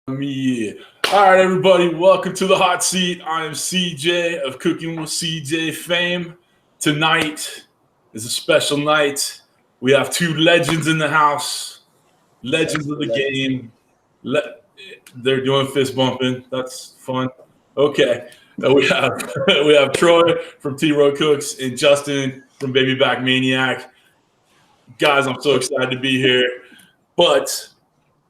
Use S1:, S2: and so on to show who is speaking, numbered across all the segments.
S1: Me. All right, everybody, welcome to the hot seat. I am CJ of Cooking with CJ fame. Tonight is a special night. We have two legends in the house, legends of the game. They're doing fist bumping. That's fun. Okay, we have Troy from T-Row Cooks and Justin from Baby Back Maniac. Guys, I'm so excited to be here, but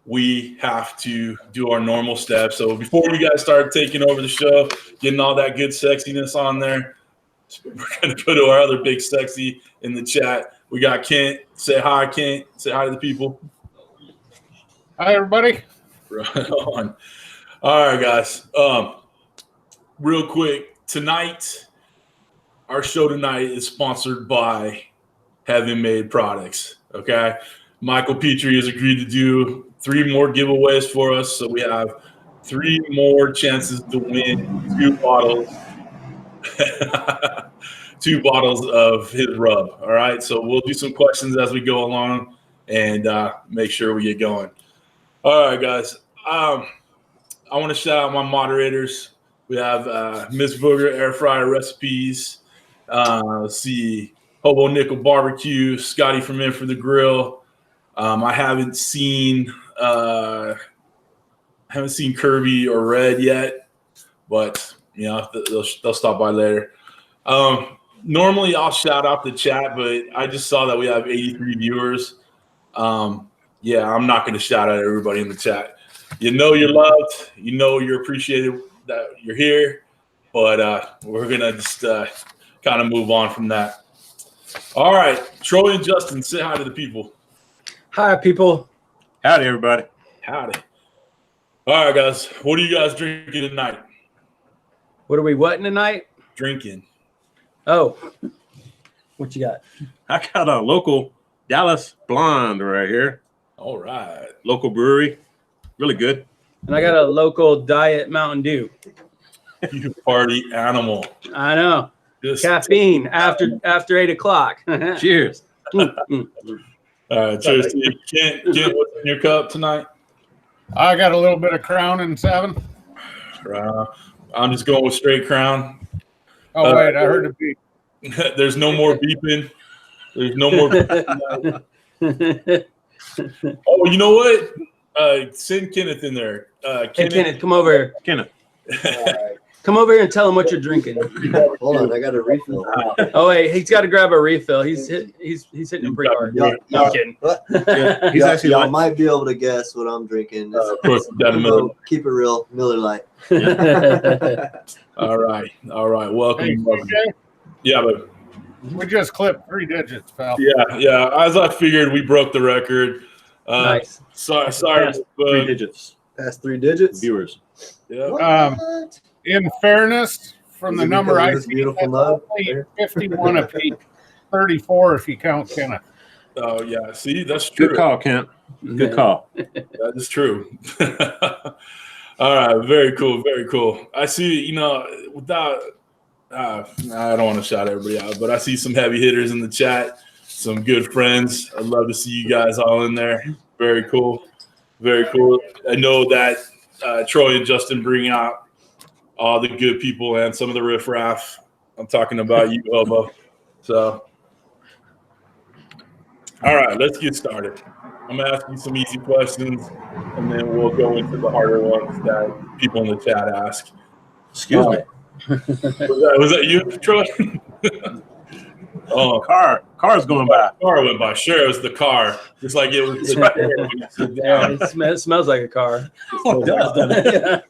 S1: we have to do our normal steps. So before you guys start taking over the show, getting all that good sexiness on there, we're going to put our other big sexy in the chat. We got Kent. Say hi, Kent. Say hi to the people.
S2: Hi, everybody.
S1: Right on. All right, guys. Real quick, tonight, our show tonight is sponsored by Heaven Made Products, okay? Michael Petrie has agreed to do 3 more giveaways for us, so we have 3 more chances to win 2 bottles, 2 bottles of his rub. All right, so we'll do some questions as we go along and make sure we get going. All right, guys. I want to shout out my moderators. We have Miss Booger Air Fryer Recipes. Let's see, Hobo Nichol BBQ, Scotty from In for the Grill. I haven't seen Kirby or Red yet, but you know they'll stop by later. Normally I'll shout out the chat, but I just saw that we have 83 viewers. Yeah, I'm not going to shout out everybody in the chat. You know you're loved. You know you're appreciated that you're here, but we're gonna just kind of move on from that. All right, Troy and Justin, say hi to the people.
S3: Hi, people.
S2: Howdy, everybody.
S1: Howdy. All right, guys. What are you guys drinking tonight?
S3: What are we whatting tonight?
S1: Drinking.
S3: Oh, what you got?
S2: I got a local Dallas Blonde right here.
S1: All right.
S2: Local brewery. Really good.
S3: And I got a local Diet Mountain Dew.
S1: You party animal.
S3: I know. Caffeine after 8 o'clock.
S2: Cheers.
S1: Cheers to you. Kent, what's in your cup tonight?
S2: I got a little bit of Crown and 7.
S1: I'm just going with straight Crown.
S2: Oh, wait, I heard a beep.
S1: There's no more beeping. There's no more beeping. Oh, you know what? Send Kenneth in there.
S3: Hey, Kenneth, come over.
S2: Kenneth.
S3: Come over here and tell him what you're drinking.
S4: Hold on, I got a refill.
S3: Oh, wait, he's got to grab a refill. He's hitting him pretty hard. No, I'm kidding.
S2: Yeah, he's actually
S4: y'all might be able to guess what I'm drinking.
S1: Of course,
S4: keep it real, Miller Lite.
S1: All right. Welcome.
S2: Hey,
S1: Yeah, but
S2: we just clipped 3 digits, pal.
S1: yeah. As I figured, we broke the record.
S3: Nice.
S1: Sorry.
S2: 3 digits.
S4: Past 3 digits.
S2: Viewers.
S1: Yeah.
S2: In fairness, from the number I see,
S4: beautiful love.
S2: 51 apiece, 34 if you count Kenneth.
S1: Oh yeah. See, that's true.
S2: Good call, Kent. Good call.
S1: That is true. All right. Very cool. Very cool. I see. Without. I don't want to shout everybody out, but I see some heavy hitters in the chat. Some good friends. I'd love to see you guys all in there. Very cool. Very cool. I know that Troy and Justin bring out all the good people and some of the riffraff. I'm talking about you, Hobo. So, all right, let's get started. I'm going to ask you some easy questions, and then we'll go into the harder ones that people in the chat ask.
S2: Excuse me.
S1: Was that you, Troy? Oh,
S2: Car's going by.
S1: Car went by. Sure, it was the car. Just like it was.
S3: Yeah, it smells like a car.
S2: Oh, it does, doesn't it?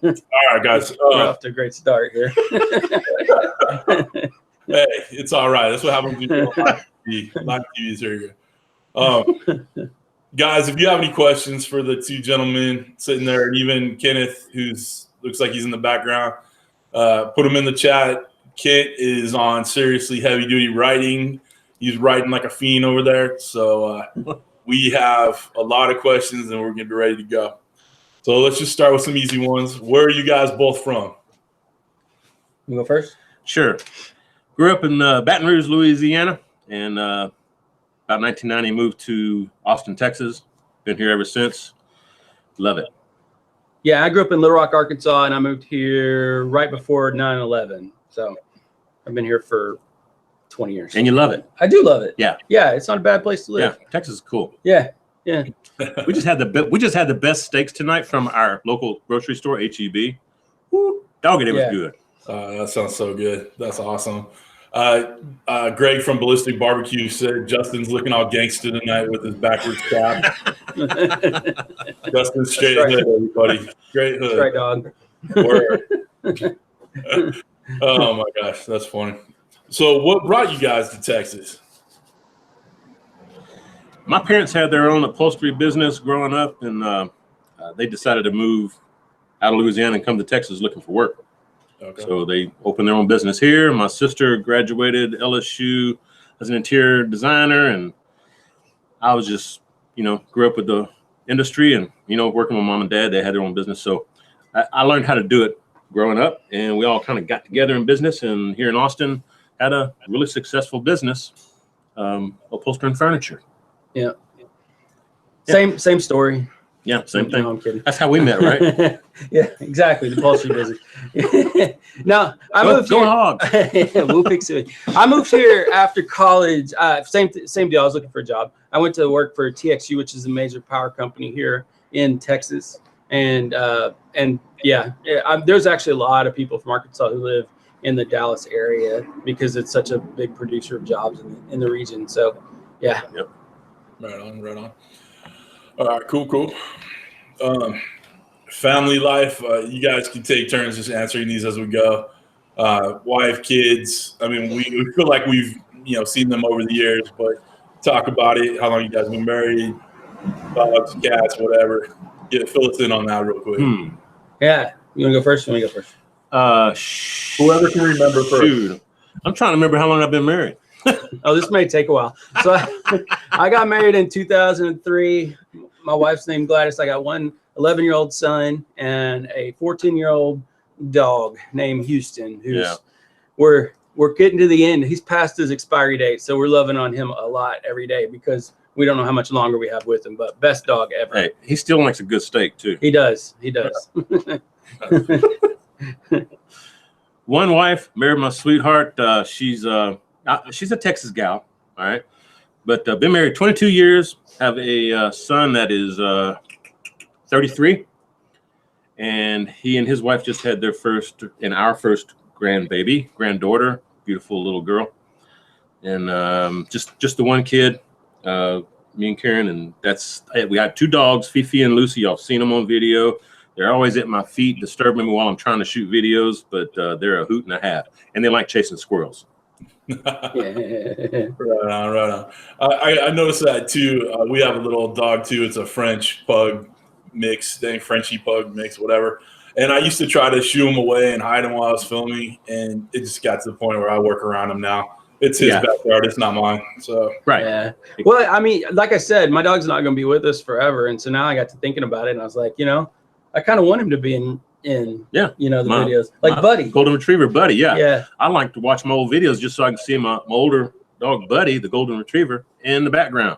S1: All right, guys.
S3: We're off to a great start here.
S1: Hey, it's all right. That's what happens when you live TV. Live TV is very good. Guys, if you have any questions for the 2 gentlemen sitting there, and even Kenneth, looks like he's in the background, put them in the chat. Kent is on seriously heavy duty writing. He's writing like a fiend over there. So we have a lot of questions and we're going to be ready to go. So let's just start with some easy ones. Where are you guys both from?
S3: You go first?
S2: Sure. Grew up in Baton Rouge, Louisiana, and about 1990 moved to Austin, Texas. Been here ever since. Love it.
S3: Yeah, I grew up in Little Rock, Arkansas, and I moved here right before 9/11. So I've been here for 20 years.
S2: And you love it.
S3: I do love it.
S2: Yeah.
S3: Yeah, it's not a bad place to live.
S2: Yeah, Texas is cool.
S3: Yeah. Yeah.
S2: We just had the best steaks tonight from our local grocery store, HEB. Woo, dog it was good.
S1: That sounds so good. That's awesome. Greg from Ballistic Barbecue said Justin's looking all gangster tonight with his backwards cap. Justin's straight hood, everybody. Great hood.
S3: That's right, dog.
S1: Word. Oh my gosh, that's funny. So, what brought you guys to Texas?
S2: My parents had their own upholstery business growing up, and they decided to move out of Louisiana and come to Texas looking for work.
S1: Okay.
S2: So they opened their own business here. My sister graduated LSU as an interior designer, and I was just, grew up with the industry and, working with mom and dad. They had their own business. So I learned how to do it growing up, and we all kind of got together in business, and here in Austin had a really successful business, upholstering furniture.
S3: Yeah. Same story.
S2: Yeah, same thing.
S3: No, I'm kidding.
S2: That's how we met, right?
S3: Yeah, exactly. The upholstery business. No, I moved
S2: go
S3: here.
S2: hog.
S3: We'll fix it. I moved here after college. Same deal. I was looking for a job. I went to work for TXU, which is a major power company here in Texas. And there's actually a lot of people from Arkansas who live in the Dallas area because it's such a big producer of jobs in the region. So, yeah.
S2: Yep.
S1: Right on. All right, cool. Family life. You guys can take turns just answering these as we go. Wife, kids. I mean, we feel like we've seen them over the years, but talk about it. How long you guys been married? Dogs, cats, whatever. Fill us in on that real quick.
S3: Yeah. You want to go first? Let me go first.
S1: Whoever can remember first.
S2: Shoot. I'm trying to remember how long I've been married.
S3: Oh, this may take a while. So I got married in 2003. My wife's named Gladys. I got one 11-year-old son and a 14-year-old dog named Houston, who's we're getting to the end. He's past his expiry date, so we're loving on him a lot every day because we don't know how much longer we have with him, but best dog ever.
S2: Hey, he still likes a good steak too.
S3: He does.
S2: One wife, married my sweetheart. She's a Texas gal, all right, but been married 22 years. Have a son that is 33, and he and his wife just had our first granddaughter, beautiful little girl, and just the one kid, me and Karen, and we had two dogs, Fifi and Lucy. Y'all seen them on video. They're always at my feet, disturbing me while I'm trying to shoot videos, but they're a hoot and a half, and they like chasing squirrels.
S1: Right on. I noticed that too. We have a little dog too. It's a French pug mix, Frenchy pug mix, whatever. And I used to try to shoo him away and hide him while I was filming, and it just got to the point where I work around him now. It's his backyard. It's not mine. So
S2: right.
S3: Yeah. Well, I mean, like I said, my dog's not going to be with us forever, and so now I got to thinking about it, and I was like, I kind of want him to be in the videos, like Buddy,
S2: golden retriever Buddy.
S3: Yeah.
S2: I like to watch my old videos just so I can see my older dog Buddy, the golden retriever, in the background.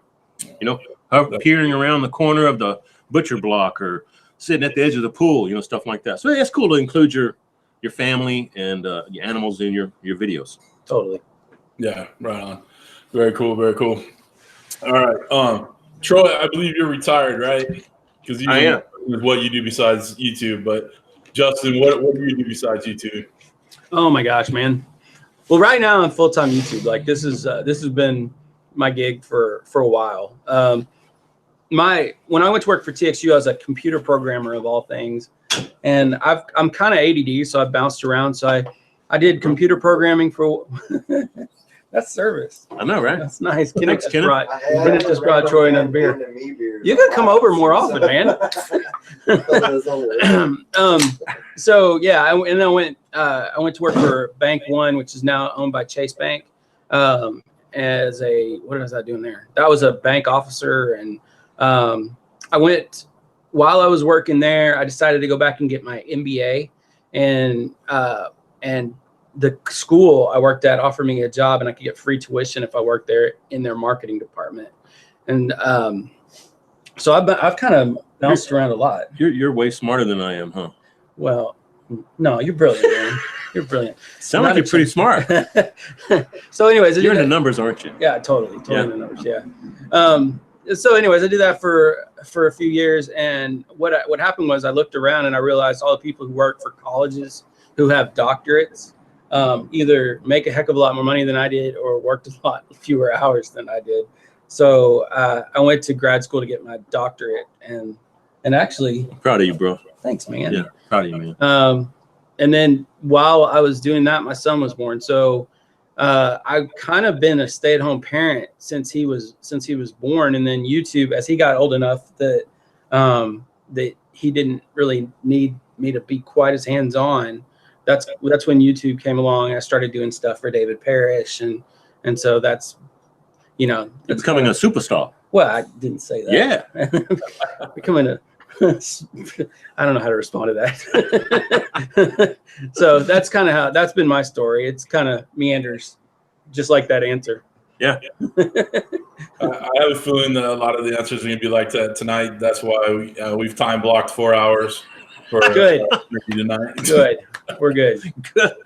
S2: Her peering around the corner of the butcher block or sitting at the edge of the pool, stuff like that. So it's cool to include your family and your animals in your videos.
S3: Totally.
S1: Yeah, right on. Very cool. All right. Troy, I believe you're retired, right? Because
S2: I am.
S1: What you do besides YouTube, but Justin, what do you do besides YouTube?
S3: Oh my gosh, man. Well, right now I'm full-time YouTube. Like this has been my gig for a while. When I went to work for TXU, I was a computer programmer of all things, and I'm kind of ADD, so I bounced around. So I did computer programming for. That's service.
S2: I know, right?
S3: That's nice.
S2: Thanks, Kenneth.
S3: Kenneth just brought Troy another beer. You can come over more often, man. So yeah, I went to work for Bank One, which is now owned by Chase Bank. What was I doing there? That was a bank officer, and while I was working there, I decided to go back and get my MBA, and the school I worked at offered me a job, and I could get free tuition if I worked there in their marketing department. And so I've kind of bounced around a lot.
S2: You're way smarter than I am, huh?
S3: Well, no, you're brilliant, man. You're brilliant.
S2: Sound like you're pretty smart.
S3: So, anyways,
S2: You're in the numbers, aren't you?
S3: Yeah, totally in the numbers. Yeah. So, anyways, I did that for a few years, and what happened was I looked around and I realized all the people who work for colleges who have doctorates either make a heck of a lot more money than I did or worked a lot fewer hours than I did. So I went to grad school to get my doctorate, and actually,
S2: I'm proud of you, bro.
S3: Thanks, man.
S2: Yeah, proud of you, man.
S3: And then while I was doing that, my son was born. So I've kind of been a stay-at-home parent since he was born. And then YouTube, as he got old enough that he didn't really need me to be quite as hands-on. That's when YouTube came along. I started doing stuff for David Parrish, and so that's,
S2: You're becoming a superstar.
S3: Well, I didn't say that.
S2: Yeah.
S3: Becoming a I don't know how to respond to that. So that's kind of that's been my story. It's kind of meanders, just like that answer.
S2: Yeah.
S1: I have a feeling that a lot of the answers are going to be like that tonight. That's why we've time blocked 4 hours for
S3: Good.
S1: Tonight.
S3: Good. We're good.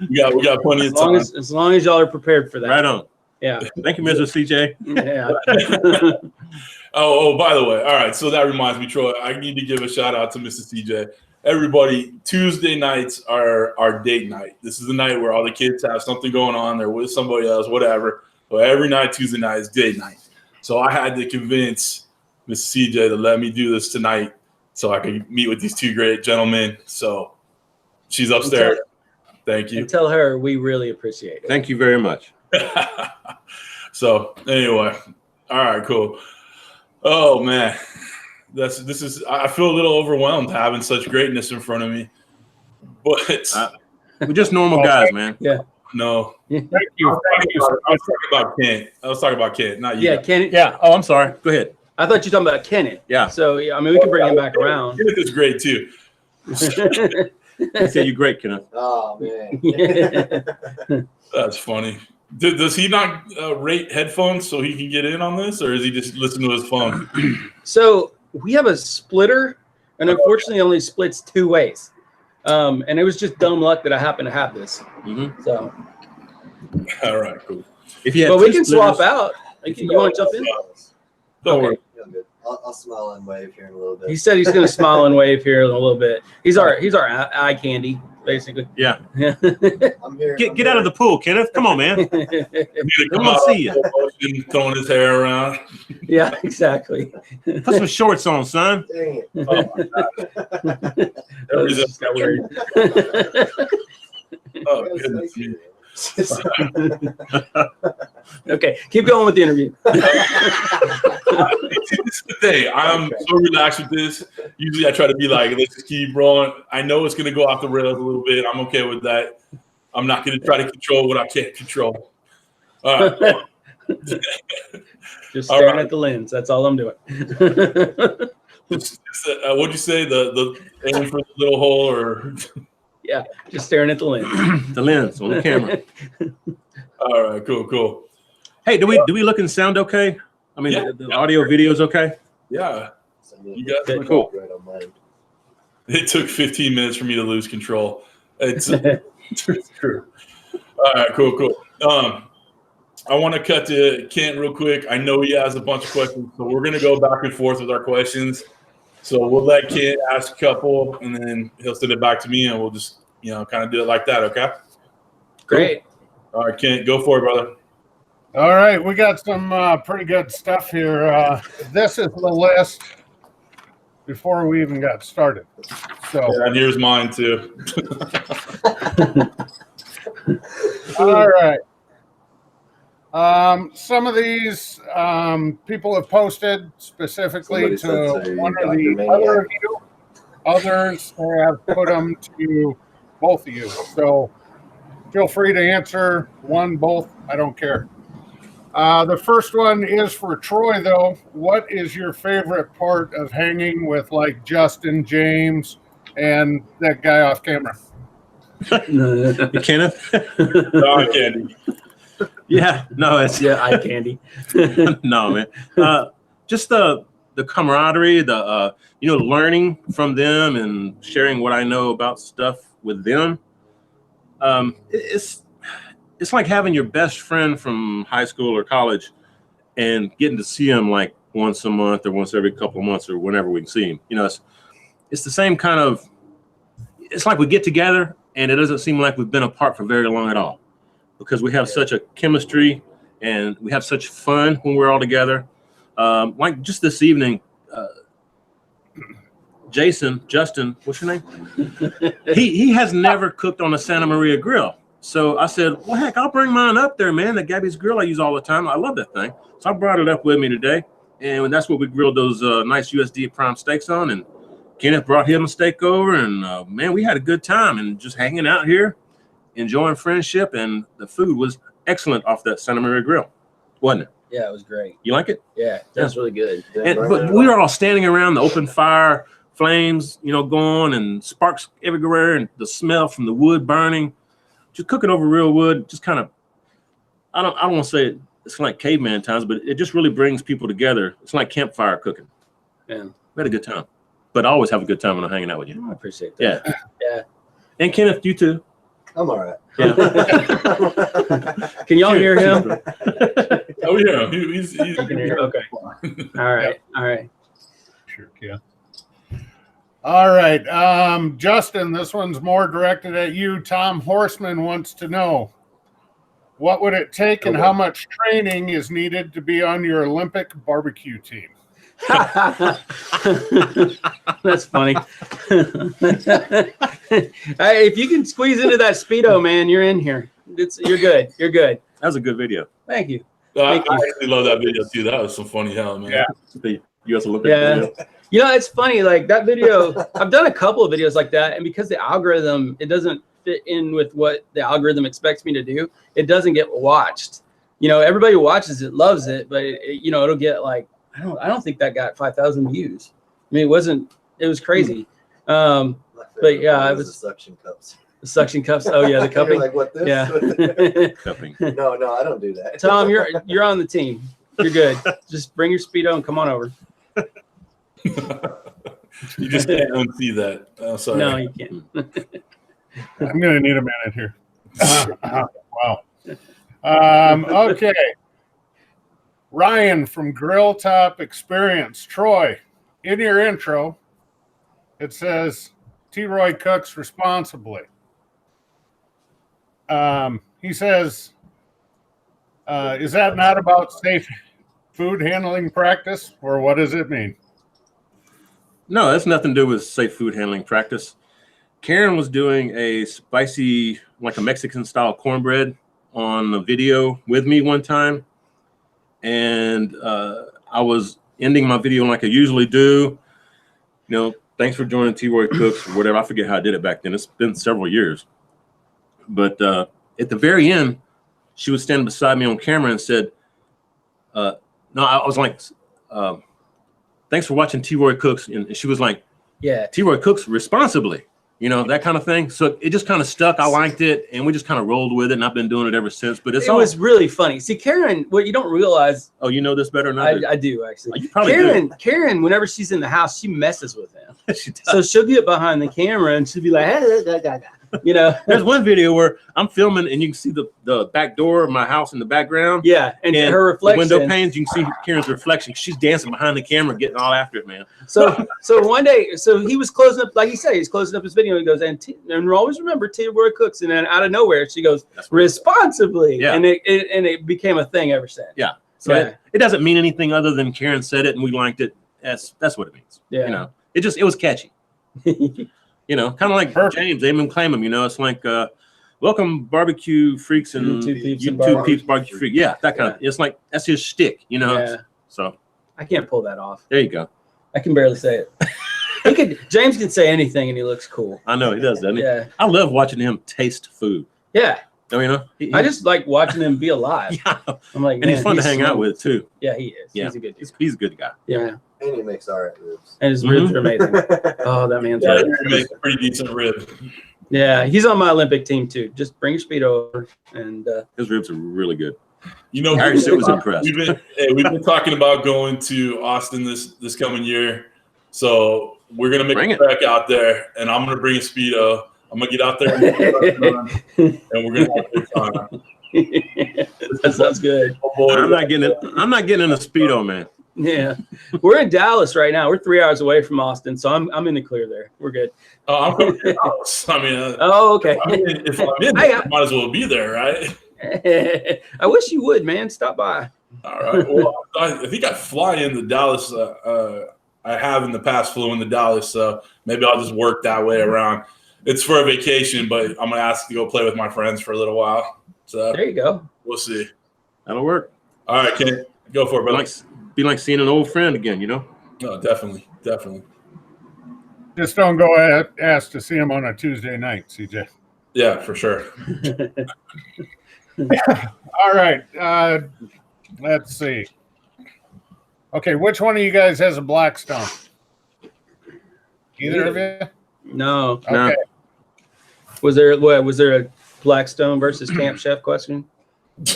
S1: We got plenty of time.
S3: As long as y'all are prepared for that.
S2: Right on.
S3: Yeah.
S2: Thank you, Mr. CJ.
S3: Yeah.
S1: Oh, by the way. All right. So that reminds me, Troy, I need to give a shout out to Mr. CJ. Everybody, Tuesday nights are our date night. This is the night where all the kids have something going on. They're with somebody else, whatever. But every night, Tuesday night is date night. So I had to convince Mr. CJ to let me do this tonight so I could meet with these two great gentlemen. So she's upstairs. Thank you.
S3: And tell her we really appreciate it.
S2: Thank you very much.
S1: So anyway, all right, cool. Oh man, I feel a little overwhelmed having such greatness in front of me, but
S2: we're just normal guys, man.
S3: Yeah.
S1: No.
S3: Thank
S1: you. I was talking about Kent, not you.
S3: Yeah, Kenneth.
S2: Yeah. Oh, I'm sorry. Go ahead.
S3: I thought you were talking about Kenneth.
S2: Yeah.
S3: So yeah, I mean, we can bring him back around.
S1: Kenneth is great too.
S2: I said you're great, Kenneth.
S4: Oh man.
S1: That's funny. Does he not rate headphones so he can get in on this, or is he just listening to his phone?
S3: So we have a splitter, and unfortunately, it only splits two ways. And it was just dumb luck that I happen to have this.
S2: Mm-hmm.
S3: So.
S1: All right, cool.
S2: If you
S3: but we can swap out. You want to jump in?
S1: Don't worry.
S4: Yeah, I'm good. I'll smile and wave here in a little bit.
S3: He said he's going to smile and wave here in a little bit. He's our eye candy, basically.
S2: Yeah.
S4: I'm here.
S2: Get out of the pool, Kenneth. Come on, man.
S1: Come
S2: on, see you.
S1: Throwing his hair around.
S3: Yeah, exactly.
S2: Put some shorts on, son.
S4: Dang it.
S1: Oh my God.
S3: That just got weird.
S1: Oh, goodness me.
S3: Okay, keep going with the interview.
S1: This is the thing. I'm so relaxed with this. Usually I try to be like, let's just keep rolling. I know it's going to go off the rails a little bit. I'm okay with that. I'm not going to try to control what I can't control. All right.
S3: Just staring at the lens. That's all I'm doing.
S1: What'd you say? The aim for the little hole, or?
S3: Yeah, just staring at the lens.
S2: The lens on the camera.
S1: All right, cool.
S2: Hey, do we look and sound okay? I mean,
S1: Yeah.
S2: the audio video is okay?
S1: Yeah. You guys
S3: Okay,
S1: look
S2: cool.
S4: Right on mine.
S1: It took 15 minutes for me to lose control. It's true. All right, cool. I want to cut to Kent real quick. I know he has a bunch of questions, so we're going to go back and forth with our questions. So we'll let Kent ask a couple, and then he'll send it back to me, and we'll just, kind of do it like that, okay?
S3: Great.
S1: All right, Kent, go for it, brother.
S5: All right, we got some pretty good stuff here. This is the list before we even got started. So,
S1: Yeah, and here's mine, too.
S5: all right. Some of these people have posted specifically
S4: Somebody
S5: to
S4: said, "Say
S5: one or
S4: Dr.
S5: the
S4: Maniac."
S5: other of you. Others have put them to both of you. So feel free to answer one, both. I don't care. The first one is for Troy, though. What is your favorite part of hanging with like Justin, James, and that guy off camera?
S2: Kenneth?
S1: All right, Candy.
S2: Yeah. No, it's
S3: Yeah, eye candy.
S2: no, man. Just the the camaraderie, the learning from them and sharing what I know about stuff with them. It's like having your best friend from high school or college and getting to see him like once a month or once every couple of months or whenever we can see him. It's the same kind of, it's like we get together and it doesn't seem like we've been apart for very long at all, because we have such a chemistry and we have such fun when we're all together. Like just this evening, Justin, what's your name? he has never cooked on a Santa Maria grill. So I said, well, heck, I'll bring mine up there, man. The Gabby's grill I use all the time. I love that thing. So I brought it up with me today. And that's what we grilled those nice USD prime steaks on. And Kenneth brought him a steak over. And, man, we had a good time and just hanging out here, enjoying friendship. And the food was excellent off that Santa Maria grill, wasn't it?
S3: Yeah, it was great.
S2: You like it?
S3: Yeah, that's really good.
S2: But we were all standing around the open fire, flames, going and sparks everywhere. And the smell from the wood burning. Just cooking over real wood, just kind of, I don't want to say it's like caveman times, but it just really brings people together. It's like campfire cooking.
S3: Yeah. We
S2: had a good time. But I always have a good time when I'm hanging out with you.
S3: I appreciate that.
S2: Yeah.
S3: Yeah.
S2: And Kenneth, you too.
S4: I'm all right.
S2: Yeah.
S3: Can y'all hear him?
S1: Oh, yeah. He's
S3: okay. All right. All right.
S5: Sure can. All right. Justin, this one's more directed at you. Tom Horseman wants to know, what would it take and how much training is needed to be on your Olympic barbecue team?
S3: That's funny. Hey, if you can squeeze into that Speedo, man, you're in here. You're good. You're good.
S2: That was a good video.
S3: Thank you.
S1: I actually love that video too. That was some funny hell, man.
S5: Yeah.
S2: The U.S. Olympic video.
S3: It's funny. Like that video, I've done a couple of videos like that, and because the algorithm, it doesn't fit in with what the algorithm expects me to do. It doesn't get watched. Everybody who watches it loves it, but it'll get like I don't think that got 5,000 views. I mean, it was crazy. But yeah, it was
S4: the suction cups.
S3: The suction cups. Oh yeah, the cupping.
S4: Like what this?
S3: Yeah.
S2: Cupping.
S4: No, I don't do that.
S3: Tom, you're on the team. You're good. Just bring your Speedo and come on over.
S1: You just can't unsee that. Oh, sorry.
S3: No, you can't.
S5: I'm going to need a minute here. Wow. Okay. Ryan from Grill Top Experience. Troy, in your intro, it says T-Roy cooks responsibly. He says, is that not about safe food handling practice, or what does it mean?
S2: No, that's nothing to do with safe food handling practice. Karen was doing a spicy, like a Mexican style cornbread on the video with me one time. And I was ending my video like I usually do. Thanks for joining T-Roy Cooks or whatever. I forget how I did it back then. It's been several years. But at the very end, she would stand beside me on camera and said, no, I was like, thanks for watching T-Roy Cooks. And she was like,
S3: yeah,
S2: T-Roy Cooks responsibly, that kind of thing. So it just kind of stuck. I liked it. And we just kind of rolled with it. And I've been doing it ever since. But it
S3: was really funny. See, Karen, what you don't realize.
S2: Oh, you know this better than I do?
S3: I do, actually.
S2: Oh, you probably
S3: Karen, whenever she's in the house, she messes with him.
S2: She does.
S3: So she'll get behind the camera and she'll be like, hey,
S2: There's one video where I'm filming and you can see the back door of my house in the background.
S3: Yeah, and her reflection.
S2: The window panes, you can see Karen's reflection. She's dancing behind the camera, getting all after it, man.
S3: So one day, he was closing up, like he said, he's closing up his video. And he goes, and always remember T-Roy Cooks. And then out of nowhere, she goes, responsibly.
S2: Yeah.
S3: And it became a thing ever since.
S2: Yeah. So it doesn't mean anything other than Karen said it and we liked it. That's what it means.
S3: Yeah.
S2: It was catchy. Kind of like James, Aim and Claim him. It's like, welcome barbecue freaks and YouTube peeps barbecue freak. Yeah, that kind of. It's like that's his shtick.
S3: Yeah.
S2: So
S3: I can't pull that off.
S2: There you go.
S3: I can barely say it. James can say anything and he looks cool.
S2: I know he does, doesn't he?
S3: Yeah.
S2: I love watching him taste food.
S3: Yeah.
S2: I
S3: just like watching him be alive.
S2: Yeah.
S3: I'm like,
S2: and he's fun to hang out with too.
S3: Yeah, he is.
S2: Yeah.
S3: He's a good dude.
S2: He's a good guy.
S3: Yeah.
S4: And he makes all right ribs.
S3: And his ribs are amazing. Oh, that man's
S1: Yeah,
S3: right.
S1: he makes a pretty decent rib.
S3: Yeah, he's on my Olympic team too. Just bring your Speedo over and
S2: his ribs are really good.
S1: You know,
S2: Harry Sue was impressed.
S1: we've been talking about going to Austin this coming year, so we're gonna make
S2: Bring
S1: a
S2: it.
S1: trek out there, and I'm gonna bring a Speedo. I'm gonna get out there and we're gonna have a good time.
S3: That sounds good.
S2: I'm not getting in a Speedo, man.
S3: Yeah, we're in Dallas right now. We're 3 hours away from Austin, so I'm in the clear there. We're good.
S1: I'm coming to your house. I mean,
S3: Oh, okay.
S1: if I'm in there, I might as well be there, right?
S3: I wish you would, man. Stop by.
S1: All right. Well, I think I fly into Dallas. I have in the past flew into Dallas, so maybe I'll just work that way around. It's for a vacation, but I'm gonna ask to go play with my friends for a little while. So
S3: There you go.
S1: we'll see.
S2: That'll work.
S1: All right, Ken, go for it, brother.
S2: Be like seeing an old friend again, you know?
S1: No, definitely.
S5: Just don't go ask to see him on a Tuesday night, CJ.
S1: Yeah, for sure.
S5: All right. Let's see. Okay, which one of you guys has a Blackstone? Either of you?
S3: No.
S5: Okay.
S2: No.
S3: Was there a Blackstone versus Camp Chef question?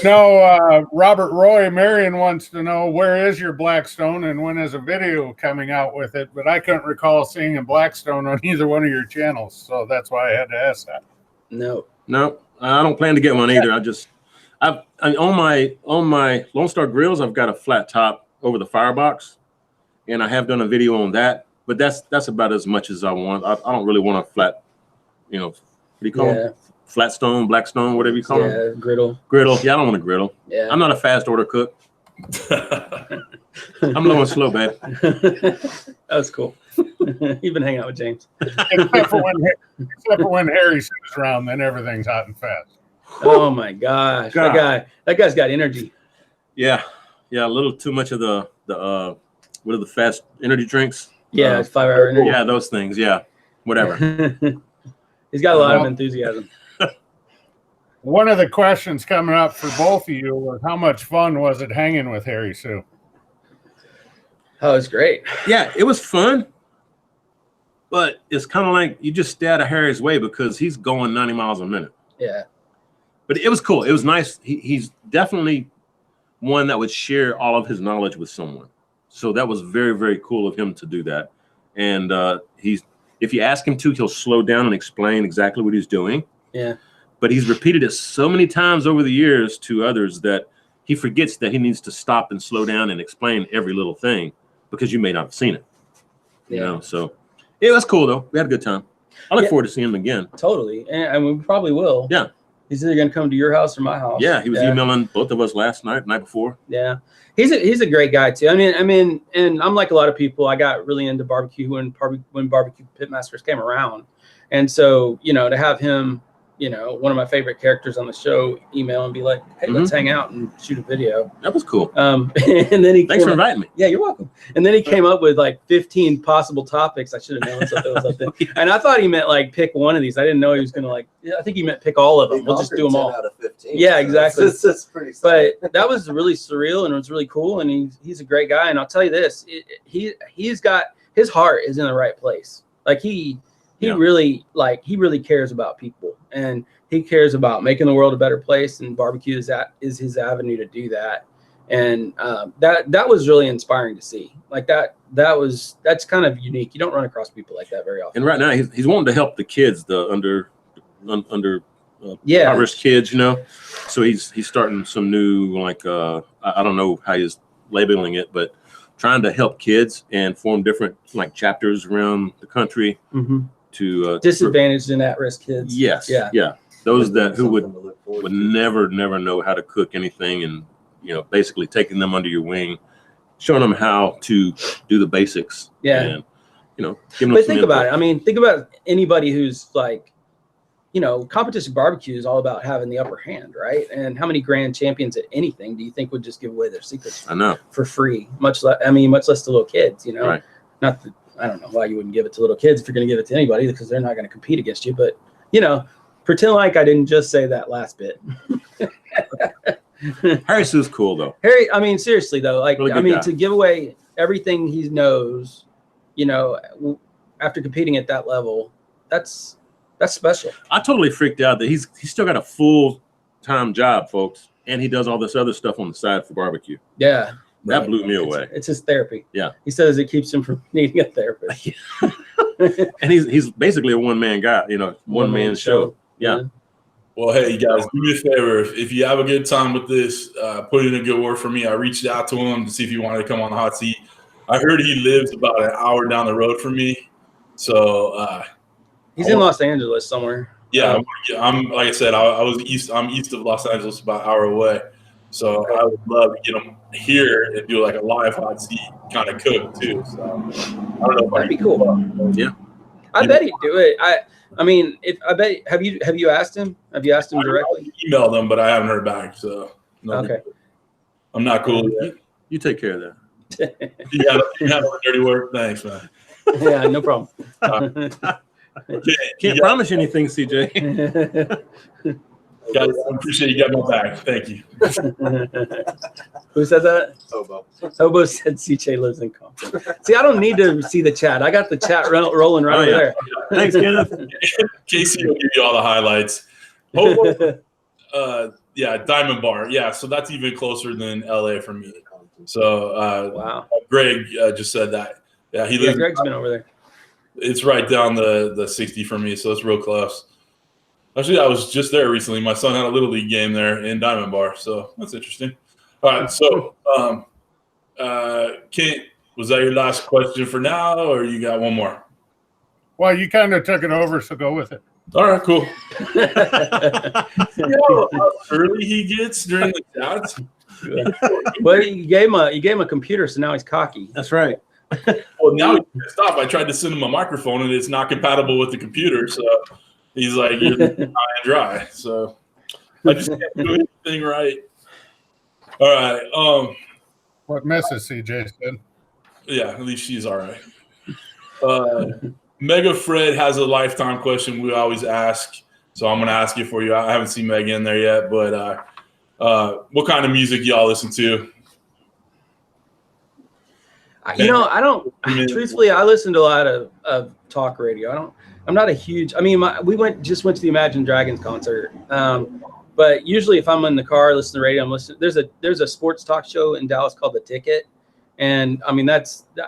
S5: No, Robert Roy Marion wants to know, where is your Blackstone and when is a video coming out with it? But I couldn't recall seeing a Blackstone on either one of your channels, so that's why I had to ask that.
S3: No.
S2: No, I don't plan to get one either. On my Lone Star grills, I've got a flat top over the firebox, and I have done a video on that. But that's about as much as I want. I don't really want a flat, what do you call them? Flat stone, black stone, whatever you call them.
S3: Yeah, griddle.
S2: Griddle. Yeah, I don't want a griddle.
S3: Yeah.
S2: I'm not a fast order cook. I'm low and slow, babe.
S3: That was cool. You've been hanging out with James.
S5: Except for when Harry's around, then everything's hot and fast.
S3: Oh my gosh.
S2: God.
S3: That guy's got energy.
S2: Yeah, a little too much of the what are the fast energy drinks?
S3: Yeah, 5 hour energy.
S2: Yeah, those things. Yeah, whatever.
S3: He's got a lot of enthusiasm.
S5: One of the questions coming up for both of you was, how much fun was it hanging with Harry Sue?
S3: Oh, it's great.
S2: Yeah, it was fun, but it's kind of like you just stay out of Harry's way because he's going 90 miles a minute.
S3: Yeah.
S2: But it was cool. It was nice. He's definitely one that would share all of his knowledge with someone. So that was very, very cool of him to do that. And if you ask him to, he'll slow down and explain exactly what he's doing.
S3: Yeah.
S2: But he's repeated it so many times over the years to others that he forgets that he needs to stop and slow down and explain every little thing because you may not have seen it. You know, so it was cool though. We had a good time. I look forward to seeing him again.
S3: Totally. And we probably will.
S2: Yeah.
S3: He's either going to come to your house or my house.
S2: Yeah, he was emailing both of us last night before.
S3: Yeah. He's a great guy too. I mean, and I'm like a lot of people, I got really into barbecue when Barbecue Pitmasters came around. And so, to have him, one of my favorite characters on the show, email and be like, hey, let's hang out and shoot a video.
S2: That was cool.
S3: And then
S2: Thanks for inviting me.
S3: Yeah, you're welcome. And then he came up with like 15 possible topics. I should have known something was up there. And I thought he meant like pick one of these. I didn't know he was going to I think he meant pick all of them. We'll just do them all.
S4: Out of 15,
S3: yeah, exactly.
S4: That's pretty solid.
S3: But that was really surreal and it was really cool. And he's a great guy. And I'll tell you this, he's got, his heart is in the right place. Like he really cares about people, and he cares about making the world a better place, and barbecue is his avenue to do that. And that was really inspiring to see. Like that's kind of unique. You don't run across people like that very often.
S2: And right now he's wanting to help the kids, the under impoverished kids, So he's starting some new I don't know how he's labeling it, but trying to help kids and form different chapters around the country. To
S3: disadvantaged and at-risk kids.
S2: Yes. Yeah. Those who would never know how to cook anything, and basically taking them under your wing, showing them how to do the basics.
S3: Yeah.
S2: And giving them
S3: But
S2: some
S3: think
S2: input.
S3: about it. I mean, think about anybody who's competition barbecue is all about having the upper hand, right? And how many grand champions at anything do you think would just give away their secrets
S2: I know.
S3: for free? Much less to little kids,
S2: Right.
S3: Not that, I don't know why you wouldn't give it to little kids if you're going to give it to anybody, because they're not going to compete against you. But, pretend like I didn't just say that last bit.
S2: Harry Sue's cool though.
S3: Harry, I mean, seriously though,
S2: Really good guy.
S3: to give away everything he knows, after competing at that level, that's special.
S2: I totally freaked out that he's still got a full-time job, folks. and he does all this other stuff on the side for barbecue.
S3: Yeah.
S2: That blew me away.
S3: It's his therapy.
S2: Yeah.
S3: He says it keeps him from needing a therapist.
S2: And he's basically a one-man guy, one-man show. Yeah.
S1: Well, hey, you guys, do me a favor. If you have a good time with this, put in a good word for me. I reached out to him to see if he wanted to come on the hot seat. I heard he lives about an hour down the road from me. So
S3: he's in Los Angeles somewhere.
S1: Yeah, I'm like I said, I'm east of Los Angeles, about an hour away. So I would love to get him here and do like a live hot seat kind of cook too. So I don't know if
S3: That'd be cool.
S2: Yeah.
S3: I bet he'd do it. I mean, have you asked him? Have you asked him directly?
S1: I emailed him, but I haven't heard back. So
S3: okay.
S1: I'm not cool with that.
S2: You take care of that.
S1: You have a dirty word. Thanks, man.
S3: Yeah, no problem.
S2: Can't promise you anything, CJ.
S1: Guys, I appreciate you got my back. Thank you.
S3: Who said that?
S4: Hobo.
S3: Hobo said CJ lives in Compton. See, I don't need to see the chat. I got the chat rolling right over there.
S2: Thanks, Kenneth.
S1: Casey will give you all the highlights. Hobo, Diamond Bar. Yeah, so that's even closer than LA for me. So
S3: wow.
S1: Greg just said that. Yeah, he lives.
S3: Greg's been over there.
S1: It's right down the 60 for me, so it's real close. Actually, I was just there recently. My son had a little league game there in Diamond Bar, so that's interesting. All right, so Kent, was that your last question for now, or you got one more?
S5: Well, you kind of took it over, so go with it.
S1: All right, cool. You know how early he gets during the chats?
S3: Well, you gave him a computer, so now he's cocky.
S2: That's right.
S1: Well, now he's pissed off. I tried to send him a microphone, and it's not compatible with the computer, so he's like, you're high and dry. So I just can't do anything right. All right.
S5: What Mrs. CJ said.
S1: Yeah, at least she's all right. Mega Fred has a lifetime question we always ask, so I'm going to ask it for you. I haven't seen Meg in there yet, but what kind of music y'all listen to?
S3: I don't. Truthfully, I listen to a lot of talk radio. I'm not a huge. I mean, we went to the Imagine Dragons concert. But usually, if I'm in the car listening to radio, I'm listening. There's a sports talk show in Dallas called The Ticket, and I mean that's the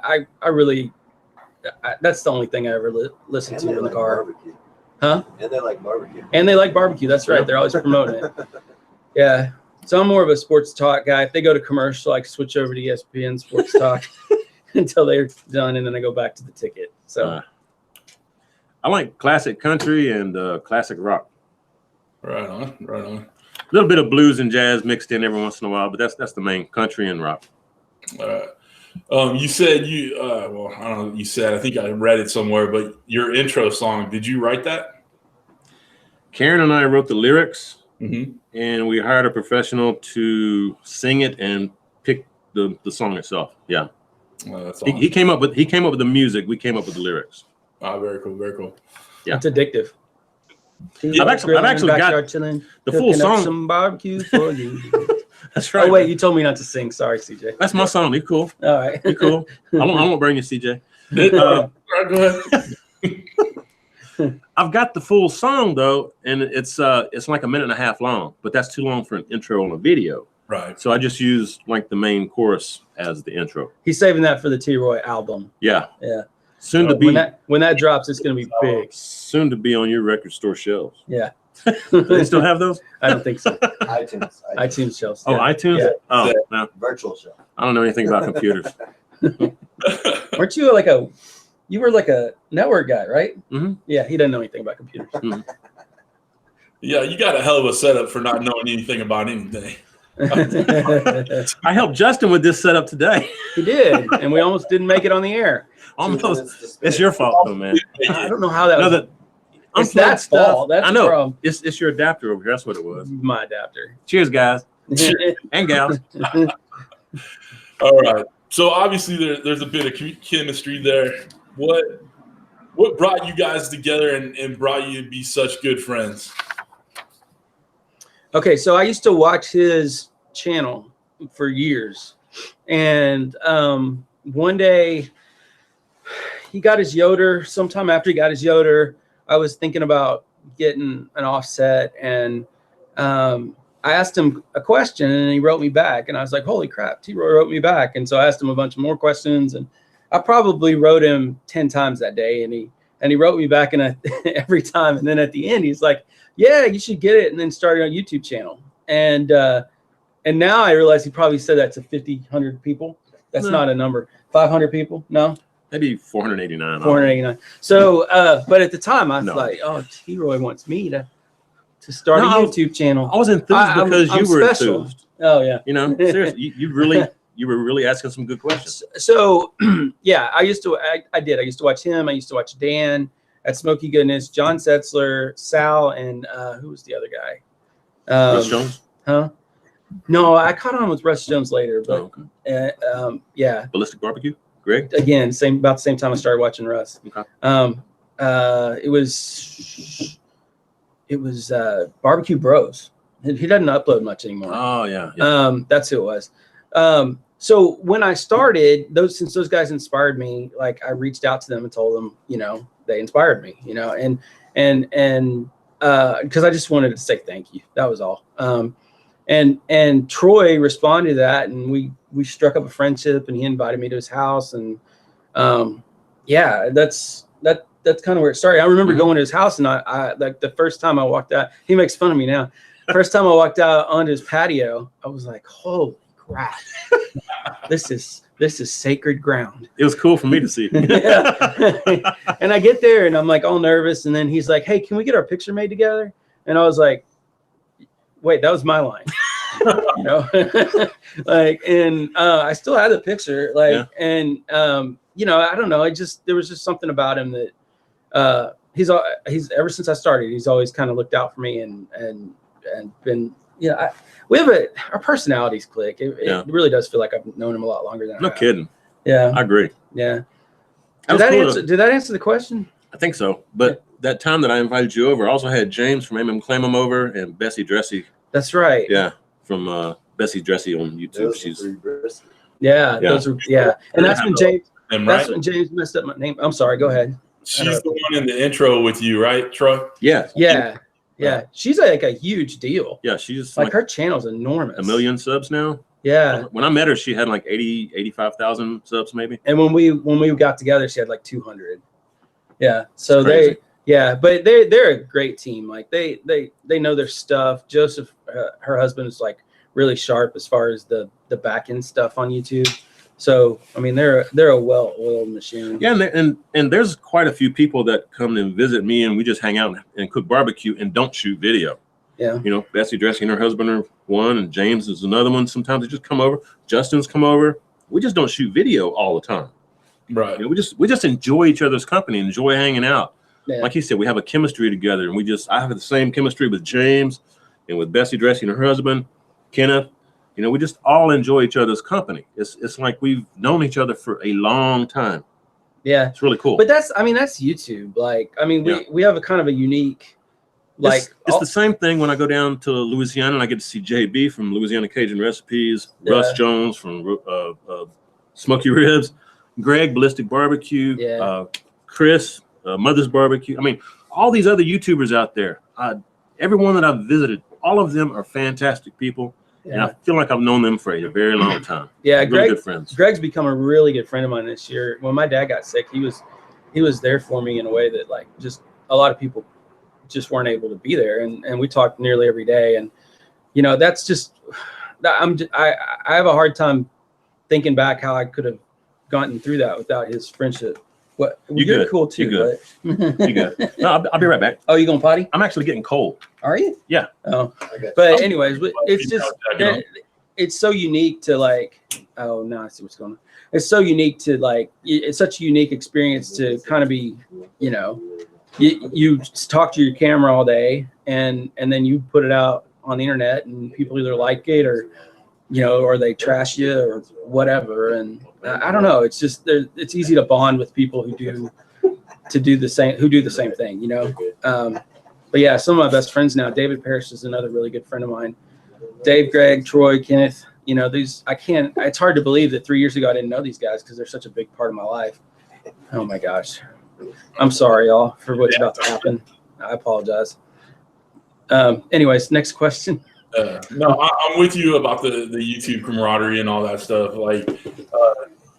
S3: only thing I ever listen to in the car.
S4: Barbecue.
S3: Huh?
S4: And they like barbecue.
S3: And they like barbecue. That's right. They're always promoting it. Yeah. So I'm more of a sports talk guy. If they go to commercial, I switch over to ESPN Sports Talk until they're done, and then I go back to The Ticket. So
S2: I like classic country and classic rock.
S1: Right on.
S2: A little bit of blues and jazz mixed in every once in a while, but that's the main, country and rock.
S1: You said I don't know. You said, I think I read it somewhere, but your intro song, did you write that?
S2: Karen and I wrote the lyrics,
S1: Mm-hmm.
S2: and we hired a professional to sing it and pick the song itself. Yeah,
S1: That's awesome.
S2: he came up with the music. We came up with the lyrics.
S1: Oh, very cool, very cool.
S2: Yeah,
S3: it's addictive.
S2: I've actually got
S3: chilling,
S2: the full song.
S3: Some barbecue for you.
S2: That's right.
S3: Oh wait, you told me not to sing. Sorry, CJ.
S2: That's my song. You cool?
S3: All right,
S2: You cool? I won't bring you, CJ.
S1: All right, go ahead.
S2: I've got the full song though, and it's like a minute and a half long, but that's too long for an intro on a video.
S1: Right.
S2: So I just used like the main chorus as the intro.
S3: He's saving that for the T-Roy album.
S2: Yeah.
S3: Yeah.
S2: Soon to be
S3: when that drops, it's going to be big.
S2: Soon to be on your record store shelves.
S3: Yeah.
S2: Do they still have those?
S3: I don't think so.
S4: iTunes
S3: shelves.
S2: Oh,
S3: Yeah.
S2: iTunes?
S3: Yeah.
S2: Oh, no.
S4: Virtual show.
S2: I don't know anything about computers.
S3: Weren't you you were like a network guy, right?
S2: Mm-hmm.
S3: Yeah, he doesn't know anything about computers.
S2: Mm-hmm.
S1: Yeah, you got a hell of a setup for not knowing anything about anything.
S2: I helped Justin with this setup today.
S3: He did, and we almost didn't make it on the air.
S2: Almost. It's your fault, though, man.
S3: I don't know how that was. It's
S2: that
S3: fault. That's
S2: I know.
S3: the problem.
S2: It's your adapter over here. That's what it was.
S3: My adapter.
S2: Cheers, guys and gals.
S1: All right. So obviously there's a bit of chemistry there. What brought you guys together and brought you to be such good friends?
S3: Okay, so I used to watch his channel for years, and one day he got his Yoder. Sometime after he got his Yoder, I was thinking about getting an offset, and I I asked him a question and he wrote me back, and I was like, holy crap, T-Roy wrote me back. And so I asked him a bunch of more questions, and I probably wrote him 10 times that day, and he wrote me back every time. And then at the end, he's like, yeah, you should get it, and then started a YouTube channel. And now I realize he probably said that to 50, 100 people. That's not a number. 500 people? No?
S2: Maybe 489.
S3: 489. So, but at the time, I was like, oh, T-Roy wants me to start a YouTube channel.
S2: I was enthused because you were
S3: special.
S2: enthused.
S3: Oh, yeah.
S2: You know, seriously, you were really asking some good questions.
S3: So, yeah, I used to watch him. I used to watch Dan at SmokeyGoodness, John Setzler, Sal, and who was the other guy?
S2: Russ Jones?
S3: Huh? No, I caught on with Russ Jones later, but yeah.
S2: Ballistic Barbecue? Greg?
S3: Again, about the same time I started watching Russ.
S2: Okay.
S3: It was Barbecue Bros. He doesn't upload much anymore.
S2: Oh yeah.
S3: That's who it was. So when I started, since those guys inspired me, like I reached out to them and told them, you know, they inspired me, you know, and because I just wanted to say thank you. That was all. And Troy responded to that, and we struck up a friendship, and he invited me to his house, and yeah, that's kind of where it started. I remember going to his house, and I like the first time I walked out, he makes fun of me now. First time I walked out onto his patio, I was like, holy crap, this is sacred ground.
S2: It was cool for me to see.
S3: Yeah. And I get there, and I'm like all nervous, and then he's like, hey, can we get our picture made together? And I was like, wait, that was my line. You know, like, and I still had the picture, like, yeah. And you know, I don't know, there was just something about him that he's ever since I started, he's always kind of looked out for me and been, you know, our personalities click. It really does feel like I've known him a lot longer than
S2: no kidding.
S3: Yeah,
S2: I agree.
S3: Yeah. Did that answer the question?
S2: I think so. But that time that I invited you over, I also had James from Aim 'em Claim 'em over, and Bessie Dressy.
S3: That's right.
S2: Yeah, from Bessie Dressy on YouTube.
S3: And that's when James. That's when James messed up my name. I'm sorry. Go ahead.
S1: She's the one in the intro with you, right, Troy?
S2: Yeah.
S3: Yeah. Yeah. She's like a huge deal.
S2: Yeah, she's
S3: like her channel's enormous.
S2: 1 million subs now.
S3: Yeah.
S2: When I met her, she had like 85,000 subs maybe.
S3: And when we got together, she had like 200. Yeah. So but they're a great team. Like they know their stuff. Joseph, her husband, is like really sharp as far as the back end stuff on YouTube. So I mean, they're a well-oiled machine.
S2: Yeah, and there's quite a few people that come and visit me, and we just hang out and cook barbecue and don't shoot video.
S3: Yeah. You
S2: know, Bessie Dressy and her husband are one, and James is another one. Sometimes they just come over. Justin's come over. We just don't shoot video all the time.
S1: Right.
S2: You know, we just enjoy each other's company, enjoy hanging out. Yeah. Like he said, we have a chemistry together, and I have the same chemistry with James and with Bessie Dressy and her husband, Kenneth. You know, we just all enjoy each other's company. It's like we've known each other for a long time.
S3: Yeah.
S2: It's really cool.
S3: But that's YouTube. Like, I mean, we have a kind of a unique, like.
S2: It's the same thing when I go down to Louisiana and I get to see JB from Louisiana Cajun Recipes, Russ Jones from Smoky Ribs, Greg, Ballistic Barbecue, Kris, Mother's Barbecue. I mean, all these other YouTubers out there, everyone that I've visited, all of them are fantastic people. Yeah. And I feel like I've known them for a very long time.
S3: Yeah,
S2: really good friends.
S3: Greg's become a really good friend of mine this year. When my dad got sick, he was there for me in a way that like just a lot of people just weren't able to be there. And we talked nearly every day. And you know, that's just I have a hard time thinking back how I could have gotten through that without his friendship. What you're good. Cool too.
S2: You good. You good. No, I'll be right back.
S3: Oh, you gonna potty?
S2: I'm actually getting cold.
S3: Are you?
S2: Yeah.
S3: Oh, but anyways, it's just it's so unique to like. Oh, now I see what's going on. It's so unique to like. It's such a unique experience to kind of be, you know, you talk to your camera all day and then you put it out on the internet and people either like it or, you know, or they trash you or whatever. And I don't know. It's just it's easy to bond with people who do the same thing, you know. But yeah, some of my best friends now. David Parrish is another really good friend of mine. Dave, Greg, Troy, Kenneth. You know, it's hard to believe that 3 years ago I didn't know these guys because they're such a big part of my life. Oh my gosh. I'm sorry, y'all, for what's about to happen. I apologize. Anyways, next question.
S1: No, I'm with you about the YouTube camaraderie and all that stuff. Like,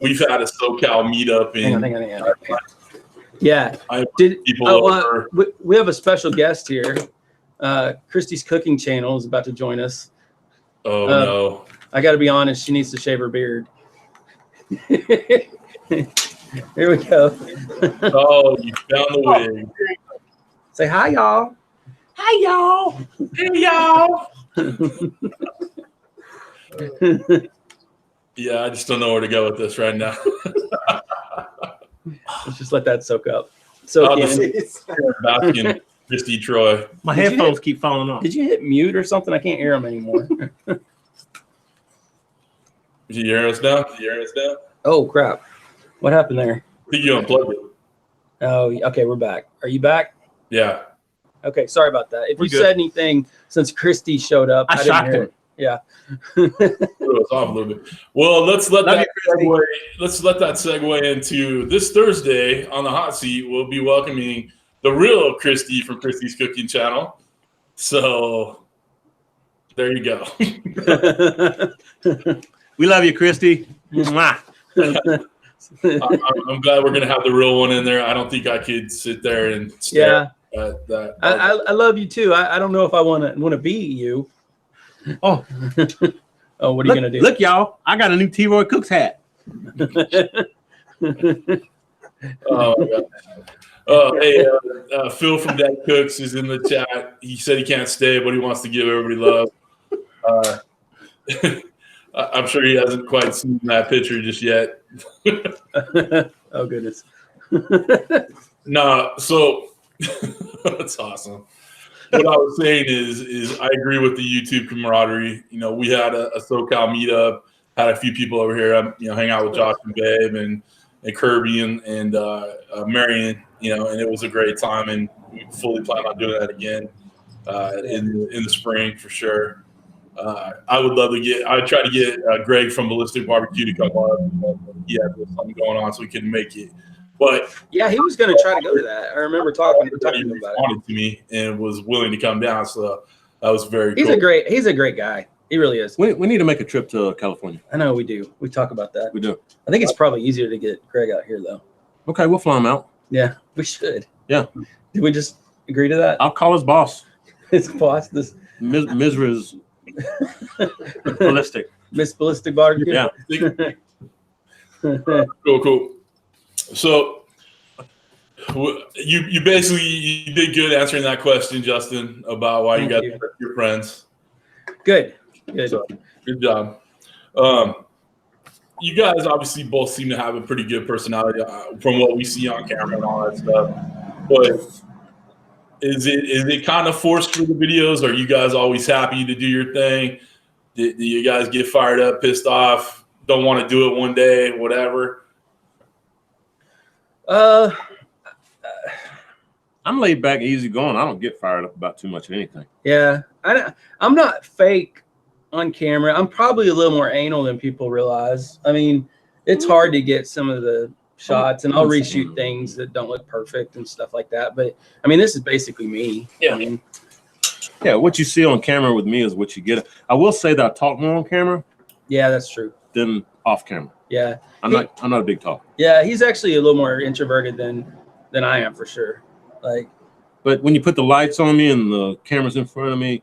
S1: we've had a SoCal meetup in.
S3: Hang on. Yeah. We have a special guest here. Kristy's cooking channel is about to join us.
S1: Oh no!
S3: I got to be honest. She needs to shave her beard. Here we go.
S1: Oh, you found the wig.
S3: Say hi, y'all. Hi, y'all.
S1: Hey, y'all. Yeah, I just don't know where to go with this right now.
S3: Let's just let that soak up.
S1: Baskin, Kristy Troy.
S2: My headphones keep falling off.
S3: Did you hit mute or something? I can't hear them anymore.
S1: Did you hear us now?
S3: Oh, crap. What happened there?
S1: I think you unplugged it.
S3: Oh, okay. We're back. Are you back?
S1: Yeah.
S3: Okay. Sorry about that. If
S2: We're
S3: you
S2: good.
S3: said anything since Kristy showed up, I didn't hear it. Yeah.
S1: Threw us off a little bit. Well, let's let that segue into this Thursday on the hot seat. We'll be welcoming the real Kristy from Kristy's Cooking Channel. So there you go.
S2: We love you, Kristy. Mwah.
S1: I'm glad we're gonna have the real one in there. I don't think I could sit there and stare at that.
S3: I love you too. I don't know if I want to be you.
S2: Oh,
S3: what are you gonna do?
S2: Look, y'all! I got a new T-Roy Cooks hat.
S1: Oh my God. Hey, Phil from Dad Cooks is in the chat. He said he can't stay, but he wants to give everybody love. I'm sure he hasn't quite seen that picture just yet.
S3: Oh goodness.
S1: No, so that's awesome. What I was saying is I agree with the YouTube camaraderie. You know, we had a SoCal meetup, had a few people over here, hang out with Josh and Babe and Kirby and Marion, and it was a great time, and we fully plan on doing that again in the spring for sure. I would love to I tried to get Greg from Ballistic Barbecue to come up. He had something going on, so we couldn't make it. But
S3: yeah, he was going to try to go to that. I remember talking to him about it.
S1: He responded to me and was willing to come down, so that was very cool.
S3: He's a great guy. He really is.
S2: We need to make a trip to California.
S3: I know we do. We talk about that.
S2: We do.
S3: I think it's probably easier to get Greg out here, though.
S2: Okay, we'll fly him out.
S3: Yeah, we should.
S2: Yeah.
S3: Did we just agree to that?
S2: I'll call his boss.
S3: His boss,
S2: Mizra's Ballistic.
S3: Miss Ballistic Barbecue.
S2: Yeah.
S1: Cool. So you basically did good answering that question, Justin, about why you guys are your friends.
S3: Good.
S1: So, good job. You guys obviously both seem to have a pretty good personality from what we see on camera and all that stuff. But is it kind of forced for the videos? Are you guys always happy to do your thing? Do you guys get fired up, pissed off, don't want to do it one day, whatever?
S2: I'm laid back, easy going. I don't get fired up about too much of anything.
S3: Yeah, I'm not fake on camera. I'm probably a little more anal than people realize. I mean, it's hard to get some of the shots, and I'll reshoot things that don't look perfect and stuff like that. But I mean, this is basically me.
S2: Yeah.
S3: I mean,
S2: yeah, what you see on camera with me is what you get. I will say that I talk more on camera.
S3: Yeah, that's true.
S2: Than off camera.
S3: Yeah,
S2: I'm not a big talker.
S3: Yeah, he's actually a little more introverted than I am for sure.
S2: But when you put the lights on me and the cameras in front of me,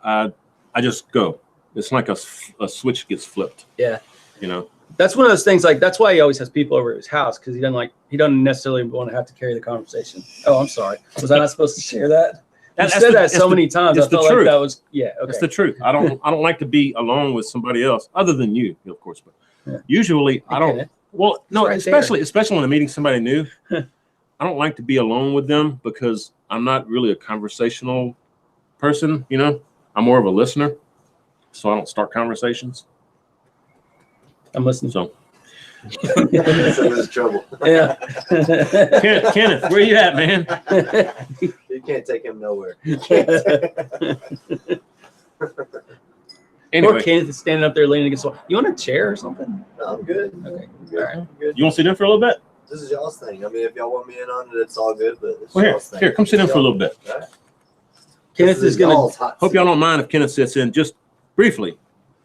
S2: I just go. It's like a switch gets flipped.
S3: Yeah.
S2: That's
S3: one of those things. That's why he always has people over at his house, because he doesn't necessarily want to have to carry the conversation. Oh, I'm sorry. Was I not supposed to share that? You said that so many times. I felt like that was okay.
S2: That's the truth. I don't like to be alone with somebody else other than you, of course. But usually I don't. Well, no, especially when I'm meeting somebody new. I don't like to be alone with them because I'm not really a conversational person. I'm more of a listener, so I don't start conversations.
S3: I'm listening.
S2: So.
S4: There's trouble.
S3: Yeah.
S2: Kenneth, where you at, man?
S4: You can't take him nowhere.
S3: Anyway. Poor Kenneth is standing up there leaning against the wall. You want a chair or something?
S4: No, I'm good.
S3: Okay.
S4: All right.
S2: I'm good. You want to sit down for a little bit?
S4: This is y'all's thing. I mean, if y'all want me in on it, it's all good. But it's
S2: well,
S4: y'all's thing.
S2: Here, come sit down for a little bit.
S4: All right.
S3: Kenneth is gonna.
S4: y'all's hot
S2: Hope y'all don't mind if Kenneth sits in just briefly.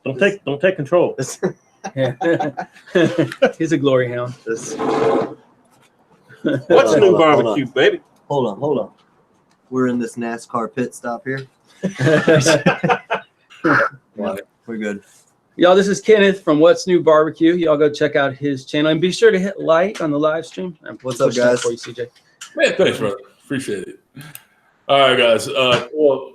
S2: Don't take control.
S4: seat.
S3: Yeah. He's a glory hound.
S4: This-
S2: What's the new
S4: Hold on, hold
S2: barbecue, baby?
S4: Hold on. We're in this NASCAR pit stop here. Yeah, we're good.
S3: Y'all, this is Kenneth from What's New Barbecue. Y'all go check out his channel and be sure to hit like on the live stream.
S4: What's up,
S3: pushing that
S4: guys?
S3: For you, CJ.
S1: Man, thanks, brother. Appreciate it. All right, guys. Well,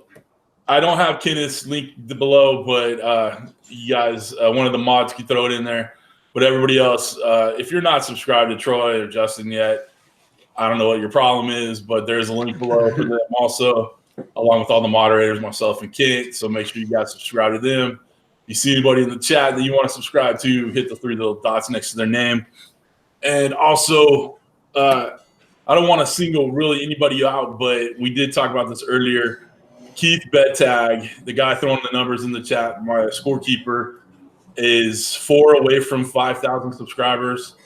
S1: I don't have Kenneth's link below, but you guys, one of the mods can throw it in there. But everybody else, if you're not subscribed to Troy or Justin yet, I don't know what your problem is, but there's a link below for them also, along with all the moderators, myself and Kenneth. So make sure you guys subscribe to them. If you see anybody in the chat that you want to subscribe to, hit the 3 little dots next to their name. And also, I don't want to single really anybody out, but we did talk about this earlier. Keith Bettag, the guy throwing the numbers in the chat, my scorekeeper, is 4 away from 5,000 subscribers.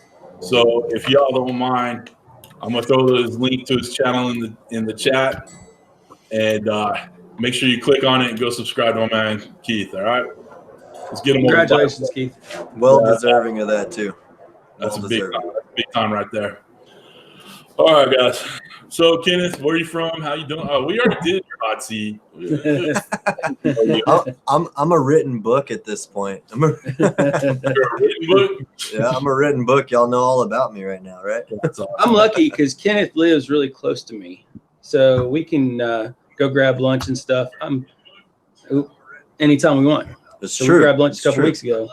S1: So if y'all don't mind, I'm gonna throw his link to his channel in the chat, and make sure you click on it and go subscribe to my man Keith. All right, let's get him.
S3: Congratulations, Keith.
S4: Well deserving of that too.
S1: That's
S4: Well
S1: a big
S4: deserving.
S1: time, big time right there. All right, guys. So Kenneth, where are you from? How you doing? We already did your hot seat.
S4: I'm a written book at this point.
S1: You're a written book?
S4: I'm a written book. Y'all know all about me right now, right?
S1: That's awesome.
S3: I'm lucky because Kenneth lives really close to me, so we can go grab lunch and stuff. Anytime we want.
S4: It's
S3: So
S4: true.
S3: we grabbed lunch a
S4: It's
S3: couple
S4: true.
S3: weeks ago.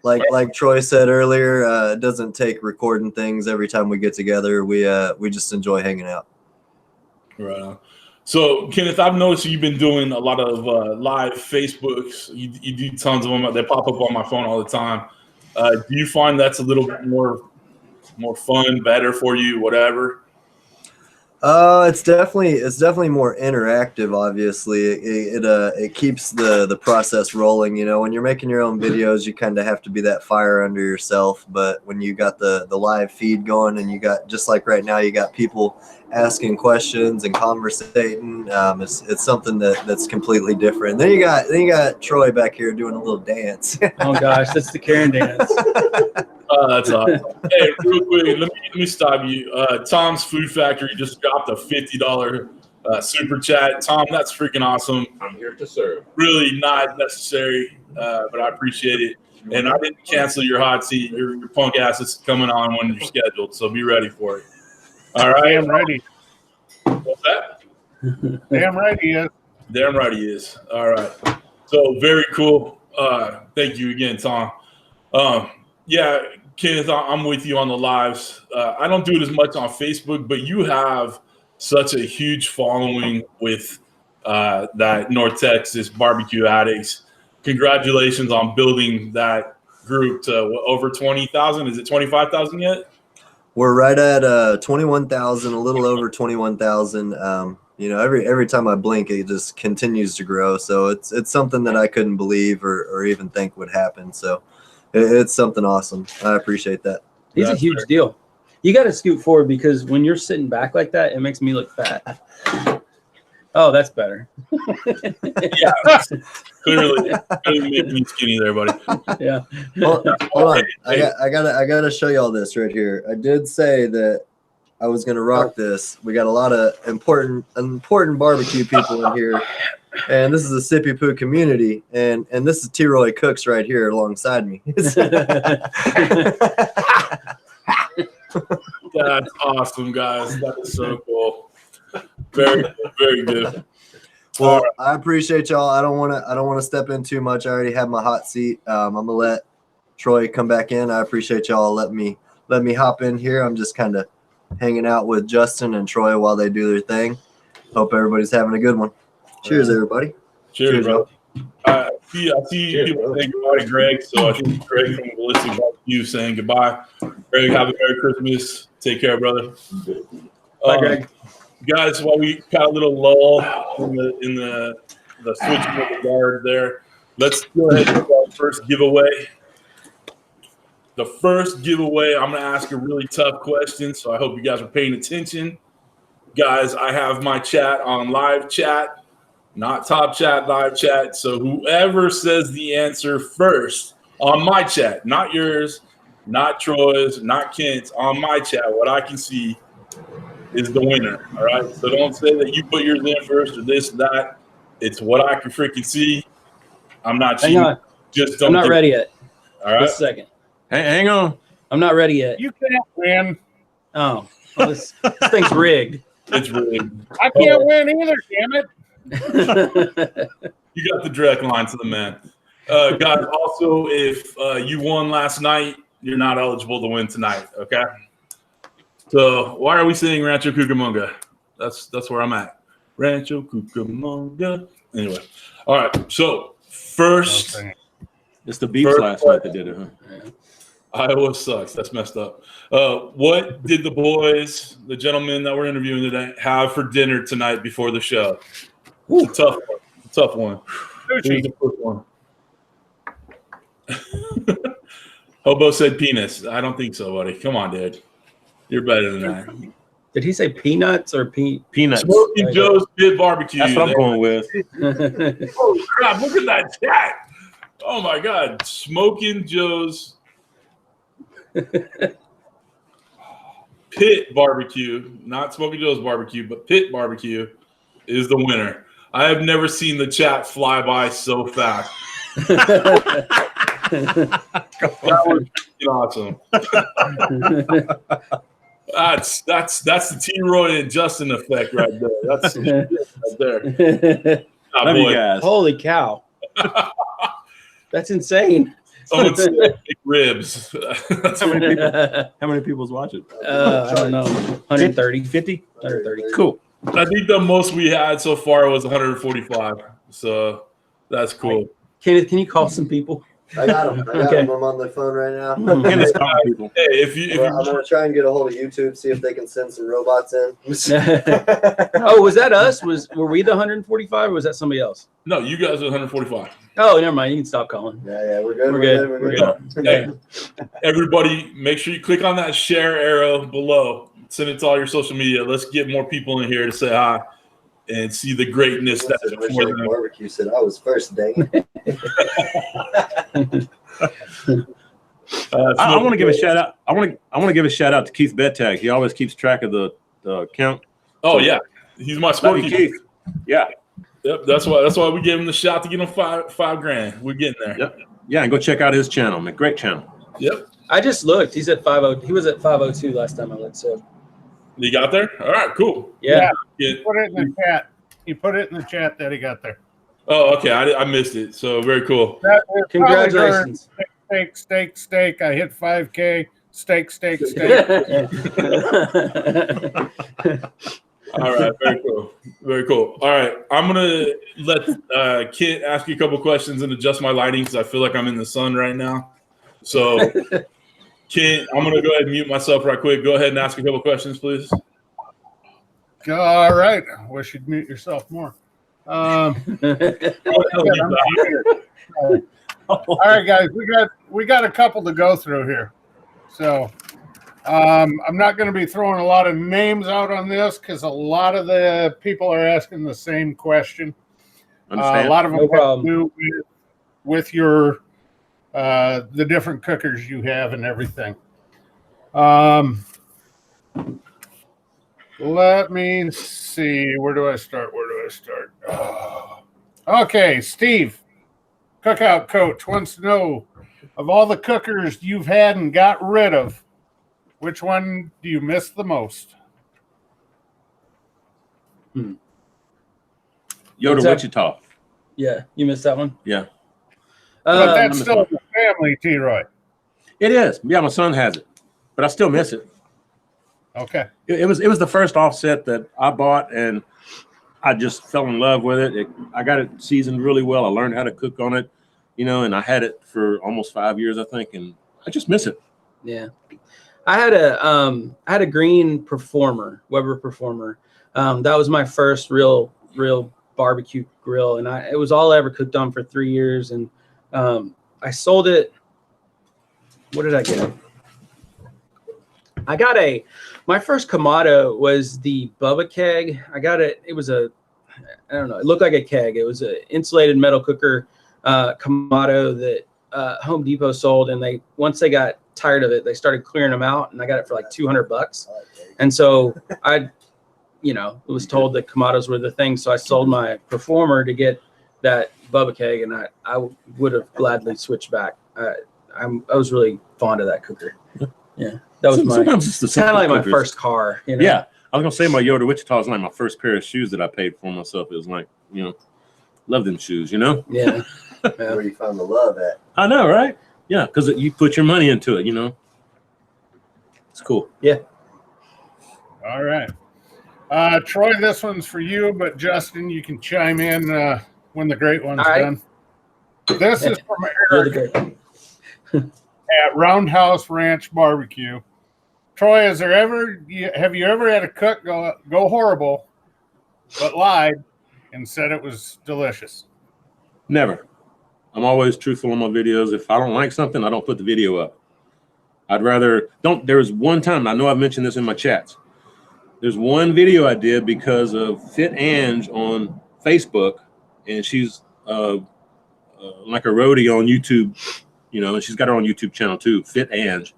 S4: Like Troy said earlier, it doesn't take recording things every time we get together. We just enjoy hanging out.
S1: Right on. So, Kenneth, I've noticed you've been doing a lot of live Facebooks. You do tons of them. They pop up on my phone all the time. Do you find that's a little bit more fun, better for you, whatever?
S4: It's definitely more interactive. Obviously, it keeps the process rolling. You know, when you're making your own videos, you kind of have to be that fire under yourself. But when you got the live feed going, and you got, just like right now, you got people asking questions and conversating. It's something that's completely different. Then you got Troy back here doing a little dance.
S3: Oh gosh, that's the Karen dance.
S1: Oh, that's awesome. Hey, real quick, let me stop you. Tom's Food Factory just dropped a $50 super chat. Tom, that's freaking awesome.
S2: I'm here to serve.
S1: Really not necessary, but I appreciate it. And I didn't cancel your hot seat. Your punk ass is coming on when you're scheduled, so be ready for it. All right.
S5: Damn right he,
S1: What's that?
S5: damn right he is.
S1: Damn right he is. All right. So very cool. Thank you again, Tom. Yeah, Kenneth, I'm with you on the lives. I don't do it as much on Facebook, but you have such a huge following with that North Texas barbecue addicts. Congratulations on building that group to over 20,000. Is it 25,000 yet?
S4: We're right at 21,000, a little over 21,000. You know, every time I blink, it just continues to grow. So it's something that I couldn't believe or even think would happen. So it's something awesome. I appreciate that.
S3: He's a huge deal. You got to scoot forward because when you're sitting back like that, it makes me look fat. Oh, that's better.
S1: Yeah, clearly making me skinny there, buddy.
S3: Yeah.
S4: Hold on. I gotta show y'all this right here. I did say that I was gonna rock this. We got a lot of important barbecue people in here, and this is a Sippy Poo community, and this is T-Roy Cooks right here alongside me.
S1: That's awesome, guys. That is so cool. Very good, very good.
S4: Well, I appreciate y'all. I don't want to step in too much. I already have my hot seat. I'm gonna let Troy come back in. I appreciate y'all letting me hop in here. I'm just kind of hanging out with Justin and Troy while they do their thing. Hope everybody's having a good one. Cheers, everybody.
S1: Cheers, bro.
S4: y'all.
S1: I see people saying goodbye to Greg, so I think Greg from Ballistic BBQ saying goodbye. Greg, have a Merry Christmas. Take care, brother.
S3: Bye, Greg.
S1: Guys, while we got a little lull in the switching of the guard there, let's go ahead and do our first giveaway. The first giveaway, I'm going to ask a really tough question, so I hope you guys are paying attention. Guys, I have my chat on live chat. not top chat, live chat. So whoever says the answer first on my chat, not yours, not Troy's, not Kent's, on my chat, what I can see is the winner. All right. So don't say that you put yours in first or this, that. It's what I can freaking see. I'm not cheating.
S3: Hang on.
S1: Just don't.
S3: I'm not ready yet.
S1: All right.
S3: Just a second.
S2: Hey, hang on.
S3: I'm not ready yet.
S5: You can't win.
S3: Oh, well, this thing's rigged.
S1: It's rigged.
S5: I can't win either, damn it.
S1: You got the direct line to the man. Guys, also, if you won last night, you're not eligible to win tonight, okay? So why are we saying Rancho Cucamonga? That's where I'm at. Rancho Cucamonga. Anyway. All right. So first.
S2: It's the Beefs last night that did it, huh?
S3: Yeah.
S1: Iowa sucks. That's messed up. What did the boys, the gentlemen that we're interviewing today, have for dinner tonight before the show? It's a tough one. Tough one. Who's the first one? Hobo said penis. I don't think so, buddy. Come on, dude. You're better than that.
S3: Did he say peanuts or
S2: Peanuts.
S1: Smoky Joe's Pit Barbecue.
S2: That's what I'm going with.
S1: Holy crap, look at that chat. Oh, my God. Smoking Joe's Pit Barbecue, not Smoky Joe's Barbecue, but Pit Barbecue is the winner. I have never seen the chat fly by so fast. That was awesome. That's the T-Roy and Justin effect right there. That's right there.
S2: Love you guys.
S3: Holy cow. That's insane.
S1: Someone said big ribs.
S2: How many people's watching?
S3: I don't know. 130.
S2: 50?
S3: 130.
S2: Cool.
S1: I think the most we had so far was 145. So that's cool.
S3: Kenneth, can you call some people?
S4: I got them.
S3: Okay.
S4: I'm on the phone right now.
S2: And it's calling people.
S1: Hey, if you
S4: I'm gonna try and get a hold of YouTube, see if they can send some robots in.
S3: Oh, was that us? Were we the 145 or was that somebody else?
S1: no, you guys are 145.
S3: Oh, never mind. You can stop calling.
S4: Yeah, we're good.
S3: We're
S4: We're
S3: good.
S4: good.
S1: Hey, everybody, make sure you click on that share arrow below. Send it to all your social media. Let's get more people in here to say hi and see the greatness that's before them.
S4: Barbecue said I was first, dang it.
S2: I want to give a shout out. I want to give a shout out to Keith Bettag. He always keeps track of the count.
S1: Oh yeah, he's my
S2: Love
S1: Smokey
S2: you, Keith. Yeah.
S1: Yep, that's why we gave him the shot to get him five grand. We're getting there.
S2: Yep. Yeah, and go check out his channel, man. Great channel.
S1: Yep.
S3: I just looked. He's at 50. He was at 502 last time I looked. So
S1: You got there? All right, cool.
S3: yeah.
S1: Yeah.
S5: Put it in the chat. He put it in the chat that he got there.
S1: Oh, okay. I missed it. So very cool.
S5: That is
S3: Congratulations.
S5: Steak. I hit 5K. Steak.
S1: All right, very cool. Very cool. All right, I'm gonna let Kent ask you a couple questions and adjust my lighting because I feel like I'm in the sun right now. So, Kent, I'm gonna go ahead and mute myself right quick. Go ahead and ask a couple questions, please.
S5: All right. I wish you'd mute yourself more. All right, guys. We got a couple to go through here. So I'm not going to be throwing a lot of names out on this because a lot of the people are asking the same question. A lot of them have to do with your the different cookers you have and everything. Let me see. Where do I start? Okay, Steve, cookout coach, wants to know, of all the cookers you've had and got rid of, which one do you miss the most?
S2: Yoda
S3: that?
S2: Wichita.
S3: Yeah, you missed that one.
S2: Yeah.
S5: But that's still in the family, T-Roy.
S2: It is. Yeah, my son has it, but I still miss it.
S5: Okay.
S2: It was the first offset that I bought, and I just fell in love with it. I got it seasoned really well. I learned how to cook on it, and I had it for almost 5 years, I think, and I just miss it.
S3: Yeah. I had a green Performer, Weber Performer. That was my first real barbecue grill, and it was all I ever cooked on for 3 years, and I sold it. What did I get? My first Kamado was the Bubba Keg. I got it. It was a I don't know. It looked like a keg. It was an insulated metal cooker, Kamado that Home Depot sold, and once they got tired of it, they started clearing them out, and I got it for like $200. And so I, was told that Kamados were the thing, so I sold my Performer to get that Bubba keg, and I would have gladly switched back. I was really fond of that cooker. Yeah, that was kind of like my first car.
S2: Yeah, I was gonna say my Yoda Wichita was like my first pair of shoes that I paid for myself. It was like, love them shoes,
S3: Yeah.
S4: Where you found the love at?
S2: I know, right? Yeah, because you put your money into it. It's cool.
S3: Yeah.
S5: All right. Troy, this one's for you, but Justin, you can chime in when the great one's done. This is from Eric at Roundhouse Ranch Barbecue. Troy, have you ever had a cook go horrible, but lied and said it was delicious?
S2: Never. I'm always truthful on my videos. If I don't like something, I don't put the video up. I'd rather don't. There was one time, I know I've mentioned this in my chats. There's one video I did because of Fit Ange on Facebook, and she's like a roadie on YouTube, and she's got her own YouTube channel too, Fit Ange.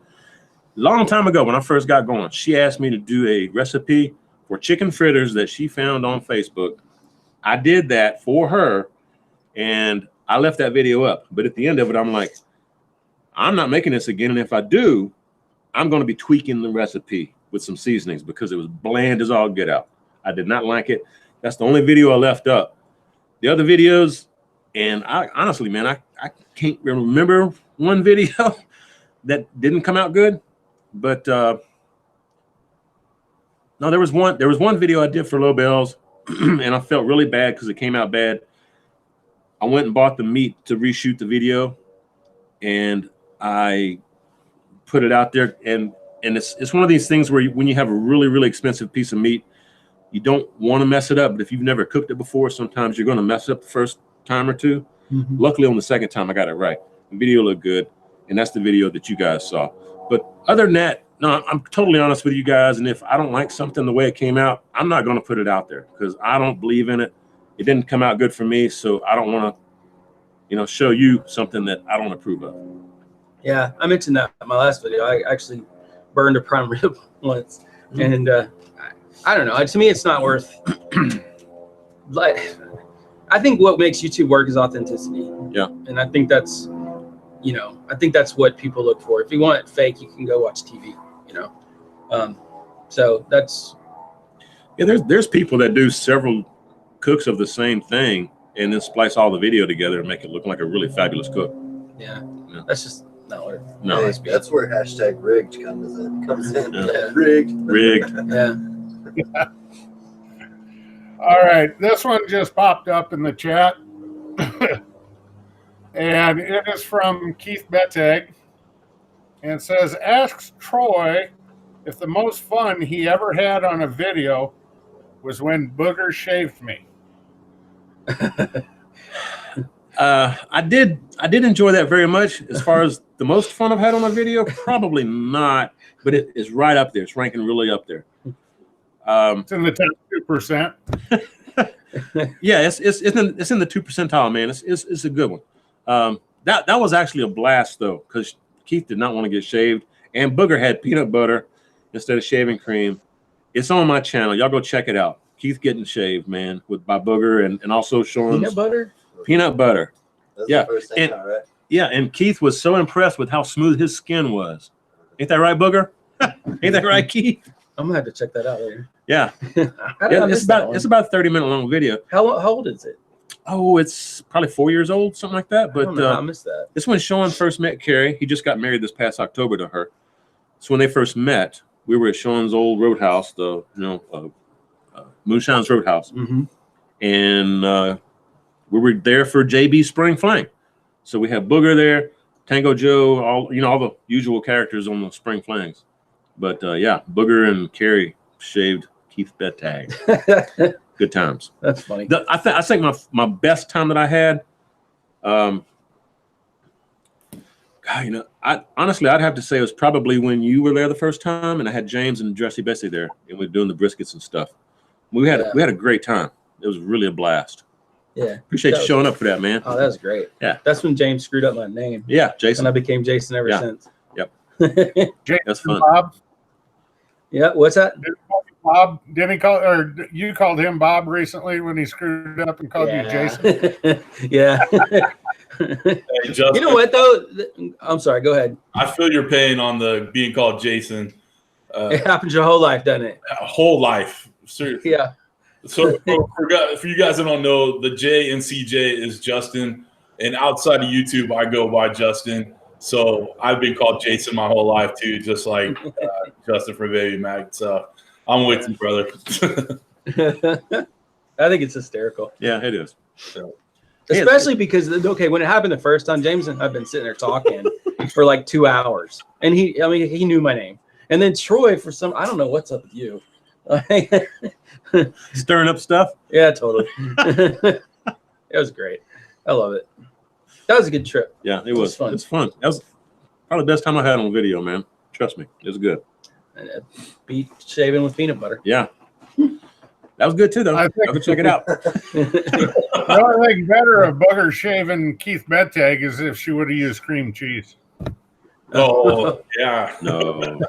S2: Long time ago when I first got going, she asked me to do a recipe for chicken fritters that she found on Facebook. I did that for her, and I left that video up. But at the end of it, I'm like, I'm not making this again, and if I do, I'm going to be tweaking the recipe with some seasonings because it was bland as all get out. I did not like it. That's the only video I left up. The other videos, and I honestly, man, I can't remember one video that didn't come out good. But no, there was one video I did for Low Bells, and I felt really bad because it came out bad. I went and bought the meat to reshoot the video, and I put it out there, and it's one of these things where when you have a really, really expensive piece of meat, you don't want to mess it up. But if you've never cooked it before, sometimes you're going to mess it up the first time or two.
S3: Mm-hmm.
S2: Luckily, on the second time, I got it right. The video looked good, and that's the video that you guys saw. But other than that, no, I'm totally honest with you guys. And if I don't like something the way it came out, I'm not going to put it out there because I don't believe in it. It didn't come out good for me, so I don't want to, show you something that I don't approve of.
S3: Yeah, I mentioned that in my last video. I actually burned a prime rib once, and I don't know. To me, it's not worth. I think what makes YouTube work is authenticity.
S2: Yeah,
S3: and I think that's, what people look for. If you want it fake, you can go watch TV. So that's.
S2: Yeah, there's people that do several cooks of the same thing and then splice all the video together and make it look like a really fabulous cook.
S3: Yeah. That's just not what it
S2: No.
S4: Hey, that's where #rigged comes in.
S2: Yeah.
S4: Rigged.
S3: Yeah.
S5: All right, this one just popped up in the chat, and it is from Keith Bettag, and it says, asks Troy if the most fun he ever had on a video was when Booger shaved me.
S2: I did enjoy that very much. As far as the most fun I've had on a video, probably not, but it is right up there. It's ranking really up there.
S5: It's in the top 2%.
S2: Yeah, it's in the 2 percentile, man. It's a good one. That was actually a blast though, because Keith did not want to get shaved, and Booger had peanut butter instead of shaving cream. It's on my channel. Y'all go check it out. Keith getting shaved, man, by Booger and also showing
S3: Peanut butter.
S4: That's
S2: Yeah,
S4: the first thing, all right.
S2: Yeah, and Keith was so impressed with how smooth his skin was. Ain't that right, Booger? Ain't that right, Keith?
S3: I'm gonna have to check that out later.
S2: Yeah.
S3: I missed that one.
S2: It's about a 30-minute long video.
S3: How old is it?
S2: Oh, it's probably 4 years old, something like that. But
S3: I missed that.
S2: it's when Sean first met Carrie. He just got married this past October to her. So when they first met, we were at Sean's old roadhouse, Moonshine's Roadhouse,
S3: Mm-hmm.
S2: and we were there for JB Spring Fling. So we had Booger there, Tango Joe, all the usual characters on the Spring Flings. But yeah, Booger and Carrie shaved Keith Bettag. Good times.
S3: That's funny.
S2: I think my best time that I had, God, honestly, I'd have to say it was probably when you were there the first time, and I had James and Jesse Bessie there, and we were doing the briskets and stuff. We had a great time. It was really a blast.
S3: Yeah.
S2: Appreciate you showing up for that, man.
S3: Oh, that was great.
S2: Yeah.
S3: That's when James screwed up my name.
S2: Yeah, Jason.
S3: And I became Jason ever since.
S2: Yep.
S5: Jason
S2: That's fun.
S5: Bob.
S3: Yeah. What's that?
S5: Bob, didn't he call, or you called him Bob recently when he screwed up and called you Jason?
S3: Yeah.
S1: Hey, Justin,
S3: You know what though? I'm sorry. Go ahead.
S1: I feel your pain on the being called Jason.
S3: It happens your whole life, doesn't it?
S1: Whole life. Seriously.
S3: Yeah.
S1: So for you guys that don't know, the J in CJ is Justin, and outside of YouTube, I go by Justin. So I've been called Jason my whole life too, just like Justin for Baby Mac. So I'm with you, brother.
S3: I think it's hysterical.
S2: Yeah, it is.
S3: Especially because, okay, when it happened the first time, James and I've been sitting there talking for like 2 hours. And he knew my name. And then Troy, for some, I don't know what's up with you.
S2: Stirring up stuff.
S3: Yeah, totally. It was great. I love it. That was a good trip.
S2: Yeah, it was fun. It's fun. That was probably the best time I had on video, man. Trust me, it was good.
S3: And beat shaving with peanut butter.
S2: Yeah, that was good too, though. I can check it out.
S5: The only thing better of Bugger shaving Keith Bettag is if she would have used cream cheese.
S1: Oh, yeah.
S2: No.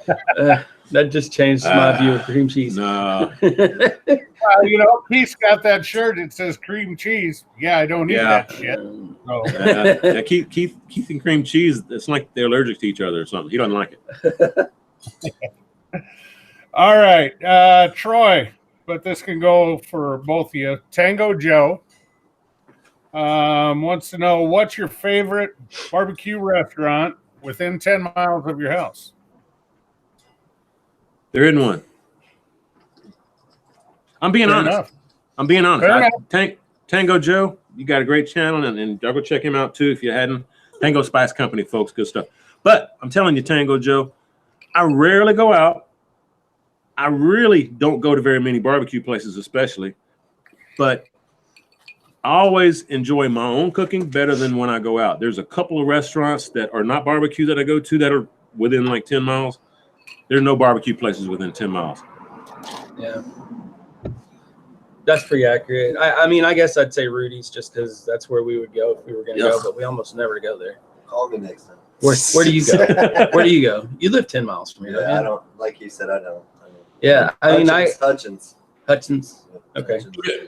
S3: That just changed my view of cream cheese.
S2: No.
S5: You know, Keith's got that shirt. It says cream cheese. Yeah, I don't eat that shit. So.
S2: Yeah, Keith and cream cheese, it's like they're allergic to each other or something. He doesn't like it.
S5: All right, Troy, but this can go for both of you. Tango Joe wants to know, what's your favorite barbecue restaurant within 10 miles of your house?
S2: There isn't one. I'm being honest.
S5: Enough.
S2: I'm being honest.
S5: Fair enough.
S2: Tango Joe, you got a great channel, and y'all go check him out too if you hadn't. Tango Spice Company, folks, good stuff. But I'm telling you, Tango Joe, I rarely go out. I really don't go to very many barbecue places, especially. But I always enjoy my own cooking better than when I go out. There's a couple of restaurants that are not barbecue that I go to that are within like 10 miles. There are no barbecue places within 10 miles.
S3: Yeah. That's pretty accurate. I mean, I guess I'd say Rudy's just because that's where we would go if we were going to go, but we almost never go there.
S4: Call me next time.
S3: Where do you go? Where do you go? You live 10 miles from here.
S4: Yeah, I don't, like you said, I don't.
S3: Yeah,
S4: Hutchins.
S3: Okay.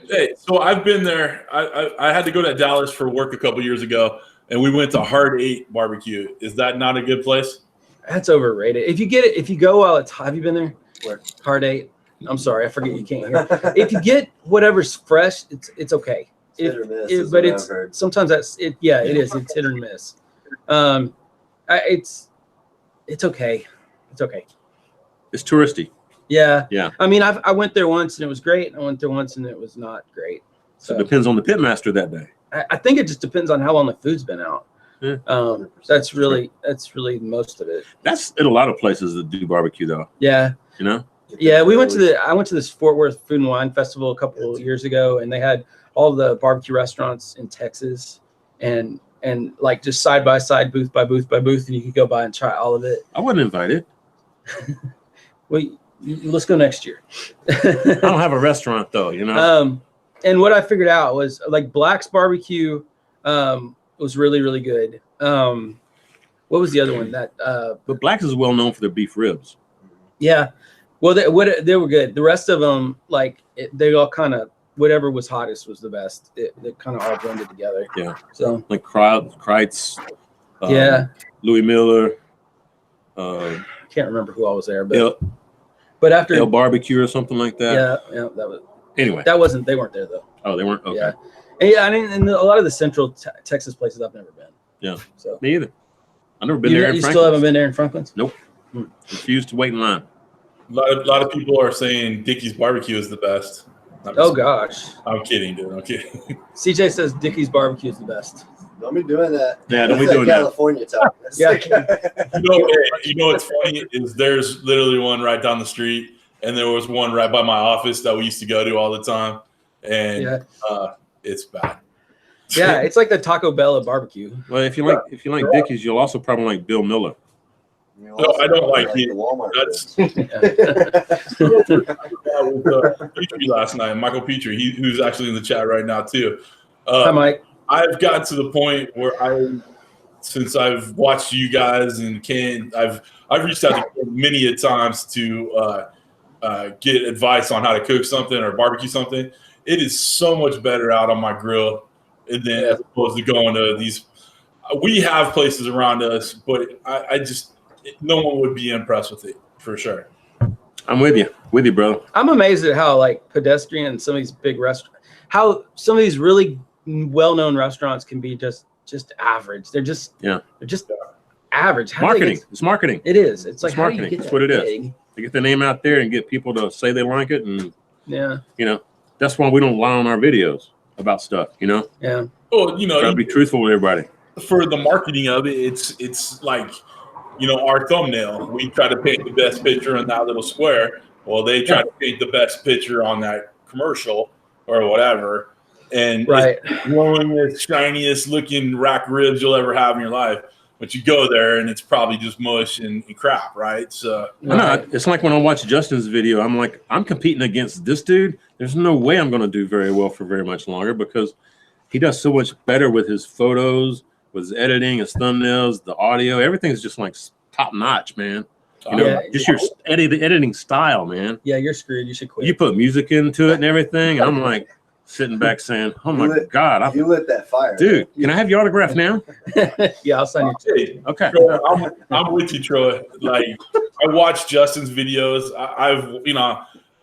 S1: Hey, so I've been there. I had to go to Dallas for work a couple years ago, and we went to Hard 8 Barbecue. Is that not a good place?
S3: That's overrated. If you go while it's hot, have you been there?
S4: Where?
S3: Hard 8. I'm sorry, I forget you can't hear. If you get whatever's fresh, it's okay.
S4: Hit or miss,
S3: But it's sometimes that's it. Yeah, it is. It's hit or miss. It's okay. It's okay.
S2: It's touristy.
S3: Yeah.
S2: Yeah.
S3: I mean, I went there once and it was great. I went there once and it was not great.
S2: So it depends on the pitmaster that day.
S3: I think it just depends on how long the food's been out.
S2: Yeah.
S3: That's really most of it.
S2: That's in a lot of places that do barbecue, though.
S3: Yeah.
S2: You know.
S3: Yeah, I went to this Fort Worth Food and Wine Festival a couple of years ago, and they had all the barbecue restaurants in Texas, and like just side by side, booth by booth by booth, and you could go by and try all of it.
S2: I wasn't invited.
S3: Well, let's go next year.
S2: I don't have a restaurant though, you know.
S3: And what I figured out was like Black's Barbecue was really, really good. What was the other one?
S2: But Black's is well known for their beef ribs.
S3: Yeah. Well, they were good. The rest of them, they all kind of, whatever was hottest was the best. They kind of all blended together.
S2: Yeah.
S3: So
S2: like Kreitz.
S3: Yeah.
S2: Louis Miller.
S3: Can't remember who all was there, but after
S2: El Barbecue or something like that.
S3: Yeah, that was.
S2: Anyway,
S3: they weren't there though.
S2: Oh, they weren't. Okay.
S3: Yeah, and a lot of the Central Texas places I've never been.
S2: Yeah.
S3: So
S2: me either. I've never been there.
S3: You still haven't been there in Franklin's?
S2: Nope. Refused to wait in line.
S1: A lot of people are saying Dickey's Barbecue is the best.
S3: Oh gosh.
S1: I'm kidding, dude. I'm kidding.
S3: CJ says Dickey's Barbecue is the best.
S4: Don't be doing that.
S2: Yeah, don't be
S4: That's
S2: doing
S4: California talk.
S3: Yeah.
S1: You know what's funny is there's literally one right down the street, and there was one right by my office that we used to go to all the time, and it's bad.
S3: Yeah, it's like the Taco Bell of barbecue.
S2: Well, if you like Dickey's, you'll also probably like Bill Miller.
S4: You
S1: No, I don't like
S4: the
S1: it.
S4: Walmart.
S1: That's Petrie last night. Michael Petrie, who's actually in the chat right now too.
S3: Hi, Mike.
S1: I've got to the point where since I've watched you guys and Ken, I've reached out to Ken many a times to get advice on how to cook something or barbecue something. It is so much better out on my grill than as opposed to going to these. We have places around us, but I just no one would be impressed with it for sure.
S2: I'm with you, bro.
S3: I'm amazed at how like pedestrian some of these big restaurants, how some of these really well-known restaurants can be just average. They're just average. How
S2: Marketing. It's marketing.
S3: It is. It's like
S2: marketing.
S3: How do you get
S2: That's what it is.
S3: big?
S2: To get the name out there and get people to say they like it, and
S3: Yeah.
S2: That's why we don't lie on our videos about stuff.
S3: Yeah.
S1: Well,
S2: Gotta be truthful with everybody.
S1: For the marketing of it, it's like, our thumbnail. We try to paint the best picture in that little square. Well, they try to paint the best picture on that commercial or whatever. And it's the glowingest, shiniest looking rack ribs you'll ever have in your life. But you go there and it's probably just mush and crap, right? So
S2: it's like when I watch Justin's video, I'm like, I'm competing against this dude. There's no way I'm going to do very well for very much longer because he does so much better with his photos, with his editing, his thumbnails, the audio. Everything's just like top notch, man. Just your editing style, man.
S3: Yeah, you're screwed. You should quit.
S2: You put music into it and everything. And I'm like sitting back saying, oh my God.
S4: You lit that fire.
S2: Dude, can I have your autograph now?
S3: Yeah, I'll sign you.
S2: Okay.
S1: Troy, I'm with you, Troy. Like, I watch Justin's videos.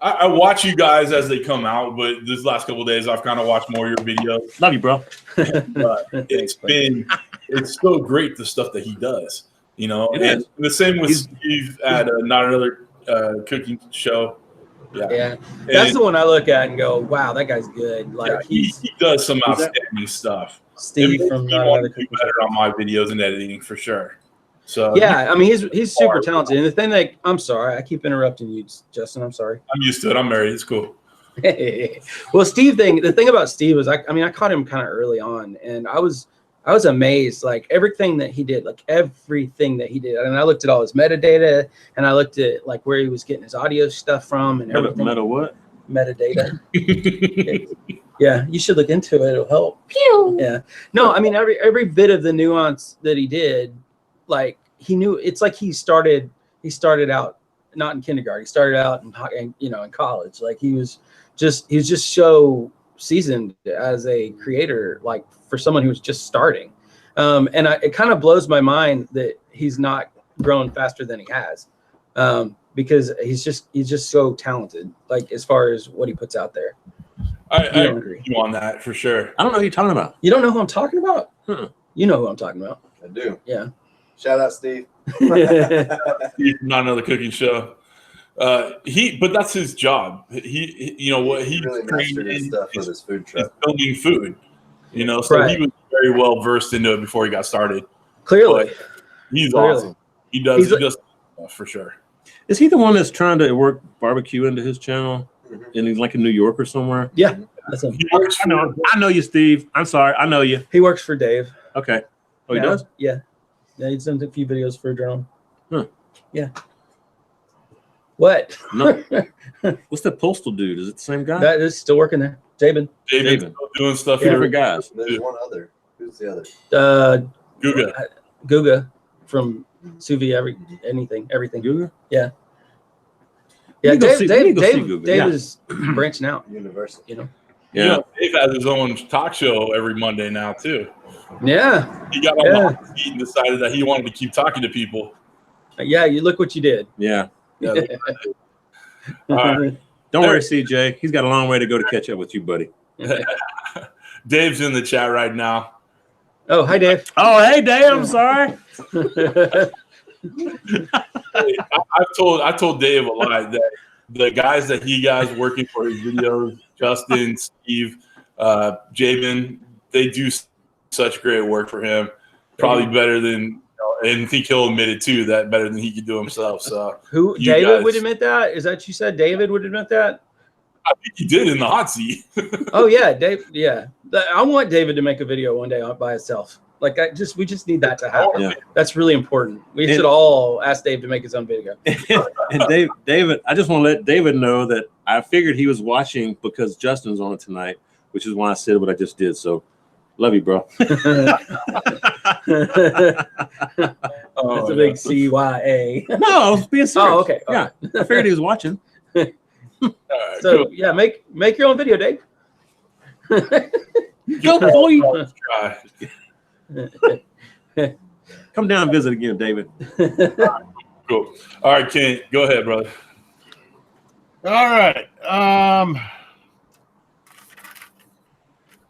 S1: I watch you guys as they come out, but this last couple of days I've kind of watched more of your videos.
S2: Love you, bro.
S1: It's so great the stuff that he does, and the same with Steve at Not Another Cooking Show.
S3: Yeah. That's the one I look at and go, wow, that guy's good. Like
S1: he does some outstanding stuff.
S3: Steve from Not Another Cooking
S1: Show. Better on my videos and editing for sure. So
S3: yeah, I mean he's super talented. And the thing that I'm sorry, I keep interrupting you, Justin. I'm sorry.
S1: I'm used to it. I'm married. It's cool.
S3: Well, the thing about Steve was I caught him kind of early on, and I was amazed, like everything that he did. And I looked at all his metadata, and I looked at like where he was getting his audio stuff from and everything. Metadata. Yeah, you should look into it. It'll help. Yeah. No, I mean every bit of the nuance that he did, like he knew. It's like he started out not in kindergarten. He started out in college. Like he was just so seasoned as a creator, like for someone who was just starting. And it kind of blows my mind that he's not grown faster than he has, because he's just so talented, like as far as what he puts out there.
S1: I agree with you on that for sure.
S2: I don't know who you're talking about.
S3: You don't know who I'm talking about? You know who I'm talking about.
S4: I do.
S3: Yeah.
S4: Shout out, Steve.
S1: Steve from Not Another Cooking Show. But that's his job. He
S4: really mastered his stuff with his food truck.
S1: Building food. So he was very well versed into it before he got started.
S3: Clearly.
S1: But he's awesome. He does stuff for sure.
S2: Is he the one that's trying to work barbecue into his channel? And he's like in New York or somewhere?
S3: Yeah. That's him.
S2: I know you, Steve. I'm sorry. I know you.
S3: He works for Dave.
S2: Okay. Oh, he does?
S3: Yeah. Yeah, he's done a few videos for Drone.
S2: Huh.
S3: Yeah. What?
S2: No. What's that postal dude? Is it the same guy?
S3: That is still working there. David's
S1: still doing stuff.
S2: Two different guys.
S4: There's one other. Who's the other?
S3: Guga from Sous Vide everything.
S2: Guga?
S3: Yeah. Yeah, Dave is branching out.
S4: Universal.
S2: Yeah.
S1: Dave has his own talk show every Monday now too.
S3: Yeah.
S1: He got on the hot seat and decided that he wanted to keep talking to people.
S3: Yeah, you look what you did.
S2: Yeah.
S1: All right.
S2: Don't worry, CJ. He's got a long way to go to catch up with you, buddy.
S1: Dave's in the chat right now.
S3: Oh, hi, Dave.
S2: Oh, hey, Dave. I'm sorry.
S1: I told Dave a lot that the guys that he got working for his videos, Justin, Steve, Jabin, they do such great work for him. Probably better than, and I think he'll admit it too, that better than he could do himself. So
S3: David would admit that? Is that what you said? David would admit that?
S1: I think he did in the hot seat.
S3: Oh yeah, Dave. Yeah, I want David to make a video one day by himself. Like we just need that to happen.
S2: Yeah.
S3: That's really important. We should all ask Dave to make his own video.
S2: And David, I just want to let David know that I figured he was watching because Justin's on tonight, which is why I said what I just did. So love you, bro.
S3: That's a big CYA.
S2: No, I was being serious.
S3: Oh, okay.
S2: Yeah, I figured he was watching.
S1: All right,
S3: So
S1: cool.
S3: yeah, make your own video, Dave.
S2: Go, boy.
S1: Try.
S2: Come down and visit again, David.
S1: Cool. All right, Kent, go ahead, brother.
S5: All right.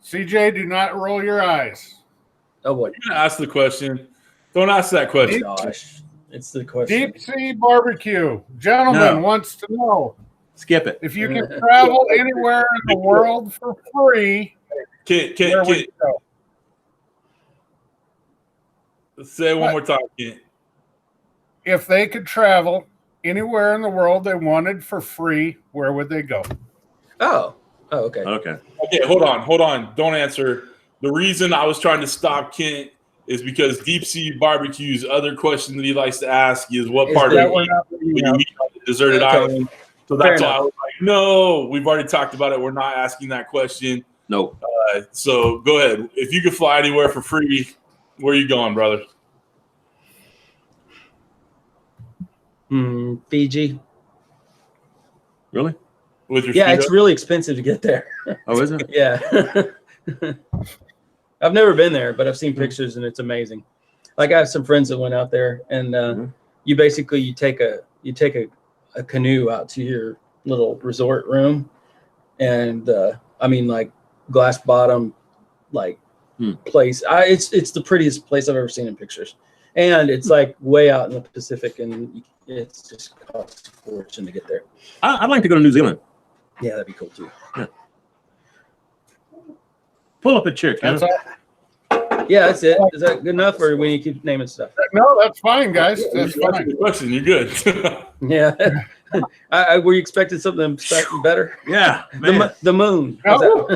S5: CJ, do not roll your eyes.
S3: Oh boy.
S1: You're gonna ask the question. Don't ask that question.
S3: Gosh, it's the question.
S5: Deep sea barbecue. Gentleman wants to know
S2: Skip it.
S5: if you can travel anywhere in the world for free.
S1: Kent,
S5: Where would you go?
S1: say it one more time, Kent.
S5: If they could travel anywhere in the world they wanted for free, where would they go?
S3: Oh, okay.
S2: Okay.
S1: Okay, hold on. Don't answer. The reason I was trying to stop Kent is because Deep Sea Barbecue's other question that he likes to ask is what
S3: Is
S1: part
S3: that
S1: of
S5: we're
S1: it
S5: not
S1: when you meet on the deserted
S3: Okay.
S1: island. So that's
S3: Fair
S1: why I was like, no, we've already talked about it. We're not asking that question.
S2: No.
S1: So go ahead. If you could fly anywhere for free, where are you going, brother?
S3: Fiji.
S2: Really?
S1: With your
S3: Yeah,
S1: feet
S3: it's
S1: up?
S3: really expensive to get there.
S2: Oh, is it?
S3: Yeah. I've never been there, but I've seen pictures and it's amazing. Like I have some friends that went out there, and you take a canoe out to your little resort room, and I mean like glass bottom, like place. It's the prettiest place I've ever seen in pictures, and it's like way out in the Pacific, and it's just costs a fortune to get there.
S2: I'd like to go to New Zealand.
S3: Yeah, that'd be cool too.
S2: Pull up a chair, Ken.
S5: That's all.
S3: Yeah, that's it. Is that good enough, or we need to keep naming stuff?
S5: No, that's fine, guys. That's
S1: You answered
S5: fine.
S1: the question. You're good.
S3: Yeah. Were you expecting something better?
S2: Yeah, man.
S3: The moon.
S5: No.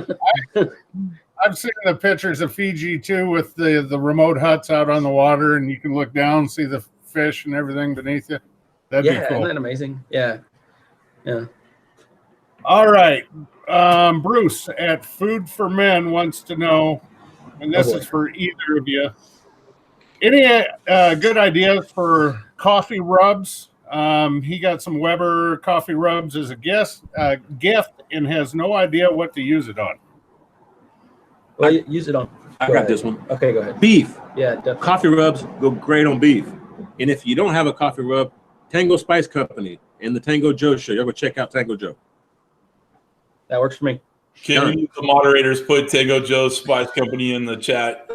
S5: I've seen the pictures of Fiji too, with the remote huts out on the water, and you can look down, see the fish and everything beneath you. That'd be
S3: Yeah,
S5: cool.
S3: isn't that amazing? Yeah. Yeah.
S5: All right. Bruce at Food for Men wants to know, and this is for either of you, any good ideas for coffee rubs? He got some Weber coffee rubs as a gift and has no idea what to use it on.
S3: Well, use it on.
S2: I
S3: Go
S2: got
S3: ahead.
S2: this one.
S3: Okay, go ahead.
S2: Beef.
S3: Yeah, definitely.
S2: Coffee rubs go great on beef. And if you don't have a coffee rub, Tango Spice Company and the Tango Joe Show. Y'all go check out Tango Joe.
S3: That works for me.
S1: Can we, the moderators, put Tango Joe's Spice Company in the chat?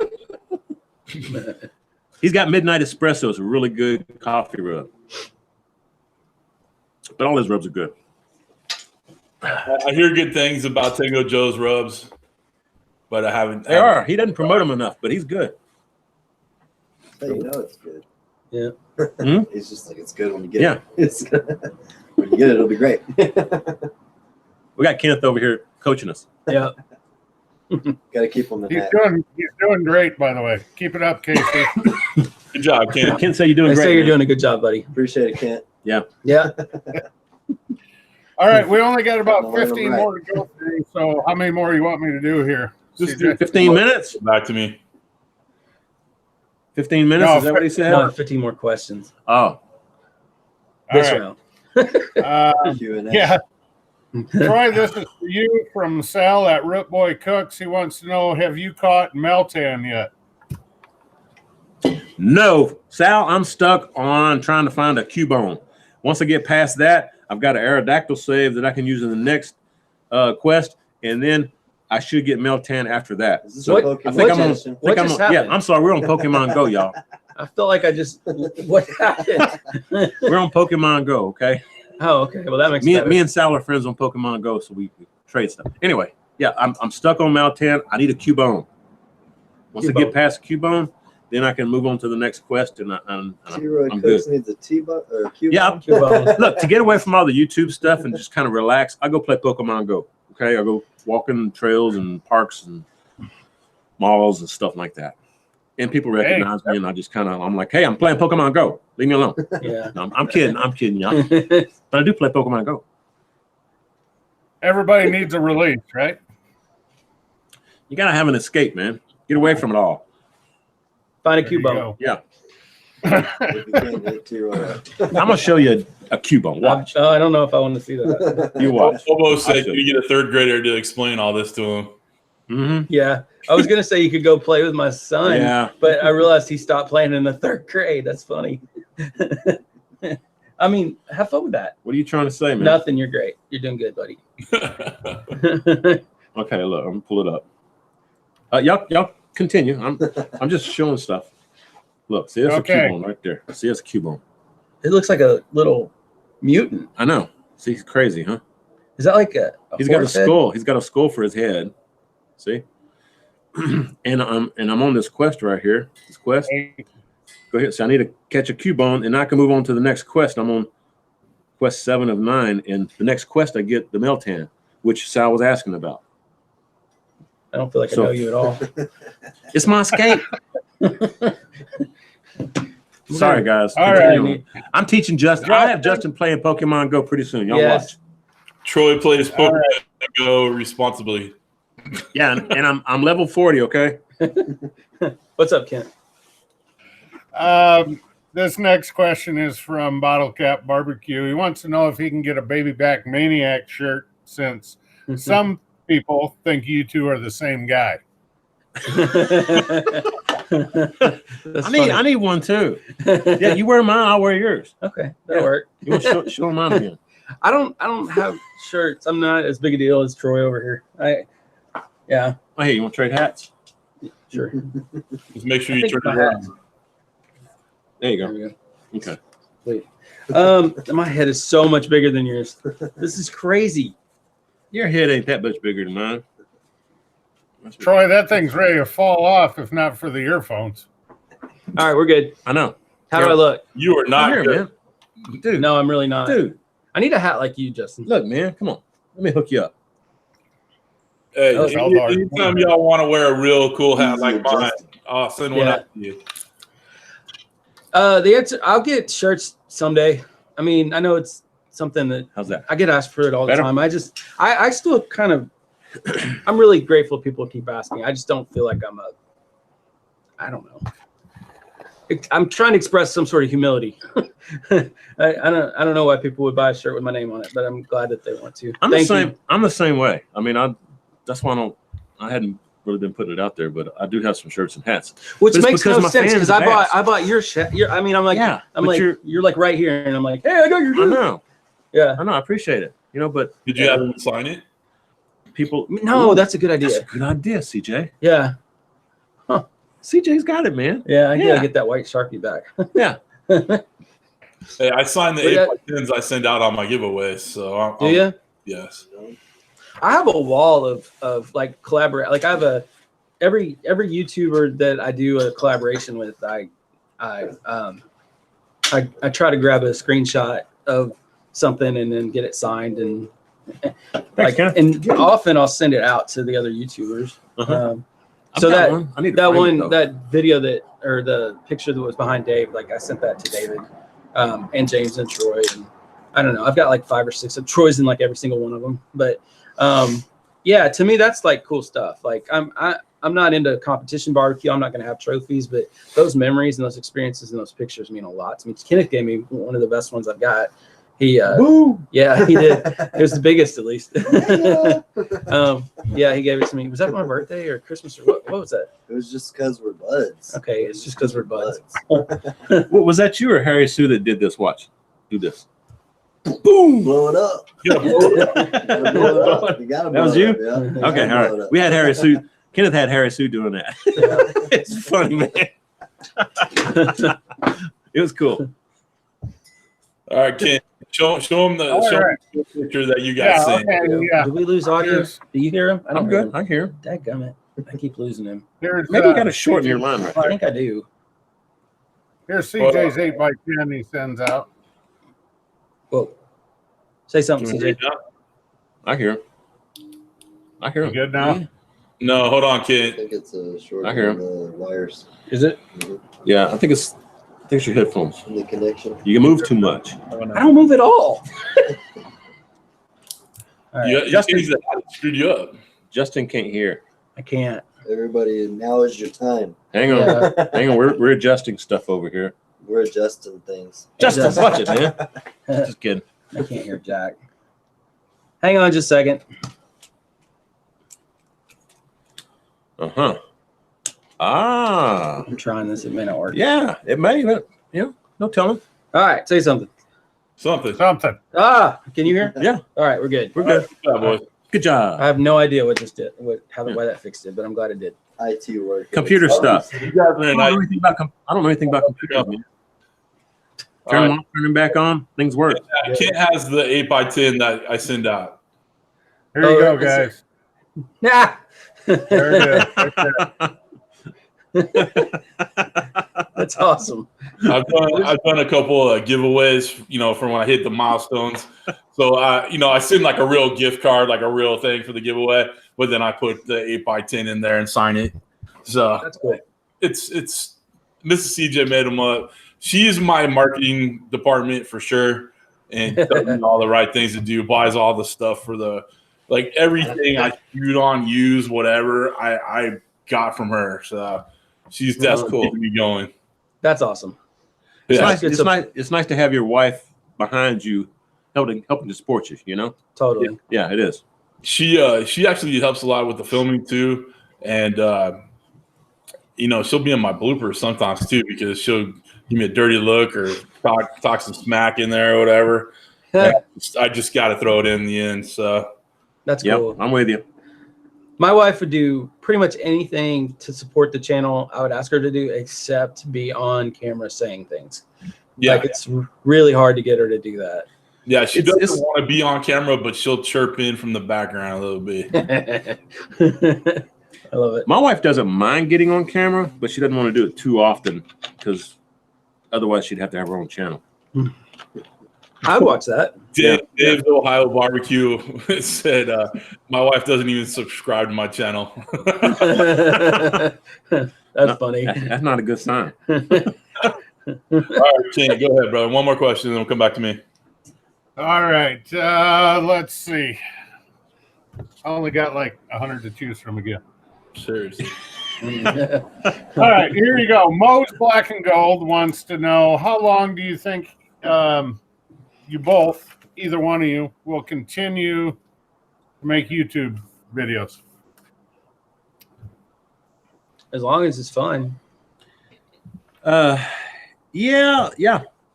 S2: He's got Midnight Espresso. It's a really good coffee rub. But all his rubs are good.
S1: I hear good things about Tango Joe's rubs, but I haven't.
S2: They are. He doesn't promote them enough, but he's good.
S4: Hey, you know it's good.
S3: Yeah.
S4: It's just like it's good when you get
S2: Yeah.
S4: it. It's when you get it, it'll be great.
S2: We got Kenneth over here coaching us.
S3: Yeah.
S4: Got to keep them in
S5: He's
S4: that.
S5: doing great, by the way. Keep it up, Casey.
S1: Good job, Ken.
S2: Kent say you're doing
S3: I
S2: great.
S3: say you're
S2: man.
S3: doing a good job, buddy.
S4: Appreciate it, Kent.
S3: Yeah.
S5: All right, we only got about
S4: Right.
S5: 15 more to go through. So how many more you want me to do here?
S1: Just
S5: CJ?
S2: 15 minutes?
S1: Back to me.
S2: 15 minutes?
S5: No,
S2: Is that what he said?
S3: No, 15 more questions.
S2: Oh.
S5: All
S3: This
S5: right.
S3: round.
S4: Q&A.
S5: Yeah. Troy, this is for you from Sal at Root Boy Cooks. He wants to know, have you caught meltan yet?
S2: No, Sal, I'm stuck on trying to find a Cubone. Once I get past that, I've got an Aerodactyl save that I can use in the next quest, and then I should get meltan after that.
S4: Is this
S2: So
S4: a
S2: I
S4: Pokemon
S2: think I'm on.
S4: edition?
S3: What
S2: Yeah,
S3: just happened?
S2: I'm sorry. We're on Pokemon Go, y'all.
S3: I feel like I just. What happened?
S2: We're on Pokemon Go, okay?
S3: Oh, okay. Well, that makes
S2: Me
S3: sense.
S2: and Sal are friends on Pokemon Go, so we trade stuff. Anyway, yeah, I'm stuck on meltan. I need a Cubone. Once I get past Cubone, then I can move on to the next quest, and I'm
S4: T-Roy
S2: I'm
S4: Cooks
S2: good.
S4: needs a T-Bone or a Cubone.
S2: Yeah,
S3: Cubone.
S2: look, to get away from all the YouTube stuff and just kind of relax, I go play Pokemon Go. Okay, I go walking trails and parks and malls and stuff like that. And people recognize me, and I just I'm like, hey, I'm playing Pokemon Go. Leave me alone.
S3: Yeah.
S2: No, I'm kidding, y'all. But I do play Pokemon Go.
S5: Everybody needs a release, right?
S2: You gotta have an escape, man. Get away from it all.
S3: Find a
S5: There you
S3: Cubone.
S5: go.
S2: Yeah.
S4: If you can't get to,
S2: I'm gonna show you a Cubone. Watch.
S3: Oh, I don't know if I want to see that.
S2: You watch.
S1: Hobo
S2: I'll
S1: said
S2: show
S1: you get a third grader to explain all this to him.
S2: Mm-hmm.
S3: Yeah, I was gonna say you could go play with my son,
S2: Yeah.
S3: but I realized he stopped playing in the 3rd grade. That's funny. I mean, have fun with that.
S2: What are you trying to say, man?
S3: Nothing. You're great. You're doing good, buddy.
S2: Okay, look, I'm gonna pull it up. Y'all continue. I'm just showing stuff. Look, see, there's a Cubone right there. See, there's a Cubone.
S3: It looks like a little mutant.
S2: I know. See, he's crazy, huh?
S3: Is that like a
S2: He's got a
S3: horse head?
S2: skull. He's got a skull for his head. See? and I'm on this quest right here. This quest. Go ahead. So I need to catch a Cubone, and I can move on to the next quest. I'm on quest 7 of 9, and the next quest I get the Meltan, which Sal was asking about.
S3: I don't feel like I know you at all.
S2: It's my escape. Sorry, guys.
S5: All right.
S2: I'm teaching Justin. I have Justin playing Pokemon Go pretty soon. Y'all watch.
S1: Troy plays Pokemon Go responsibly.
S2: Yeah, and I'm level 40. Okay.
S3: What's up, Kent?
S5: This next question is from Bottle Cap Barbecue. He wants to know if he can get a Baby Back Maniac shirt, since some people think you two are the same guy.
S2: I need one too. Yeah, you wear mine, I'll wear yours.
S3: Okay, that'll work.
S2: You want to show mine again?
S3: I don't have shirts. I'm not as big a deal as Troy over here. Yeah.
S2: Oh, hey, you want to trade hats?
S3: Sure.
S1: Just make sure
S3: I
S1: you
S3: think
S1: turn
S3: my
S1: it around.
S3: hat-
S2: There you
S3: There
S2: go.
S3: we go.
S2: Okay.
S3: Wait. My head is so much bigger than yours. This is crazy.
S2: Your head ain't that much bigger than mine.
S5: Troy, that thing's ready to fall off if not for the earphones.
S3: All right, we're good.
S2: I know.
S3: How do I look?
S1: You are not
S2: Here,
S1: good.
S2: man. Dude,
S3: No, I'm really not.
S2: dude,
S3: I need a hat like you, Justin.
S2: look, man. Come on. Let me hook you up.
S1: Hey,
S3: Oh,
S1: anytime y'all want to wear a real cool hat
S4: Easy
S1: like mine,
S4: adjusted.
S1: I'll send one
S3: Yeah.
S1: out to you.
S3: The answer, I'll get shirts someday. I mean, I know it's something that
S2: How's that?
S3: I get asked for it all the
S2: Better?
S3: time. I still kind of, I'm really grateful people keep asking. I just don't feel like I don't know. I'm trying to express some sort of humility. I don't know why people would buy a shirt with my name on it, but I'm glad that they want to.
S2: I'm the
S3: Thank
S2: same.
S3: you.
S2: I'm the same way. I mean, that's why I hadn't really been putting it out there, but I do have some shirts and hats.
S3: Which
S2: But it's
S3: makes
S2: because
S3: no
S2: my
S3: sense
S2: fans
S3: because I
S2: ask.
S3: bought your shirt. I mean, I'm like,
S2: Yeah,
S3: I'm
S2: but
S3: like, you're like right here, and I'm like, hey, I got your
S2: I
S3: shirt.
S2: know.
S3: Yeah.
S2: I know. I appreciate it. You know, but
S1: Did you have them sign it?
S2: people.
S3: No, that's a good idea.
S2: That's a good idea, CJ.
S3: Yeah.
S2: CJ's got it, man.
S3: Yeah, I gotta
S2: Yeah.
S3: get that white Sharpie back.
S2: Yeah.
S1: Hey, I signed the
S3: But
S1: 8x10s I send out on my giveaways. So
S3: Do you?
S1: Yes.
S3: I have a wall of like collaborate. Like I have every YouTuber that I do a collaboration with, I try to grab a screenshot of something and then get it signed and
S2: Ken.
S3: and often I'll send it out to the other YouTubers.
S2: Uh-huh. I've
S3: So
S2: got
S3: that
S2: one. I need to
S3: that
S2: frame it,
S3: one
S2: though.
S3: that video or the picture that was behind Dave, like I sent that to David and James and Troy, and I don't know, I've got like 5 or 6 of Troy's in like every single one of them, but yeah, to me that's like cool stuff. Like I'm not into competition barbecue. I'm not going to have trophies, but those memories and those experiences and those pictures mean a lot to me. Kenneth gave me one of the best ones I've got. He yeah, he did. It was the biggest, at least. Yeah, he gave it to me. Was that my birthday or Christmas or what was that?
S4: It was just because we're buds.
S3: Okay, it's just because we're buds.
S2: What, was that you or Harry Sue that did this? Watch. Do this.
S4: Boom! Blow it up.
S1: Yeah.
S4: Gotta blow it up. You gotta
S2: That was
S4: blow
S2: you?
S4: it up, yeah. You
S2: Okay,
S4: gotta
S2: all
S4: blow it
S2: right.
S4: up.
S2: We had Harry Sue. Kenneth had Harry Sue doing that. It's funny, man. It was cool.
S1: All right, Ken. Show him the
S5: All right.
S1: picture that you guys
S5: Yeah,
S1: sent.
S5: okay, yeah.
S3: Did we lose audio?
S5: Here's-
S3: Do you hear him? I don't
S2: I'm
S3: hear
S2: good.
S3: him.
S2: I hear him.
S3: Dadgummit. I keep losing him.
S5: Here's,
S2: Maybe you got to shorten your line right
S3: I
S2: there.
S3: think I do.
S5: Here's CJ's 8x10 he sends out.
S3: Whoa. Say something,
S2: Can
S3: CJ.
S2: I hear him. I hear
S5: You
S2: him.
S5: good now?
S3: Yeah.
S1: No, hold on,
S4: I
S1: kid.
S4: think it's a short
S2: I hear
S4: on the wires.
S3: Is it?
S2: Yeah, I think it's your headphones.
S4: And the connection.
S2: You can move too much.
S3: I don't move at all. All right.
S1: You changed that. It screwed you up.
S2: Justin can't hear.
S3: I can't.
S4: Everybody, now is your time.
S2: Hang on,
S3: Yeah.
S2: hang on. We're adjusting stuff over here.
S4: We're adjusting things.
S2: Justin, watch it, man. Just kidding.
S3: I can't hear Jack. Hang on just a second.
S2: Ah,
S3: I'm trying this. It may not work.
S2: yeah, it may. But, no telling.
S3: All right. Say something.
S1: Something.
S5: Something.
S3: Ah, can you hear?
S2: Yeah,
S3: All right. We're good.
S2: we're good.
S1: Good job, boys.
S2: Good job.
S3: I have no idea what this did, why that fixed it, but I'm glad it did.
S4: IT work.
S2: Computer stuff.
S1: You guys are
S2: I don't know anything about computers, man. Turn them off, turn them back on. Things work.
S1: Kent has the 8x10 that I send out.
S5: Here you go,
S3: Oh,
S5: guys.
S3: Nah.
S5: There it is. Right there.
S3: That's awesome.
S1: I've done a couple of giveaways, from when I hit the milestones. So, I send like a real gift card, like a real thing for the giveaway, but then I put the 8x10 in there and sign it. So
S3: That's cool.
S1: it's Mrs. CJ made them up. She is my marketing department for sure, and does all the right things to do. Buys all the stuff for everything I shoot on, use whatever I got from her. So she's definitely keeping me going.
S3: That's awesome.
S2: It's
S1: Yeah.
S2: nice. It's nice to have your wife behind you, helping to support you.
S3: Totally.
S2: Yeah, it is.
S1: She actually helps a lot with the filming too, and she'll be in my bloopers sometimes too because she'll give me a dirty look or talk some smack in there or whatever. I just got to throw it in the end. So
S3: That's
S2: Yep,
S3: cool.
S2: I'm with you.
S3: My wife would do pretty much anything to support the channel I would ask her to do except be on camera saying things.
S1: yeah,
S3: Like it's really hard to get her to do that.
S1: yeah, she
S2: it's-
S1: doesn't want to be on camera, but she'll chirp in from the background a little bit.
S3: I love it.
S2: My wife doesn't mind getting on camera, but she doesn't want to do it too often because otherwise she'd have to have her own channel.
S3: I'd watch that.
S1: Dave's Ohio Barbecue said, "My wife doesn't even subscribe to my channel."
S3: That's funny.
S2: That's not a good sign.
S1: All right, Ken, go ahead, brother. One more question, then we'll come back to me.
S5: All right. Let's see. I only got like 100 to choose from again.
S1: Seriously.
S5: All right, here you go. Mo's Black and Gold wants to know how long do you think you both, either one of you, will continue to make YouTube videos?
S3: As long as it's fun.
S2: Yeah.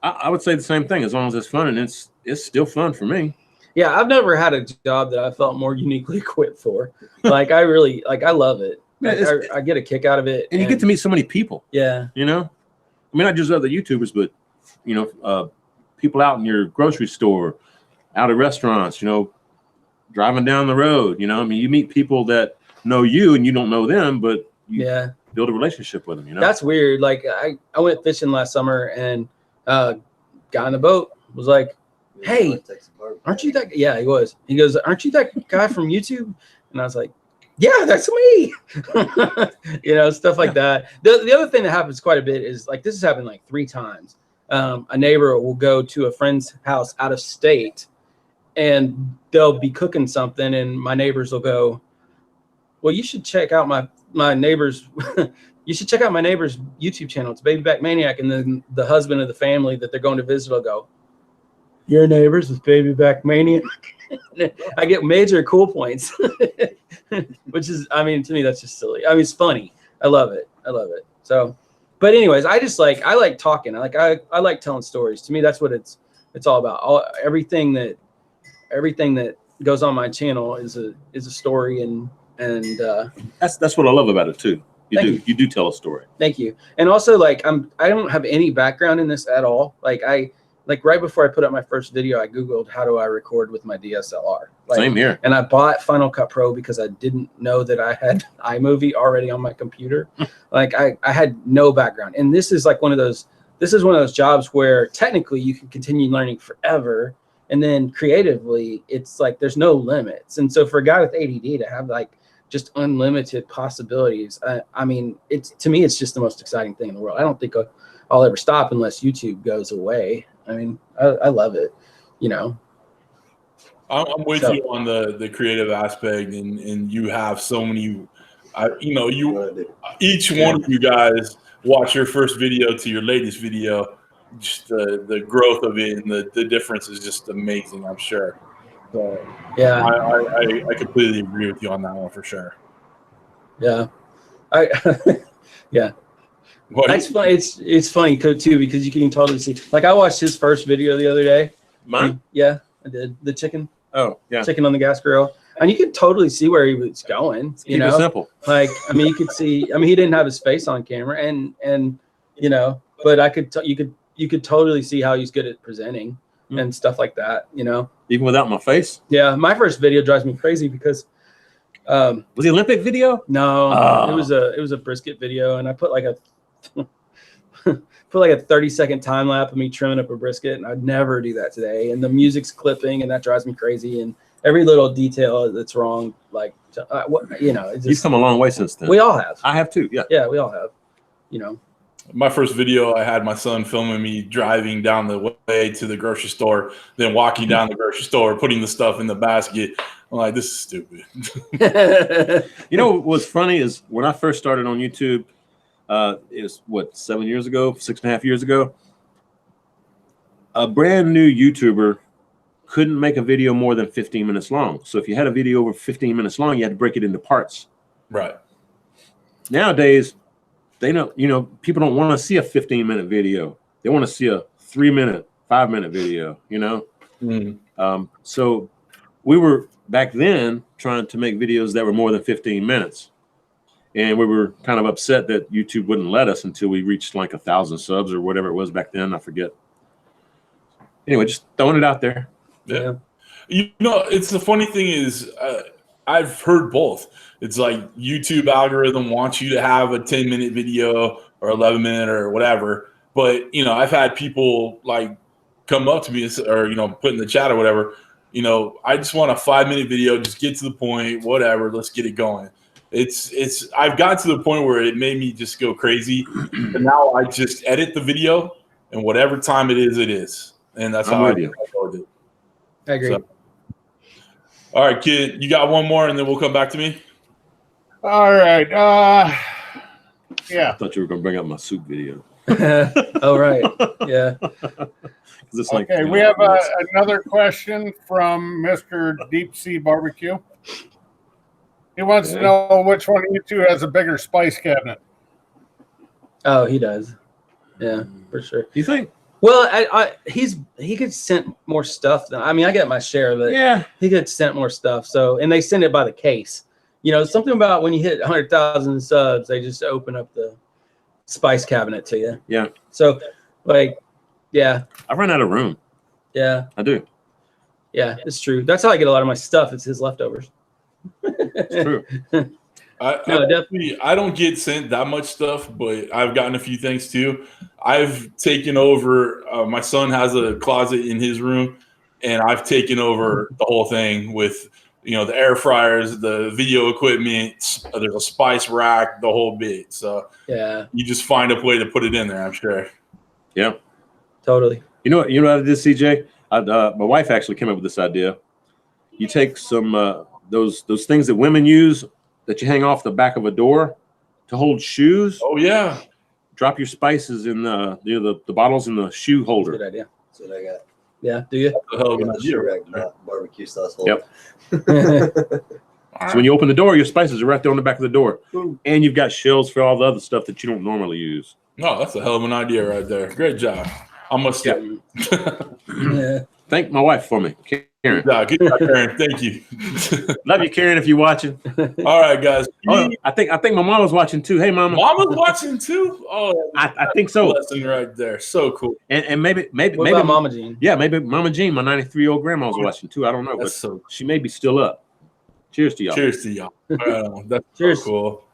S2: I would say the same thing. As long as it's fun, and it's still fun for me.
S3: Yeah, I've never had a job that I felt more uniquely equipped for. Like I love it.
S2: Yeah,
S3: Like, I get a kick out of it.
S2: And you get to meet so many people.
S3: Yeah.
S2: I mean, not just other YouTubers, but people out in your grocery store, out at restaurants. Driving down the road. You meet people that know you and you don't know them, but you build a relationship with them.
S3: That's weird. Like I went fishing last summer and guy on the boat was like, "Hey, aren't you that?" Yeah, he was. He goes, "Aren't you that guy from YouTube?" And I was like, "Yeah, that's me." Stuff like that. The other thing that happens quite a bit is like this has happened like 3 times. A neighbor will go to a friend's house out of state, and they'll be cooking something, and my neighbors will go, "Well, you should check out my neighbor's." You should check out my neighbor's YouTube channel. It's Baby Back Maniac. And then the husband of the family that they're going to visit will go, "Your neighbors with Baby Back Maniac." I get major cool points, which is, to me, that's just silly. It's funny. I love it. So, but anyways, I like talking. I like telling stories. To me, that's what it's all about. Everything that goes on my channel is a story, and
S2: that's what I love about it too. You do tell a story.
S3: Thank you. And also, I don't have any background in this at all. Right before I put up my first video, I Googled how do I record with my DSLR.
S2: Same here.
S3: And I bought Final Cut Pro because I didn't know that I had iMovie already on my computer. I had no background. And this is one of those jobs where technically you can continue learning forever. And then creatively, it's there's no limits. And so for a guy with ADD to have just unlimited possibilities. I mean, to me, it's just the most exciting thing in the world. I don't think I'll ever stop unless YouTube goes away. I mean, I love it, you know.
S1: I'm with you on the creative aspect, and you have so many. Each one of you guys watch your first video to your latest video. Just the growth of it and the difference is just amazing, I'm sure. So
S3: yeah,
S1: I completely agree with you on that one for sure.
S3: Yeah, yeah.
S1: What
S3: That's funny. It's funny too because you can totally see. Like I watched his first video the other day.
S2: Mine?
S3: Yeah, I did. The chicken.
S2: Oh, yeah.
S3: Chicken on the gas grill, and you could totally see where he was going. You
S2: Keep
S3: know,
S2: it simple.
S3: like I mean, you could see. I mean, he didn't have his face on camera, and you know, but you could totally see how he's good at presenting and stuff like that. You know,
S2: even without my face.
S3: Yeah, my first video drives me crazy because.
S2: Was the Olympic video?
S3: No, it was a brisket video, and I put like a 30-second time lapse of me trimming up a brisket, and I'd never do that today. And the music's clipping, and that drives me crazy. And every little detail that's wrong, like you know, it's just,
S2: you've come a long way since then.
S3: We all have.
S2: I have too. Yeah.
S3: Yeah, we all have. You know.
S1: My first video, I had my son filming me driving down the way to the grocery store, then walking down the grocery store, putting the stuff in the basket. I'm like, this is stupid.
S2: You know what's funny is when I first started on YouTube, it was what, 7 years ago, 6.5 years ago. A brand new YouTuber couldn't make a video more than 15 minutes long. So if you had a video over 15 minutes long, you had to break it into parts.
S1: Right.
S2: Nowadays, they know, you know, people don't want to see a 15-minute video. They want to see a 3-minute, 5-minute video, you know? So we were back then trying to make videos that were more than 15 minutes. And we were kind of upset that YouTube wouldn't let us until we reached like 1,000 subs or whatever it was back then. I forget. Anyway, just throwing it out there.
S1: Yeah. You know, it's the funny thing is I've heard both. It's like YouTube algorithm wants you to have a 10-minute video or 11-minute or whatever. But, you know, I've had people like come up to me or, you know, put in the chat or whatever, you know, I just want a 5-minute video. Just get to the point, whatever. Let's get it going. I've got to the point where it made me just go crazy. And now I just edit the video and whatever time it is. And that's how I do it.
S3: I agree.
S1: So, all right, kid, you got one more and then we'll come back to me.
S5: All right. Yeah.
S2: I thought you were going to bring up my soup video.
S3: Oh, right. Yeah.
S2: It's
S5: Okay,
S2: like,
S5: we have another question from Mr. Deep Sea Barbecue. He wants to know which one of you two has a bigger spice cabinet.
S3: Oh, he does. Yeah, for sure.
S2: You think?
S3: Well, he gets sent more stuff than I mean. I get my share of it.
S2: Yeah.
S3: He gets sent more stuff. So, and they send it by the case. You know, something about when you hit 100,000 subs, they just open up the spice cabinet to you.
S2: Yeah.
S3: So, like, yeah.
S2: I run out of room.
S3: Yeah.
S2: I do.
S3: Yeah, it's true. That's how I get a lot of my stuff. It's his leftovers.
S2: It's true.
S1: I don't get sent that much stuff, but I've gotten a few things too. I've taken over. My son has a closet in his room, and I've taken over the whole thing with, you know, the air fryers, the video equipment. There's a spice rack, the whole bit. So
S3: yeah,
S1: you just find a way to put it in there. I'm sure.
S2: Yeah,
S3: totally.
S2: You know what I did, CJ? My wife actually came up with this idea. You take some those things that women use that you hang off the back of a door to hold shoes.
S1: Oh yeah.
S2: Drop your spices in the bottles in the shoe holder.
S3: Good idea.
S4: That's what I got.
S3: Yeah, do you?
S4: I'm not sure barbecue sauce holder.
S2: Yep. So when you open the door, your spices are right there on the back of the door. And you've got shelves for all the other stuff that you don't normally use.
S1: No, that's a hell of an idea right there. Great job. I must say.
S3: Yeah.
S2: Thank my wife for me, Karen.
S1: Good job, Karen. Thank you.
S2: Love you, Karen, if you're watching.
S1: All right, guys.
S2: Oh, I think my mom was watching too. Hey, mama.
S1: Mama's watching too? Oh,
S2: I think so.
S1: Lesson right there. So cool.
S2: And maybe
S3: What about Mama Jean?
S2: Yeah, maybe Mama Jean, my 93-year-old grandma, was watching too. I don't know,
S1: That's
S2: but she may be still up. Cheers to y'all.
S1: Cheers to y'all. That's
S3: Cheers.
S1: so cool.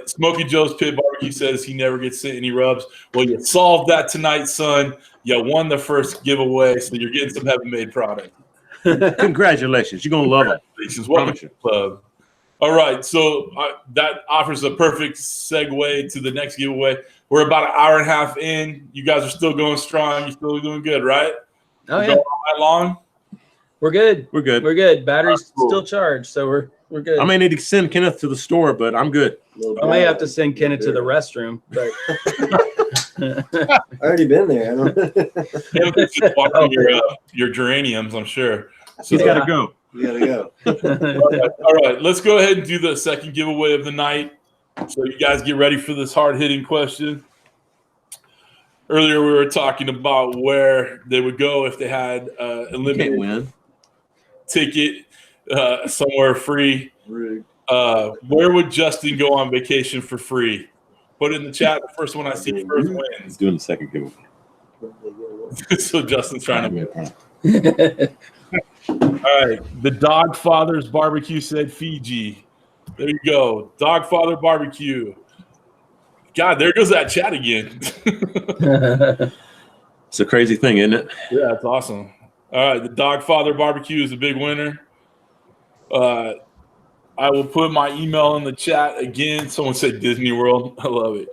S1: Smokey Joe's Pit Barbecue says he never gets sent any rubs. Well, you solved that tonight, son. You won the first giveaway, so you're getting some heaven-made product.
S2: Congratulations. You're going to love it.
S1: Congratulations. Welcome to the club. All right, so that offers a perfect segue to the next giveaway. We're about an hour and a half in. You guys are still going strong. You're still doing good, right?
S3: Oh,
S1: We're
S3: yeah.
S1: going all night long?
S3: We're good.
S2: We're good.
S3: We're good. Battery's
S1: Cool.
S3: still charged, so we're good.
S2: I may need to send Kenneth to the store, but I'm good.
S3: I may have to send Kenneth to the restroom, but
S4: I already been there. I don't.
S1: It's just watching your geraniums, I'm sure. So,
S2: He's got to go.
S4: You gotta go.
S1: all right, let's go ahead and do the second giveaway of the night. So you guys get ready for this hard-hitting question. Earlier, we were talking about where they would go if they had a
S2: Can't
S1: limited
S2: win.
S1: ticket somewhere free. Where would Justin go on vacation for free? Put it in the chat. The first one I see first
S2: He's
S1: wins.
S2: doing the second giveaway.
S1: So Justin's trying to win. All right. The Dogfather's Barbecue said Fiji. There you go. Dogfather Barbecue. God, there goes that chat again.
S2: It's a crazy thing, isn't it?
S1: Yeah, that's awesome. All right. The Dogfather Barbecue is a big winner. I will put my email in the chat again. Someone said Disney World. I love it.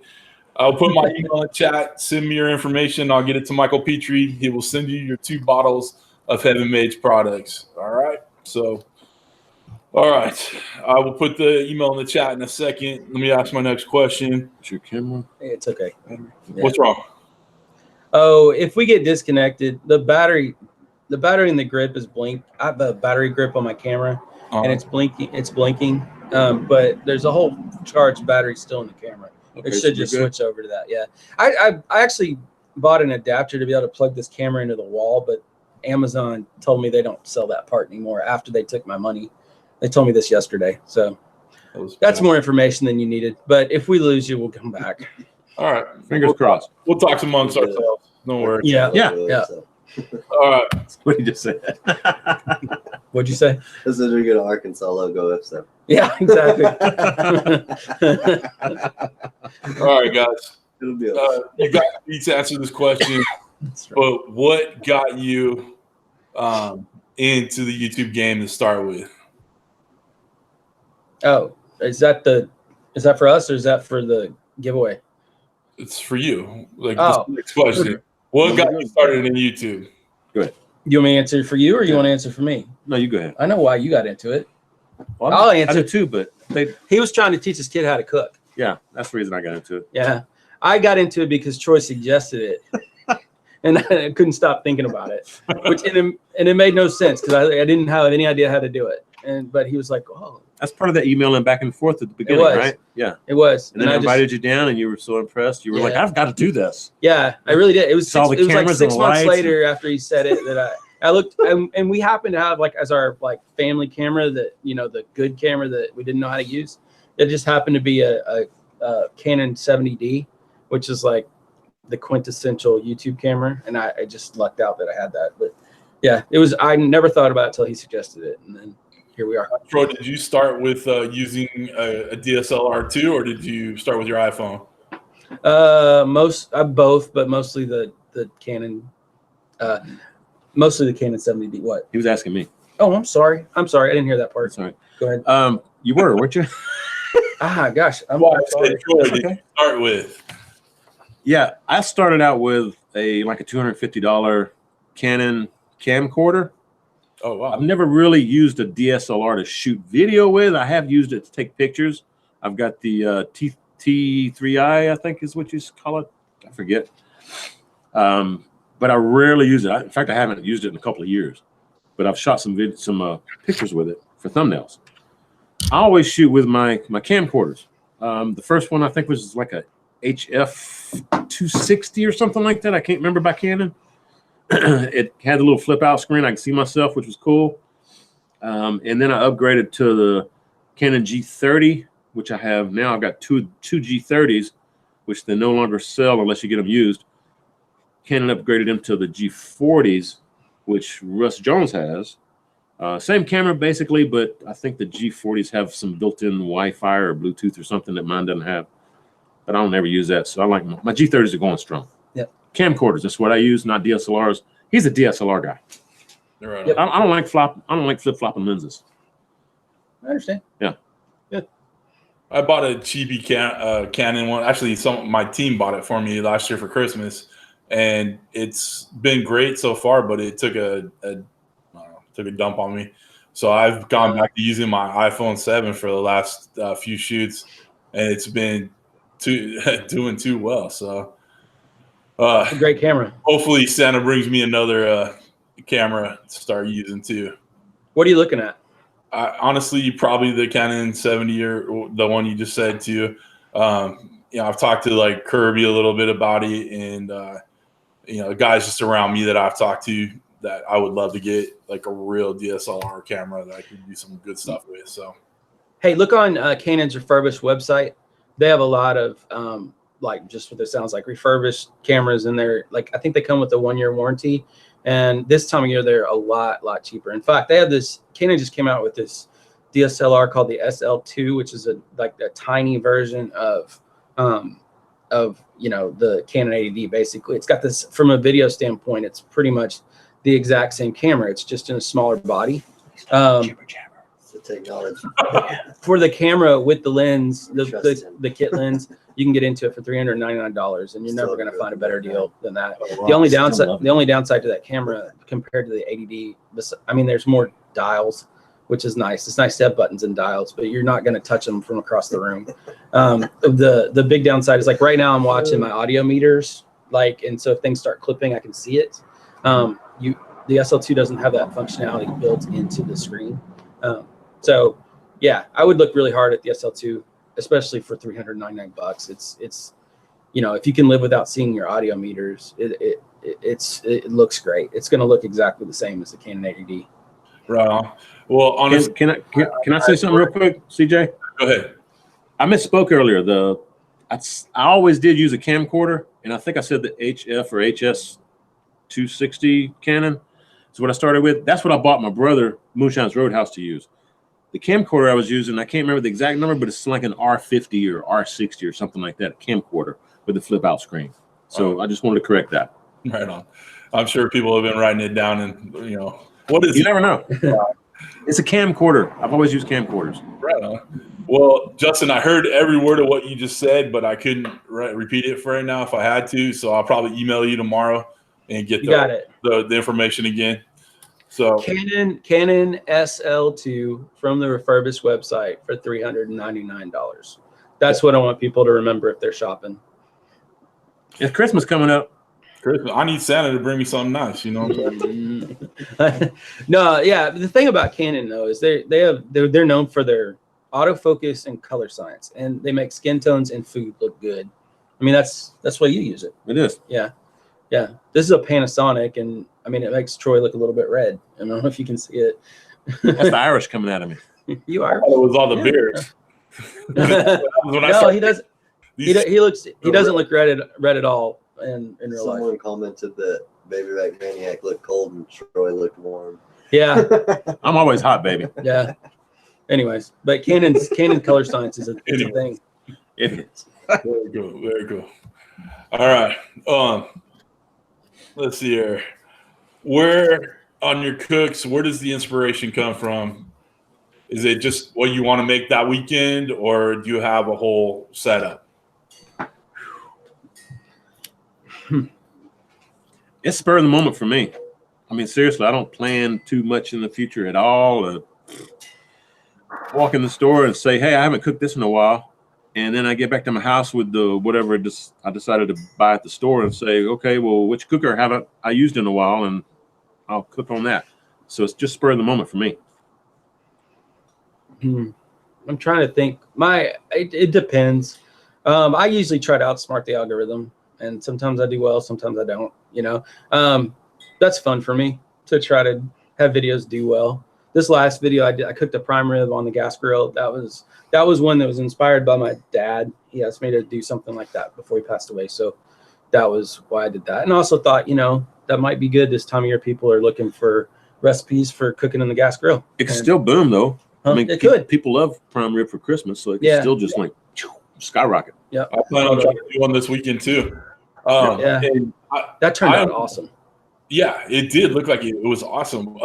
S1: I'll put my email in the chat. Send me your information. I'll get it to Michael Petrie. He will send you your 2 bottles of Heaven Mage products. All right. So, all right. I will put the email in the chat in a second. Let me ask my next question.
S2: It's your camera.
S3: It's okay.
S1: What's wrong?
S3: Oh, if we get disconnected, the battery in the grip is blink. I have a battery grip on my camera, and it's blinking. It's blinking, but there's a whole charged battery still in the camera.
S2: Okay,
S3: It should just switch over to that. Yeah, I actually bought an adapter to be able to plug this camera into the wall, but Amazon told me they don't sell that part anymore after they took my money. They told me this yesterday, so that's more information than you needed. But if we lose you, we'll come back.
S1: All right.
S2: Fingers crossed.
S1: We'll talk amongst ourselves. Don't worry.
S3: Yeah.
S2: Yeah.
S1: All right.
S2: What did you just say?
S3: What'd you say?
S4: This is a good Arkansas logo. So.
S3: Yeah, exactly.
S1: All right, guys.
S4: It'll be
S1: You got me to answer this question, but what got you into the YouTube game to start with?
S3: Oh, is that for us or is that for the giveaway?
S1: It's for you. Like
S3: Oh.
S1: this next question. What got you started in YouTube?
S3: You want me to answer for you or you want to answer for me?
S2: No, you go ahead.
S3: I know why you got into it.
S2: Well,
S3: I'll
S2: I
S3: answer.
S2: do too, but
S3: He was trying to teach his kid how to cook.
S2: yeah, that's the reason I got into it.
S3: Yeah. I got into it because Troy suggested it. And I couldn't stop thinking about it. And it made no sense because I didn't have any idea how to do it. But he was like, oh.
S2: That's part of that emailing back and forth at the beginning,
S3: was.
S2: right? Yeah.
S3: It was.
S2: And then I invited you down, and you were so impressed. You were like, "I've got to do this."
S3: Yeah, I really did. It was
S2: Saw the
S3: it was like
S2: cameras
S3: 6
S2: and
S3: months
S2: lights
S3: later after he said it that I looked and we happened to have like as our like family camera that the good camera that we didn't know how to use. It just happened to be a Canon 70D, which is like the quintessential YouTube camera, and I just lucked out that I had that. But yeah, it was. I never thought about it until he suggested it, and then here we are.
S1: Troy, did you start with using a DSLR too, or did you start with your iPhone?
S3: Both, but mostly the Canon. Mostly the Canon 70D. What?
S2: He was asking me.
S3: Oh, I'm sorry. I didn't hear that part.
S2: Sorry.
S3: Go ahead.
S2: You were, weren't you?
S3: Gosh. I'm
S1: Well, I
S3: sorry.
S1: said, Troy, did you start with?
S2: Yeah, I started out with a $250 Canon camcorder.
S1: Oh, wow.
S2: I've never really used a DSLR to shoot video with. I have used it to take pictures. I've got the T3i, I think is what you call it. I forget. But I rarely use it. In fact, I haven't used it in a couple of years. But I've shot some pictures with it for thumbnails. I always shoot with my camcorders. The first one I think was like a HF 260 or something like that. I can't remember by Canon. It had a little flip out screen. I could see myself, which was cool. And then I upgraded to the Canon G30, which I have now. I've got two G30s, which they no longer sell unless you get them used. Canon upgraded them to the G40s, which Russ Jones has. Same camera basically, but I think the G40s have some built-in Wi-Fi or Bluetooth or something that mine doesn't have. But I don't ever use that, so I like my G30s are going strong.
S3: Yep.
S2: Camcorders, that's what I use, not DSLRs. He's a DSLR guy.
S1: Right.
S3: Yep.
S2: I don't like flip-flopping lenses.
S3: I understand.
S2: Yeah.
S1: I bought a cheapy Canon one. Actually, my team bought it for me last year for Christmas, and it's been great so far. But it took a dump on me, so I've gone back to using my iPhone 7 for the last few shoots, and it's been doing too well. So,
S3: It's a great camera.
S1: Hopefully, Santa brings me another camera to start using too.
S3: What are you looking at?
S1: Honestly, probably the Canon 70 or the one you just said too. I've talked to like Kirby a little bit about it, and guys just around me that I've talked to that I would love to get like a real DSLR camera that I could do some good stuff with. So,
S3: hey, look on Canon's refurbished website. They have a lot of like just what it sounds like refurbished cameras in there. Like I think they come with a 1-year warranty. And this time of year, they're a lot cheaper. In fact, they have this. Canon just came out with this DSLR called the SL2, which is a tiny version of the Canon 80D. Basically, it's got this from a video standpoint. It's pretty much the exact same camera. It's just in a smaller body.
S4: It's the technology.
S3: For the camera with the lens, the kit lens, you can get into it for $399, and you're never going to find a better deal than that. The only downside to that camera compared to the 80D, I mean, there's more dials, which is nice. It's nice to have buttons and dials, but you're not going to touch them from across the room. The big downside is like right now I'm watching my audio meters, and so if things start clipping, I can see it. The SL2 doesn't have that functionality built into the screen. So yeah, I would look really hard at the SL2, especially for $399. It's if you can live without seeing your audio meters, it looks great. It's going to look exactly the same as the Canon 80D.
S1: Right on. Well, honestly,
S2: can I say something real quick, CJ?
S1: Go ahead.
S2: I misspoke earlier. I always did use a camcorder, and I think I said the HF or HS 260 Canon. That's what I started with. That's what I bought my brother Moonshine's Roadhouse to use. The camcorder I was using, I can't remember the exact number, but it's like an R50 or R60 or something like that, a camcorder with a flip out screen. So I just wanted to correct that.
S1: Right on. I'm sure people have been writing it down, and what is
S2: you never know. It's a camcorder. I've always used camcorders.
S1: Right on. Well, Justin, I heard every word of what you just said, but I couldn't repeat it for right now if I had to. So I'll probably email you tomorrow and get the information again. So
S3: Canon SL2 from the refurbished website for $399. That's what I want people to remember if they're shopping.
S2: It's Christmas coming up.
S1: Christmas. I need Santa to bring me something nice. You know what I'm saying?
S3: No, yeah. The thing about Canon though is they're known for their autofocus and color science, and they make skin tones and food look good. I mean, that's why you use it.
S2: It is.
S3: Yeah. This is a Panasonic, and I mean, it makes Troy look a little bit red. I don't know if you can see it.
S2: That's the Irish coming out of me.
S3: You are.
S1: It was all the beers.
S3: No, he doesn't. He doesn't look red at all in real life.
S4: Someone commented that Baby Back Maniac looked cold and Troy looked warm.
S3: Yeah.
S2: I'm always hot, baby.
S3: Yeah. Anyways, but Canon color science is a thing.
S2: It is.
S1: Very cool. All right. Let's see here. Where on your cooks, where does the inspiration come from? Is it just what you want to make that weekend, or do you have a whole setup?
S2: It's spur of the moment for me. I mean, seriously, I don't plan too much in the future at all. Walk in the store and say, hey, I haven't cooked this in a while. And then I get back to my house with the whatever I decided to buy at the store and say, okay, well, which cooker haven't I used in a while? And I'll cook on that. So it's just spur of the moment for me.
S3: I'm trying to think. It depends. I usually try to outsmart the algorithm, and sometimes I do well, sometimes I don't. That's fun for me to try to have videos do well. This last video I cooked a prime rib on the gas grill. That was one that was inspired by my dad. He asked me to do something like that before he passed away. So that was why I did that. And I also thought, that might be good this time of year. People are looking for recipes for cooking in the gas grill.
S2: It could still boom though. I mean,
S3: it could.
S2: People love prime rib for Christmas, so it can still just skyrocket.
S3: Yeah,
S1: I plan on trying to do one this weekend too.
S3: That turned out awesome.
S1: Yeah, it did look like it was awesome.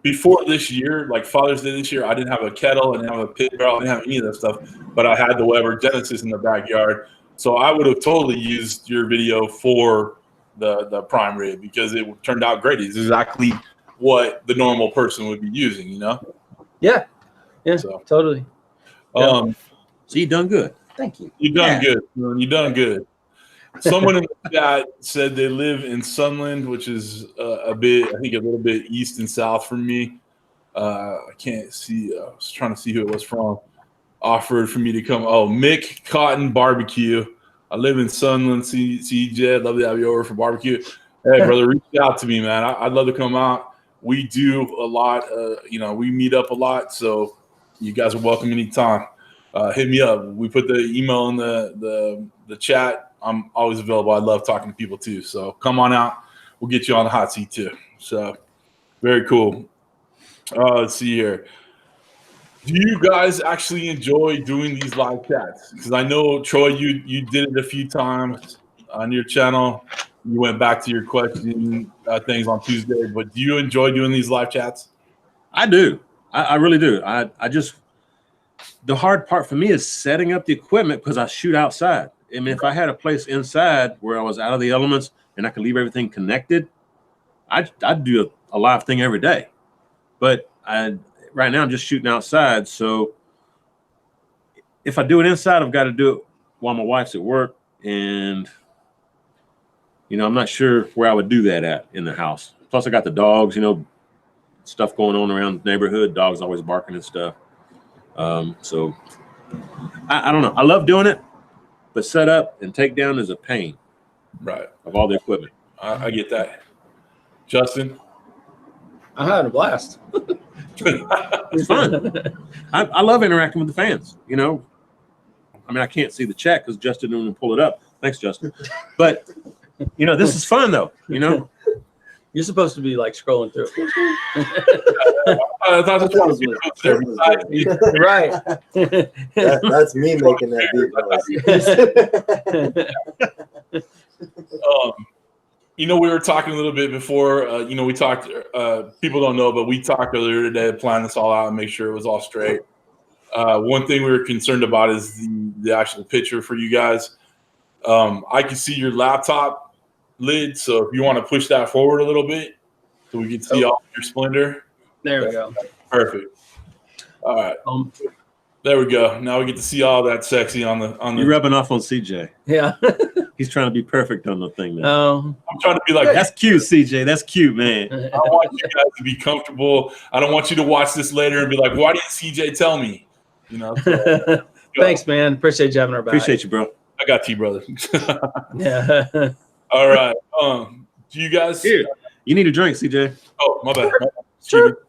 S1: before this year, like Father's Day this year, I didn't have a kettle, I didn't have a pit barrel, I didn't have any of that stuff, but I had the Weber Genesis in the backyard. So I would have totally used your video for the prime rib because it turned out great. It's exactly what the normal person would be using, you know?
S3: Yeah. Yeah,
S1: So,
S3: totally.
S2: So you done good.
S3: Thank you.
S1: You done good. You done good. Someone in the chat said they live in Sunland, which is a little bit east and south from me. I can't see. I was trying to see who it was from. Offered for me to come. Oh, Mick Cotton Barbecue. I live in Sunland, CJ. I'd love to have you over for barbecue. Hey, brother, reach out to me, man. I'd love to come out. We do a lot. We meet up a lot, so you guys are welcome anytime. Hit me up. We put the email in the chat. I'm always available. I love talking to people too. So come on out. We'll get you on the hot seat too. So very cool. Let's see here. Do you guys actually enjoy doing these live chats? Because I know, Troy, you did it a few times on your channel. You went back to your question things on Tuesday. But do you enjoy doing these live chats?
S2: I do. I really do. I just, the hard part for me is setting up the equipment because I shoot outside. I mean, if I had a place inside where I was out of the elements and I could leave everything connected, I'd do a live thing every day. But right now I'm just shooting outside. So if I do it inside, I've got to do it while my wife's at work. And, I'm not sure where I would do that at in the house. Plus I got the dogs, stuff going on around the neighborhood. Dogs always barking and stuff. So I don't know. I love doing it. But set up and take down is a pain,
S1: right?
S2: Of all the equipment.
S1: I get that. Justin,
S3: I had a blast.
S2: It's fun. I love interacting with the fans. I mean, I can't see the chat because Justin didn't pull it up. Thanks, Justin. But this is fun though.
S3: You're supposed to be like scrolling through.
S1: I thought that's what
S3: right.
S4: That's me making that beat noise.
S1: We were talking a little bit before. We talked. People don't know, but we talked earlier today to plan this all out and make sure it was all straight. One thing we were concerned about is the actual picture for you guys. I can see your laptop lid, so if you want to push that forward a little bit so we can see all your splendor.
S3: There we go.
S1: Perfect. All right. There we go. Now we get to see all that sexy on the
S2: You're rubbing off on CJ.
S3: Yeah.
S2: He's trying to be perfect on the thing now.
S3: Oh.
S1: I'm trying to be like,
S2: that's cute, CJ. That's cute, man.
S1: I want you guys to be comfortable. I don't want you to watch this later and be like, why didn't CJ tell me? So,
S3: thanks, man. Appreciate you having our back.
S2: Appreciate you, bro.
S1: I got you, brother.
S3: Yeah.
S1: All right. Do you guys?
S2: Here, you need a drink, CJ.
S1: Oh, my bad.
S3: Sure.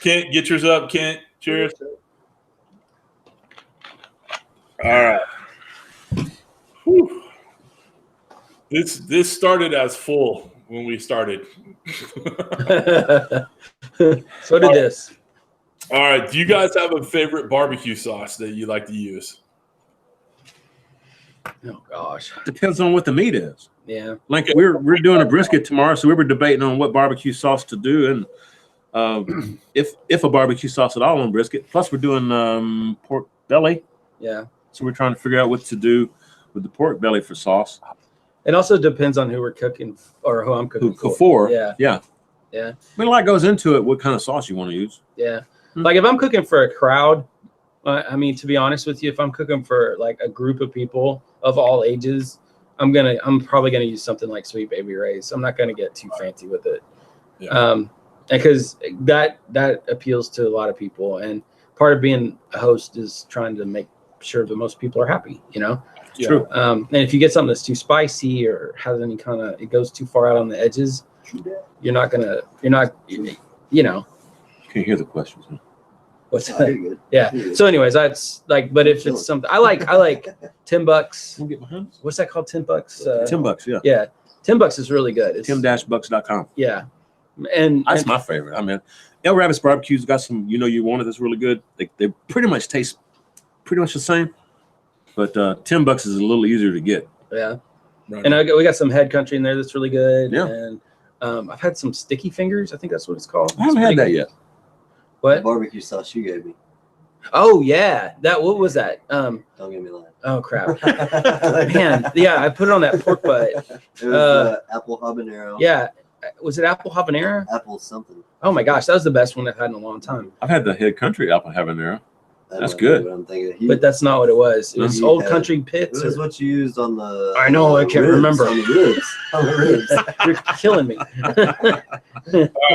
S1: Kent, get yours up. Kent, cheers. All right. Whew. This started as full when we started.
S3: So did this.
S1: All right. Do you guys have a favorite barbecue sauce that you like to use?
S3: Oh gosh.
S2: Depends on what the meat is.
S3: Yeah.
S2: Like we're doing a brisket tomorrow, so we were debating on what barbecue sauce to do, and if a barbecue sauce at all on brisket. Plus, we're doing pork belly.
S3: Yeah.
S2: So we're trying to figure out what to do with the pork belly for sauce.
S3: It also depends on who we're cooking or who I'm cooking
S2: for.
S3: Yeah.
S2: Yeah.
S3: Yeah.
S2: I mean, a lot goes into it. What kind of sauce you want to use?
S3: Yeah. Like if I'm cooking for a crowd, I mean, to be honest with you, if I'm cooking for like a group of people of all ages, I'm probably gonna use something like Sweet Baby Ray's. I'm not gonna get too fancy with it, because that appeals to a lot of people, and part of being a host is trying to make sure that most people are happy.
S1: Yeah.
S2: True.
S3: And if you get something that's too spicy or has any kind of, it goes too far out on the edges, you're not.
S2: Can't hear the questions. Huh?
S3: What's that? Yeah. So anyways, that's like, but if it's something I like $10. What's that called? $10?
S2: $10, yeah.
S3: Yeah. $10 is really good. It's
S2: Tim-bucks.com.
S3: Yeah. And
S2: that's my favorite. I mean, El Rabbit's barbecue's got some, you want it, that's really good. They pretty much taste pretty much the same, but $10 is a little easier to get.
S3: Yeah.
S1: Right.
S3: And we got some Head Country in there that's really good.
S2: Yeah.
S3: And I've had some sticky fingers. I think that's what it's called.
S2: I haven't had that yet.
S4: The
S3: What?
S4: barbecue sauce you gave me.
S3: Oh yeah, what was that?
S4: Don't get me lying.
S3: Oh crap, man. Yeah, I put it on that pork butt.
S4: It was apple habanero.
S3: Yeah, was it apple habanero?
S4: Apple something.
S3: Oh my gosh, that was the best one I've had in a long time.
S2: I've had the Head Country apple habanero.
S4: I
S2: That's
S4: don't
S2: good.
S4: know what I'm thinking.
S3: But that's not what it was. It was
S4: You
S3: Old
S4: had-
S3: Country
S4: It
S3: Pits.
S4: was what you used on the.
S3: I know, I can't
S4: ribs,
S3: remember.
S4: On the ribs. On the ribs.
S3: You're killing me.
S1: All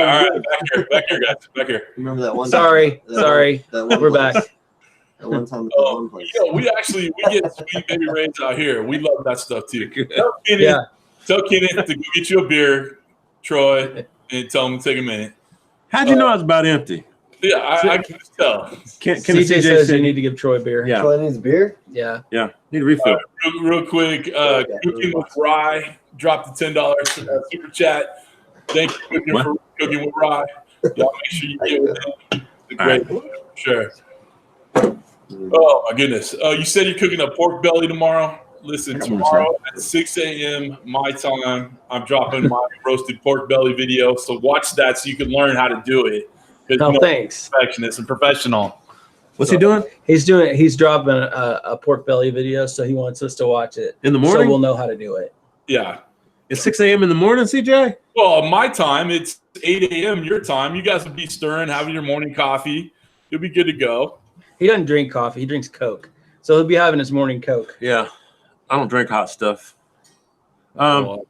S1: right, back here, guys, back here.
S4: Remember that one?
S3: Sorry,
S4: that
S3: sorry.
S4: That one
S3: We're
S4: place.
S3: back.
S4: That one time at the one place.
S1: You know, we get Sweet Baby Ray's out here. We love that stuff too. Tell
S3: Yeah.
S1: Kenneth to go get you a beer, Troy, and tell him to take a minute.
S2: How'd you know I was about empty?
S1: Yeah, I can just tell.
S2: Can
S3: CJ says you need to give Troy beer.
S2: Yeah.
S4: Troy needs beer.
S3: Yeah.
S2: Yeah, need a refill.
S1: Real quick, Cooking with Rye dropped the $10 super chat. Thank you for Cooking with Rye. Y'all make sure you get with him. It's a great one, for sure. Oh my goodness. You said you're cooking a pork belly tomorrow. Listen, tomorrow at 6 a.m. my time, I'm dropping my roasted pork belly video. So watch that so you can learn how to do it.
S3: Oh, thanks.
S1: Perfectionist and professional.
S2: What's he doing?
S3: He's dropping a pork belly video, so he wants us to watch it
S2: In the
S3: so
S2: morning?
S3: we'll know how to do it.
S1: Yeah.
S2: It's 6 a.m. in the morning, CJ?
S1: Well, my time, it's 8 a.m. your time. You guys will be stirring, having your morning coffee. You'll be good to go.
S3: He doesn't drink coffee. He drinks Coke. So he'll be having his morning Coke.
S2: Yeah. I don't drink hot stuff.
S1: Well,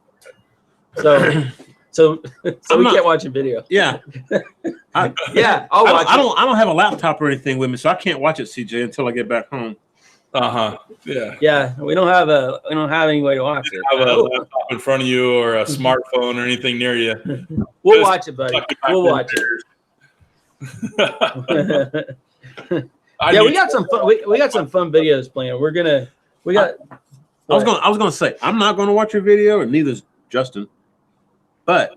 S3: So we
S2: not-
S3: can't watch a video.
S2: Yeah.
S3: Yeah, I'll watch
S2: I don't have a laptop or anything with me, so I can't watch it, CJ, until I get back home.
S1: Yeah.
S3: Yeah, we don't have any way to watch it.
S1: Have a laptop in front of you or a smartphone or anything near you.
S3: We'll
S1: Just
S3: watch it, buddy.
S1: tuck it back
S3: We'll
S1: in
S3: watch
S1: there.
S3: it. Yeah, we got some fun. We got some fun videos planned.
S2: I was gonna say I'm not gonna watch your video, and neither's Justin. But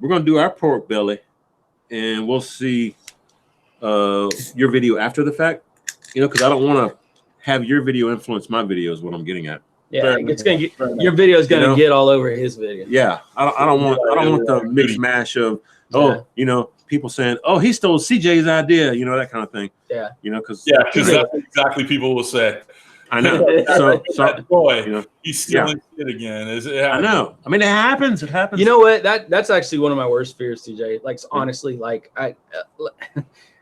S2: we're gonna do our pork belly, and we'll see your video after the fact. You know, because I don't want to have your video influence my video. Is what I'm getting at.
S3: Yeah, it's gonna get your video is gonna get all over his video.
S2: Yeah, I don't want the mix mash of people saying, oh, he stole CJ's idea, that kind of thing.
S3: Yeah,
S1: because that's exactly people will say.
S2: I know. So
S1: boy, he's stealing shit again.
S2: I know. I mean, it happens. It happens.
S3: You know what? That's actually one of my worst fears, CJ. Like honestly, like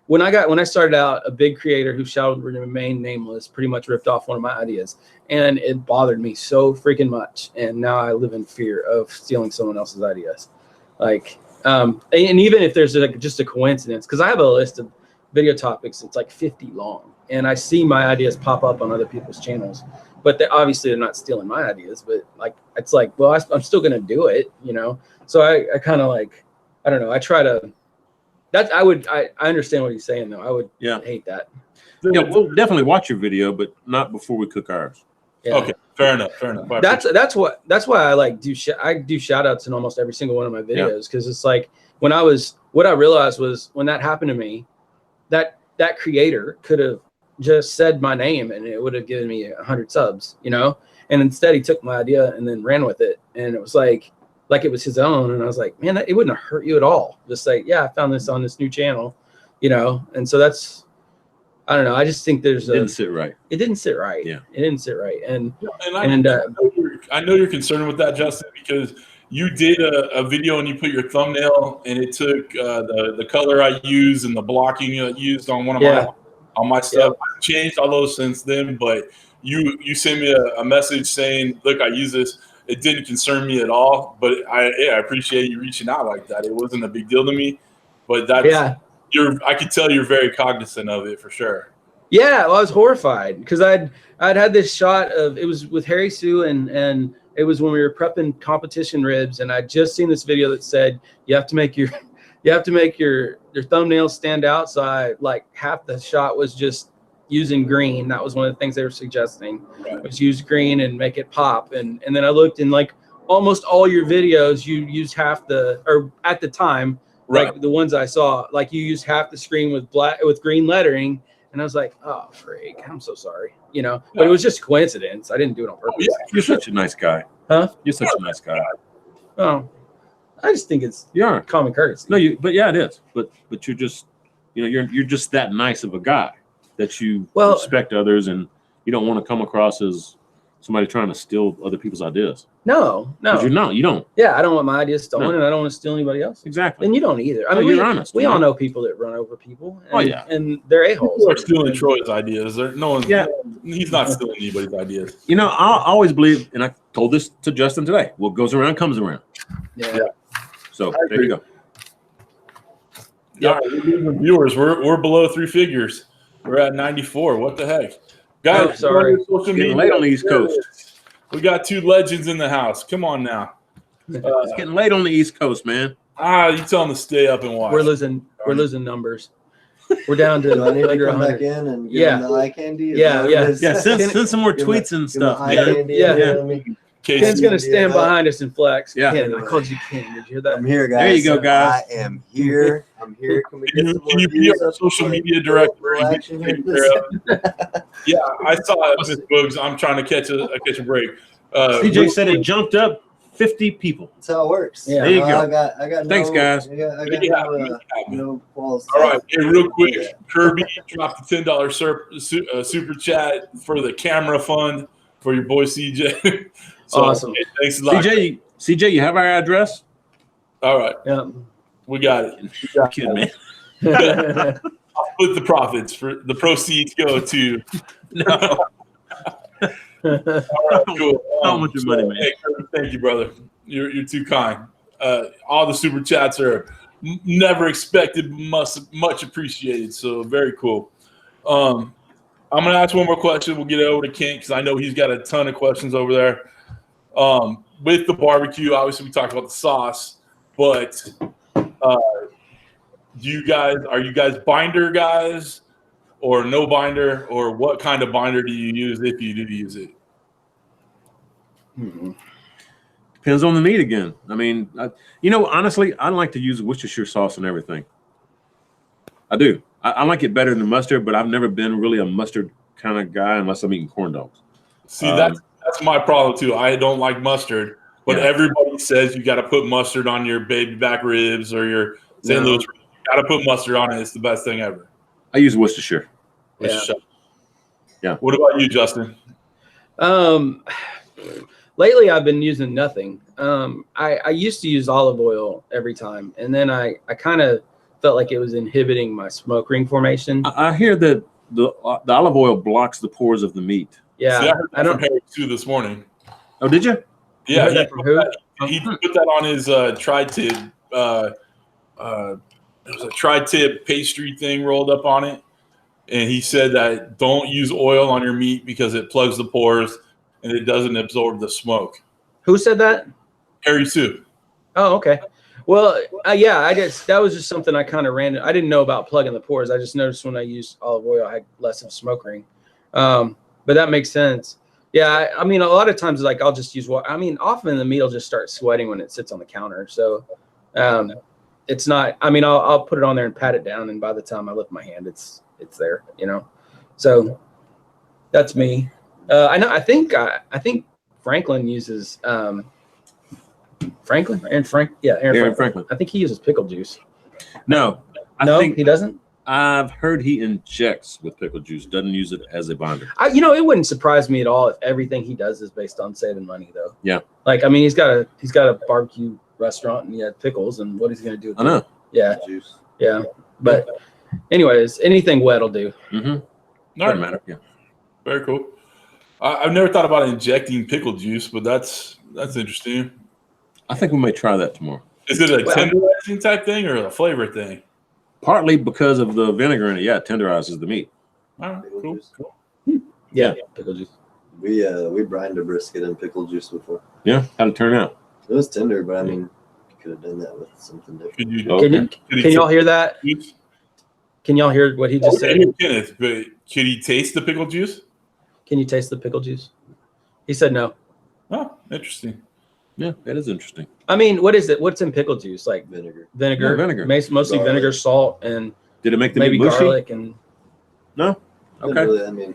S3: when I started out, a big creator who shall remain nameless pretty much ripped off one of my ideas, and it bothered me so freaking much. And now I live in fear of stealing someone else's ideas. Like, and even if there's just a coincidence, because I have a list of video topics, it's like 50 long. And I see my ideas pop up on other people's channels, but they're not stealing my ideas. But it's like, well, I'm still gonna do it, So I kind of like, I don't know. I try to. I understand what he's saying though. I would hate that.
S2: Yeah, we'll definitely watch your video, but not before we cook ours.
S3: Yeah.
S1: Okay, fair enough.
S3: That's why I do shout outs in almost every single one of my videos, because it's like what I realized was when that happened to me, that creator could have just said my name and it would have given me 100 subs, and instead he took my idea and then ran with it, and it was like it was his own, and I was like, man, it wouldn't hurt you at all, just like, I found this on this new channel, and so that's, I don't know, I just think it didn't sit right. Yeah, it didn't sit right, and
S1: I know you're concerned with that, Justin, because you did a video and you put your thumbnail and it took the color I used and the blocking I used on one of my stuff. I've changed all those since then, but you sent me a message saying, look, I use this. It didn't concern me at all, but I appreciate you reaching out like that. It wasn't a big deal to me, but I could tell you're very cognizant of it for sure.
S3: Yeah, well, I was horrified because I'd had this shot of, it was with Harry Sue and it was when we were prepping competition ribs, and I'd just seen this video that said you have to make your thumbnails stand out. So I, like, half the shot was just using green. That was one of the things they were suggesting, was use green and make it pop. And then I looked, and like almost all your videos, you used half or at the time, like the ones I saw, like you used half the screen with green lettering. And I was like, oh, freak, I'm so sorry, but it was just coincidence. I didn't do it on purpose.
S2: You're such a nice guy.
S3: Huh?
S2: You're such a nice guy.
S3: Oh, I just think it's common courtesy.
S2: No, but yeah, it is. But you're just, you're just that nice of a guy that you respect others, and you don't want to come across as somebody trying to steal other people's ideas.
S3: No.
S2: You don't.
S3: Yeah, I don't want my ideas stolen, and I don't want to steal anybody else.
S2: Exactly.
S3: And you don't either. I mean,
S2: you're honest.
S3: We all know people that run over people. And, and they're a-holes.
S1: People are stealing Troy's ideas. He's not stealing anybody's ideas.
S2: I always believe, and I told this to Justin today, what goes around comes around.
S3: Yeah.
S2: So there you go.
S1: Yeah, viewers, we're below 3 figures. We're at 94. What the heck? Guys,
S3: sorry.
S2: It's getting late on the East Coast.
S1: We got 2 legends in the house. Come on now.
S2: It's getting late on the East Coast, man.
S1: You tell them to stay up and watch.
S3: We're losing numbers. We're down to
S4: Do I need to
S3: under
S4: come
S3: 100.
S4: back in and give them the eye candy?
S3: Yeah.
S2: Send some more tweets and stuff, man.
S3: Ken's gonna stand behind us and flex.
S2: Yeah.
S3: Ken, I called you Ken. Did you hear that?
S4: I'm here, guys.
S2: There you go, guys.
S4: I am here. I'm here. Can we get some more
S1: Can you be our social media director? Yeah, I saw it, Miss Boogs. I'm trying to catch a break.
S2: CJ said it jumped up 50 people.
S4: That's how it works.
S3: Yeah.
S2: There you go.
S4: I got
S2: Thanks, guys.
S4: I got no balls.
S1: All right, hey, real quick, Kirby dropped the $10 super chat for the camera fund for your boy CJ. So,
S3: awesome.
S1: Hey, thanks a lot.
S2: CJ, you have our address?
S1: All right.
S3: Yeah.
S1: We got it.
S2: You're kidding me.
S1: I'll split the profits. For the proceeds go to. No. All right, cool.
S2: How much your money, man?
S1: Hey, Kirby, thank you, brother. You're too kind. All the super chats are never expected, much appreciated. So very cool. I'm gonna ask one more question. We'll get it over to Kent because I know he's got a ton of questions over there. With the barbecue, obviously we talked about the sauce, but are you guys binder guys or no binder, or what kind of binder do you use if you do use it?
S2: Depends on the meat again. I mean, honestly, I like to use Worcestershire sauce and everything. I do. I like it better than mustard, but I've never been really a mustard kind of guy unless I'm eating corn dogs.
S1: See, that's my problem too. I don't like mustard, but everybody says you got to put mustard on your baby back ribs or your St. Louis. You got to put mustard on it. It's the best thing ever.
S2: I use Worcestershire.
S1: Yeah. What about you, Justin?
S3: Lately I've been using nothing. I used to use olive oil every time, and then I kind of felt like it was inhibiting my smoke ring formation.
S2: I hear that the olive oil blocks the pores of the meat.
S3: Yeah.
S1: See, I don't Harry too this morning.
S2: Oh, did you?
S1: Yeah,
S3: he
S1: put that on his tri-tip. There was a tri-tip pastry thing rolled up on it, and he said that don't use oil on your meat because it plugs the pores and it doesn't absorb the smoke.
S3: Who said that?
S1: Harry Sue.
S3: Oh, okay. Well, that was just something I kind of ran. I didn't know about plugging the pores. I just noticed when I used olive oil, I had less of a smoke ring. But that makes sense. Yeah, I mean, a lot of times, like, I'll just use water. I mean, often the meat will just start sweating when it sits on the counter. So it's not, I mean, I'll put it on there and pat it down, and by the time I lift my hand, it's there, So that's me. I think Franklin uses Aaron Franklin. I think he uses pickle juice.
S2: No, I think
S3: he doesn't.
S2: I've heard he injects with pickle juice. Doesn't use it as a binder.
S3: It wouldn't surprise me at all if everything he does is based on saving money, though.
S2: Yeah.
S3: Like, I mean, he's got a barbecue restaurant and he had pickles, and what he's going to do with
S2: I know.
S3: Yeah.
S4: Juice.
S3: Yeah. But anyways, anything wet will do.
S2: Mm-hmm.
S1: Doesn't
S2: matter. Yeah.
S1: Very cool. I've never thought about injecting pickle juice, but that's interesting.
S2: I think we may try that tomorrow.
S1: Is it a tenderizing type thing or a flavor thing?
S2: Partly because of the vinegar in it. Yeah, it tenderizes the meat.
S1: All right, cool.
S3: Yeah, pickle juice.
S4: We brined a brisket in pickle juice before.
S2: Yeah, how'd it turn out?
S4: It was tender, but I mean, you could have done that with something different.
S3: Can y'all hear that? Can y'all hear what he just said?
S1: Kenneth, but could he taste the pickle juice?
S3: Can you taste the pickle juice? He said no.
S1: Oh, interesting.
S2: Yeah, that is interesting.
S3: I mean, what is it? What's in pickle juice? Like
S4: Vinegar.
S3: Vinegar.
S2: Yeah, vinegar.
S3: Mostly
S4: Garlic.
S3: vinegar, salt, and
S2: Did it make the
S3: maybe
S2: meat mushy?
S3: garlic and.
S2: No.
S4: Didn't
S2: Okay.
S4: really, I mean,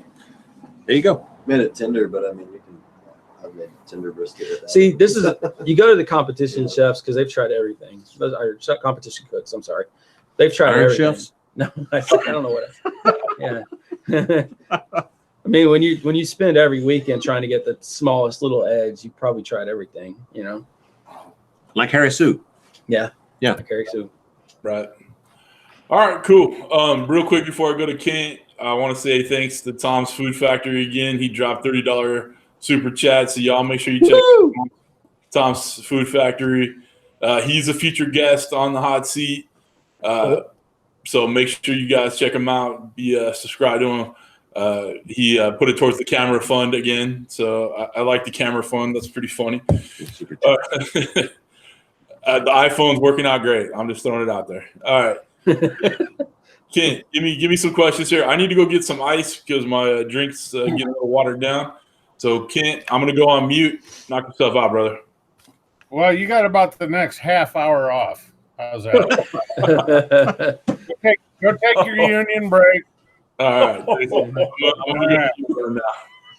S2: There you go.
S4: made it tender, but I mean, you can. I've made tender brisket. With that.
S3: See, this is you go to the competition chefs because they've tried everything. Or competition cooks. I'm sorry, they've tried
S2: Iron
S3: everything.
S2: chefs?
S3: No, I don't know what. Yeah. I mean, when you spend every weekend trying to get the smallest little eggs, you probably tried everything. You know.
S2: Like Harry Sue.
S3: Yeah.
S2: Yeah.
S3: Like Harry Sue.
S1: Right. All right, cool. Real quick before I go to Kent, I want to say thanks to Tom's Food Factory again. He dropped $30 super chat, so y'all make sure you check out Tom's Food Factory. He's a featured guest on the hot seat, so make sure you guys check him out. Be subscribe to him. He put it towards the camera fund again, so I like the camera fund. That's pretty funny. The iPhone's working out great. I'm just throwing it out there. All right. Kent, give me some questions here. I need to go get some ice because my drink's getting a little watered down. So, Kent, I'm going to go on mute. Knock yourself out, brother.
S5: Well, you got about the next half hour off. How's that? Go take your union break.
S1: All right. I'm gonna go now.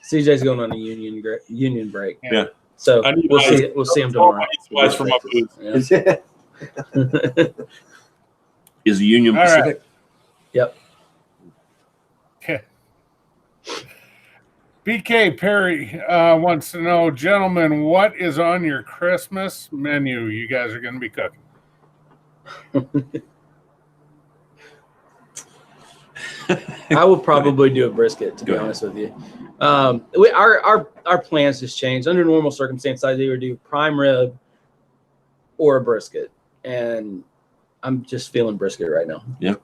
S3: CJ's going on a union break.
S2: Yeah.
S3: So
S1: I need
S3: we'll
S1: ice.
S3: see him tomorrow.
S1: I need spice for my food.
S3: Yeah.
S2: Is the Union
S5: All
S2: Pacific?
S5: right.
S3: Yep.
S5: Okay. BK Perry wants to know, gentlemen, what is on your Christmas menu you guys are going to be cooking?
S3: I will probably do a brisket, to be honest with you. Our plans just changed. Under normal circumstances, I either do prime rib or a brisket, and I'm just feeling brisket right now. Yeah.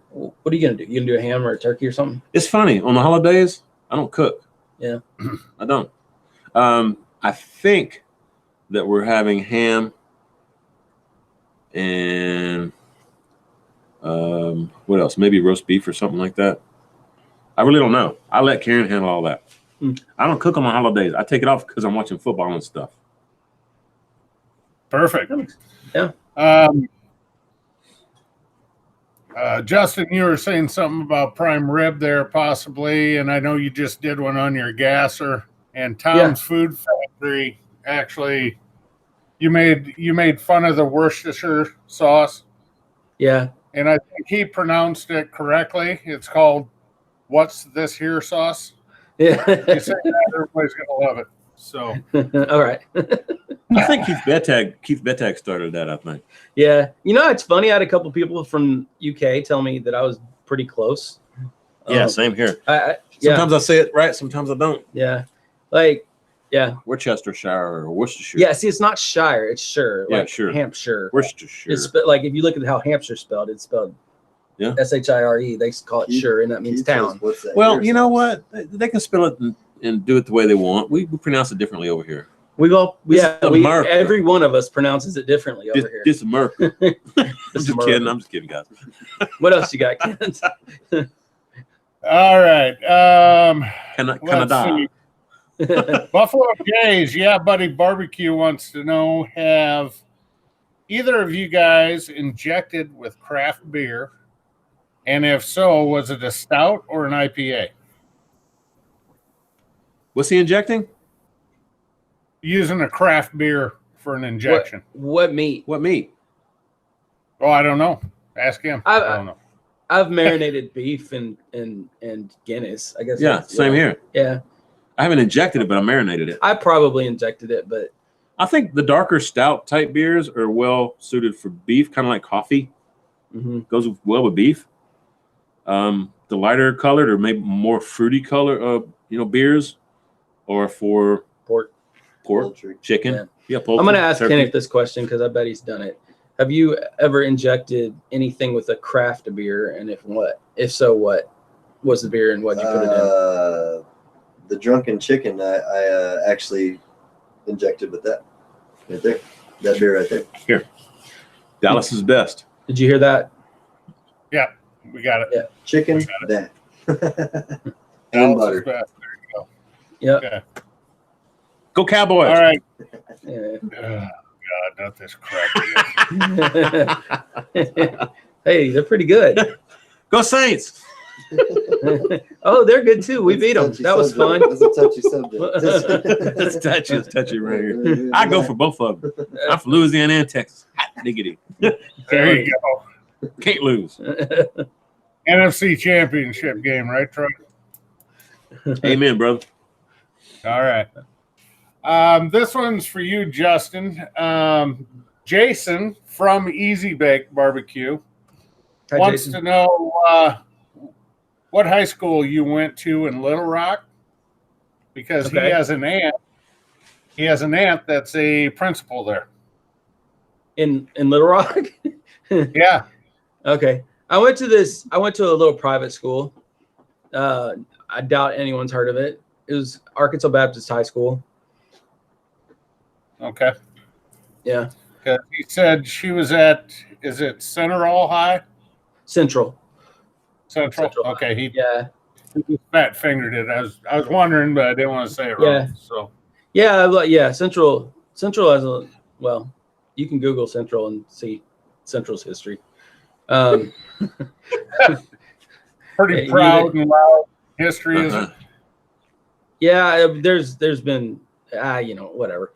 S3: What are you gonna do? You gonna do a ham or a turkey or something?
S2: It's funny. On the holidays, I don't cook.
S3: Yeah.
S2: I don't. I think that we're having ham and what else? Maybe roast beef or something like that. I really don't know. I let Karen handle all that. I don't cook on the holidays. I take it off because I'm watching football and stuff.
S5: Perfect.
S3: Yeah.
S5: Justin, you were saying something about prime rib there, possibly, and I know you just did one on your gasser. And Tom's Food Factory, actually, you made fun of the Worcestershire sauce.
S3: Yeah.
S5: And I think he pronounced it correctly. It's called "What's This Here Sauce?"
S3: Yeah.
S5: You say that, everybody's gonna love it. So,
S3: all right.
S2: I think Keith Bettag started that, I think.
S3: Yeah. You know, it's funny. I had a couple people from UK tell me that I was pretty close.
S2: Yeah, same here.
S3: Yeah.
S2: Sometimes I say it right, sometimes I don't.
S3: Yeah. Like, yeah.
S2: Worcestershire or Worcestershire.
S3: Yeah, see, it's not Shire, it's Shire.
S2: Yeah,
S3: like
S2: sure.
S3: Hampshire.
S2: Worcestershire.
S3: It's like if you look at how Hampshire's spelled, it's spelled Shire. They call it Shire, and that means town.
S2: Well, you know what? They can spell it and do it the way they want. We pronounce it differently over here.
S3: Every one of us pronounces it differently over here.
S2: This America. I'm just kidding, guys.
S3: What else you got, Kent?
S5: all right.
S2: Canada.
S5: Buffalo Jays, yeah, buddy. Barbecue wants to know: have either of you guys injected with craft beer? And if so, was it a stout or an IPA?
S2: What's he injecting?
S5: Using a craft beer for an injection.
S3: What meat?
S2: What meat?
S5: Oh, I don't know. Ask him. I don't know.
S3: I've marinated beef and Guinness. I guess.
S2: Yeah, same here.
S3: Yeah.
S2: I haven't injected it, but I marinated it.
S3: I probably injected it, but
S2: I think the darker stout type beers are well suited for beef, kind of like coffee. Goes well with beef. The lighter colored or maybe more fruity color, beers, or for pork, poultry, chicken.
S3: Yeah,
S2: poultry.
S3: I'm going to ask Kenneth this question because I bet he's done it. Have you ever injected anything with a craft beer, and if so, what was the beer and what did you put it in?
S4: The Drunken Chicken, I actually injected with that right there. That beer right there.
S2: Here. Dallas is best.
S3: Did you hear that?
S5: Yeah, we got it.
S4: Yeah. Chicken, that.
S5: And
S4: butter.
S5: There you go.
S3: Yeah.
S5: Okay.
S2: Go Cowboys.
S5: All right.
S3: Yeah.
S5: God, not this crap.
S3: Hey, they're pretty good.
S2: Go Saints.
S3: Oh, they're good too. We beat them. That was fun.
S4: That's a touchy subject.
S2: That's touchy. It's touchy right here. I go for both of them. I'm from Louisiana and Texas. Hot diggity.
S5: There you go.
S2: Can't lose.
S5: NFC Championship game, right, Troy?
S2: Amen, brother.
S5: All right. This one's for you, Justin. Jason from Easy Bake Barbecue
S3: Hi,
S5: wants
S3: Jason.
S5: to know what high school you went to in Little Rock, because
S3: Okay.
S5: he has an aunt. He has an aunt that's a principal there.
S3: In Little Rock.
S5: Yeah.
S3: Okay. I went to a little private school. I doubt anyone's heard of it. It was Arkansas Baptist High School.
S5: Okay.
S3: Yeah.
S5: 'Cause he said she was at, is it Center All High?
S3: Central.
S5: Central.
S3: Central High.
S5: Okay. He
S3: Yeah.
S5: just fat fingered it. I was wondering, but I didn't want to say it wrong.
S3: Yeah.
S5: So
S3: Yeah. Central has a, well, you can Google Central and see Central's history.
S5: pretty
S3: Yeah,
S5: proud and loud history, is it?
S3: Yeah, there's been whatever.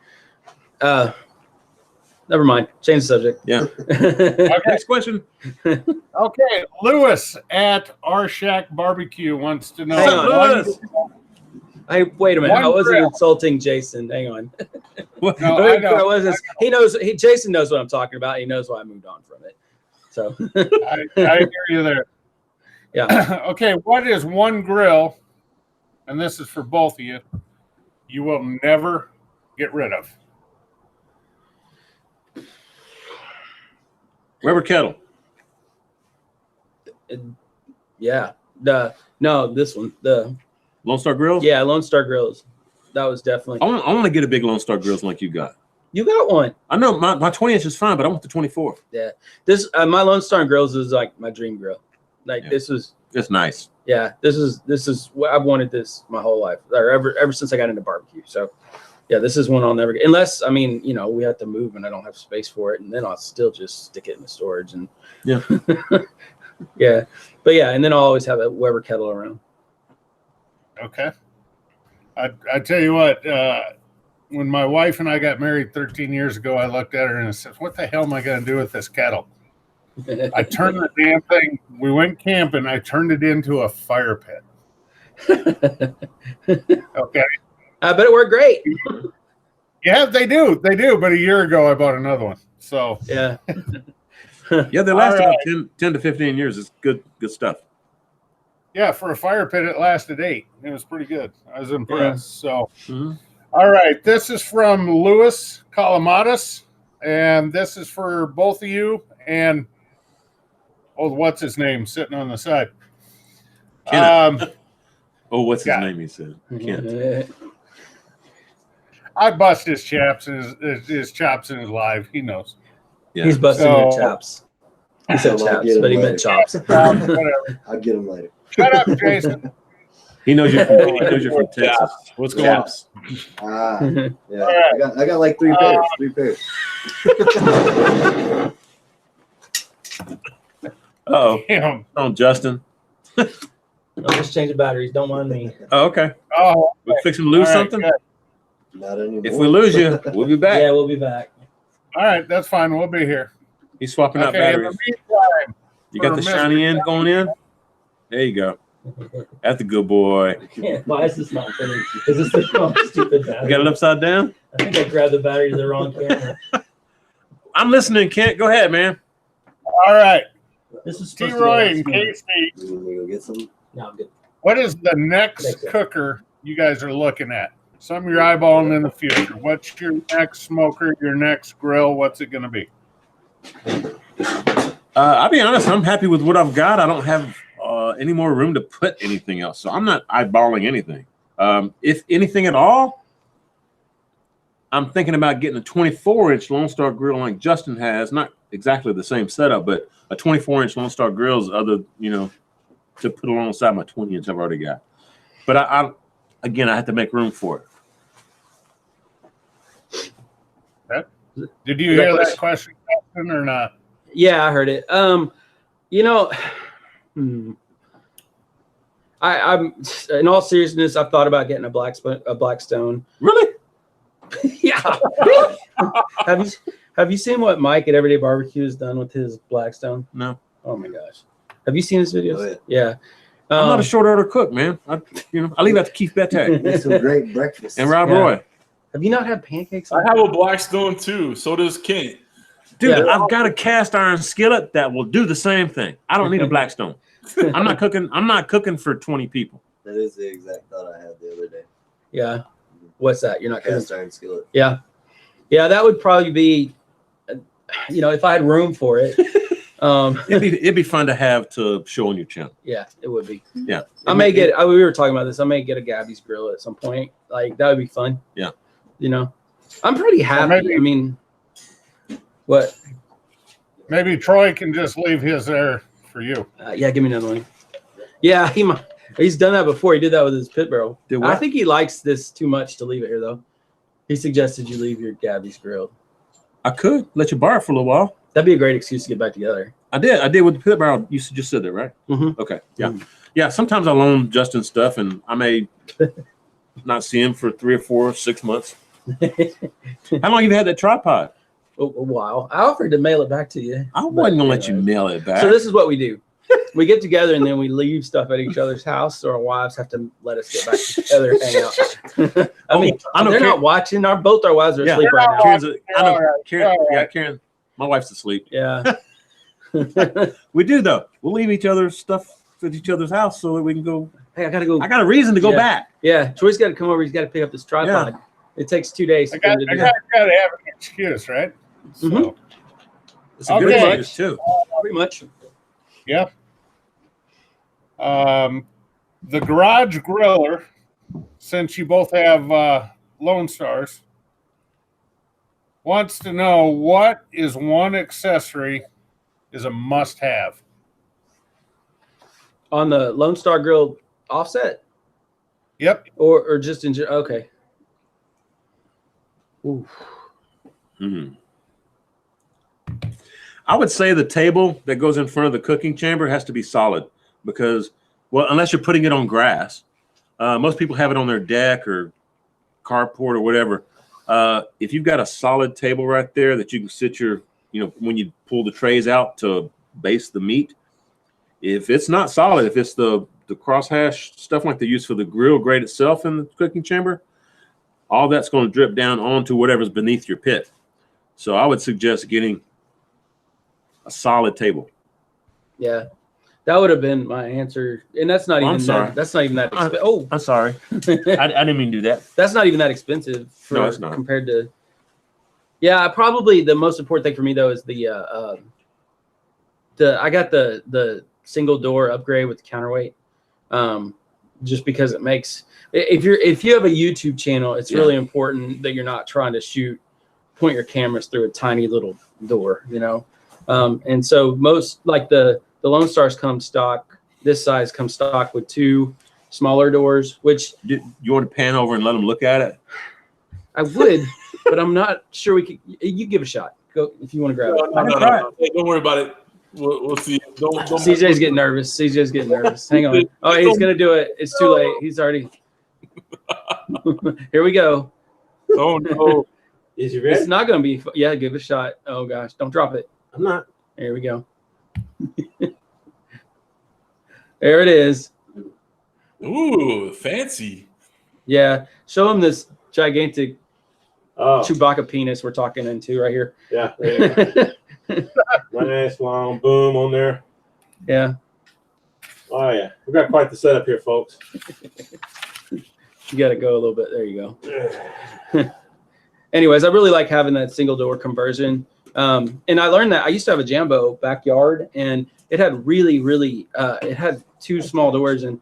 S3: Never mind. Change the subject.
S2: Yeah.
S5: Okay.
S2: Next question.
S5: Okay, Lewis at Our Shack Barbecue wants to know.
S3: Hang on,
S2: Lewis.
S3: Wait a minute.
S5: One
S3: I wasn't
S5: grill.
S3: insulting Jason. Hang on.
S2: What?
S5: No, I know.
S3: I wasn't. He knows. Jason knows what I'm talking about. He knows why I moved on from it. So
S5: I hear you there.
S3: yeah.
S5: Okay, what is one grill, and this is for both of you, you will never get rid of?
S2: Rubber kettle.
S3: Yeah. This one.
S2: Lone Star Grill.
S3: Yeah, Lone Star Grills. That was definitely.
S2: I want to get a big Lone Star Grills like you got.
S3: You got one.
S2: I know my 20-inch is fine, but I want the 24.
S3: Yeah. This my Lone Star Grills is like my dream grill. Like
S2: Yeah.
S3: this was.
S2: It's nice.
S3: Yeah. This is what I've wanted this my whole life, or ever since I got into barbecue. So. Yeah, this is one I'll never get, unless, I mean, we have to move and I don't have space for it, and then I'll still just stick it in the storage. And
S2: Yeah.
S3: yeah, but yeah, and then I'll always have a Weber kettle around.
S5: Okay. I tell you what, when my wife and I got married 13 years ago, I looked at her and I said, what the hell am I going to do with this kettle? I turned the damn thing, we went camping, I turned it into a fire pit. Okay.
S3: I bet it worked great.
S5: Yeah, they do. But a year ago, I bought another one. So
S3: Yeah.
S2: Yeah, they last
S5: All
S2: about
S5: right.
S2: 10 to 15 years. It's good stuff.
S5: yeah, for a fire pit, it lasted 8. It was pretty good. I was impressed. So,
S2: Mhm.
S5: all right, this is from Louis Calamatas, and this is for both of you. And what's his name sitting on the side?
S2: Kenneth. Oh, what's his
S5: Yeah.
S2: name? He said. Kent.
S5: I bust his chops in his chops in his live. He knows.
S2: Yeah.
S3: He's busting your
S5: So-
S3: chops. He said
S4: I'll
S3: chaps,
S4: get him
S3: but he
S4: later.
S3: meant chops.
S5: Whatever.
S4: I'll get him later.
S5: Shut up, Jason.
S2: He knows you're from Texas.
S1: What's going on?
S2: Chaps.
S4: Ah, yeah.
S5: All right.
S4: I got like 3 pairs. 3 pairs.
S2: Uh-oh.
S5: Damn.
S2: Oh, Justin.
S3: I'm just changing batteries. Don't mind me.
S2: Oh, okay.
S5: Oh,
S2: We're fixing to lose
S5: all right,
S2: something.
S5: good.
S4: Not anymore.
S2: If we lose you, we'll be back.
S3: Yeah, we'll be back.
S5: All right, that's fine. We'll be here.
S2: He's swapping out
S5: Okay, in
S2: batteries.
S5: the meantime,
S2: You got the shiny end going in? There you go. That's a good boy.
S3: Why is this not fitting? Is this the wrong stupid
S2: You
S3: battery?
S2: got it upside down?
S3: I think I grabbed the battery to the wrong camera.
S2: I'm listening, Kent. Go ahead, man.
S5: all right,
S3: This is supposed to be
S5: T-Roy
S3: last
S5: and
S3: minute.
S5: Casey,
S4: You want me to go get some?
S3: No, I'm good.
S5: what is the next
S3: Thanks, sir.
S5: cooker you guys are looking at? Some you're eyeballing in the future. What's your next smoker, your next grill? What's it going to be?
S2: I'll be honest. I'm happy with what I've got. I don't have any more room to put anything else, so I'm not eyeballing anything. If anything at all, I'm thinking about getting a 24-inch Lone Star grill like Justin has. Not exactly the same setup, but a 24-inch Lone Star grill is other, to put alongside my 20-inch I've already got. But I have to make room for it.
S5: Did you hear that question, Justin, or not?
S3: Yeah, I heard it. I'm in all seriousness, I've thought about getting a Blackstone.
S2: Really?
S3: Yeah. Have you seen what Mike at Everyday Barbecue has done with his Blackstone?
S2: No.
S3: Oh my gosh. Have you seen his videos?
S4: Oh,
S3: yeah.
S2: I'm not a short order cook, man. I leave that to Keith Bettag
S4: Make some great breakfast.
S2: and Rob
S3: Yeah.
S2: Roy.
S3: Have you not had pancakes?
S1: I have a Blackstone too. So does Kent.
S2: Dude,
S3: Yeah.
S2: I've got a cast iron skillet that will do the same thing. I don't need a Blackstone. I'm not cooking for 20 people.
S4: That is the exact thought I had the other day.
S3: Yeah. What's that? You're not
S4: Cast iron skillet.
S3: Yeah. Yeah, that would probably be, if I had room for it.
S2: It'd be fun to have to show on your channel.
S3: Yeah, it would be.
S2: Yeah.
S3: We were talking about this. I may get a Gabby's grill at some point. Like, that would be fun.
S2: Yeah.
S3: I'm pretty happy.
S5: maybe-
S3: I mean, what?
S5: Maybe Troy can just leave his there for you.
S3: Yeah, give me another one. Yeah, he's done that before. He did that with his pit barrel.
S2: Did what?
S3: I think he likes this too much to leave it here, though. He suggested you leave your Gabby's grill.
S2: I could let you borrow it for a little while.
S3: That'd be a great excuse to get back together.
S2: I did with the pit barrel. You just said that, right?
S3: Mhm.
S2: Okay. Yeah. Yeah. Sometimes I loan Justin stuff, and I may not see him for 3 or 4 or 6 months. How long have you had that tripod?
S3: A while. I offered to mail it back to you.
S2: I wasn't gonna let you mail it back.
S3: So this is what we do. We get together and then we leave stuff at each other's house, so our wives have to let us get back together and hang out. I mean,
S2: I know
S3: they're
S2: Karen-
S3: not watching. Both our wives are
S2: Yeah.
S3: asleep right now.
S2: Karen. My wife's asleep.
S3: Yeah.
S2: We do though. We'll leave each other's stuff at each other's house so that we can go.
S3: Hey, I gotta go.
S2: I got a reason to go
S3: Yeah.
S2: back.
S3: Yeah, Troy's got to come over. He's got to pick up this tripod. It takes 2 days.
S5: I
S3: for him
S5: got
S3: to
S5: to
S3: do that.
S5: have an excuse, right? So,
S3: Mhm.
S2: It's a good
S5: Okay.
S2: excuse too.
S3: Pretty much.
S5: yeah. The garage griller, since you both have Lone Stars, wants to know what is one accessory is a must-have.
S3: On the Lone Star Grill offset,
S5: Yep.
S3: or just in okay. Ooh.
S2: Mhm. I would say the table that goes in front of the cooking chamber has to be solid because, well, unless you're putting it on grass, most people have it on their deck or carport or whatever. If you've got a solid table right there that you can sit your, when you pull the trays out to base the meat, if it's not solid, if it's the crosshash stuff like they use for the grill grate itself in the cooking chamber, all that's going to drip down onto whatever's beneath your pit. So I would suggest getting a solid table.
S3: Yeah, that would have been my answer, and that's not even.
S2: I'm sorry.
S3: That's not even that. Oh,
S2: I'm sorry. I didn't mean to do that.
S3: that's not even that expensive.
S2: No, it's not.
S3: Compared to. Yeah, probably the most important thing for me though is I got the single door upgrade with the counterweight, just because it makes if you have a YouTube channel, it's really important that you're not trying to point your cameras through a tiny little door, and so most like the Lone Stars come stock. This size comes stock with 2 smaller doors, which
S2: You want to pan over and let them look at it?
S3: I would, but I'm not sure we could. You give it a shot. Go if you want to grab it.
S1: No. Hey, don't worry about it. We'll see. Don't
S3: CJ's getting nervous. CJ's getting nervous. Hang on. Oh, he's gonna do it. It's too late. He's already. Here we go.
S1: Oh no.
S2: Is he
S3: It's not gonna be. Yeah, give it a shot. Oh gosh, don't drop it.
S2: I'm not.
S3: Here we go. There it is.
S1: Ooh, fancy.
S3: Yeah, show him this gigantic
S2: Oh,
S3: Chewbacca penis we're talking into right here.
S2: yeah. Nice long boom on there.
S3: Yeah.
S2: Oh, yeah. We got quite the setup here, folks.
S3: You got to go a little bit. There you go. Anyways, I really like having that single door conversion. And I learned that I used to have a Jambo backyard, and it had it had 2 small doors, and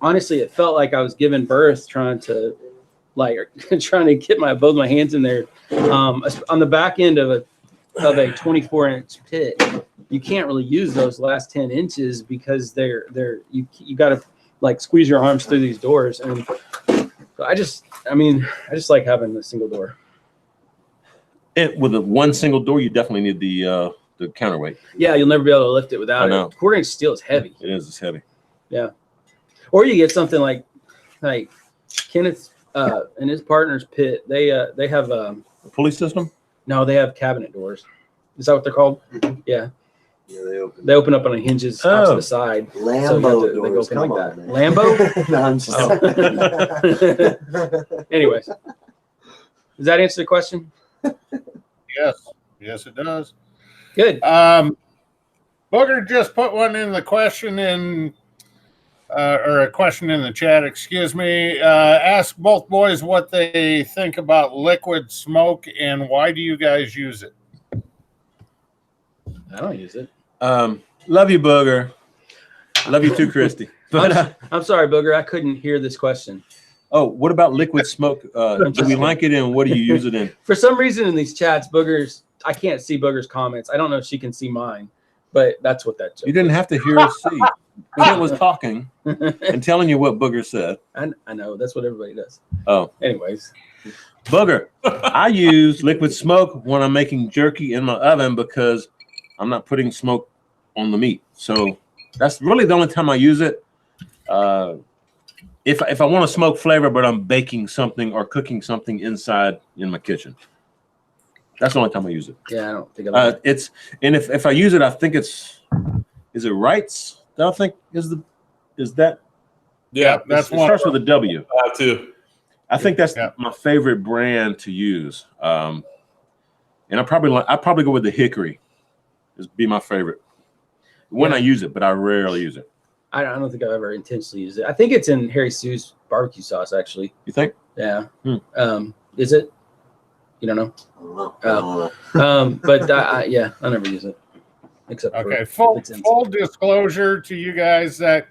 S3: honestly, it felt like I was giving birth trying to get both my hands in there. On the back end of a 24-inch pit, you can't really use those last 10 inches because you got to like squeeze your arms through these doors, and so I just like having the single door.
S2: With one single door, you definitely need the counterweight.
S3: Yeah, you'll never be able to lift it without
S2: I know.
S3: it. 1/4-inch steel is heavy.
S2: It is. It's heavy.
S3: Yeah. Or you get something like Kenneth and his partner's pit. They have
S2: A pulley system?
S3: no, they have cabinet doors. Is that what they're called? Yeah.
S4: Yeah,
S3: They open up on hinges out to
S2: Oh.
S3: the side.
S4: Lambo
S3: they go
S4: doors.
S3: kind of
S4: Come
S3: like
S4: on,
S3: that.
S4: man.
S3: Lambo?
S4: No, I'm just
S3: Anyways. Does that answer the question?
S5: Yes, it does.
S3: Good.
S5: Booger just put one in the question or a question in the chat, excuse me. Ask both boys what they think about liquid smoke and why do you guys use it?
S3: I don't use it.
S2: Love you, Booger. Love you too, Christy. But
S3: I'm sorry, Booger. I couldn't hear this question.
S2: what about liquid smoke? Do we like it and what do you use it in?
S3: For some reason in these chats, I can't see Booger's comments. I don't know if she can see mine, but that's what that joke
S2: You didn't have to hear us see. Kent was talking and telling you what Booger said.
S3: I know. That's what everybody does.
S2: Oh,
S3: Anyways.
S2: Booger. I use liquid smoke when I'm making jerky in my oven because I'm not putting smoke on the meat. So that's really the only time I use it. If I want to smoke flavor, but I'm baking something or cooking something inside in my kitchen. That's the only time I use it.
S3: Yeah, I don't think about it.
S2: If I use it, I think is it Wright's? I think is that
S1: Yeah,
S5: That's
S2: it
S5: one.
S2: starts with a W.
S1: I have to.
S2: I think that's
S5: Yeah.
S2: my favorite brand to use. And I probably go with the Hickory. Is be my favorite when I use it, but I rarely use it.
S3: I don't think I've ever intentionally used it. I think it's in Harry Sue's barbecue sauce, actually.
S2: You think?
S3: Yeah.
S2: Hmm.
S3: Is it? You don't know? But yeah, I never use it. Except for
S5: Okay,
S3: it's in-
S5: full disclosure to you guys that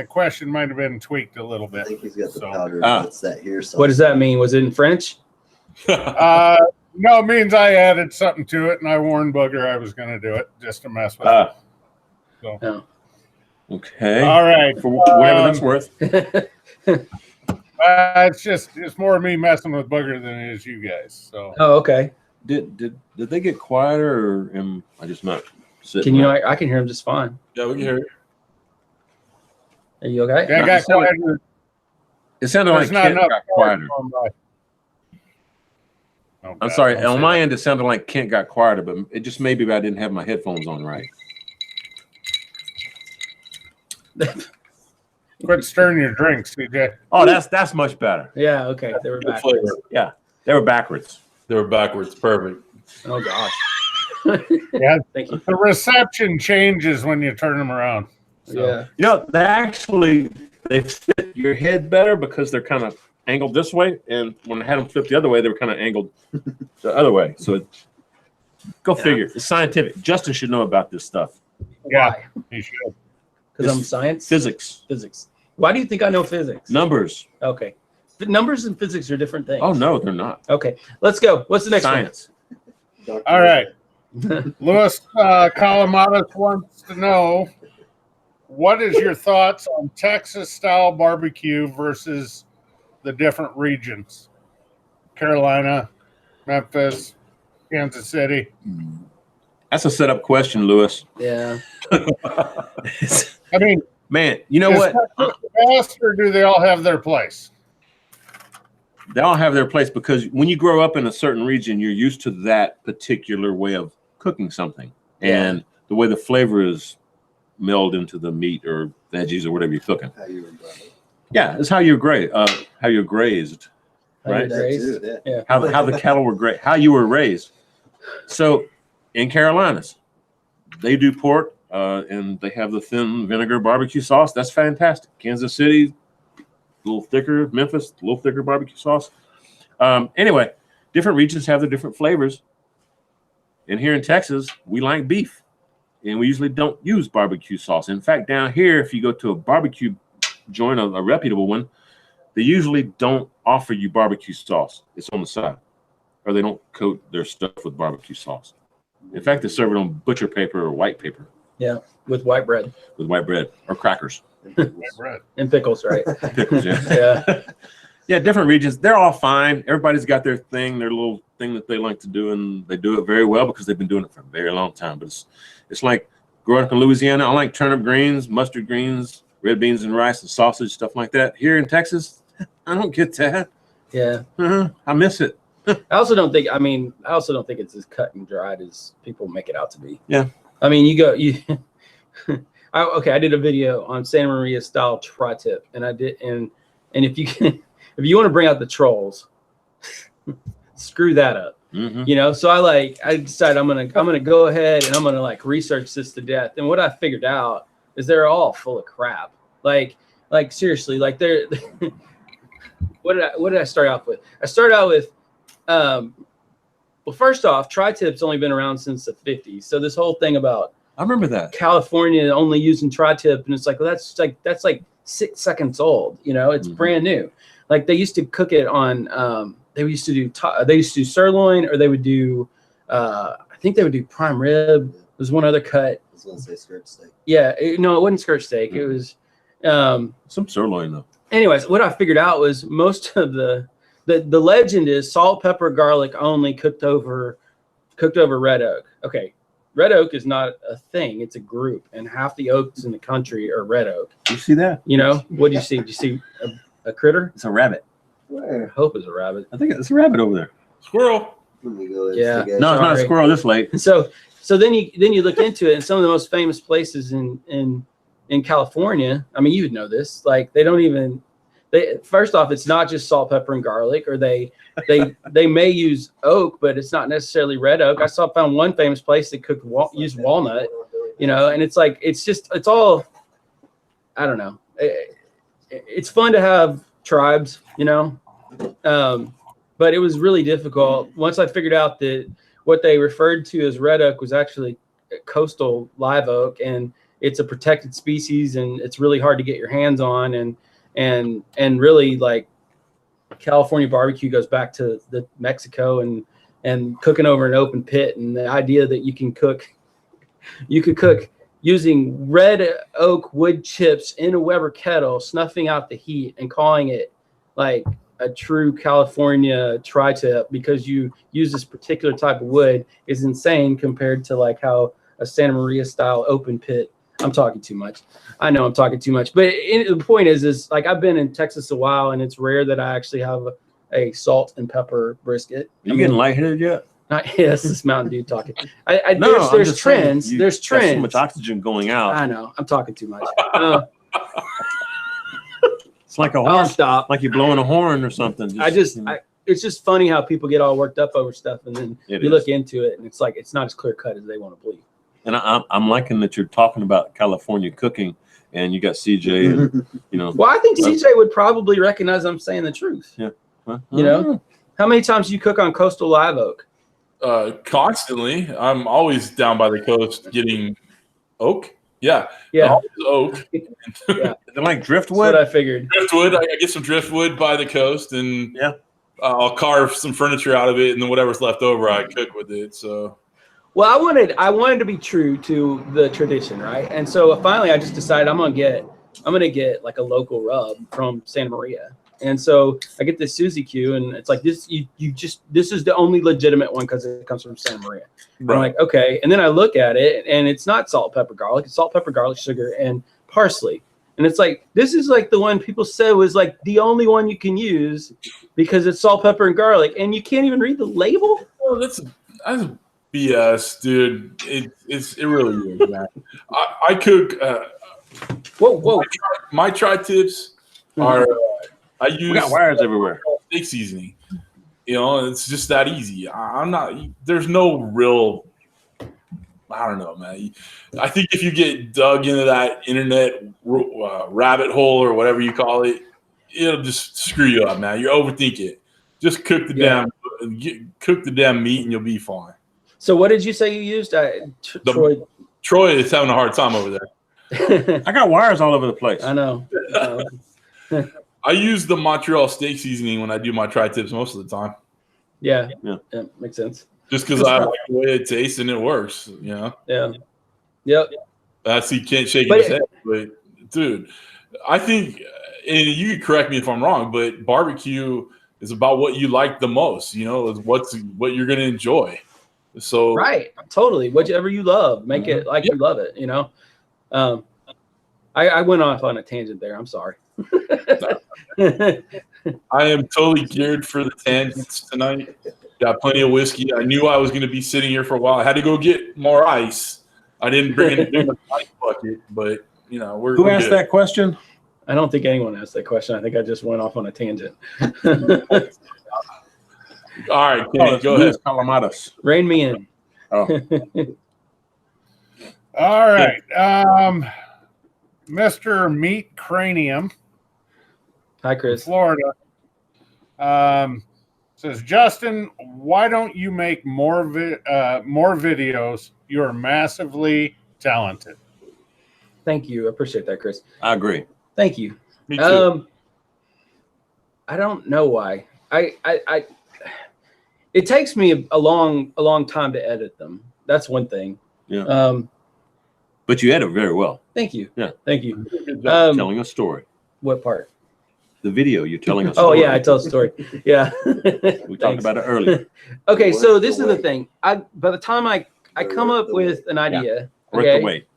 S5: question might have been tweaked a little
S4: I
S5: bit.
S4: think he's got the
S5: So-
S4: powder.
S2: Ah.
S4: What's that here?
S3: What does that mean? Was it in French?
S5: No, it means I added something to it, and I warned Booger I was going to do it just to mess with it. So.
S3: Oh.
S2: Okay.
S5: All right.
S2: For whatever that's worth.
S5: It's more me messing with Booger than it is you guys. So
S3: Oh, okay.
S2: Did they get quieter, or am I just not sitting?
S3: Can you?
S2: right?
S3: I can hear him just fine.
S1: Yeah, we can hear you.
S3: Are you okay?
S5: yeah, I got quieter.
S2: It sounded like
S5: There's not
S2: Kent
S5: enough
S2: got quieter.
S5: going by. Oh,
S2: I'm
S5: God,
S2: sorry.
S5: don't
S2: On
S5: say
S2: my
S5: that.
S2: end, it sounded like Kent got quieter, but it just maybe I didn't have my headphones on right.
S5: Quit stirring your drinks, CJ.
S2: Oh, that's much better.
S3: Yeah. Okay. They were
S1: Good
S3: back.
S1: flavor.
S2: Yeah, they were backwards.
S1: They were backwards. Perfect.
S3: Oh gosh.
S5: Yeah,
S3: Thank you.
S5: the reception changes when you turn them around. So,
S3: Yeah.
S2: You know, they fit your head better because they're kind of angled this way, and when I had them flipped the other way, they were kind of angled the other way. So go figure. It's scientific. Justin should know about this stuff.
S5: Yeah.
S3: Why?
S5: you should.
S3: Because
S2: It's
S3: I'm science.
S2: Physics,
S3: Physics. Why do you think I know physics?
S2: numbers.
S3: Okay. But numbers and physics are different things.
S2: Oh no, they're not.
S3: Okay. Let's go. What's the next
S2: Science.
S5: All right.
S3: one?
S5: Louis Kalamatis wants to know, what is your thoughts on Texas-style barbecue versus the different regions? Carolina, Memphis, Kansas City.
S2: That's a setup question, Lewis.
S3: Yeah.
S5: I mean,
S2: Man, you know
S5: is
S2: what?
S5: Texas the best, or do they all have their place?
S2: They all have their place because when you grow up in a certain region, you're used to that particular way of cooking something, and the way the flavor is melded into the meat or veggies or whatever you're cooking.
S4: How you were brought up.
S2: Yeah, it's how you're grazed. How you're grazed, right?
S3: How you're raised.
S4: That too, yeah.
S2: How the cattle were grazed, how you were raised. So in Carolinas, they do pork, and they have the thin vinegar barbecue sauce. That's fantastic. Kansas City, a little thicker. Memphis, a little thicker barbecue sauce. Anyway, different regions have their different flavors. And here in Texas, we like beef, and we usually don't use barbecue sauce. In fact, down here, if you go to a barbecue joint, a reputable one, they usually don't offer you barbecue sauce. It's on the side, or they don't coat their stuff with barbecue sauce. In fact, they serve it on butcher paper or white paper
S3: Yeah. With white bread
S2: with white bread or crackers.
S5: Right.
S3: and pickles, right?
S2: Pickles, yeah.
S3: Yeah.
S2: Yeah, different regions. They're all fine. Everybody's got their thing, their little thing that they like to do, and they do it very well because they've been doing it for a very long time. But it's like growing up in Louisiana. I like turnip greens, mustard greens, red beans and rice and sausage, stuff like that. Here in Texas, I don't get that.
S3: Yeah.
S2: I miss it.
S3: I also don't think it's as cut and dried as people make it out to be.
S2: Yeah.
S3: I mean, I did a video on Santa Maria style tri-tip, and if you want to bring out the trolls, screw that up.
S2: Mm-hmm.
S3: So I decided I'm gonna go ahead and I'm gonna like research this to death. And what I figured out is they're all full of crap. Like seriously, like they're what did I start out with? I started out with well, first off, tri-tip's only been around since the 50s. So this whole thing about
S2: I remember that
S3: California only using tri-tip, and it's like, well, that's like 6 seconds old. It's brand new. Like they used to cook it on. They used to do sirloin, or they would do. I think they would do prime rib. There's one other cut.
S4: I was gonna say skirt steak.
S3: Yeah, no, it wasn't skirt steak. It was
S2: some sirloin though.
S3: Anyways, what I figured out was most of the legend is salt, pepper, garlic only cooked over red oak. Okay. Red oak is not a thing. It's a group, and half the oaks in the country are red oak.
S2: You see that?
S3: What do you see? Do you see a critter?
S2: It's a rabbit.
S3: I hope it's a rabbit.
S2: I think it's a rabbit over there.
S1: Squirrel.
S3: Yeah.
S2: No, it's not a squirrel this late.
S3: So then you look into it, and some of the most famous places in California. I mean, you would know this. Like first off, it's not just salt, pepper, and garlic, or they may use oak, but it's not necessarily red oak. I found one famous place that used walnut, and it's like it's all, I don't know. It's fun to have tribes, but it was really difficult once I figured out that what they referred to as red oak was actually coastal live oak, and it's a protected species, and it's really hard to get your hands on, and really, like, California barbecue goes back to the Mexico and cooking over an open pit, and the idea that you could cook using red oak wood chips in a Weber kettle, snuffing out the heat and calling it like a true California tri-tip because you use this particular type of wood is insane compared to like how a Santa Maria style open pit. I'm talking too much. I know I'm talking too much, but the point is like I've been in Texas a while, and it's rare that I actually have a salt and pepper brisket.
S2: You getting lightheaded yet?
S3: Yes, this Mountain Dew talking.
S2: No,
S3: there's trends. There's trends.
S2: So much oxygen going out.
S3: I know. I'm talking too much.
S2: It's like a horn.
S3: I'll stop.
S2: Like you're blowing a horn or something.
S3: It's just funny how people get all worked up over stuff, and then you look into it, and it's like it's not as clear cut as they want to believe.
S2: And I'm liking that you're talking about California cooking, and you got CJ, and
S3: Well, I think CJ would probably recognize I'm saying the truth.
S2: Yeah.
S3: How many times do you cook on coastal live oak?
S1: Constantly. I'm always down by the coast getting oak. Yeah.
S3: Yeah.
S1: Oak.
S3: Yeah.
S2: They're like driftwood.
S3: That's what I figured.
S1: Driftwood. I get some driftwood by the coast, and I'll carve some furniture out of it, and then whatever's left over, I cook with it. So.
S3: Well, I wanted to be true to the tradition, right? And so finally, I just decided I'm gonna get like a local rub from Santa Maria, and so I get this Suzy Q, and it's like this. This is the only legitimate one because it comes from Santa Maria. Right. I'm like, okay, and then I look at it, and it's not salt, pepper, garlic. It's salt, pepper, garlic, sugar, and parsley. And it's like this is like the one people said was like the only one you can use because it's salt, pepper, and garlic, and you can't even read the label.
S1: Oh, that's BS, dude. It really is, man. I cook.
S3: Whoa!
S1: My tri-tips are. I use.
S2: We got wires everywhere.
S1: Steak seasoning. It's just that easy. I'm not. There's no real. I don't know, man. I think if you get dug into that internet rabbit hole or whatever you call it, it'll just screw you up, man. You're overthinking it. Just cook the damn meat, and you'll be fine. So
S3: what did you say you used?
S1: Troy is having a hard time over there.
S2: I got wires all over the place.
S3: I know.
S1: I use the Montreal steak seasoning when I do my tri-tips most of the time.
S3: Yeah, makes sense.
S1: Just because I like the way it tastes and it works,
S3: Yeah. Yep.
S1: I see Kent shaking his head, but dude, I think, and you can correct me if I'm wrong, but barbecue is about what you like the most. Is what you're going to enjoy. So
S3: right, totally. Whatever you love, make it like you love it. I went off on a tangent there. I'm sorry.
S1: I am totally geared for the tangents tonight. Got plenty of whiskey. I knew I was going to be sitting here for a while. I had to go get more ice. I didn't bring an ice bucket, but you know,
S2: Who asked that question?
S3: I don't think anyone asked that question. I think I just went off on a tangent.
S1: All right, Kenny, go ahead.
S2: Calamados.
S3: Rein me in.
S2: Oh,
S5: All right. Mr. Meat Cranium,
S3: Hi, Kris.
S5: Florida, says, Justin, why don't you make more videos? You're massively talented.
S3: Thank you. I appreciate that, Kris.
S2: I agree.
S3: Thank you.
S1: Me too.
S3: I don't know why. It takes me a long time to edit them. That's one thing.
S2: Yeah. But you edit very well.
S3: Thank you.
S2: Yeah.
S3: Thank you.
S1: Good job.
S2: Telling a story.
S3: What part?
S2: The video you're telling us.
S3: Oh yeah, I tell a story. Yeah.
S2: We talked about it earlier.
S3: Okay, so this is the thing. By the time I come up with an idea,
S2: Worth
S3: okay,
S2: the wait.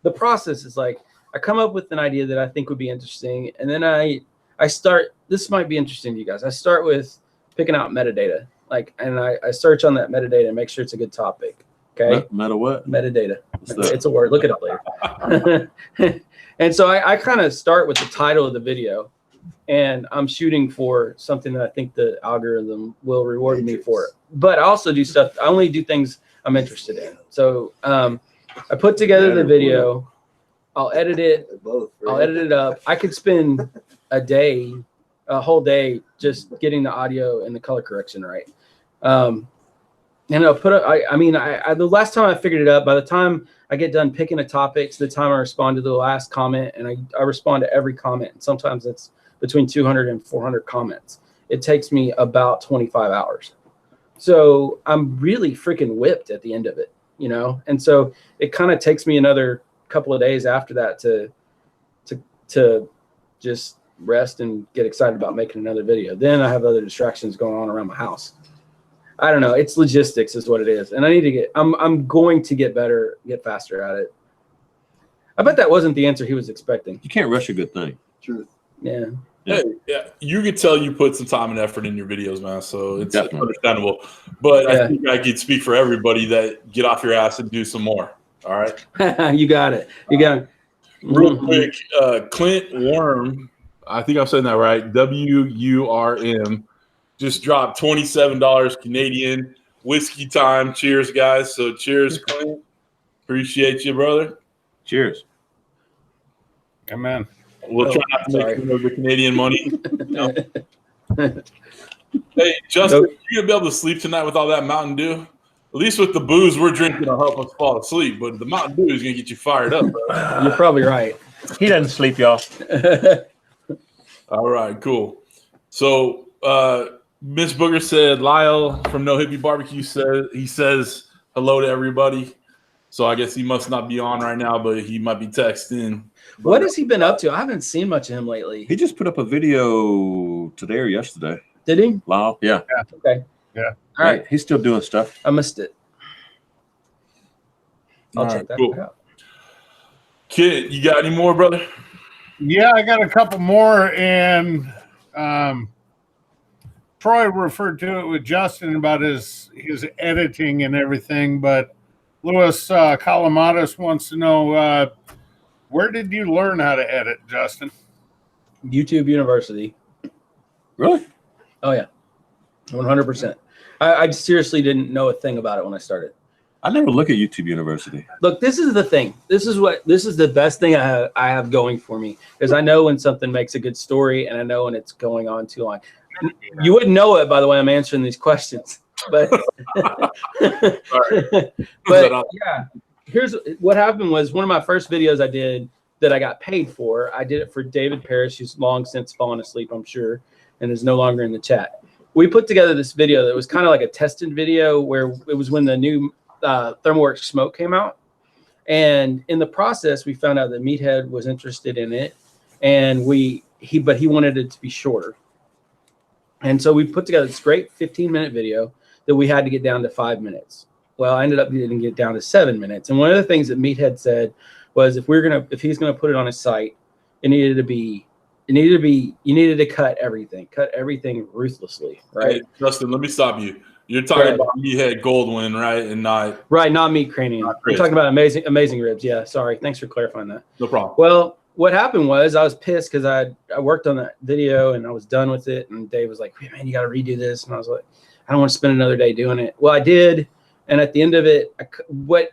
S3: the process is like I come up with an idea that I think would be interesting, and then I start. This might be interesting to you guys. I start with picking out metadata, and I search on that metadata and make sure it's a good topic. Okay.
S2: Matter what?
S3: Metadata.
S2: What's that?
S3: It's a word. Look it up later. And so I kind of start with the title of the video, and I'm shooting for something that I think the algorithm will reward me for. But I also do stuff. I only do things I'm interested in. So I put together the video. I'll edit it. I'll edit it up. I could spend a whole day just getting the audio and the color correction right. And I'll put up, the last time I figured it up, by the time I get done picking the topics, the time I respond to the last comment, and I respond to every comment. And sometimes it's between 200 and 400 comments. It takes me about 25 hours. So I'm really freaking whipped at the end of it, you know? And so it kind of takes me another couple of days after that to just rest and get excited about making another video. Then I have other distractions going on around my house. I don't know. It's logistics is what it is. And I need to I'm going to get better, get faster at it. I bet that wasn't the answer he was expecting.
S2: You can't rush a good thing.
S4: Truth.
S3: Yeah.
S1: Hey, yeah, you could tell you put some time and effort in your videos, man. So it's
S2: Definitely.
S1: understandable. But
S3: Yeah.
S1: I think I could speak for everybody that get off your ass and do some more. All right.
S3: You got it. You got it.
S1: Real quick, Clint Worm, I think I'm saying that right. WURM just dropped $27 Canadian. Whiskey time. Cheers, guys. So cheers, Clint. Appreciate you, brother.
S2: Cheers.
S5: Amen.
S1: We'll try not to make some of the Canadian money. No. Hey, Justin, you're going to be able to sleep tonight with all that Mountain Dew? At least with the booze we're drinking will help us fall asleep, but the Mountain Dew is going to get you fired up, bro.
S3: You're probably right.
S2: He doesn't sleep, y'all.
S1: All right, cool. So Miss Booger said, Lyle from No Hippie Barbecue says hello to everybody. So I guess he must not be on right now, but he might be texting.
S3: What has he been up to? I haven't seen much of him lately.
S2: He just put up a video today or yesterday.
S3: Did he?
S2: Lyle, yeah.
S3: Okay.
S5: Yeah.
S3: All right.
S2: He's still doing stuff.
S3: I missed it. I'll
S1: All
S3: check
S1: right,
S3: that
S1: cool.
S3: out.
S1: Kid, you got any more, brother?
S5: Yeah, I got a couple more, and Troy referred to it with Justin about his editing and everything, but Louis Calamados wants to know, where did you learn how to edit, Justin?
S3: YouTube University.
S2: Really?
S3: Oh yeah, 100%. I seriously didn't know a thing about it when I started.
S2: I never look at YouTube University.
S3: Look, this is the thing. This is the best thing I have going for me, is I know when something makes a good story, and I know when it's going on too long. You wouldn't know it, by the way. I'm answering these questions, but yeah. Here's what happened was one of my first videos I did that I got paid for. I did it for David Parrish, who's long since fallen asleep, I'm sure, and is no longer in the chat. We put together this video that was kind of like a tested video where it was when the new ThermalWorks smoke came out. And in the process, we found out that Meathead was interested in it, and but he wanted it to be shorter. And so we put together this great 15-minute video that we had to get down to 5 minutes. Well, I ended up getting it down to 7 minutes. And one of the things that Meathead said was if he's gonna put it on his site, you needed to cut everything ruthlessly, right?
S1: Hey, Justin, let me stop you. You're talking about Meathead Goldwyn, right? And not
S3: meat cranium.
S1: Not
S3: I'm
S1: Kris.
S3: talking about amazing ribs. Yeah, sorry. Thanks for clarifying that.
S1: no problem.
S3: Well, what happened was I was pissed because I worked on that video and I was done with it, and Dave was like, "Hey, man, you got to redo this," and I was like, "I don't want to spend another day doing it." Well, I did, and at the end of it, what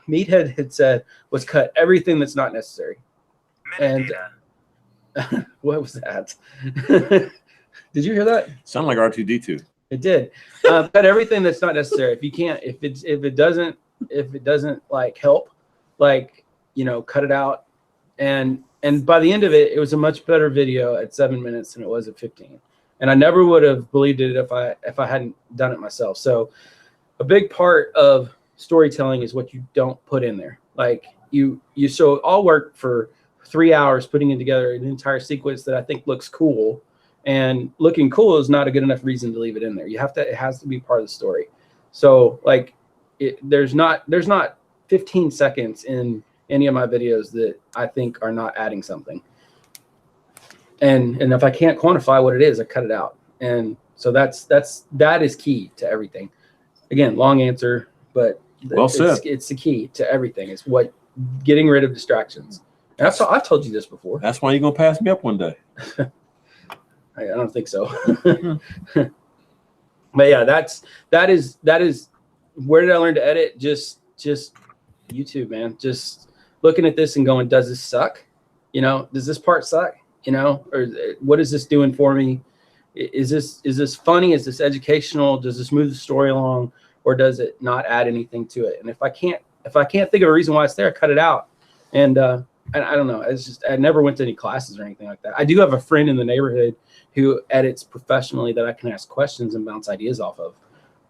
S3: Meathead had said was cut everything that's not necessary. And what was that? Did you hear that?
S2: Sound like R2D2.
S3: It did. Cut everything that's not necessary. If you can't, if it doesn't like help, like, you know, cut it out. And by the end of it, it was a much better video at 7 minutes than it was at 15. And I never would have believed it if I hadn't done it myself. So a big part of storytelling is what you don't put in there. Like so I'll work for 3 hours putting together an entire sequence that I think looks cool. And looking cool is not a good enough reason to leave it in there. It has to be part of the story. So like there's not 15 seconds in any of my videos that I think are not adding something. And if I can't quantify what it is, I cut it out. And so that is key to everything. Again, long answer, but
S2: Well said.
S3: It's the key to everything. It's getting rid of distractions. And I've told you this before.
S2: That's why you're gonna pass me up one day.
S3: I don't think so. But yeah, that is where did I learn to edit? Just YouTube, man. Just looking at this and going, does this suck? You know, does this part suck? You know, or what is this doing for me? Is this funny? Is this educational? Does this move the story along, or does it not add anything to it? And if I can't think of a reason why it's there, cut it out. And I don't know. It's just I never went to any classes or anything like that. I do have a friend in the neighborhood who edits professionally that I can ask questions and bounce ideas off of.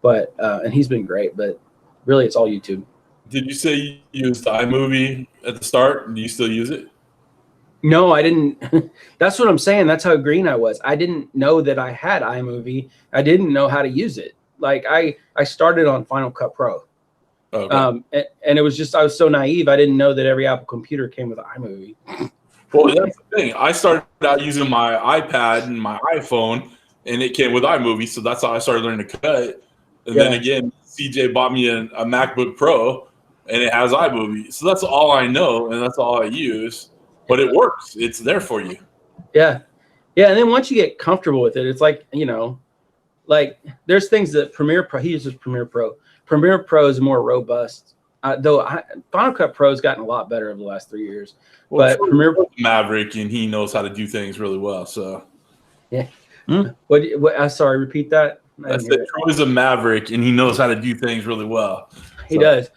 S3: But and he's been great. But really, it's all YouTube.
S1: Did you say you used iMovie at the start? Do you still use it?
S3: No, I didn't. That's what I'm saying. That's how green I was. I didn't know that I had iMovie. I didn't know how to use it. Like I started on Final Cut Pro.
S1: Okay.
S3: And it was just I was so naive. I didn't know that every Apple computer came with iMovie.
S1: Well, that's the thing. I started out using my iPad and my iPhone, and it came with iMovie, so that's how I started learning to cut. And then again, CJ bought me a MacBook Pro, and it has iMovie. So that's all I know, and that's all I use. But it works. It's there for you. Yeah.
S3: Yeah, and then once you get comfortable with it, it's like, you know, like there's things that Premiere Pro, he uses Premiere Pro. Premiere Pro is more robust. Final Cut Pro has gotten a lot better over the last 3 years.
S1: Well,
S3: but Premiere
S1: Maverick, and he knows how to do things really well. So
S3: yeah. What sorry, repeat that.
S1: I said Troy's a Maverick, and he knows how to do things really well.
S3: He does.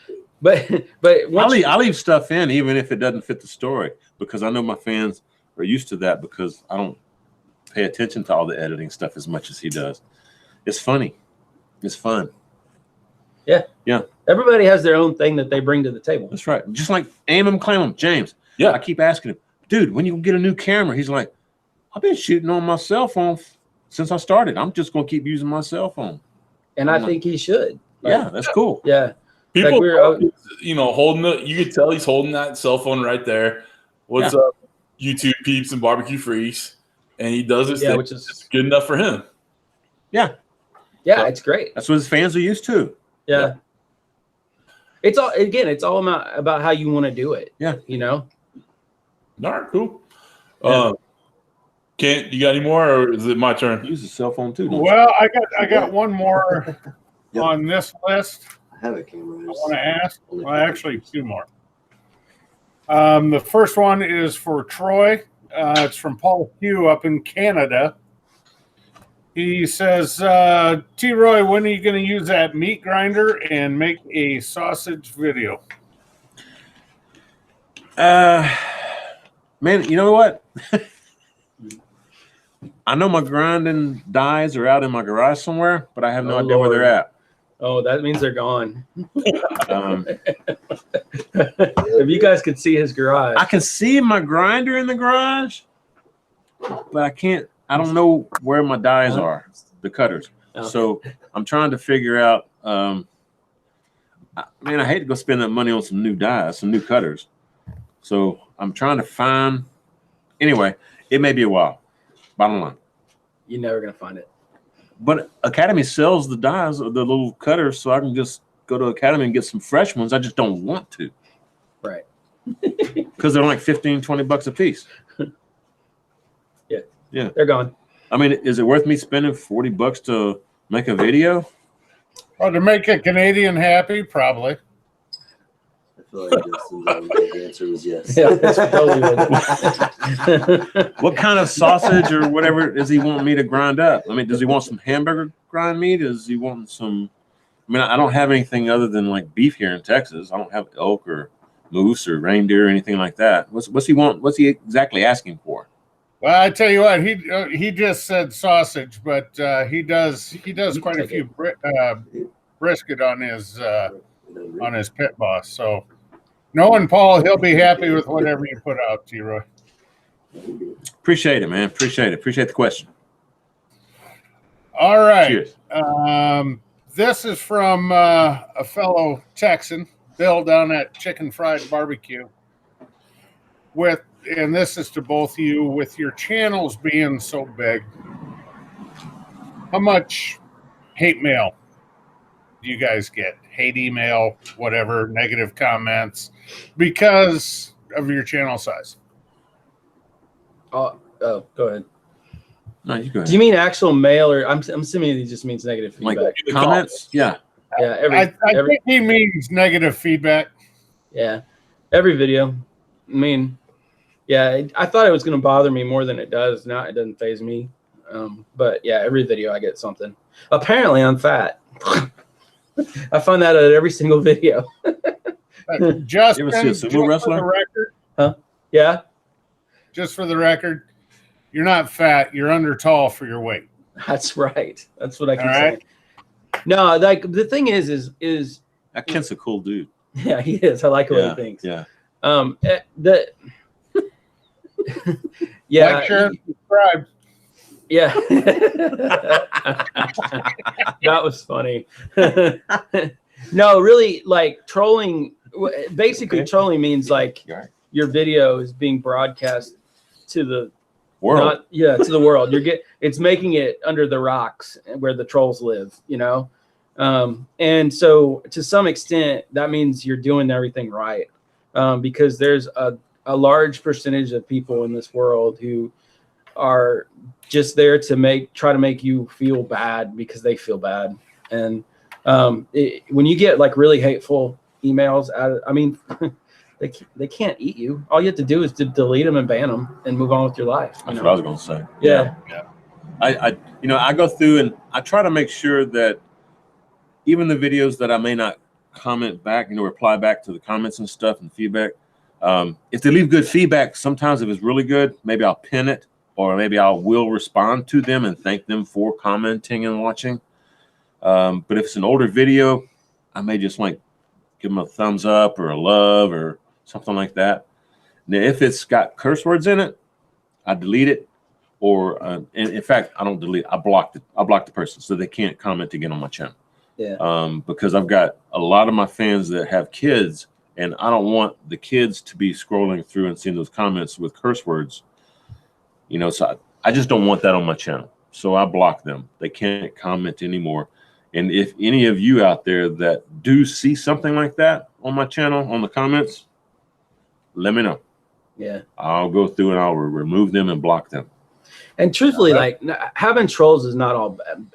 S3: But
S2: I leave stuff in even if it doesn't fit the story, because I know my fans are used to that, because I don't pay attention to all the editing stuff as much as he does. It's funny. It's fun.
S3: Yeah.
S2: Yeah.
S3: Everybody has their own thing that they bring to the table.
S2: That's right. Just like Aim 'em, Claim 'em, James.
S1: Yeah.
S2: I keep asking him, dude, when you get a new camera? He's like, I've been shooting on my cell phone since I started. I'm just going to keep using my cell phone.
S3: And I think he should.
S2: Yeah, that's cool.
S3: Yeah.
S1: People, you know, holding it. You could tell he's holding that cell phone right there. What's up, YouTube peeps and barbecue freaks? And he does his thing,
S3: which is
S1: good enough for him.
S2: Yeah.
S3: Yeah, it's great.
S2: That's what his fans are used to.
S3: Yeah. It's all about how you want to do it.
S2: Yeah.
S3: You know?
S1: All right, cool.
S3: Yeah.
S1: Kent, you got any more, or is it my turn?
S2: Use his cell phone too. Don't you?
S5: Well, I got one more on this list.
S4: I have a camera.
S5: I want to ask. Well, actually, two more. The first one is for Troy. It's from Paul Hugh up in Canada. He says, T-Roy, when are you going to use that meat grinder and make a sausage video?
S2: Man, you know what? I know my grinding dies are out in my garage somewhere, but I have no idea where they're at.
S3: Oh, that means they're gone. If you guys could see his garage.
S2: I can see my grinder in the garage, but I don't know where my dies are, the cutters.
S3: Oh.
S2: So I'm trying to figure out, man, I hate to go spend that money on some new dies, some new cutters. So I'm trying to find. Anyway, it may be a while. Bottom line.
S3: You're never gonna find it.
S2: But Academy sells the dies or the little cutters, so I can just go to Academy and get some fresh ones. I just don't want to.
S3: Right.
S2: Because they're like $15-20 a piece. Yeah.
S3: They're gone.
S2: I mean, is it worth me spending $40 to make a video?
S5: Well, to make a Canadian happy, probably.
S4: I feel like the answer was yes.
S3: Yeah, that's totally what
S2: What kind of sausage or whatever does he want me to grind up? I mean, does he want some hamburger grind meat? Does he want some? I mean, I don't have anything other than like beef here in Texas. I don't have elk or moose or reindeer or anything like that. What's he want? What's he exactly asking for?
S5: Well, I tell you what, he just said sausage, but he does quite a few brisket on his pit boss. So, knowing Paul, he'll be happy with whatever you put out, T-Roy.
S2: Appreciate it, man. Appreciate it. Appreciate the question.
S5: All right.
S2: Cheers.
S5: This is from a fellow Texan, Bill, down at Chicken Fried Barbecue. And this is to both of you, with your channels being so big, how much hate mail do you guys get? Hate email, whatever, negative comments, because of your channel size?
S3: Oh, go ahead.
S2: No, you go ahead.
S3: Do you mean actual mail, or I'm assuming he just means negative feedback?
S2: Like comments? Yeah.
S3: Yeah,
S5: I think he means negative feedback.
S3: Yeah, every video. I mean, yeah, I thought it was going to bother me more than it does. Now it doesn't faze me. But yeah, every video I get something. Apparently, I'm fat. I find that at every single video.
S5: Just
S2: You ever see a sumo wrestler?
S5: For the record,
S3: Huh? Yeah,
S5: just for the record, you're not fat. You're under tall for your weight.
S3: that's right. That's what I keep
S5: All
S3: saying.
S5: right.
S3: No, like the thing is
S2: That Kent's a cool dude.
S3: yeah, he is. I like the way he thinks.
S2: Yeah.
S3: Yeah,
S5: Like, share, and subscribe.
S3: yeah. That was funny. No, really, like trolling. Basically, trolling means like your video is being broadcast to the
S2: World.
S3: to the world. It's making it under the rocks where the trolls live, you know. And so to some extent, that means you're doing everything right, because there's a large percentage of people in this world who are just there to try to make you feel bad because they feel bad. And when you get like really hateful emails, I mean, they can't eat you. All you have to do is to delete them and ban them and move on with your life.
S2: That's what I was going to say.
S3: Yeah.
S2: I go through and I try to make sure that even the videos that I may not comment back, reply back to the comments and stuff and feedback. If they leave good feedback, sometimes if it's really good, maybe I'll pin it, or maybe I will respond to them and thank them for commenting and watching. But if it's an older video, I may just like give them a thumbs up or a love or something like that. Now, if it's got curse words in it, I delete it, or in fact, I don't delete. I block the person so they can't comment again on my channel.
S3: Yeah.
S2: Because I've got a lot of my fans that have kids, and I don't want the kids to be scrolling through and seeing those comments with curse words. So I just don't want that on my channel. So I block them. They can't comment anymore. And if any of you out there that do see something like that on my channel, on the comments, let me know.
S3: Yeah.
S2: I'll go through and I'll remove them and block them.
S3: And truthfully, like having trolls is not all bad.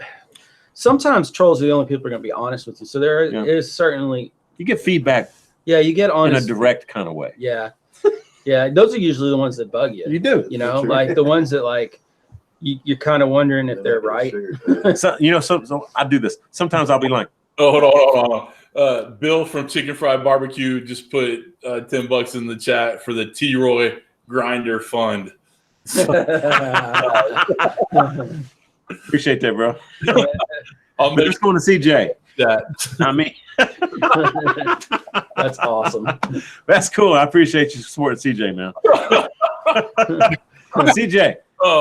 S3: Sometimes trolls are the only people who are going to be honest with you. So there is certainly.
S2: You get feedback.
S3: Yeah, you get honest.
S2: In a direct kind of way.
S3: Yeah. Yeah. Those are usually the ones that bug you.
S2: You do.
S3: Like the ones that like you're kind of wondering if they're right.
S2: So I do this. Sometimes I'll be like,
S1: oh, hold on. Bill from Chicken Fried Barbecue just put $10 in the chat for the T-Roy Grinder Fund.
S2: Appreciate that, bro.
S1: I'm
S2: just going to CJ. Not me.
S3: That's awesome.
S2: That's cool. I appreciate you supporting CJ, man. CJ,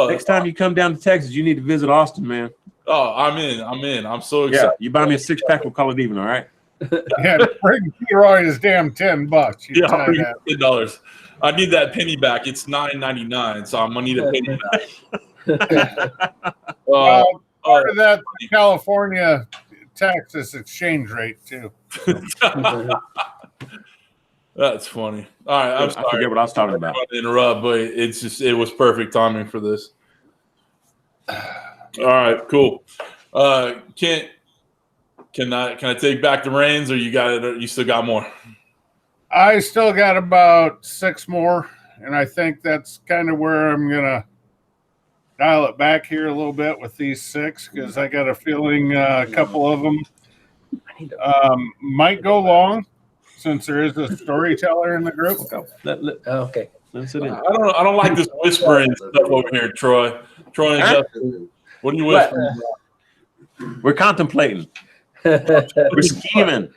S2: next time you come down to Texas, you need to visit Austin, man.
S1: Oh, I'm in. I'm so excited.
S2: Yeah, you buy me a 6-pack, we'll call it even, all right?
S5: Yeah, bring T-Roy his damn $10.
S1: Yeah, $10. I need that penny back. It's $9.99, so I'm gonna need a penny back.
S5: Part of that California Texas exchange rate too.
S1: That's funny. All right, I'm sorry.
S2: I forget what I was talking about.
S1: To interrupt, but it was perfect timing for this. All right, cool. Can I take back the reins, or you still got more?
S5: I still got about 6 more, and I think that's kind of where I'm gonna dial it back here a little bit with these 6, because I got a feeling a couple of them might go long, since there is a storyteller in the group.
S3: Okay.
S2: Let's in.
S1: I don't like this whispering stuff over here, Troy. Troy and Justin, what are you whispering?
S2: We're contemplating. We're scheming.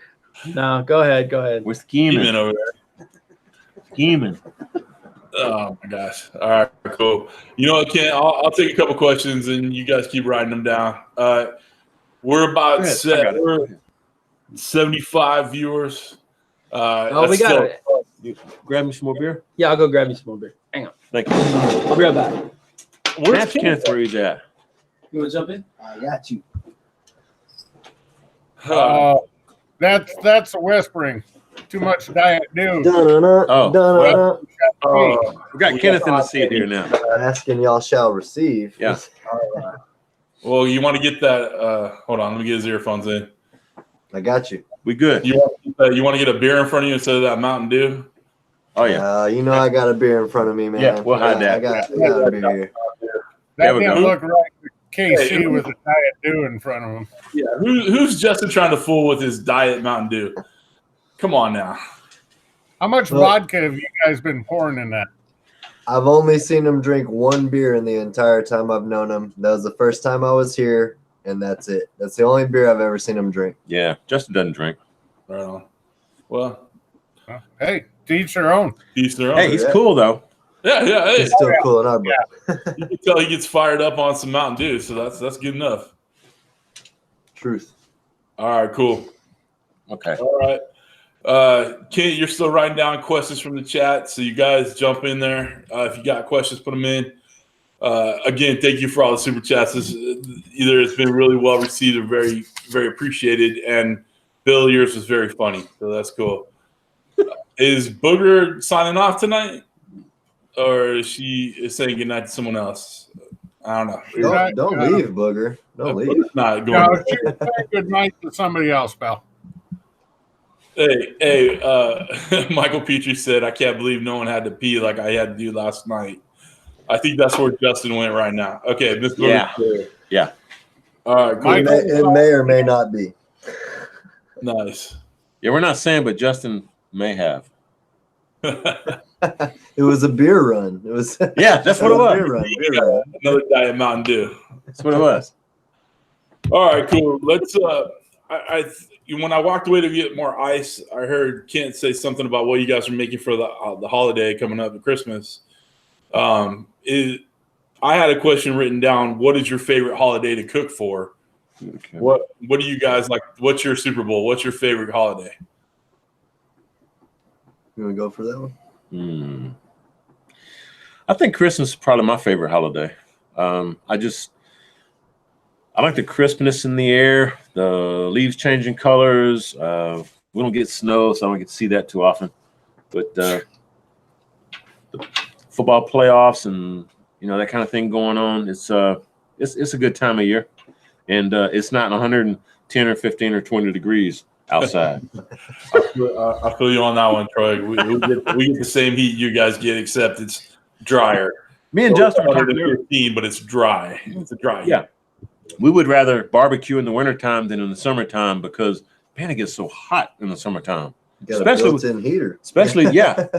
S3: No, go ahead.
S2: We're scheming
S1: over there.
S2: Scheming.
S1: Oh my gosh! All right, cool. You know what, Ken? I'll take a couple questions and you guys keep writing them down. We're about we're 75 viewers.
S3: We got it.
S2: You grab me some more beer.
S3: Yeah, I'll go grab you some more beer. Hang on.
S2: Thank you.
S3: I'll be right back.
S2: Where's Kenneth? Where he's at?
S3: You want to jump in?
S4: I got you.
S5: That's a whispering. Too much Diet Dew.
S2: We got Kenneth in the seat here now.
S4: Asking y'all shall receive.
S2: Yeah.
S1: Well, you want to get that? Hold on, let me get his earphones in.
S4: I got you.
S2: We good.
S1: You want to get a beer in front of you instead of that Mountain Dew?
S2: Oh yeah.
S4: You know I got a beer in front of me, man.
S2: Yeah, we'll hide that.
S4: I got a beer here.
S5: That didn't look right to KC with a Diet Dew in front of him.
S1: Yeah. Who's Justin trying to fool with his Diet Mountain Dew? Come on now.
S5: How much vodka have you guys been pouring in that?
S4: I've only seen him drink 1 beer in the entire time I've known him. That was the first time I was here, and that's it. That's the only beer I've ever seen him drink.
S2: Yeah, Justin doesn't drink.
S1: Right on. Well,
S5: hey, to each their own.
S1: Each their own.
S2: Hey, he's cool though.
S1: Yeah. Hey,
S4: He's still cool in our book.
S1: you can tell he gets fired up on some Mountain Dew, so that's good enough.
S4: Truth.
S1: All right, cool.
S2: Okay.
S1: All right. Ken, you're still writing down questions from the chat, so you guys jump in there. If you got questions, put them in. Again, thank you for all the super chats. Either it's been really well received or very, very appreciated. And Bill, yours was very funny, so that's cool. Is Booger signing off tonight, or is she saying goodnight to someone else? I don't know.
S4: Don't leave, Booger. Don't leave.
S1: Not going.
S5: No, she was saying good night to somebody else, pal.
S1: Hey, Michael Petrie said, I can't believe no one had to pee like I had to do last night. I think that's where Justin went right now. Okay, Miss Booger.
S2: Yeah.
S1: All right, cool.
S4: It may or may not be.
S1: Nice.
S2: Yeah, we're not saying, but Justin may have.
S4: It was a beer run. It was.
S2: Yeah, that's what it was.
S4: Beer run.
S1: Another Diet Mountain Dew.
S2: That's what it was.
S1: All right, cool. Let's. When I walked away to get more ice, I heard Kent say something about what you guys are making for the holiday coming up at Christmas. I had a question written down. What is your favorite holiday to cook for?
S2: Okay.
S1: What do you guys like? What's your Super Bowl? What's your favorite holiday?
S4: You want to go for that one?
S2: I think Christmas is probably my favorite holiday. I like the crispness in the air, the leaves changing colors. We don't get snow, so I don't get to see that too often. But the football playoffs and that kind of thing going on, it's a good time of year, and it's not 110 or 15 or 20 degrees outside.
S1: I feel you on that one, Troy. We get the same heat you guys get, except it's drier.
S2: Me and Justin are
S1: 115, but it's dry. It's a dry heat.
S2: Yeah. We would rather barbecue in the wintertime than in the summertime because, man, it gets so hot in the summertime.
S4: Especially built-in heater.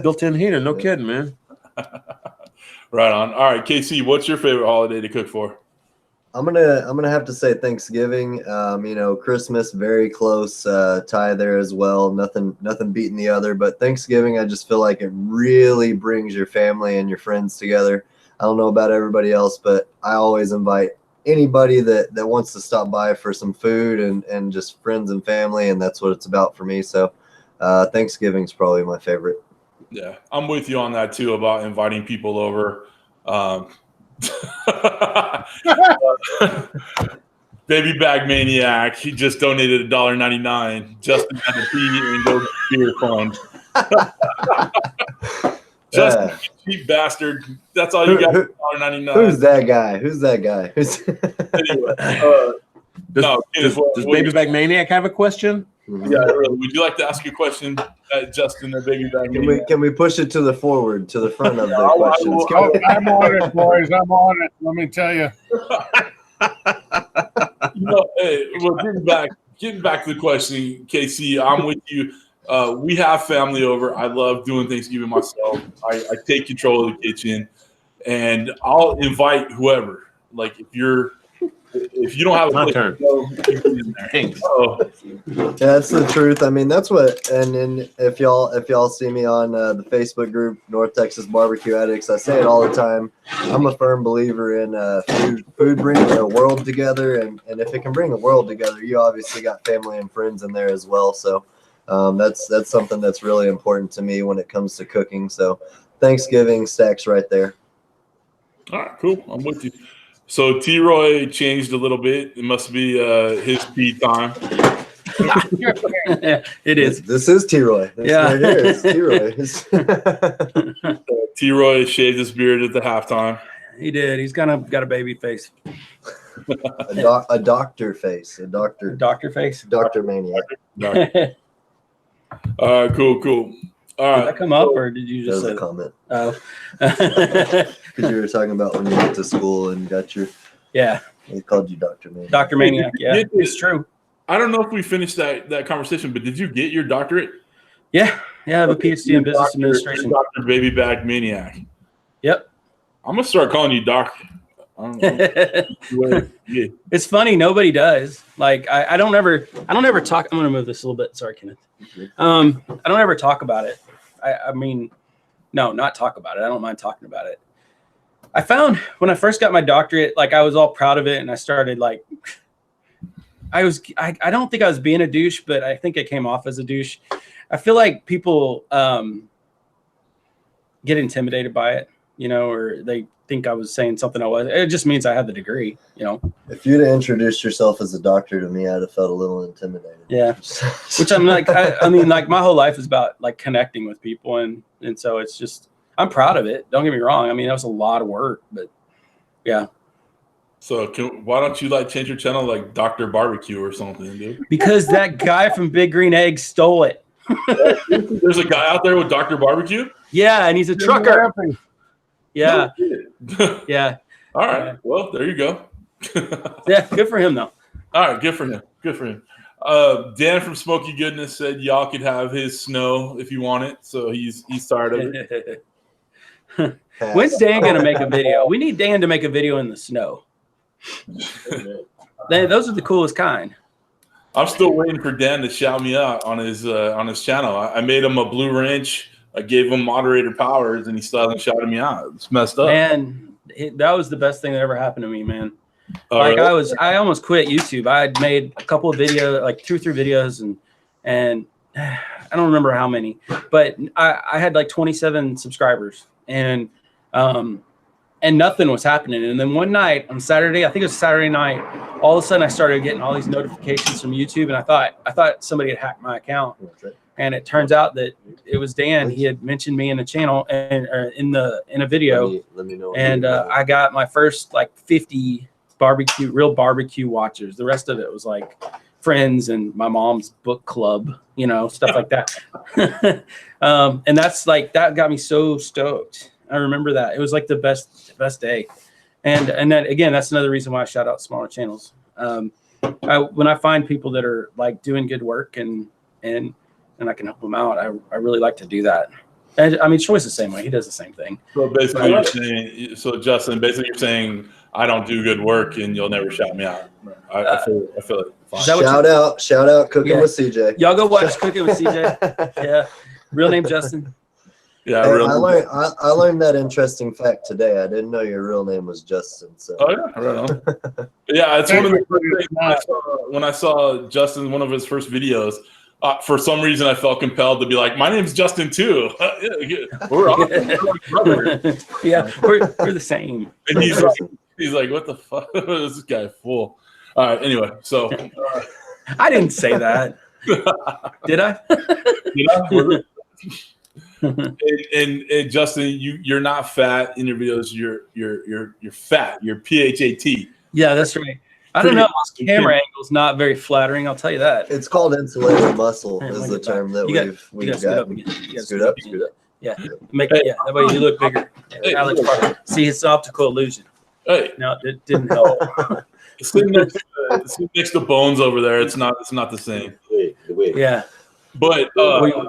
S2: Built-in heater. No kidding, man.
S1: Right on. All right, KC, what's your favorite holiday to cook for?
S4: I'm gonna have to say Thanksgiving. Christmas very close tie there as well. Nothing beating the other. But Thanksgiving, I just feel like it really brings your family and your friends together. I don't know about everybody else, but I always invite anybody that wants to stop by for some food and just friends and family, and that's what it's about for me. So Thanksgiving's probably my favorite.
S1: Yeah, I'm with you on that too about inviting people over. Baby Bag Maniac, he just donated $1.99. Justin had to pee and go to beer fund. Justin, you cheap bastard. That's all you got. $1.99.
S4: Who's that guy? Who's that guy?
S1: Anyway,
S2: Does Baby Bag Maniac have a question?
S1: Yeah, really. Would you like to ask a question, Justin, the Baby Bag Maniac?
S4: Can we push it to the front of the questions?
S5: I'm on it, boys. I'm on it. Let me tell you.
S1: Hey, well, getting back to the question, KC, I'm with you. We have family over. I love doing Thanksgiving myself. I take control of the kitchen, and I'll invite whoever. Like if you don't have a place to go, you can in there.
S4: Yeah, that's the truth. I mean, that's what. And if y'all see me on the Facebook group North Texas Barbecue Addicts, I say it all the time. I'm a firm believer in food brings a world together, and if it can bring a world together, you obviously got family and friends in there as well. So that's something that's really important to me when it comes to cooking. So Thanksgiving stacks right there.
S1: All right, cool. I'm with you. So T-Roy changed a little bit. It must be his speed time.
S3: It is.
S4: This is T-Roy.
S3: Yeah.
S4: Right here. It's T-Roy.
S1: T-Roy shaved his beard at the halftime.
S3: He did. He's got a baby face.
S4: A doctor face. A doctor
S3: face.
S4: Doctor Maniac.
S3: Did
S1: Cool. All right.
S3: that come up, or did you just
S4: That was
S3: say
S4: a comment.
S3: Oh.
S4: Because you were talking about when you went to school and got your.
S3: Yeah.
S4: They called you Dr. Maniac.
S3: Dr. Maniac. Yeah, it's true.
S1: I don't know if we finished that conversation, but did you get your doctorate?
S3: Yeah. I have a PhD in business administration.
S1: Dr. Baby Bag Maniac.
S3: Yep.
S1: I'm gonna start calling you doctor. I don't know. Yeah.
S3: It's funny. Nobody does. Like I don't ever talk. I'm gonna move this a little bit. Sorry, Kenneth. I don't ever talk about it. I mean, no, not talk about it. I don't mind talking about it. I found when I first got my doctorate, like I was all proud of it, and I started like, I don't think I was being a douche, but I think I came off as a douche. I feel like people get intimidated by it, or they think I was saying something I wasn't. It just means I had the degree,
S4: If you'd have introduced yourself as a doctor to me, I'd have felt a little intimidated.
S3: Yeah. Which I'm like, I mean, like my whole life is about like connecting with people. And so it's just, I'm proud of it. Don't get me wrong. I mean, that was a lot of work, but yeah.
S1: So why don't you like change your channel like Dr. Barbecue or something, dude?
S3: Because that guy from Big Green Egg stole it.
S1: There's a guy out there with Dr. Barbecue?
S3: Yeah. And he's a trucker. Yeah. Yeah.
S1: All right. Well, there you go.
S3: Yeah. Good for him though.
S1: All right. Good for him. Dan from SmokeyGoodness said y'all could have his snow if you want it. So he's tired of it.
S3: When's Dan going to make a video? We need Dan to make a video in the snow. Those are the coolest kind.
S1: I'm still waiting for Dan to shout me out on his channel. I made him a blue wrench. I gave him moderator powers, and he still hasn't shouted me out. It's messed up.
S3: Man, that was the best thing that ever happened to me, man.
S1: Really?
S3: I almost quit YouTube. I had made a couple of videos, like 2 or 3 videos, and I don't remember how many, but I had like 27 subscribers, and nothing was happening. And then one night on Saturday, I think it was Saturday night, all of a sudden I started getting all these notifications from YouTube, and I thought somebody had hacked my account. And it turns out that it was Dan. He had mentioned me in the channel and in a video. Let me know. And I got my first like 50 real barbecue watchers. The rest of it was like friends and my mom's book club, stuff like that. And that's like, that got me so stoked. I remember that. It was like the best day. And then again, that's another reason why I shout out smaller channels. When I find people that are like doing good work and I can help them out, I really like to do that. And I mean, Troy's the same way. He does the same thing.
S1: So basically, Justin, you're saying I don't do good work and you'll never shout me out. I feel like fine.
S4: Shout out Cooking with CJ.
S3: Y'all go watch Cooking with CJ. Yeah. Real name Justin.
S1: Yeah,
S4: hey, I learned that interesting fact today. I didn't know your real name was Justin. So.
S1: Oh yeah, right on. Yeah, it's one of the first things when I saw Justin, one of his first videos For some reason, I felt compelled to be like, my name's Justin too. We're brothers.
S3: Yeah, we're the same.
S1: And he's like, what the fuck? Is this guy full? All right. Anyway, so
S3: I didn't say that. Did I?
S1: And Justin, you're not fat in your videos. You're fat. You're PHAT.
S3: Yeah, that's right. I don't know. My camera angle's not very flattering. I'll tell you that.
S4: It's called insulated muscle
S3: Here,
S4: is
S3: bring
S4: the
S3: it back.
S4: term that
S3: You
S4: we've
S3: gotta scoot
S4: got.
S3: up again. You gotta
S4: Scoot up.
S3: Yeah, that way you look bigger.
S1: Hey,
S3: Now let's see, it's an optical illusion.
S1: Hey,
S3: No, it didn't help.
S1: sitting next to Bones over there. It's not the same.
S3: Yeah.
S1: But my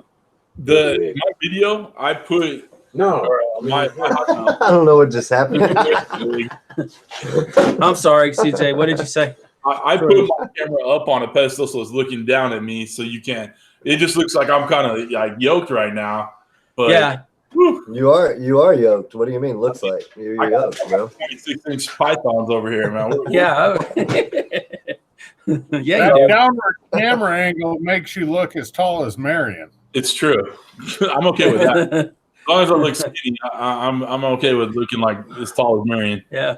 S1: video, I put my
S4: I don't know what just happened.
S3: I'm sorry, CJ. What did you say?
S1: I put my camera up on a pedestal so it's looking down at me, so you can't. It just looks like I'm kind of like yoked right now. But
S3: Yeah.
S1: whew,
S4: You are yoked. What do you mean? Looks like you're yoked, bro.
S1: 26-inch pythons over here, man.
S3: Yeah. Yeah,
S5: That
S3: you do.
S5: downward camera angle makes you look as tall as Marion.
S1: It's true. I'm okay with that. As long as I look skinny, I'm okay with looking like as tall as Marion.
S3: Yeah.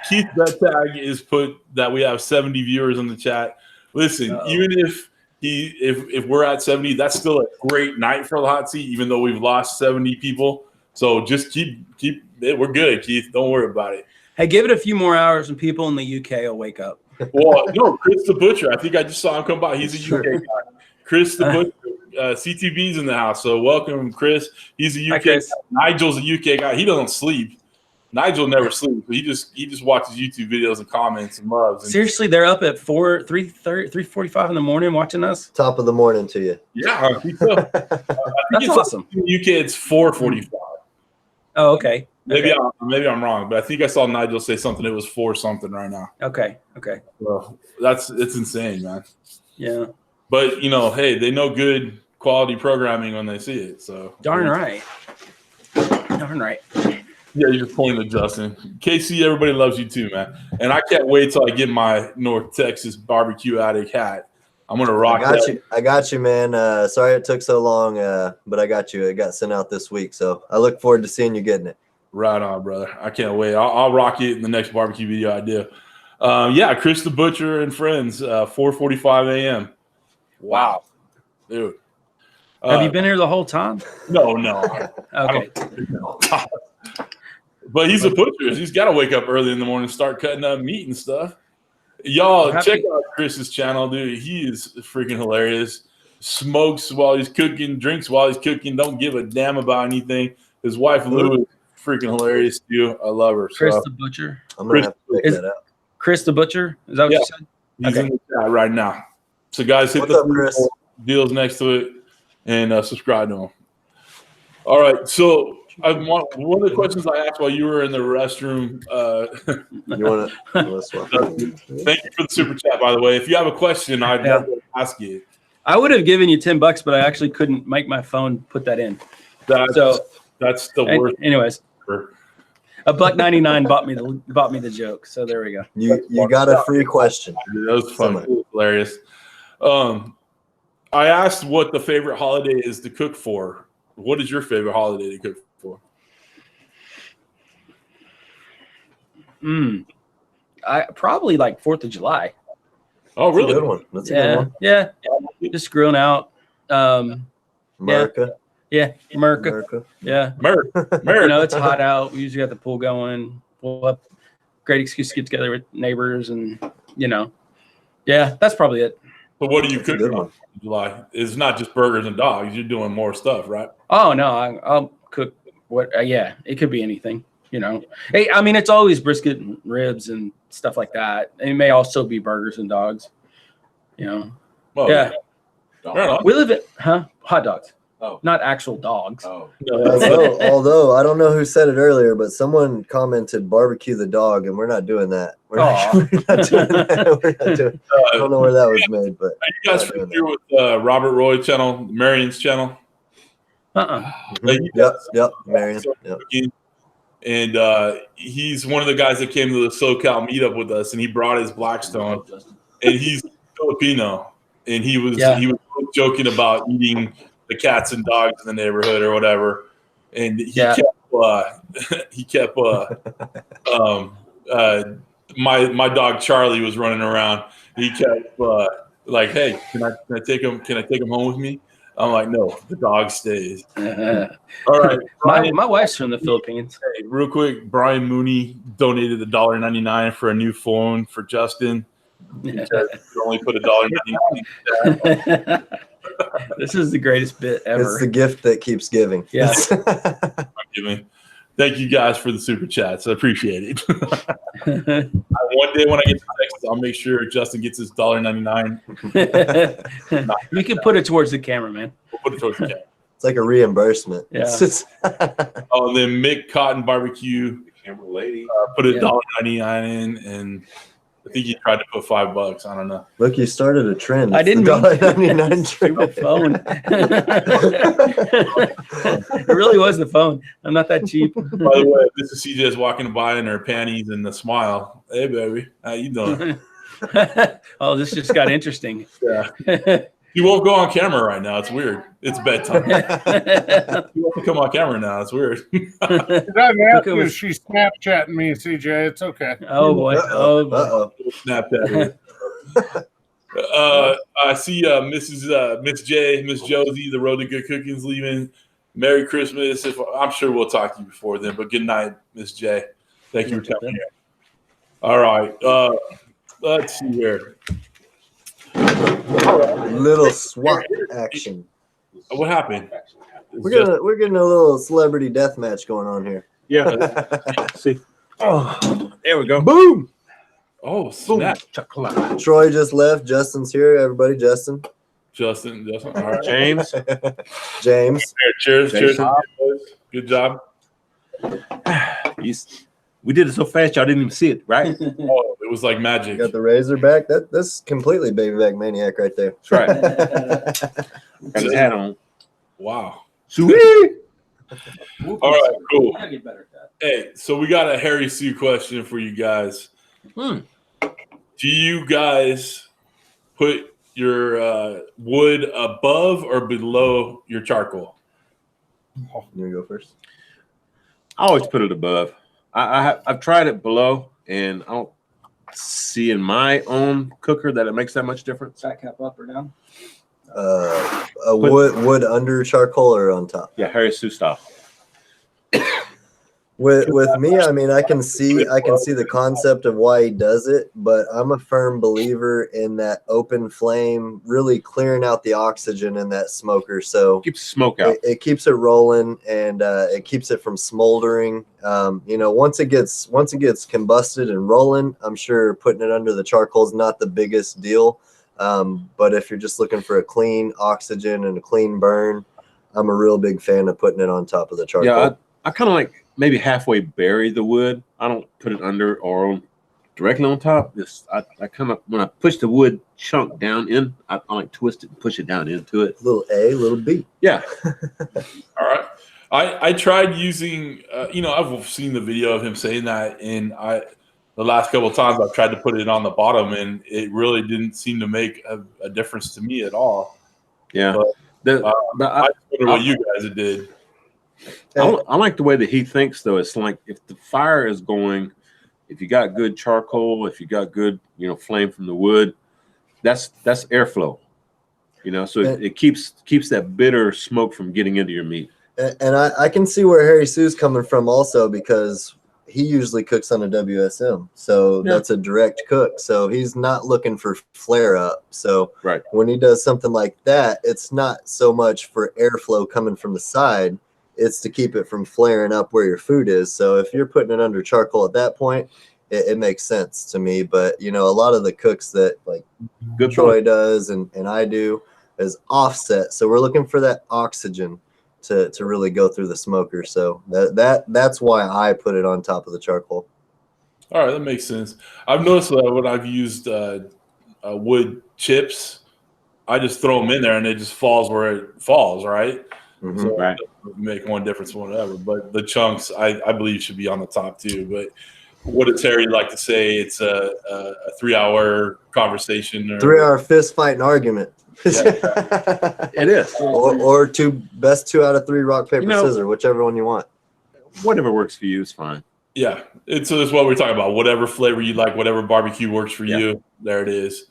S1: Keith Bettag is put that we have 70 viewers in the chat. Listen, even if we're at 70, that's still a great night for the hot seat, even though we've lost 70 people. So just keep it. We're good, Keith. Don't worry about it.
S3: Hey, give it a few more hours and people in the UK will wake up.
S1: Well, no, Kris the Butcher. I think I just saw him come by. He's a UK guy. Kris the Butcher. CTV's in the house. So welcome, Kris. He's a UK guy. Nigel's a UK guy. He doesn't sleep. Nigel never sleeps. He just watches YouTube videos and comments and loves. And
S3: Seriously, they're up at 3:45 in the morning watching us.
S4: Top of the morning to you.
S1: yeah, I think so. I think
S3: That's
S1: it's
S3: awesome.
S1: in the UK, it's 4:45.
S3: Oh, okay.
S1: Maybe I'm wrong, but I think I saw Nigel say something. It was 4 something right now.
S3: Okay.
S1: So it's insane, man.
S3: Yeah.
S1: But hey, they know good quality programming when they see it. So
S3: Darn right.
S1: Yeah, you're just pointing to Justin. KC, everybody loves you too, man. And I can't wait till I get my North Texas barbecue addict hat. I'm gonna rock that.
S4: I got you, man. Sorry it took so long, but I got you. It got sent out this week, so I look forward to seeing you getting it.
S1: Right on, brother. I can't wait. I'll rock it in the next barbecue video I do. Yeah, Kris the Butcher and friends, 4:45 a.m. Wow, dude.
S3: Have you been here the whole time?
S1: No.
S3: Okay.
S1: But he's a butcher. He's got to wake up early in the morning and start cutting up meat and stuff. Y'all, check out Kris's channel, dude. He is freaking hilarious. Smokes while he's cooking, drinks while he's cooking, don't give a damn about anything. His wife, Lou, is freaking hilarious, too. I love her.
S3: Kris the Butcher.
S4: I'm going to have to pick that up.
S3: Kris the Butcher? Is that what you said?
S1: He's in the chat right now. So, guys, hit
S4: What's up, Kris?
S1: deals next to it and subscribe to him. All right. So, one of the questions I asked while you were in the restroom.
S4: You want to swap?
S1: Thank you for the super chat, by the way. If you have a question, I'd ask you.
S3: I would have given you $10, but I actually couldn't make my phone put that in.
S1: That's the worst.
S3: Anyways, $1.99 bought me the joke. So there we go.
S4: You got a free question.
S1: That was fun. It was hilarious. I asked what the favorite holiday is to cook for. What is your favorite holiday to cook for?
S3: I probably like 4th of July.
S1: Oh, really?
S4: That's a good one. That's a good one.
S3: Yeah. Just grilling out.
S4: America.
S3: Yeah, America. Yeah.
S1: America.
S3: It's hot out. We usually got the pool going. Pull up. Great excuse to get together with neighbors and, Yeah, that's probably it.
S1: So what do you cook
S4: good
S1: on July? It's not just burgers and dogs. You're doing more stuff, right?
S3: Oh, no. I'll cook what yeah, it could be anything, Hey, I mean, it's always brisket and ribs and stuff like that. It may also be burgers and dogs,
S1: Well,
S3: Yeah.
S1: Right.
S3: We live at hot dogs.
S2: Oh.
S3: Not actual dogs.
S2: Oh.
S4: Although I don't know who said it earlier, but someone commented barbecue the dog, and we're not doing that. We're not doing that. I don't know where that was made, but
S1: Are you guys familiar with Robert Roy channel, Marion's channel?
S4: Yep, Marion. Yep.
S1: And he's one of the guys that came to the SoCal meetup with us, and he brought his Blackstone, and he's Filipino. and he was
S3: Yeah.
S1: he was joking about eating the cats and dogs in the neighborhood or whatever, and he kept my dog Charlie was running around. He kept like, hey, can I take him? Can I take him home with me? I'm like, no, the dog stays. All right,
S3: my wife's from the Philippines.
S1: Hey, real quick, Brian Mooney donated $1.99 for a new phone for Justin. Because you only put $1.99.
S3: This is the greatest bit ever.
S4: It's the gift that keeps giving.
S3: Yeah.
S1: Thank you guys for the super chats. I appreciate it. One day when I get to Texas, I'll make sure Justin gets his $1.99.
S3: We can put it towards the camera, man.
S1: We'll put it towards the camera.
S4: It's like a reimbursement.
S3: Yeah.
S1: Oh, and then Mick Cotton Barbecue
S2: Camera lady.
S1: put a $1.99 in, and I think he tried to put $5. I don't know.
S4: Look, you started a trend.
S3: I didn't mean
S4: $1.99 trend.
S3: My phone. It really was the phone. I'm not that cheap.
S1: By the way, this is CJ's walking by in her panties and a smile. Hey, baby, how you doing?
S3: Oh, this just got interesting.
S1: Yeah. You won't go on camera right now. It's weird. It's bedtime. You won't come on camera now. It's weird.
S5: She's Snapchatting me, CJ. It's okay.
S3: Oh boy. Oh boy.
S4: Uh-oh.
S1: Snapchat. I see Miss J, Miss Josie, the Road to Good Cooking's leaving. Merry Christmas. I'm sure we'll talk to you before then, but good night, Miss J. Thank you for coming here. All right. Let's see here.
S4: Little swap action.
S1: What happened?
S4: We're getting a little celebrity death match going on here.
S2: Yeah. See. Oh, there we go.
S4: Boom!
S1: Oh, snap.
S2: Chocolate.
S4: Troy just left. Justin's here. Everybody, Justin.
S1: Justin. All right.
S2: James.
S4: James.
S1: Cheers.
S2: Jason.
S1: Good job.
S2: We did it so fast, y'all didn't even see it, right?
S1: Oh, it was like magic.
S4: Got the razor back. That's completely baby back maniac right there.
S2: That's right. Got his hat on.
S1: Wow.
S2: Sweet.
S1: All right, cool.
S3: Gotta get better at that.
S1: Hey, so we got a Harry Sue question for you guys. Do you guys put your wood above or below your charcoal?
S4: You want to go first?
S2: I always put it above. I've tried it below, and I don't see in my own cooker that it makes that much difference.
S3: Fat cap up or down?
S4: Wood under charcoal or on top?
S2: Yeah, Harry Sue style.
S4: With me, I mean, I can see the concept of why he does it, but I'm a firm believer in that open flame really clearing out the oxygen in that smoker. So
S2: Keeps the smoke out.
S4: it keeps it rolling, and it keeps it from smoldering. Once it gets combusted and rolling, I'm sure putting it under the charcoal is not the biggest deal. But if you're just looking for a clean oxygen and a clean burn, I'm a real big fan of putting it on top of the charcoal.
S2: Yeah, I kind of like maybe halfway bury the wood. I don't put it under or directly on top. I kind of, when I push the wood chunk down in, I like twist it and push it down into it.
S4: Little A, little B.
S2: Yeah.
S1: All right. I tried using, I've seen the video of him saying that, and the last couple of times I've tried to put it on the bottom, and it really didn't seem to make a difference to me at all.
S2: Yeah.
S1: But, I wonder what you guys did.
S2: I like the way that he thinks, though. It's like if the fire is going, if you got good charcoal, if you got good, flame from the wood, that's airflow. So it keeps that bitter smoke from getting into your meat.
S4: And I can see where Harry Sue's coming from also, because he usually cooks on a WSM. So that's a direct cook. So he's not looking for flare up. So
S2: right.
S4: When he does something like that, it's not so much for airflow coming from the side. It's to keep it from flaring up where your food is. So if you're putting it under charcoal at that point, it makes sense to me. But, a lot of the cooks that like
S2: Good
S4: Troy
S2: point.
S4: does and I do is offset. So we're looking for that oxygen to really go through the smoker. So that's why I put it on top of the charcoal.
S1: All right, that makes sense. I've noticed that when I've used wood chips, I just throw them in there and it just falls where it falls, right?
S4: Mm-hmm.
S1: So
S2: Right.
S1: it doesn't make one difference, whatever. But the chunks, I believe, should be on the top too. But what does Terry like to say? It's a 3-hour conversation. Or
S4: 3-hour fist fight and argument.
S2: It is.
S4: or best 2 out of 3 rock, paper, scissors, whichever one you want.
S2: Whatever works for you is fine.
S1: Yeah, it's what we're talking about. Whatever flavor you like, whatever barbecue works for you, there it is.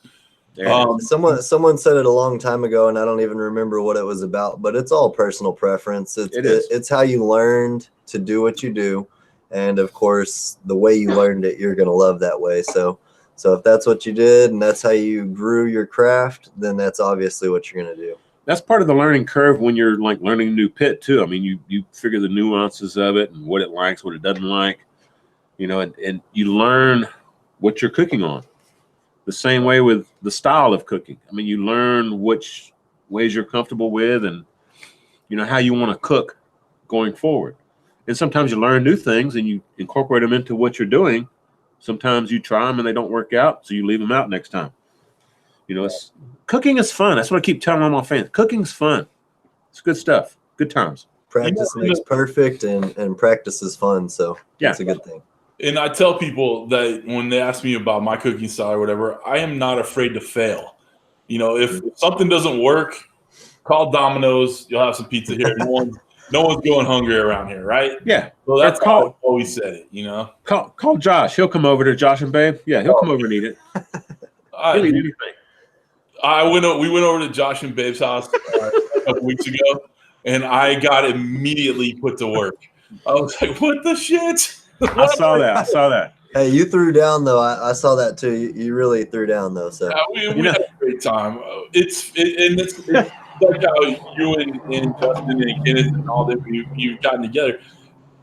S4: Someone said it a long time ago, and I don't even remember what it was about, but it's all personal preference. It's how you learned to do what you do, and of course, the way you learned it, you're gonna love that way. So if that's what you did and that's how you grew your craft, then that's obviously what you're gonna do.
S2: That's part of the learning curve when you're like learning a new pit too. I mean, you figure the nuances of it and what it likes, what it doesn't like, and you learn what you're cooking on. The same way with the style of cooking. I mean, you learn which ways you're comfortable with and, how you want to cook going forward. And sometimes you learn new things and you incorporate them into what you're doing. Sometimes you try them and they don't work out, so you leave them out next time. Cooking is fun. That's what I keep telling all my fans. Cooking's fun. It's good stuff. Good times.
S4: Practice makes perfect, and practice is fun. So it's a good thing.
S1: And I tell people that when they ask me about my cooking style or whatever, I am not afraid to fail. If something doesn't work, call Domino's. You'll have some pizza here. No one's going hungry around here, right?
S2: Yeah.
S1: So that's how I've always said it,
S2: Call Josh. He'll come over to Josh and Babe. Yeah, he'll come over and eat it. He'll eat anything.
S1: We went over to Josh and Babe's house a couple weeks ago, and I got immediately put to work. I was like, what the shit?
S2: I saw that.
S4: Hey, you threw down though. I saw that too. You really threw down though. So
S1: we had a great time. It's like how you and Justin and Kenneth and all that you've gotten together.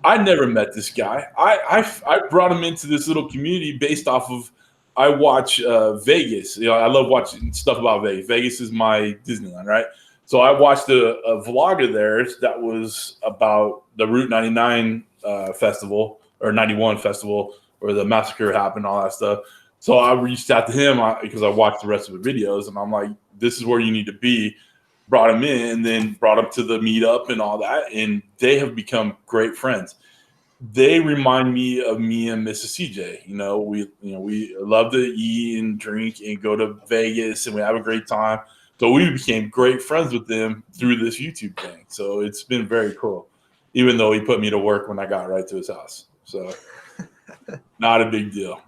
S1: I never met this guy. I brought him into this little community based off of I watch Vegas. I love watching stuff about Vegas. Vegas is my Disneyland, right? So I watched a vlog of theirs that was about the Route 99 festival or 91 festival where the massacre happened, all that stuff. So I reached out to him because I watched the rest of the videos, and I'm like, this is where you need to be. Brought him in, and then brought him to the meetup and all that, and they have become great friends. They remind me of me and Mrs. CJ. We love to eat and drink and go to Vegas, and we have a great time. So we became great friends with them through this YouTube thing. So it's been very cool, even though he put me to work when I got right to his house. So not a big deal.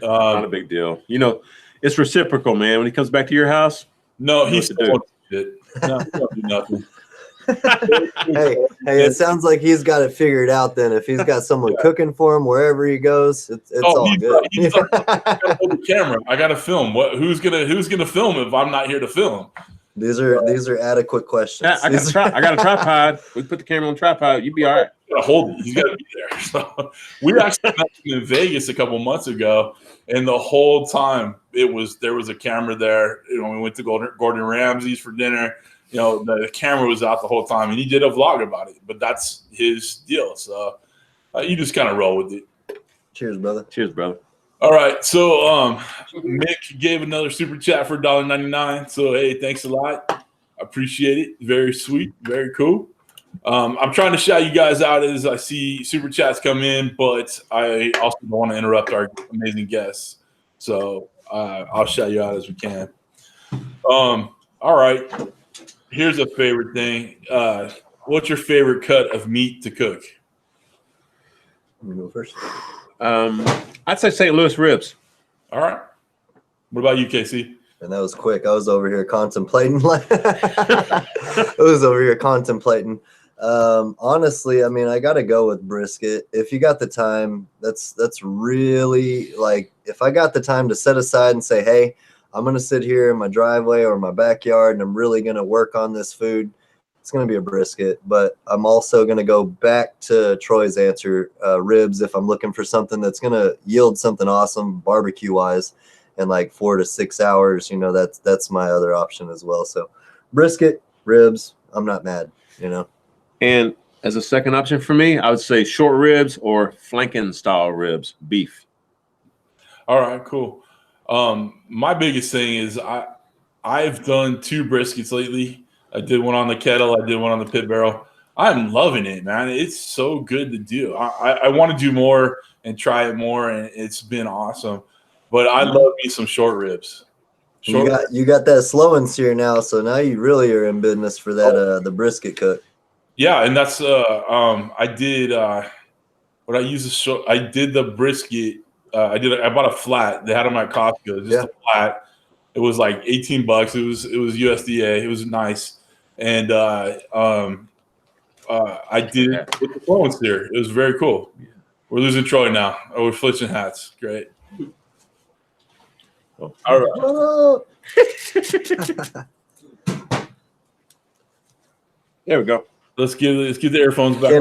S2: Not a big deal. It's reciprocal, man. When he comes back to your house,
S1: no, he's still shit. No, he don't do nothing.
S4: hey, it sounds like he's got it figured out then. If he's got someone cooking for him wherever he goes, it's all good.
S1: I gotta hold the camera. I gotta film. Who's gonna film if I'm not here to film?
S4: These are adequate questions.
S2: Yeah, I got a tripod. We put the camera on the tripod. You'd be all right.
S1: Gotta hold it. He's gotta be there. So we actually met him in Vegas a couple months ago, and the whole time there was a camera there. We went to Gordon Ramsay's for dinner. The camera was out the whole time, and he did a vlog about it. But that's his deal. So you just kind of roll with it.
S4: Cheers, brother.
S2: Cheers, brother.
S1: All right. So Mick gave another super chat for $1.99. So hey, thanks a lot. I appreciate it. Very sweet. Very cool. I'm trying to shout you guys out as I see super chats come in, but I also don't want to interrupt our amazing guests. So I'll shout you out as we can. All right. Here's a favorite thing. What's your favorite cut of meat to cook?
S4: I'm gonna go first.
S2: I'd say St. Louis ribs.
S1: All right. What about you, Casey?
S4: And that was quick. I was over here contemplating. Honestly, I mean, I got to go with brisket. If you got the time, that's really like, if I got the time to set aside and say, hey, I'm going to sit here in my driveway or my backyard and I'm really going to work on this food, it's going to be a brisket. But I'm also going to go back to Troy's answer, ribs, if I'm looking for something that's going to yield something awesome barbecue wise in like 4 to 6 hours. That's my other option as well. So brisket, ribs, I'm not mad,
S2: And as a second option for me, I would say short ribs or flanking style ribs, beef.
S1: All right, cool. My biggest thing is I've done 2 briskets lately. I did one on the kettle. I did one on the pit barrel. I'm loving it, man. It's so good to do. I want to do more and try it more, and it's been awesome. But I love me some short ribs.
S4: You got that slow and sear now, so now you really are in business for that the brisket cook.
S1: Yeah, and that's I did what I used to show. I did the brisket. I bought a flat. They had them at Costco. Just a flat. It was like $18. It was USDA. It was nice, and I did it with the slow and sear. It was very cool. We're losing Troy now. Oh, we're switching hats. Great. All right.
S2: There we go.
S1: Let's get the earphones back.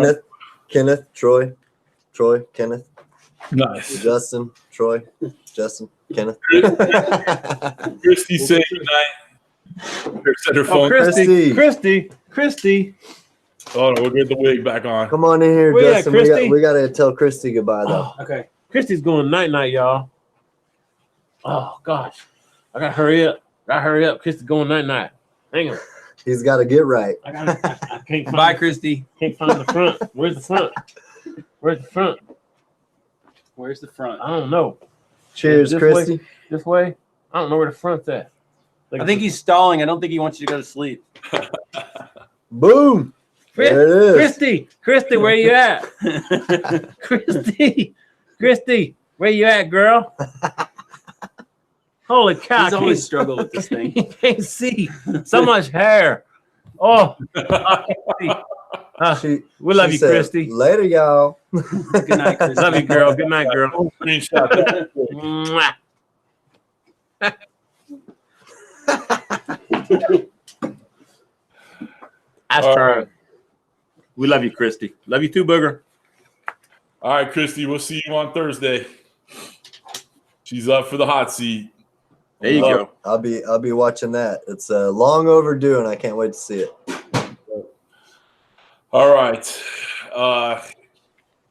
S4: Kenneth, Troy, Kenneth.
S1: Nice.
S4: Justin, Troy, Justin, Kenneth.
S1: Christy, say goodnight. Set her phone.
S2: Christy.
S1: Oh no, we'll get the wig back on.
S4: Come on in here,
S2: Where
S4: Justin.
S2: at,
S4: We gotta tell Christy goodbye though.
S3: Okay.
S2: Christy's going night, y'all. Oh gosh, I gotta hurry up. Christy's going night. Hang on.
S4: He's got to get right.
S2: I can't find.
S3: Bye, Christy.
S2: Can't find the front. Where's the front? Where's the front? I don't know.
S4: Cheers,
S2: This
S4: Christy.
S2: way? This way? I don't know where the front's at.
S3: I think he's stalling. I don't think he wants you to go to sleep.
S4: Boom. There it is.
S2: Christy, where you at? Christy, where you at, girl? Holy cow!
S3: He's always struggled with this thing.
S2: You can't see so much hair. Oh, we love you,
S4: said,
S2: Christy.
S4: Later, y'all.
S3: Good night, Christy.
S2: Love you, girl. Good night, girl.
S1: Screenshot that.
S2: Mwah. That's
S1: All
S2: right.
S1: right.
S2: We love you, Christy. Love you too, Booger.
S1: All right, Christy, we'll see you on Thursday. She's up for the hot seat.
S2: There you go.
S4: I'll be watching that. It's long overdue, and I can't wait to see it.
S1: All right. I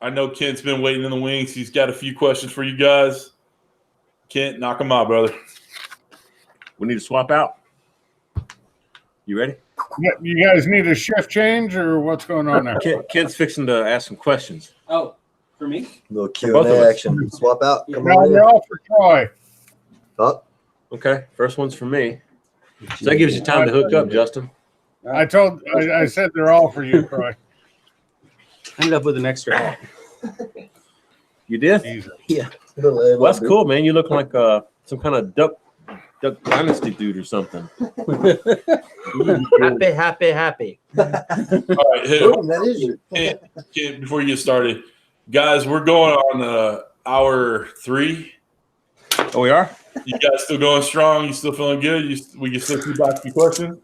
S1: know Kent's been waiting in the wings. He's got a few questions for you guys. Kent, knock them out, brother.
S2: We need to swap out. You ready?
S5: You guys need a shift change or what's going on there?
S2: Kent's fixing to ask some questions.
S3: Oh, for me?
S4: Little
S2: both of
S4: Q&A
S2: us.
S4: action. Swap out. Come
S5: No,
S4: on
S5: they're
S4: in.
S5: all for Troy.
S4: Oh,
S2: Okay, first one's for me. So that gives you time to hook up, Justin.
S5: I said they're all for you, Troy.
S3: I ended up with an extra.
S2: You did?
S5: Jesus.
S3: Yeah.
S2: Well, that's cool, man. You look like some kind of duck dynasty dude or something.
S3: Happy.
S1: All right. Hey,
S4: Boom, that is you.
S1: Kent, before you get started, guys, we're going on hour 3.
S2: Oh, we are?
S1: You guys still going strong? You still feeling good? We can still keep back to questions?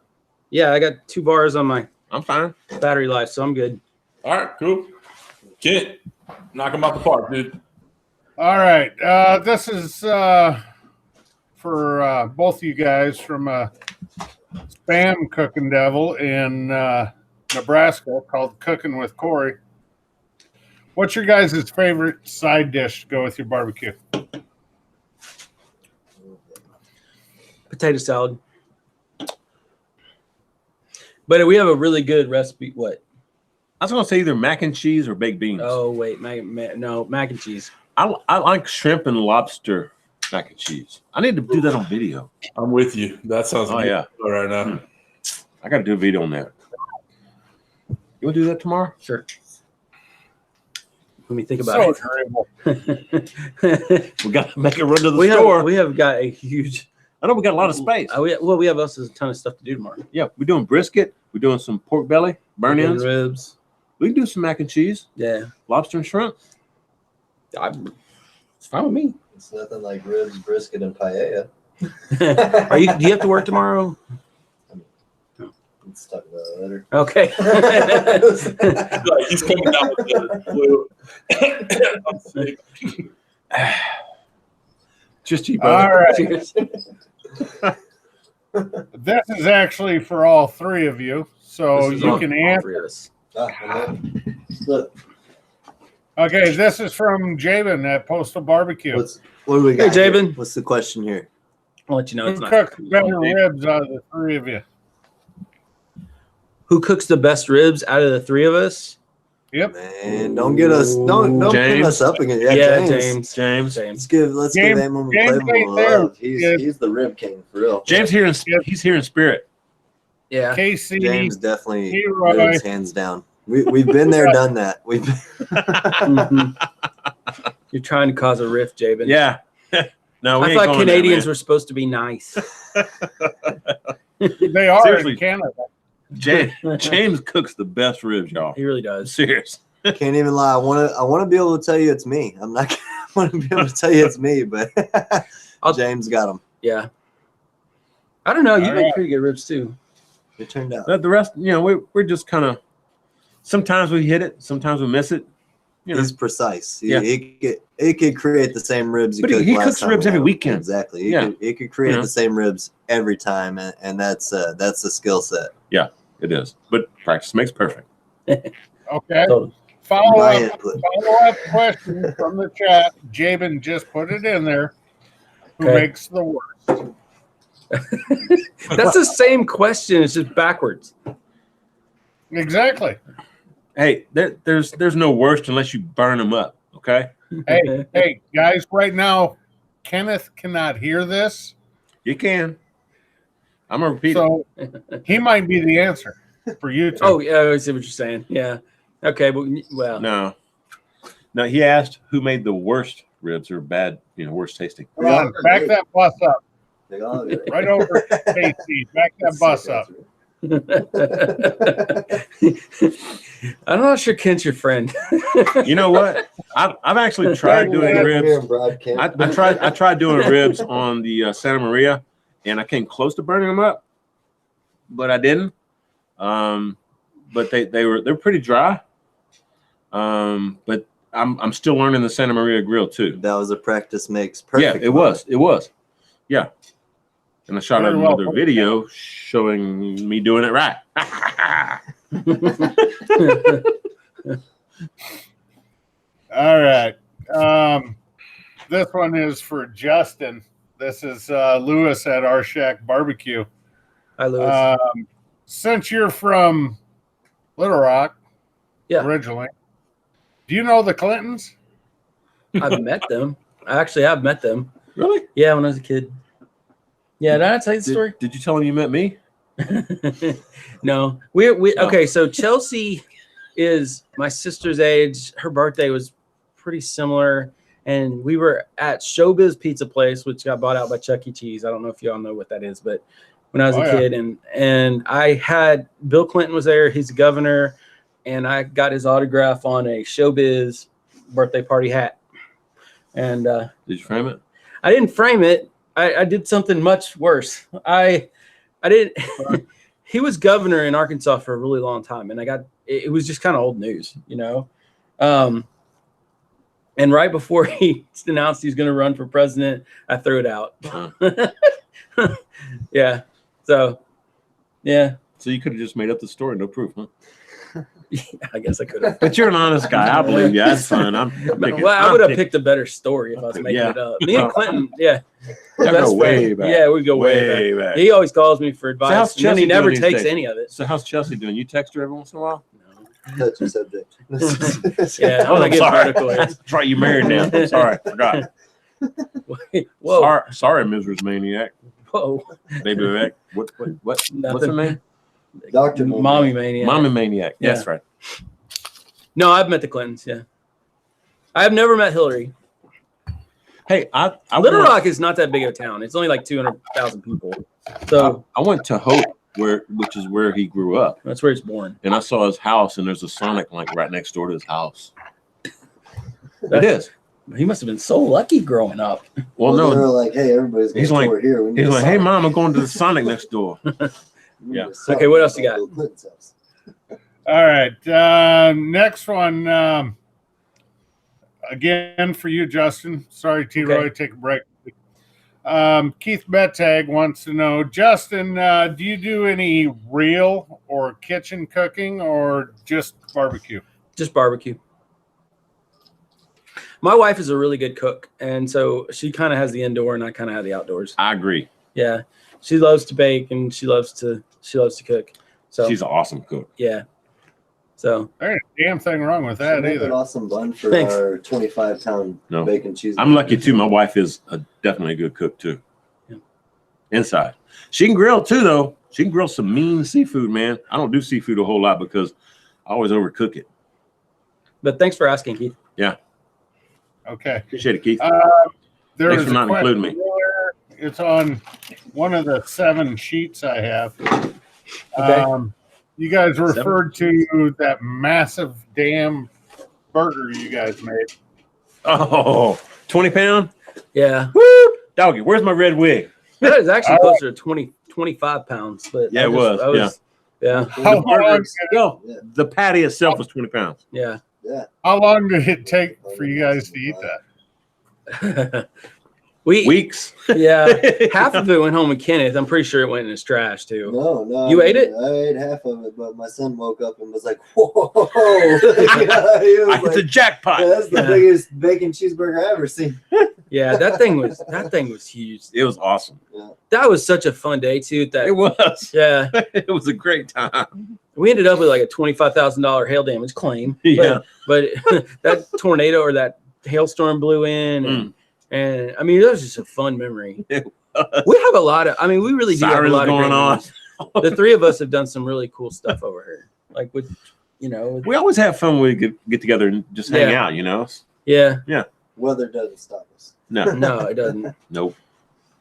S3: Yeah, I got 2 bars on my
S2: I'm fine.
S3: battery life, so I'm good.
S1: All right, cool. Kent, knock him out the park, dude.
S5: All right. This is for both of you guys from Spam Cooking Devil in Nebraska called Cooking with Corey. What's your guys' favorite side dish to go with your barbecue?
S3: Potato salad. But we have a really good recipe. What?
S2: I was going to say either mac and cheese or baked beans.
S3: Oh, wait. No, mac and cheese.
S2: I like shrimp and lobster mac and cheese. I need to do that on video.
S1: I'm with you. That sounds good
S2: yeah.
S1: right now.
S2: I got to do a video on that. You want to do that tomorrow?
S3: Sure. Let me think about
S5: agreeable.
S3: it.
S2: We got to make a run to the store.
S3: We have got a huge.
S2: I know we got a lot of space.
S3: We have also a ton of stuff to do tomorrow.
S2: Yeah, we're doing brisket. We're doing some pork belly, burn-ins.
S3: Ribs.
S2: We can do some mac and cheese,
S3: Yeah.
S2: lobster and shrimp.
S3: It's fine with me.
S4: It's nothing like ribs, brisket, and paella.
S3: Do you have to work tomorrow?
S4: Let's talk about it later.
S3: Okay.
S1: He's coming down with the flu.
S2: Just cheap.
S5: All right.
S3: Cheers.
S5: This is actually for all 3 of you, so
S3: This is
S5: you
S3: all-
S5: can
S3: all
S5: answer.
S3: 3 of us.
S4: Look,
S5: Okay, this is from Jabin at Postal Barbecue.
S4: what do we got?
S3: Hey,
S4: here?
S3: Jabin.
S4: What's the question here?
S3: I'll let you know
S5: Who
S3: it's not.
S5: cooks better ribs out of the 3 of you?
S3: who cooks the best ribs out of the three of us?
S5: Yep.
S4: Man, don't get us, don't put
S2: James.
S4: us up again.
S3: Yeah,
S4: James.
S2: James.
S4: Let's give
S5: James-
S4: Amon
S5: James
S4: Claymore
S5: ain't there.
S4: love. He's the rib king for real.
S2: James here in he's here in spirit.
S3: Yeah.
S5: Casey.
S4: James definitely
S5: Leroy.
S4: ribs hands down. We've been there, done that. We've
S3: You're trying to cause a rift, Jabin.
S2: Yeah. No, we
S3: I
S2: ain't
S3: thought
S2: going
S3: Canadians
S2: there,
S3: were supposed to be nice.
S5: They are
S2: Seriously.
S5: in Canada.
S2: man. James cooks the best ribs, y'all.
S3: He really does.
S2: Serious.
S4: can't even lie. I want to be able to tell you it's me. I'm not going to be able to tell you it's me, but James got him.
S3: Yeah. I don't know. You
S5: All
S3: make
S5: right.
S3: pretty good ribs too.
S4: It turned out.
S2: But the rest, we're just kind of. Sometimes we hit it. Sometimes we miss it.
S4: He's precise.
S2: Yeah.
S4: He could create the same ribs.
S2: But he
S4: last
S2: cooks
S4: time
S2: ribs
S4: we
S2: every
S4: had him.
S2: weekend.
S4: Exactly. He could create
S2: You know.
S4: the same ribs every time, and that's the skill set.
S2: It is. But practice makes perfect.
S5: Okay.
S3: Totally.
S5: Follow
S4: My
S5: up
S4: input.
S5: question from the chat. Jabin just put it in there. Who
S3: Okay.
S5: makes the worst?
S3: That's the same question. It's just backwards.
S5: Exactly.
S2: Hey, there's no worst unless you burn them up. Okay.
S5: Hey, guys, right now, Kenneth cannot hear this,
S2: You can. I'm gonna repeat it.
S5: so he might be the answer for you two.
S3: Oh, yeah, I see what you're saying. Yeah. Okay, but well,
S2: No. He asked who made the worst ribs or bad, worst tasting.
S5: Come on, back that bus up.
S4: They all get it.
S5: Right over Casey. Back that bus up.
S3: I'm not sure Kent's your friend.
S2: You know what? I've actually tried doing ribs. I tried doing ribs on the Santa Maria, and I came close to burning them up, but I didn't. But they're pretty dry. But I'm still learning the Santa Maria grill too.
S4: That was a practice makes perfect.
S2: Yeah, it was. Yeah. And I shot
S5: Very well.
S2: another video showing me doing it right.
S5: All right. This one is for Justin. This is Lewis at Our Shack Barbecue.
S3: Hi, Lewis.
S5: Since you're from Little Rock,
S3: Yeah.
S5: originally, do you know the Clintons?
S3: I've met them. I actually have met them.
S2: Really?
S3: Yeah, when I was a kid. Yeah, did I tell you the story?
S2: Did you tell him you met me?
S3: No. We okay, so Chelsea is my sister's age. Her birthday was pretty similar. And we were at Showbiz Pizza Place, which got bought out by Chuck E. Cheese. I don't know if y'all know what that is, but when I was a kid, and I had Bill Clinton was there, he's the governor, and I got his autograph on a Showbiz birthday party hat. And
S2: Did you frame it?
S3: I didn't frame it. I did something much worse. I didn't. He was governor in Arkansas for a really long time, and it was just kind of old news, And right before he announced he's going to run for president, I threw it out. Yeah. So, yeah.
S2: So you could have just made up the story, no proof, huh?
S3: Yeah, I guess I could have.
S2: But you're an honest guy. I believe you. That's fine. I
S3: would have picked a better story if I was making it up. Me and Clinton, yeah.
S2: Y'all
S3: Best
S2: go way
S3: friend.
S2: back.
S3: Yeah, we go way back.
S2: back.
S3: He always calls me for advice,
S2: how's
S3: and then he
S2: Chelsea
S3: never
S2: doing these
S3: takes
S2: days?
S3: any of it.
S2: So how's Chelsea doing? You text her every once in a while?
S4: Touch the subject.
S3: Yeah,
S2: Oh,
S3: I
S2: I'm
S3: get
S2: sorry.
S3: vertical.
S2: That's right. You married now. I'm sorry. Forgot.
S3: Whoa.
S2: Sorry, Mrs. Maniac.
S3: Whoa.
S2: Baby Maniac. What's her
S3: Nothing.
S2: name?
S4: Dr.
S3: Mommy Maniac.
S2: Mommy Maniac.
S3: Yeah.
S2: That's right.
S3: No, I've met the Clintons, yeah. I have never met Hillary.
S2: Hey, I
S3: Little
S2: went,
S3: Rock is not that big of a town. It's only like 200,000 people. So
S2: I went to Hope, which is where he grew up,
S3: that's where he's born.
S2: and I saw his house, and there's a Sonic right next door to his house. It is.
S3: He must have been so lucky growing up.
S2: Well,
S4: They were
S2: no.
S4: like, hey, everybody's going
S2: He's
S4: to
S2: like-
S4: tour here. We need
S2: He's
S4: a
S2: like, hey,
S4: song.
S2: Mom, I'm going to the Sonic next door.
S4: We need
S2: Yeah.
S4: a song
S3: Okay, what else you
S4: about
S3: got?
S4: Bill Clinton's house.
S5: All right. Next one. Again for you, Justin. Sorry, T. Roy.
S3: Okay.
S5: Take a break. Keith Bettag wants to know, Justin, do you do any real or kitchen cooking or just barbecue?
S3: Just barbecue. My wife is a really good cook, and so she kind of has the indoor, and I kind of have the outdoors.
S2: I agree.
S3: Yeah, she loves to bake, and she loves to cook. So
S2: She's an awesome cook.
S3: yeah. So
S5: There ain't a damn thing wrong with that
S4: Make
S5: either.
S4: an awesome bun for
S3: Thanks.
S4: our 25-pound
S2: No.
S4: bacon cheese.
S2: I'm lucky too. My wife is definitely a good cook too.
S3: Yeah.
S2: Inside, she can grill too, though. She can grill some mean seafood, man. I don't do seafood a whole lot because I always overcook it.
S3: but thanks for asking, Keith.
S5: Okay.
S2: Appreciate it, Keith.
S5: There
S2: Thanks
S5: is
S2: for
S5: a
S2: not
S5: question
S2: including me.
S5: earlier. It's on one of the 7 sheets I have.
S3: Okay.
S5: You guys referred to that massive damn burger you guys made.
S2: Oh, 20 pound?
S3: Yeah.
S2: Woo! Doggy, where's my red wig?
S3: That is actually closer to 25 pounds. But
S2: Yeah, it was.
S3: Yeah.
S5: How long,
S2: No,
S4: Yeah.
S2: the patty itself was 20 pounds.
S3: Yeah.
S5: how long did it take for you guys to eat that?
S2: Weeks.
S3: Yeah. Half of it went home with Kenneth. I'm pretty sure it went in his trash too.
S4: No.
S3: You ate it?
S4: I ate half of it, but my son woke up and was like, "Whoa!" Yeah, he was
S2: I hit the
S4: like,
S2: jackpot.
S4: "That's the
S3: Yeah.
S4: biggest bacon cheeseburger I've ever seen."
S3: Yeah, that thing was huge.
S2: It was awesome.
S3: That was such a fun day too.
S2: It was.
S3: Yeah,
S2: It was a great time.
S3: we ended up with like a $25,000 hail damage claim.
S2: Yeah.
S3: but that tornado or that hailstorm blew in, and I mean it was just a fun memory.
S2: It
S3: We have a lot of. I mean, we really do have a
S2: Sirens
S3: lot of
S2: going
S3: great
S2: on.
S3: memories. The 3 of us have done some really cool stuff over here. Like with,
S2: We always have fun when we get together and just hang out,
S3: yeah.
S4: Weather doesn't stop us.
S2: No.
S3: No, it doesn't.
S2: Nope.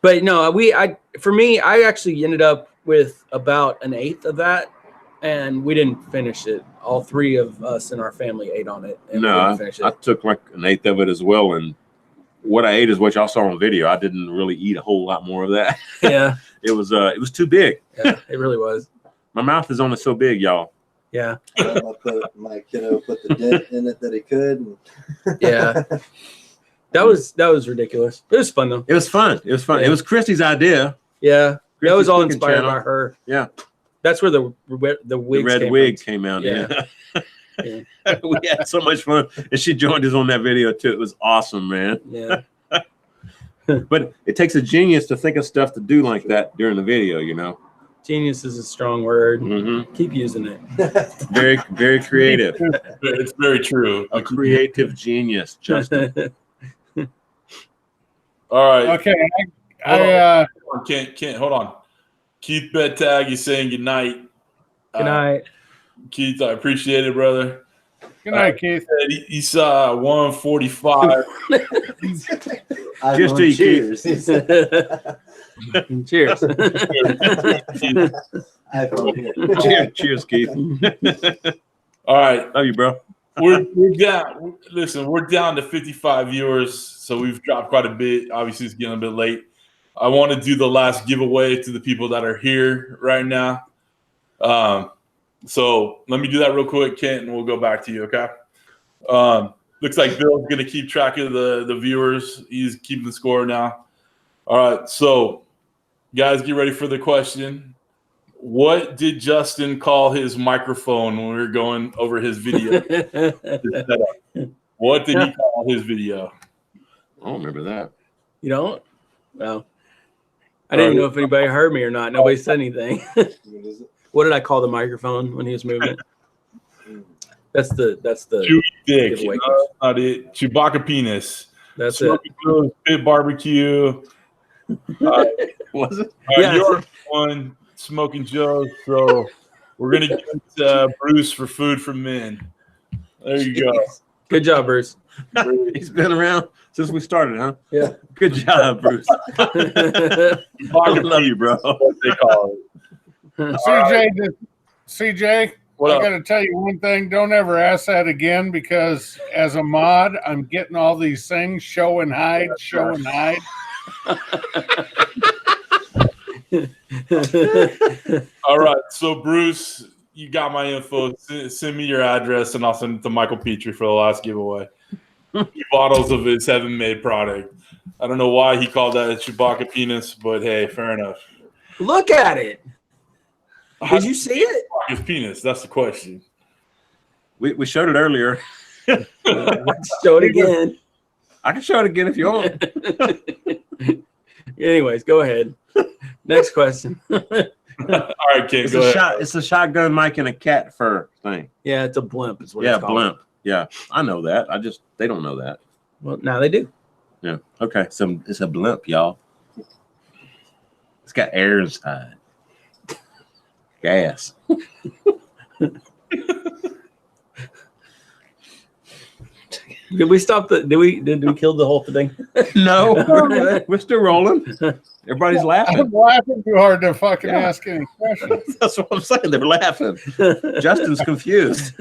S3: But no, for me, I actually ended up with about an 1/8 of that, and we didn't finish it. All 3 of us in our family ate on it, and we
S2: No,
S3: didn't finish
S2: I
S3: it.
S2: took like an 1/8 of it as well. And what I ate is what y'all saw on video. I didn't really eat a whole lot more of that.
S3: Yeah,
S2: It was too big.
S3: yeah, it really was.
S2: My mouth is only so big, y'all.
S3: Yeah,
S4: My kiddo put the dent in it that he could. And
S3: yeah. That was ridiculous. It was fun though.
S2: It was fun. It was fun.
S3: Yeah.
S2: It was Christy's idea.
S3: Yeah, that
S2: Christy's
S3: was all
S2: cooking
S3: inspired
S2: channel.
S3: by her.
S2: Yeah.
S3: That's where the wigs
S2: The red
S3: came
S2: wig
S3: from.
S2: came out.
S3: Yeah.
S2: Yeah. We had so much fun. And she joined us on that video too. It was awesome, man.
S3: Yeah,
S2: But it takes a genius to think of stuff to do like that during the video.
S3: genius is a strong word.
S2: Mm-hmm.
S3: Keep using it.
S2: Very, very creative.
S1: It's very true.
S2: A creative genius, Justin.
S1: All right.
S5: Okay.
S1: Kent, hold on. Keith Bedtag is saying good night.
S3: Good night.
S1: Keith, I appreciate it, brother.
S5: Good night, Keith.
S1: He saw 145.
S4: I
S2: Cheers
S4: know,
S2: to you,
S4: cheers.
S3: Cheers.
S2: Cheers, Keith.
S1: All right.
S2: Love you, bro.
S1: We're down. Listen, we're down to 55 viewers, so we've dropped quite a bit. Obviously, it's getting a bit late. I want to do the last giveaway to the people that are here right now. So let me do that real quick, Kent, and we'll go back to you, okay? Looks like Bill's going to keep track of the viewers. He's keeping the score now. All right, so guys, get ready for the question. What did Justin call his microphone when we were going over his video? What did he call his video?
S2: I don't remember that.
S3: You don't? Well, I didn't know if anybody heard me or not. Nobody said anything. What did I call the microphone when he was moving it? That's the
S1: Chewy dick.
S3: giveaway.
S1: No, that's not it. Chewbacca penis.
S3: That's it.
S1: SmokeyGoodness, Pit Barbecue.
S2: Was it?
S3: Yeah.
S1: Your one, Smoking Joe. So we're gonna get Bruce for Food for Men. There you go.
S3: Good job, Bruce.
S2: He's been around since we started, huh?
S3: Yeah.
S2: Good job, Bruce. I love you, bro.
S1: What they call it.
S5: CJ,
S1: What
S5: I
S1: up?
S5: got to tell you one thing. Don't ever ask that again, because as a mod, I'm getting all these things, show and hide.
S1: All right. So Bruce, you got my info. Send me your address, and I'll send it to Michael Petrie for the last giveaway. 2 bottles of his heaven-made product. I don't know why he called that a Chewbacca penis, but hey, fair enough.
S3: Look at it. Did you see it?
S1: His penis. That's the question.
S2: We showed it earlier.
S3: Show it again.
S2: I can show it again if you want.
S3: Anyways, go ahead. Next question.
S1: All right, Ken,
S2: It's
S1: go
S2: a
S1: ahead.
S2: shot. It's a shotgun mic and a cat fur thing.
S3: Yeah, it's a blimp. Is what
S2: Yeah,
S3: it's called.
S2: blimp. Yeah, I know that. They don't know that.
S3: Well, now they do.
S2: Yeah. Okay. So it's a blimp, y'all. It's got air inside. Gas.
S3: Did we stop the? Did we kill the whole thing?
S2: No, we're still rolling. Everybody's laughing.
S5: I'm laughing too hard to fucking
S2: Yeah.
S5: ask any questions.
S2: That's what I'm saying. They're laughing. Justin's confused.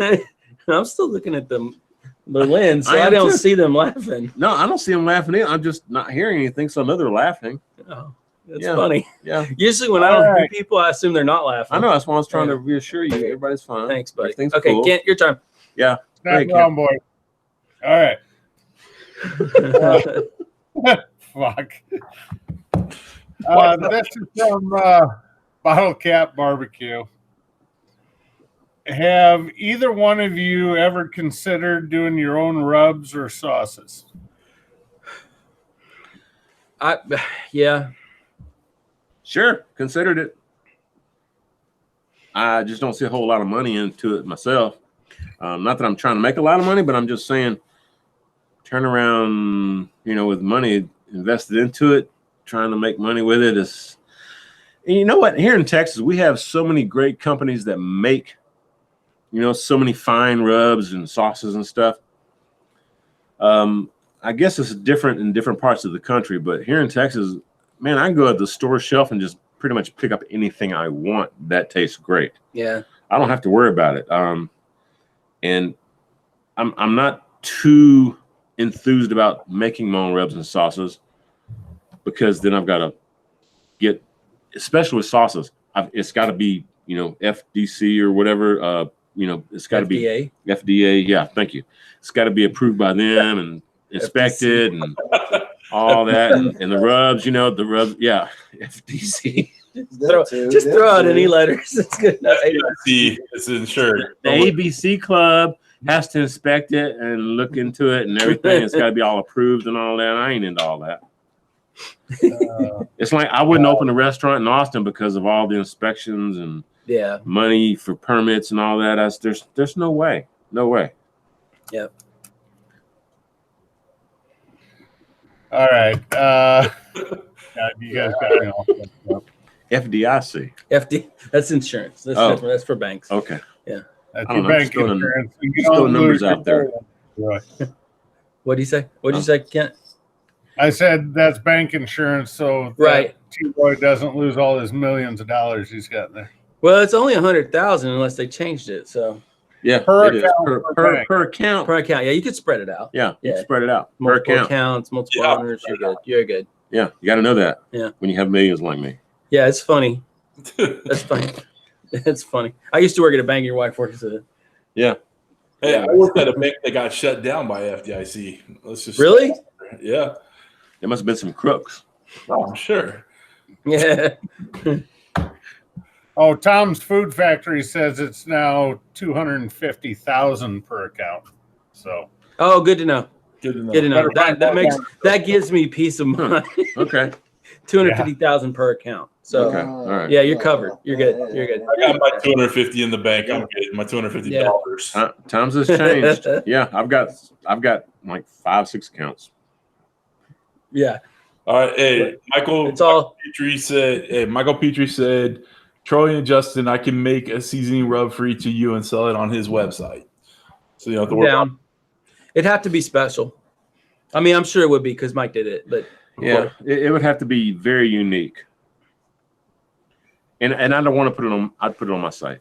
S3: I'm still looking at them, the lens, so
S2: I
S3: I
S2: am
S3: don't
S2: too.
S3: see them laughing.
S2: No, I don't see them laughing either. I'm just not hearing anything, so I know they're laughing.
S3: Oh, that's
S2: Yeah.
S3: funny.
S2: Yeah,
S3: Usually when I don't hear
S5: Alright.
S3: people, I assume they're not laughing.
S2: I know. That's why I was trying to reassure you. Everybody's fine.
S3: Thanks, buddy.
S2: Everything's
S3: Okay,
S2: cool.
S3: Kent, your turn.
S2: Yeah.
S5: Snap
S2: Great,
S5: around, boy. All right. Fuck. This is from Bottle Cap Barbecue. Have either one of you ever considered doing your own rubs or sauces?
S3: Yeah.
S2: Sure. Considered it. I just don't see a whole lot of money into it myself. Not that I'm trying to make a lot of money, but I'm just saying turn around, with money invested into it, trying to make money with it is. And you know what? Here in Texas, we have so many great companies that make, so many fine rubs and sauces and stuff. I guess it's different in different parts of the country, but here in Texas, man, I can go at the store shelf and just pretty much pick up anything I want that tastes great.
S3: Yeah.
S2: I don't have to worry about it. And I'm not too enthused about making my own rubs and sauces because then I've got to get, especially with sauces, it's got to be, FDC or whatever. It's got to be FDA. Yeah, thank you. It's got to be approved by them and inspected and all that. And the rubs, the rubs. Yeah, FDC.
S3: Just throw out any letters. It's good enough.
S1: See, it's insured.
S2: The ABC Club has to inspect it and look into it and everything. It's got to be all approved and all that. I ain't into all that. It's like I wouldn't open a restaurant in Austin because of all the inspections and money for permits and all that. There's no way. No way.
S3: Yep.
S5: All right. God, you guys got me all fucked up.
S2: FDIC.
S3: That's insurance. That's
S2: Oh.
S3: different. That's for banks.
S2: Okay.
S5: That's
S2: I
S5: your
S2: don't know,
S5: bank
S2: just throwing-
S5: insurance. You
S2: just throwing
S5: don't
S2: numbers
S5: lose
S2: out there.
S5: Right.
S3: What do you say? What did you say, Kent?
S5: I said that's bank insurance, so
S3: Right.
S5: T-Boy doesn't lose all his millions of dollars he's got there.
S3: Well, it's only 100,000 unless they changed it. So
S2: Yeah,
S5: Per
S2: it is.
S5: account, per bank.
S2: Per account.
S3: per account, yeah, you could spread it out.
S2: Yeah, you
S3: Yeah.
S2: spread it out. Per
S3: Multiple
S2: account.
S3: accounts, multiple
S1: Yeah.
S3: owners. You're good. You're good.
S2: Yeah, you got to know that.
S3: Yeah.
S2: When you have millions like me.
S3: Yeah, it's funny. That's funny. It's funny. I used to work at a bank. Your wife works at it.
S2: Yeah.
S1: Hey, I worked at a bank that got shut down by FDIC. Let's just
S3: Really?
S1: Yeah.
S2: There must have been some crooks.
S1: Oh, I'm sure.
S3: Yeah.
S5: Oh, Tom's Food Factory says it's now 250,000 per account. So
S3: Oh, good to know.
S1: Good to know.
S3: Good to know.
S5: Better find
S3: That
S5: that
S3: makes
S5: out.
S3: that gives me peace of mind.
S2: Okay.
S3: 250,000 per account. So
S2: Okay. All right.
S3: yeah, you're covered. You're good. You're good.
S1: I got my 250 in the bank. I'm good. My $250.
S2: Times has changed. Yeah, I've got like 5-6 accounts.
S3: Yeah.
S1: All right. Hey, Michael
S3: It's all
S1: Petrie said, Troy and Justin, I can make a seasoning rub for each of you and sell it on his website. So you don't have to worry about
S3: down. It'd have to be special. I mean, I'm sure it would be because Mike did it, but
S2: Yeah, it would have to be very unique. And I don't want to put it on. I'd put it on my site.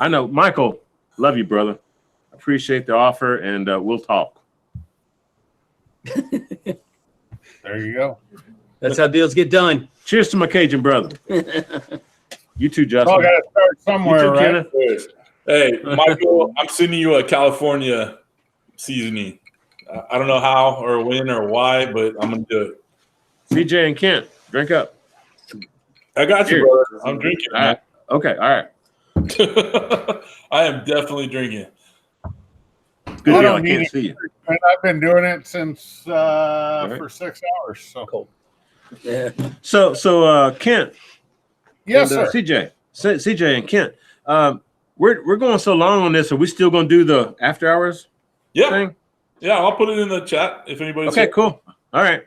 S2: I know, Michael. Love you, brother. Appreciate the offer, and we'll talk.
S5: there you go.
S3: that's how deals get done.
S2: Cheers to my Cajun brother. You too,
S5: It's all
S2: Justin.
S5: got to start somewhere,
S2: You too,
S5: right?
S2: Kenneth.
S1: Hey, Michael, I'm sending you a California seasoning. I don't know how or when or why, but I'm going to do it.
S2: CJ and Kent, drink up.
S1: I got you,
S2: Here.
S1: brother. I'm drinking.
S2: All right. Okay. All right.
S1: I am definitely drinking.
S2: It's good
S5: I
S2: deal.
S5: don't
S2: I
S5: need
S2: can't
S5: it.
S2: see you.
S5: And I've been doing it since
S2: right.
S5: for 6 hours. So
S3: Cool. Yeah.
S2: So Kent,
S5: Yes,
S2: and,
S5: sir.
S2: CJ and Kent, we're going so long on this. Are we still going to do the after hours thing?
S1: Yeah, I'll put it in the chat if anybody's
S2: Okay, cool. All right.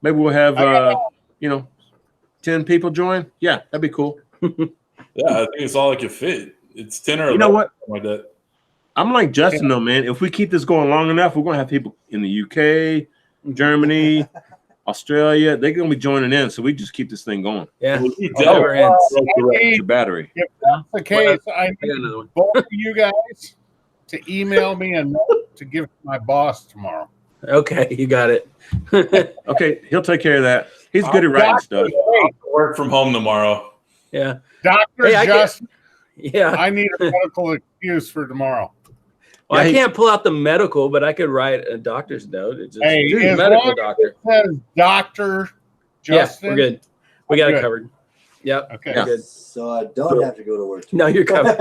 S2: Maybe we'll have 10 people join. Yeah, that'd be cool.
S1: Yeah, I think it's all I can fit. It's 10 or 11.
S2: You know what?
S1: Like that.
S2: I'm like Justin though, man. If we keep this going long enough, we're gonna have people in the UK, Germany, Australia. They're gonna be joining in, so we just keep this thing going.
S3: Yeah.
S5: Well,
S2: Your battery.
S5: if that's the case, I need both of you guys to email me a note to give to my boss tomorrow.
S3: Okay, you got it.
S2: Okay, he'll take care of that. He's good at writing stuff.
S1: I'll work from home tomorrow.
S3: Yeah.
S5: Dr. Justin,
S3: Yeah.
S5: I need a medical excuse for tomorrow.
S3: Well,
S2: Yeah,
S3: I can't pull out the medical, but I could write a doctor's note. It just
S5: Hey, as
S3: medical
S5: long
S3: doctor.
S5: as it says Dr. Justin.
S3: Yeah, we're good. We got
S5: Good.
S3: it covered. Yep.
S5: Okay.
S3: We're good.
S4: So I don't have to go to work.
S3: No, you're covered.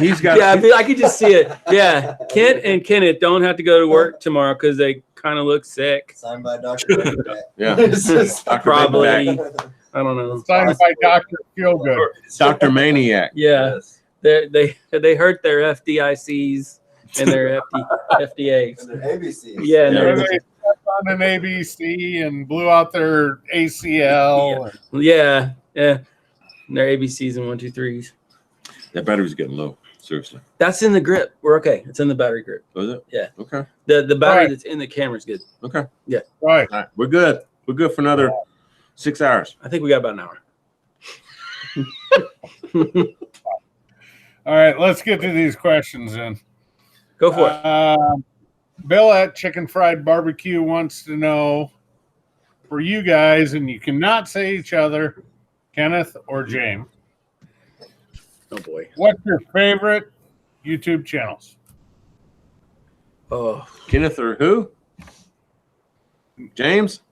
S2: He's got.
S3: Yeah, I could just see it. Yeah, Kent and Kenneth don't have to go to work tomorrow because they kind of look sick.
S4: Signed by Dr.
S2: Yeah.
S4: Dr.
S3: Probably.
S2: Back.
S3: I don't know.
S5: Signed by Dr. Feelgood.
S2: Dr. Maniac.
S3: Yeah, they hurt their FDICs and their FDAs.
S4: And their ABCs.
S3: Yeah, and
S5: Where
S3: their-
S5: they stepped on an ABC and blew out their ACL.
S3: yeah. And their ABCs and 1, 2, 3s.
S2: That battery's getting low. Seriously.
S3: That's in the grip. We're okay. It's in the battery grip.
S2: Was it?
S3: Yeah.
S2: Okay.
S3: The battery
S5: Right.
S3: that's in the camera is good.
S2: Okay.
S5: Right.
S2: All right. We're good. We're good for another 6 hours.
S3: I think we got about an hour.
S5: All right, let's get to these questions then.
S3: Go for it.
S5: Bill at Chicken Fried Barbecue wants to know for you guys, and you cannot say each other, Kenneth or James,
S3: Oh boy.
S5: what's your favorite YouTube channels?
S3: Oh,
S2: Kenneth or who? James?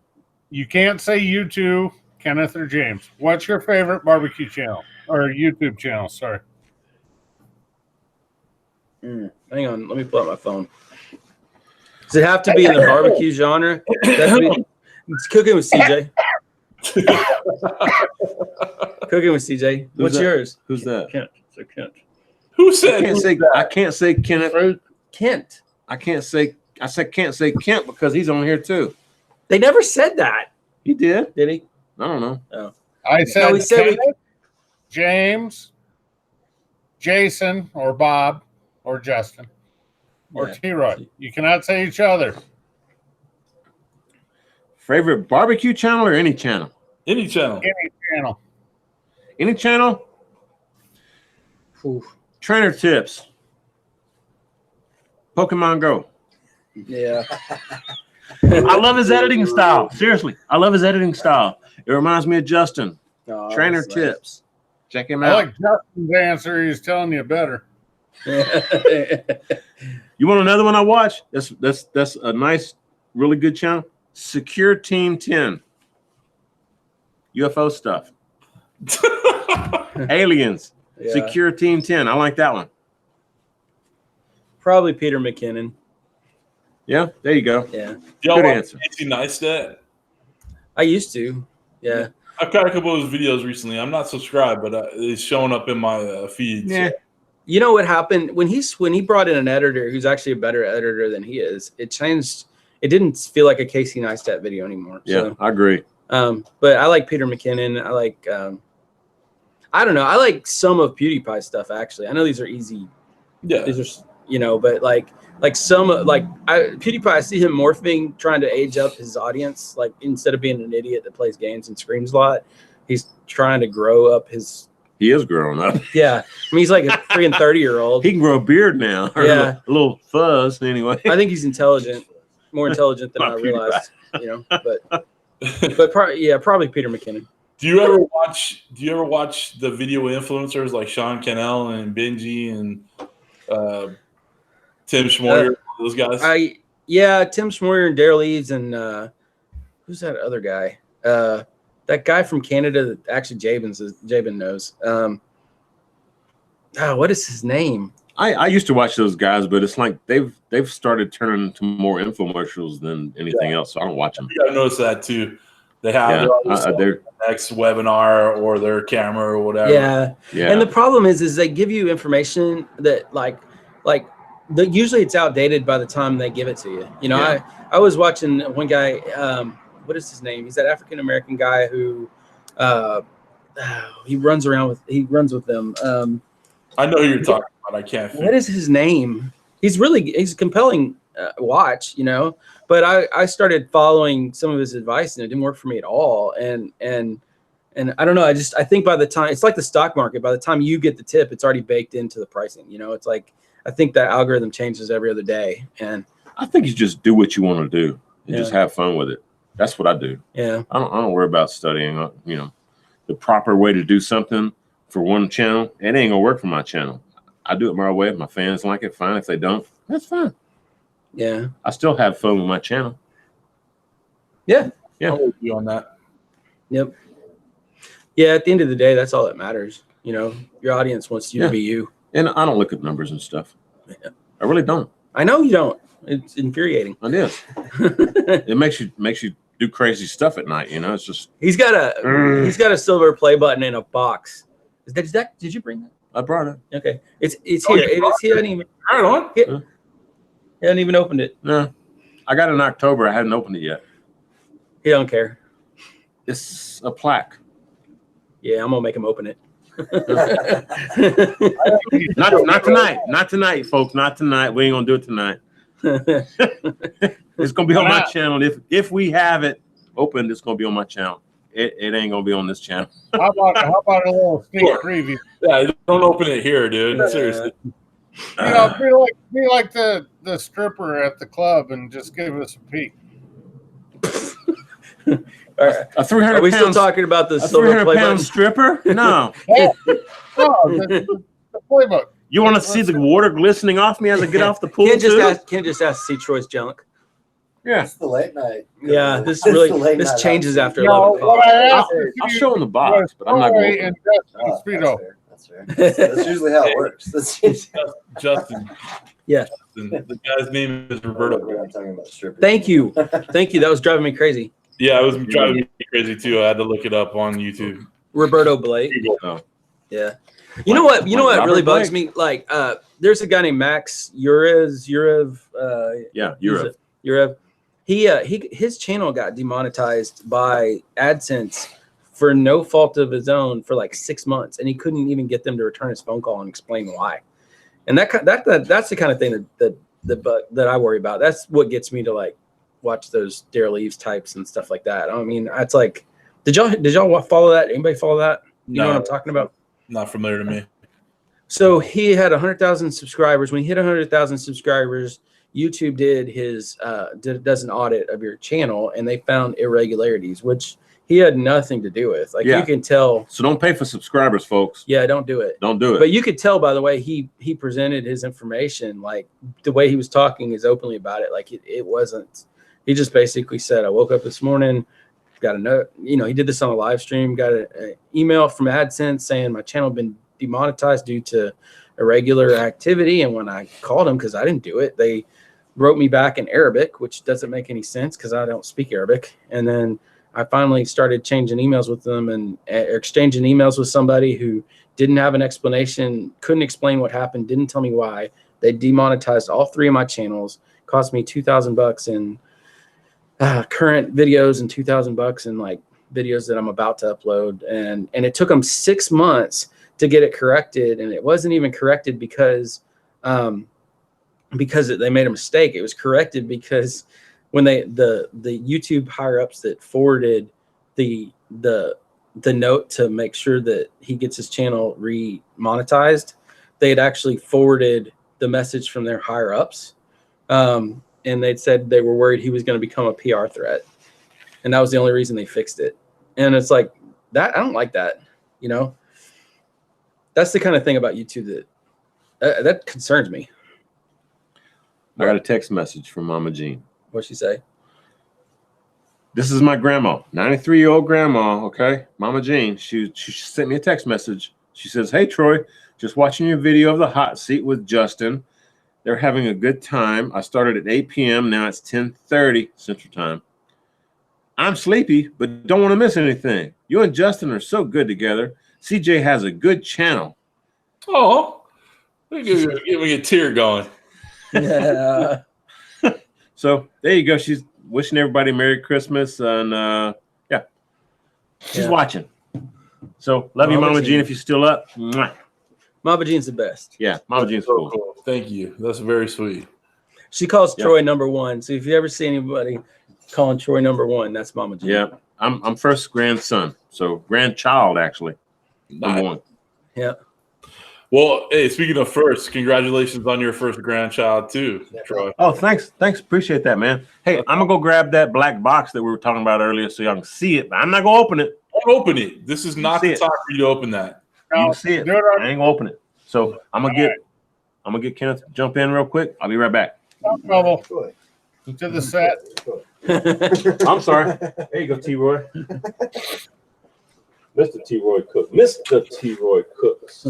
S5: You can't say you two, Kenneth or James. What's your favorite barbecue channel or YouTube channel? Sorry.
S3: hang on. Let me pull out my phone. Does it have to be in the barbecue genre? It's Cooking with CJ. Cooking with CJ. What's
S2: that?
S3: yours?
S2: Who's that?
S3: Kent. So Kent.
S1: Who
S2: I
S1: said
S2: can't say Kenneth.
S3: Kent.
S2: I can't say Kent because he's on here too.
S3: They never said that.
S2: He did.
S3: Did he?
S2: I don't know.
S5: I said,
S3: we said
S5: Kenneth, James, Jason, or Bob, or Justin, or
S3: Yeah.
S5: T-Roy. You cannot say each other.
S2: Favorite barbecue channel or any channel?
S1: any channel?
S5: Any channel.
S2: Any channel?
S3: Ooh.
S2: Trainer tips. Pokemon Go.
S3: Yeah.
S2: I love his editing style. Seriously, I love his editing style. It reminds me of Justin.
S3: Oh,
S2: Trainer
S3: that's nice.
S2: tips. Check him
S5: I
S2: out.
S5: like Justin's answer. He's telling you better.
S2: You want another one I watch? That's a nice, really good channel. Secure Team 10. UFO stuff. Aliens.
S3: Yeah.
S2: Secure Team 10. I like that one.
S3: Probably Peter McKinnon.
S2: Yeah, there you go.
S3: Yeah.
S1: Y'all
S2: Good
S1: watch
S2: answer.
S1: Casey Neistat?
S3: I used to. Yeah.
S1: I've got a couple of his videos recently. I'm not subscribed, but it's showing up in my feed. so-
S2: Yeah.
S3: You know what happened when he brought in an editor who's actually a better editor than he is? It changed. It didn't feel like a Casey Neistat video anymore.
S2: Yeah,
S3: So,
S2: I agree.
S3: but I like Peter McKinnon. I like. I don't know. I like some of PewDiePie stuff actually. I know these are easy.
S1: Yeah.
S3: These are but like PewDiePie. I see him morphing, trying to age up his audience. Like instead of being an idiot that plays games and screams a lot, he's trying to grow up his.
S2: He is growing up.
S3: Yeah, I mean he's like a freaking 30-year-old.
S2: He can grow a beard now. Or
S3: Yeah.
S2: a little fuzz anyway.
S3: I think he's intelligent, more intelligent than I
S2: Not
S3: realized. But probably Peter McKinnon.
S1: Do you ever watch the video influencers like Sean Cannell and Benji and Tim Schmoyer, those guys?
S3: Tim Schmoyer and Daryl Eves and who's that other guy? That guy from Canada that actually Jabin knows. What is his name?
S2: I used to watch those guys, but it's like they've started turning into more infomercials than anything else. So I don't watch them.
S1: You gotta notice that too. They have
S2: they're
S1: their next webinar or their camera or whatever.
S3: Yeah. And the problem is they give you information that usually it's outdated by the time they give it to you. You know,
S2: Yeah.
S3: I was watching one guy, what is his name? He's that African-American guy who he runs with them.
S1: I know who you're talking about. I can't.
S3: What is his name? He's a compelling watch, you know, but I started following some of his advice and it didn't work for me at all. And I don't know. I think by the time, it's like the stock market, by the time you get the tip, it's already baked into the pricing. You know, it's like, I think that algorithm changes every other day. And
S2: I think you just do what you want to do and just have fun with it. That's what I do.
S3: Yeah.
S2: I don't worry about studying, you know, the proper way to do something for one channel. It ain't gonna work for my channel. I do it my way. If my fans like it, fine. If they don't, that's fine.
S3: Yeah.
S2: I still have fun with my channel.
S3: Yeah.
S2: Yeah.
S1: I'll you on that.
S3: Yep. Yeah. At the end of the day, that's all that matters. You know, your audience wants you to be you.
S2: And I don't look at numbers and stuff.
S3: Yeah.
S2: I really don't.
S3: I know you don't. It's infuriating.
S2: It is. It makes you do crazy stuff at night. You know, it's just.
S3: He's got a silver play button in a box. Did you bring that?
S2: I brought it.
S3: Okay. It's here. He hasn't even.
S1: Right on.
S3: He hasn't even opened it.
S2: No, I got it in October. I hadn't opened it yet.
S3: He don't care.
S2: It's a plaque.
S3: Yeah, I'm gonna make him open it.
S2: Not tonight. Not tonight, folks. Not tonight. We ain't gonna do it tonight. It's gonna be on my channel. If we have it opened, it's gonna be on my channel. It ain't gonna be on this channel.
S5: How about a little sneak preview?
S1: Yeah, don't open it here, dude. Seriously.
S5: You know, be like the stripper at the club and just give us a peek.
S2: A 300
S3: Are we still
S2: pound,
S3: talking about the
S2: a
S3: silver
S2: 300
S3: play
S2: pound
S3: button?
S2: stripper? No.
S5: No, the playbook.
S2: You want to see the water glistening off me as I get off the pool?
S3: Can't
S2: too?
S3: just ask to see Troy's junk.
S2: Yeah.
S4: It's the late night.
S3: Yeah, this
S4: It's the
S3: really
S4: late
S3: this
S4: night
S3: changes
S4: house.
S3: after
S5: No,
S3: 11
S5: what
S3: o'clock.
S5: I asked
S2: I'll show him the box, but I'm not going to.
S5: And
S4: Oh,
S5: Speedo.
S4: that's fair. That's usually how it works. That's usually
S1: Justin.
S3: Yeah.
S1: Justin. The guy's name is Roberto.
S4: We're not talking about strippers.
S3: Thank you. That was driving me crazy.
S1: Yeah, it was driving me crazy too. I had to look it up on YouTube.
S3: Roberto Blake.
S2: Oh.
S3: Yeah. You know what
S2: Robert
S3: really bugs
S2: Blake?
S3: me? Like, there's a guy named Max Yurev.
S2: Yeah, Europe.
S3: Yurev. His channel got demonetized by AdSense for no fault of his own for like 6 months, and he couldn't even get them to return his phone call and explain why. And that's the kind of thing that I worry about. That's what gets me to like watch those Dare Leaves types and stuff like that. I mean, it's like, did y'all follow that? Anybody follow that? You know what I'm talking about?
S1: Not familiar to me.
S3: So he had 100,000 subscribers. When he hit 100,000 subscribers, YouTube does an audit of your channel, and they found irregularities, which he had nothing to do with. Like, you can tell.
S2: So don't pay for subscribers, folks.
S3: Yeah, don't do it.
S2: Don't do it.
S3: But you could tell by the way he presented his information, like the way he was talking is openly about it. Like it wasn't. He just basically said, "I woke up this morning, got a note." You know, he did this on a live stream. Got an email from AdSense saying my channel had been demonetized due to irregular activity. And when I called them, because I didn't do it, they wrote me back in Arabic, which doesn't make any sense because I don't speak Arabic. And then I finally started changing emails with them and exchanging emails with somebody who didn't have an explanation, couldn't explain what happened, didn't tell me why. They demonetized all 3 of my channels, cost me $2,000 in current videos and $2,000 in like videos that I'm about to upload. And it took them 6 months to get it corrected. And it wasn't even corrected because they made a mistake. It was corrected because when the YouTube higher ups that forwarded the note to make sure that he gets his channel re-monetized, they had actually forwarded the message from their higher ups. And they'd said they were worried he was going to become a PR threat. And that was the only reason they fixed it. And it's like that. I don't like that. You know, that's the kind of thing about YouTube that concerns me.
S2: I got a text message from Mama Jean.
S3: What'd she say?
S2: This is my grandma, 93-year-old grandma, okay? Mama Jean, she sent me a text message. She says, "Hey, Troy, just watching your video of the hot seat with Justin. They're having a good time. I started at 8 p.m. Now it's 10:30 Central Time. I'm sleepy, but don't want to miss anything. You and Justin are so good together. CJ has a good channel.
S1: Oh, get me a tear going.
S3: Yeah.
S2: So there you go. She's wishing everybody Merry Christmas, and she's watching. So love you, Mama Jean, if you're still up. Mwah.
S3: Mama Jean's the best.
S2: Yeah, Mama Jean's cool.
S1: Thank you. That's very sweet.
S3: She calls Troy number one. So if you ever see anybody calling Troy number one, that's Mama Jean.
S2: Yeah, I'm first grandson, so grandchild actually. Number one.
S3: Yeah.
S1: Well, hey, speaking of first, congratulations on your first grandchild too, Troy.
S2: Oh, thanks. Appreciate that, man. Hey, I'm gonna go grab that black box that we were talking about earlier so y'all can see it, but I'm not gonna open it.
S1: Don't open it. This is not the time for you to open that.
S2: You can see it. I ain't gonna open it. So I'm gonna get Kenneth to jump in real quick. I'll be right back.
S5: No trouble. To the set.
S2: I'm sorry. There you go, T-Roy. Mr. T-Roy Cook. Mr. T-Roy Cooks.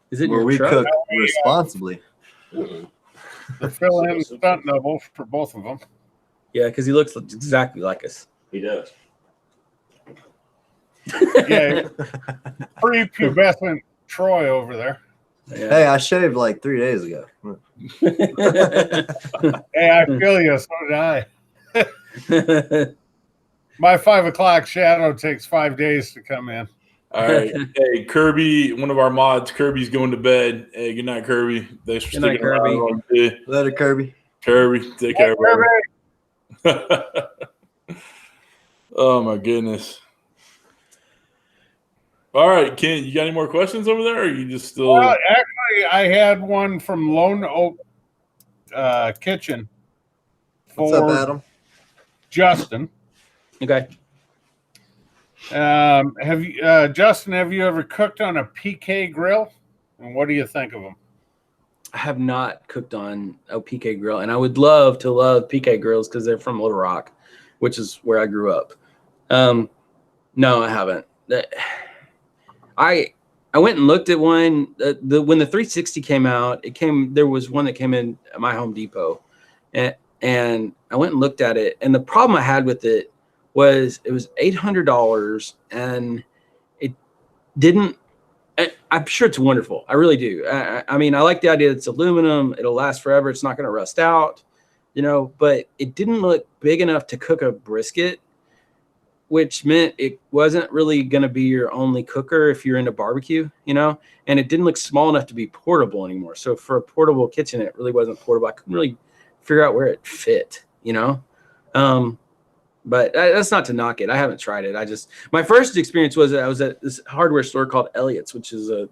S3: Is it
S4: Where
S3: your
S4: we
S3: truck?
S4: cook responsibly.
S5: The fill-in stunt double for both of them.
S3: Yeah, because he looks exactly like us.
S2: He does.
S5: Yeah, prepubescent Troy over there.
S3: Yeah.
S4: Hey, I shaved like 3 days ago.
S5: Hey, I feel you. So did I. My 5 o'clock shadow takes 5 days to come in.
S1: All right. Hey, Kirby, one of our mods, Kirby's going to bed. Hey, good night, Kirby. Thanks for sticking around.
S4: Later, Kirby.
S1: Kirby, take care, brother. Oh, my goodness. All right, Ken, you got any more questions over there, or are you just still?
S5: Well, actually, I had one from Lone Oak Kitchen
S4: What's up,
S5: for
S4: Adam?
S5: Justin.
S3: Okay.
S5: Have you, Justin? Have you ever cooked on a PK grill? And what do you think of them?
S3: I have not cooked on a PK grill, and I would love PK grills because they're from Little Rock, which is where I grew up. No, I haven't. I went and looked at one. When the 360 came out, there was one that came in at my Home Depot, and I went and looked at it. And the problem I had with it was $800, and it didn't. I'm sure it's wonderful. I really do. I mean, I like the idea that it's aluminum. It'll last forever. It's not going to rust out, but it didn't look big enough to cook a brisket, which meant it wasn't really going to be your only cooker if you're into barbecue, and it didn't look small enough to be portable anymore. So for a portable kitchen, it really wasn't portable. I couldn't really figure out where it fit, but that's not to knock it. I haven't tried it. My first experience was I was at this hardware store called Elliott's, which is a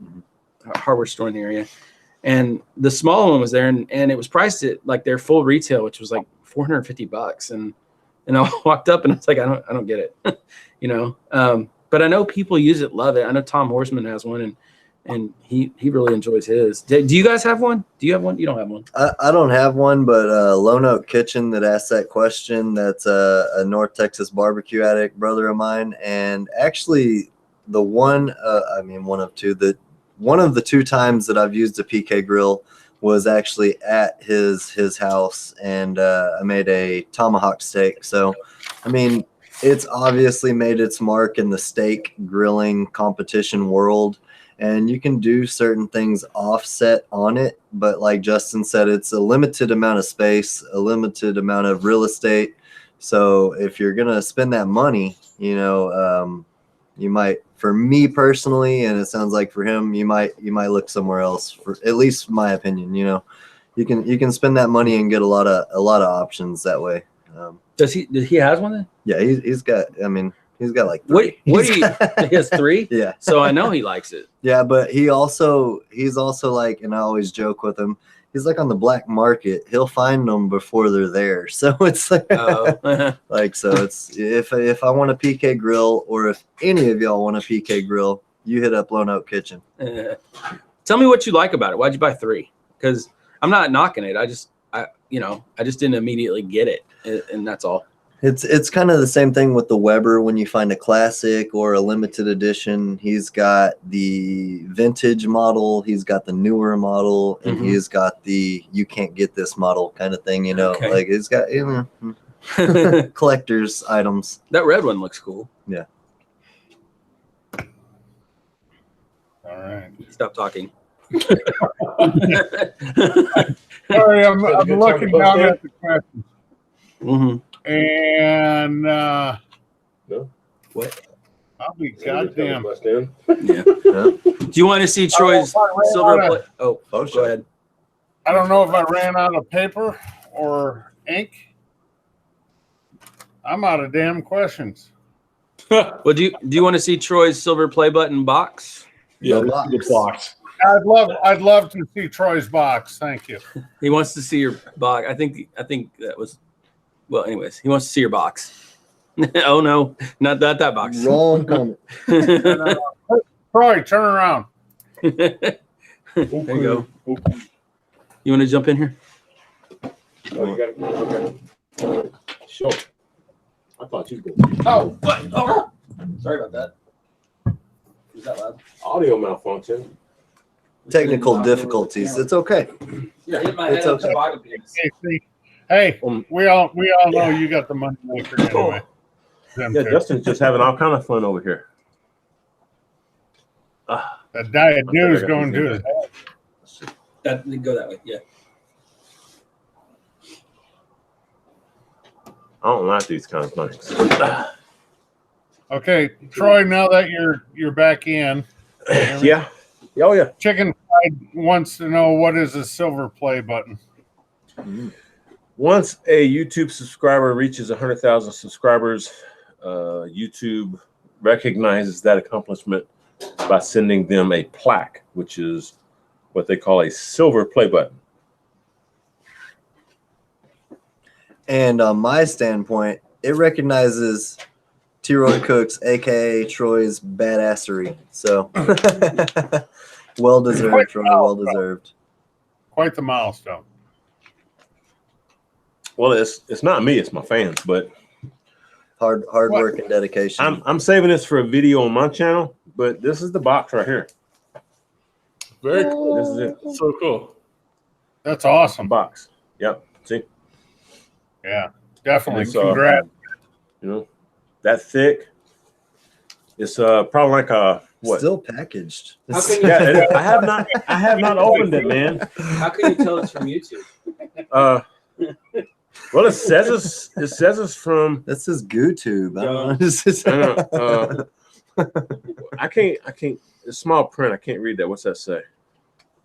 S3: hardware store in the area. And the small one was there, and it was priced at like their full retail, which was like $450. And I walked up and I was like, I don't get it, but I know people use it, love it. I know Tom Horseman has one, and he really enjoys his. Do you guys have one? Do you have one? You don't have one.
S4: I don't have one, but Lone Oak Kitchen that asked that question, that's a North Texas barbecue addict brother of mine. And actually one of the 2 times that I've used a PK grill was actually at his house, and I made a tomahawk steak. So, I mean, it's obviously made its mark in the steak grilling competition world, and you can do certain things offset on it. But like Justin said, it's a limited amount of space, a limited amount of real estate. So if you're going to spend that money, you might, for me personally, and it sounds like for him, you might look somewhere else. For at least my opinion, you can spend that money and get a lot of options that way.
S3: Does he has one then?
S4: Yeah, he's got. I mean, he's got like 3.
S3: What do you? He has 3.
S4: Yeah.
S3: So I know he likes it.
S4: Yeah, but he's also like, and I always joke with him, he's like on the black market. He'll find them before they're there. So it's like, so it's if I want a PK grill, or if any of y'all want a PK grill, you hit up Lone Oak Kitchen.
S3: Tell me what you like about it. Why'd you buy 3? Because I'm not knocking it. I just didn't immediately get it, and that's all.
S4: It's kind of the same thing with the Weber. When you find a classic or a limited edition, he's got the vintage model, he's got the newer model, and he's got the you can't get this model kind of thing,
S3: Okay.
S4: Like he's got collector's items.
S3: That red one looks cool.
S5: All right.
S3: Stop talking.
S5: Sorry, I'm looking down at the questions.
S3: Mm-hmm.
S5: And
S2: No?
S3: What?
S5: I'll be goddamn.
S3: Yeah. Do you want to see Troy's silver plate? Oh, go ahead.
S5: I don't know if I ran out of paper or ink. I'm out of damn questions.
S3: Well, do you want to see Troy's silver play button box?
S1: Yeah,
S4: The box.
S1: the box.
S5: I'd love to see Troy's box. Thank you.
S3: He wants to see your box. I think that was. Well, anyways, he wants to see your box. Oh no, not that box.
S4: Wrong comment.
S5: Troy, turn around.
S3: There you go. You want to jump in here?
S2: Oh, you got it. Okay. Sure. I thought you did.
S3: Oh, what? Oh, sorry about that. Is that loud?
S2: Audio malfunction.
S4: Technical difficulties. It's okay.
S3: Yeah, hit my
S4: It's
S3: head on
S4: okay.
S3: toboggan pants.
S5: Hey, we all know you got the money maker anyway. Them
S2: Yeah,
S5: two.
S2: Justin's just having all kind of fun over here.
S5: That diet dude's going to his head.
S3: Go that way. Yeah.
S2: I don't like these kind of things.
S5: Okay, Troy, now that you're back in,
S2: Yeah. Oh, yeah.
S5: Chicken Fried wants to know what is a silver play button.
S2: Once a YouTube subscriber reaches 100,000 subscribers, YouTube recognizes that accomplishment by sending them a plaque, which is what they call a silver play button.
S4: And on my standpoint, it recognizes T-Roy Cooks, aka Troy's badassery. So well deserved, Troy. Well deserved.
S5: Quite the milestone.
S2: Well, it's not me, it's my fans, but
S4: Hard work and dedication.
S2: I'm saving this for a video on my channel, but this is the box right here.
S1: Very cool.
S2: This is it.
S1: So cool.
S5: That's awesome.
S2: Box. Yep. See?
S5: Yeah, definitely.
S2: It's,
S5: Congrats.
S2: You know, that thick. It's probably like a what?
S4: Still packaged.
S3: How can you,
S2: Yeah, I have not opened it, man.
S3: how can you tell it's from YouTube?
S2: Well, it says it's from.
S4: This is GooTube. I don't know. This is-
S2: I can't. It's small print. I can't read that. What's that say?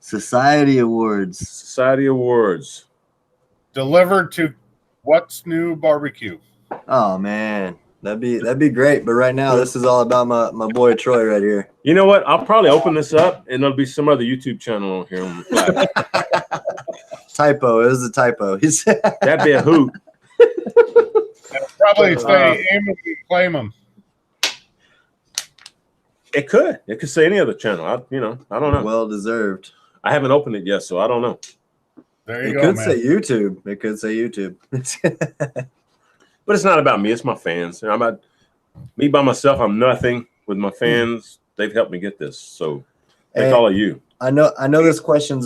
S4: Society Awards.
S2: Society Awards.
S5: Delivered to What's New Barbecue.
S4: Oh man, that'd be great. But right now, this is all about my boy Troy right here.
S2: You know what? I'll probably open this up, and there'll be some other YouTube channel on here on the flag.
S4: Typo. It was a typo. He said.
S2: That'd be a hoot.
S5: Probably say aim and claim them.
S2: It could. It could say any other channel. I don't know.
S4: Well deserved.
S2: I haven't opened it yet, so I don't know.
S5: There you
S4: It
S5: go,
S4: could
S5: man.
S4: say YouTube. It could say YouTube.
S2: But it's not about me. It's my fans. I'm about me by myself. I'm nothing. With my fans, they've helped me get this. So thank all of you.
S4: I know this question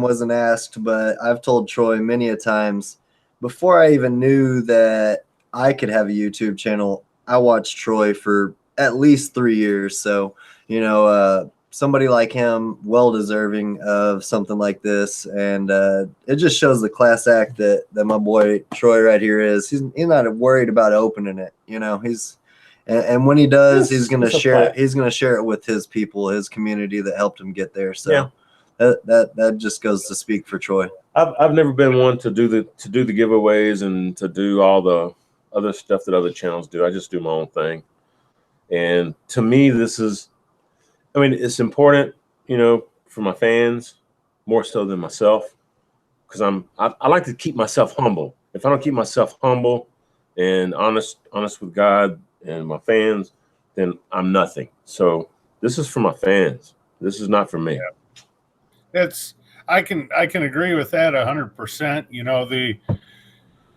S4: wasn't asked, but I've told Troy many a times before I even knew that I could have a YouTube channel. I watched Troy for at least 3 years. So, somebody like him, well deserving of something like this. And it just shows the class act that my boy Troy right here is. He's not worried about opening it. And when he does, he's gonna share it. He's gonna share it with his people, his community that helped him get there. So
S2: Yeah.
S4: that just goes to speak for Troy.
S2: I've never been one to do the giveaways and to do all the other stuff that other channels do. I just do my own thing. And to me, it's important, for my fans more so than myself, because I like to keep myself humble. If I don't keep myself humble and honest with God and my fans, then I'm nothing. So this is for my fans. This is not for me.
S5: Yeah. I can agree with that 100%.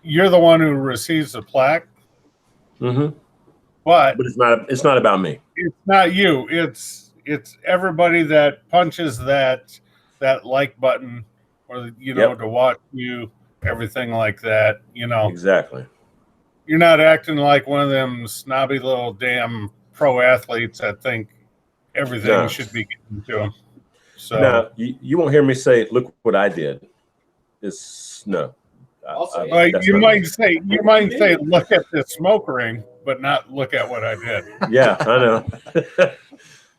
S5: You're the one who receives the plaque,
S2: Mm-hmm.
S5: but
S2: it's not about me.
S5: it's not you. It's everybody that punches that like button or
S2: Yep.
S5: to watch you, everything like that.
S2: Exactly.
S5: you're not acting like one of them snobby little damn pro athletes that think everything should be given to them. So
S2: now you won't hear me say, "Look what I did." It's no.
S5: you might say, "Look at the smoke ring," but not look at what I did.
S2: Yeah, I know.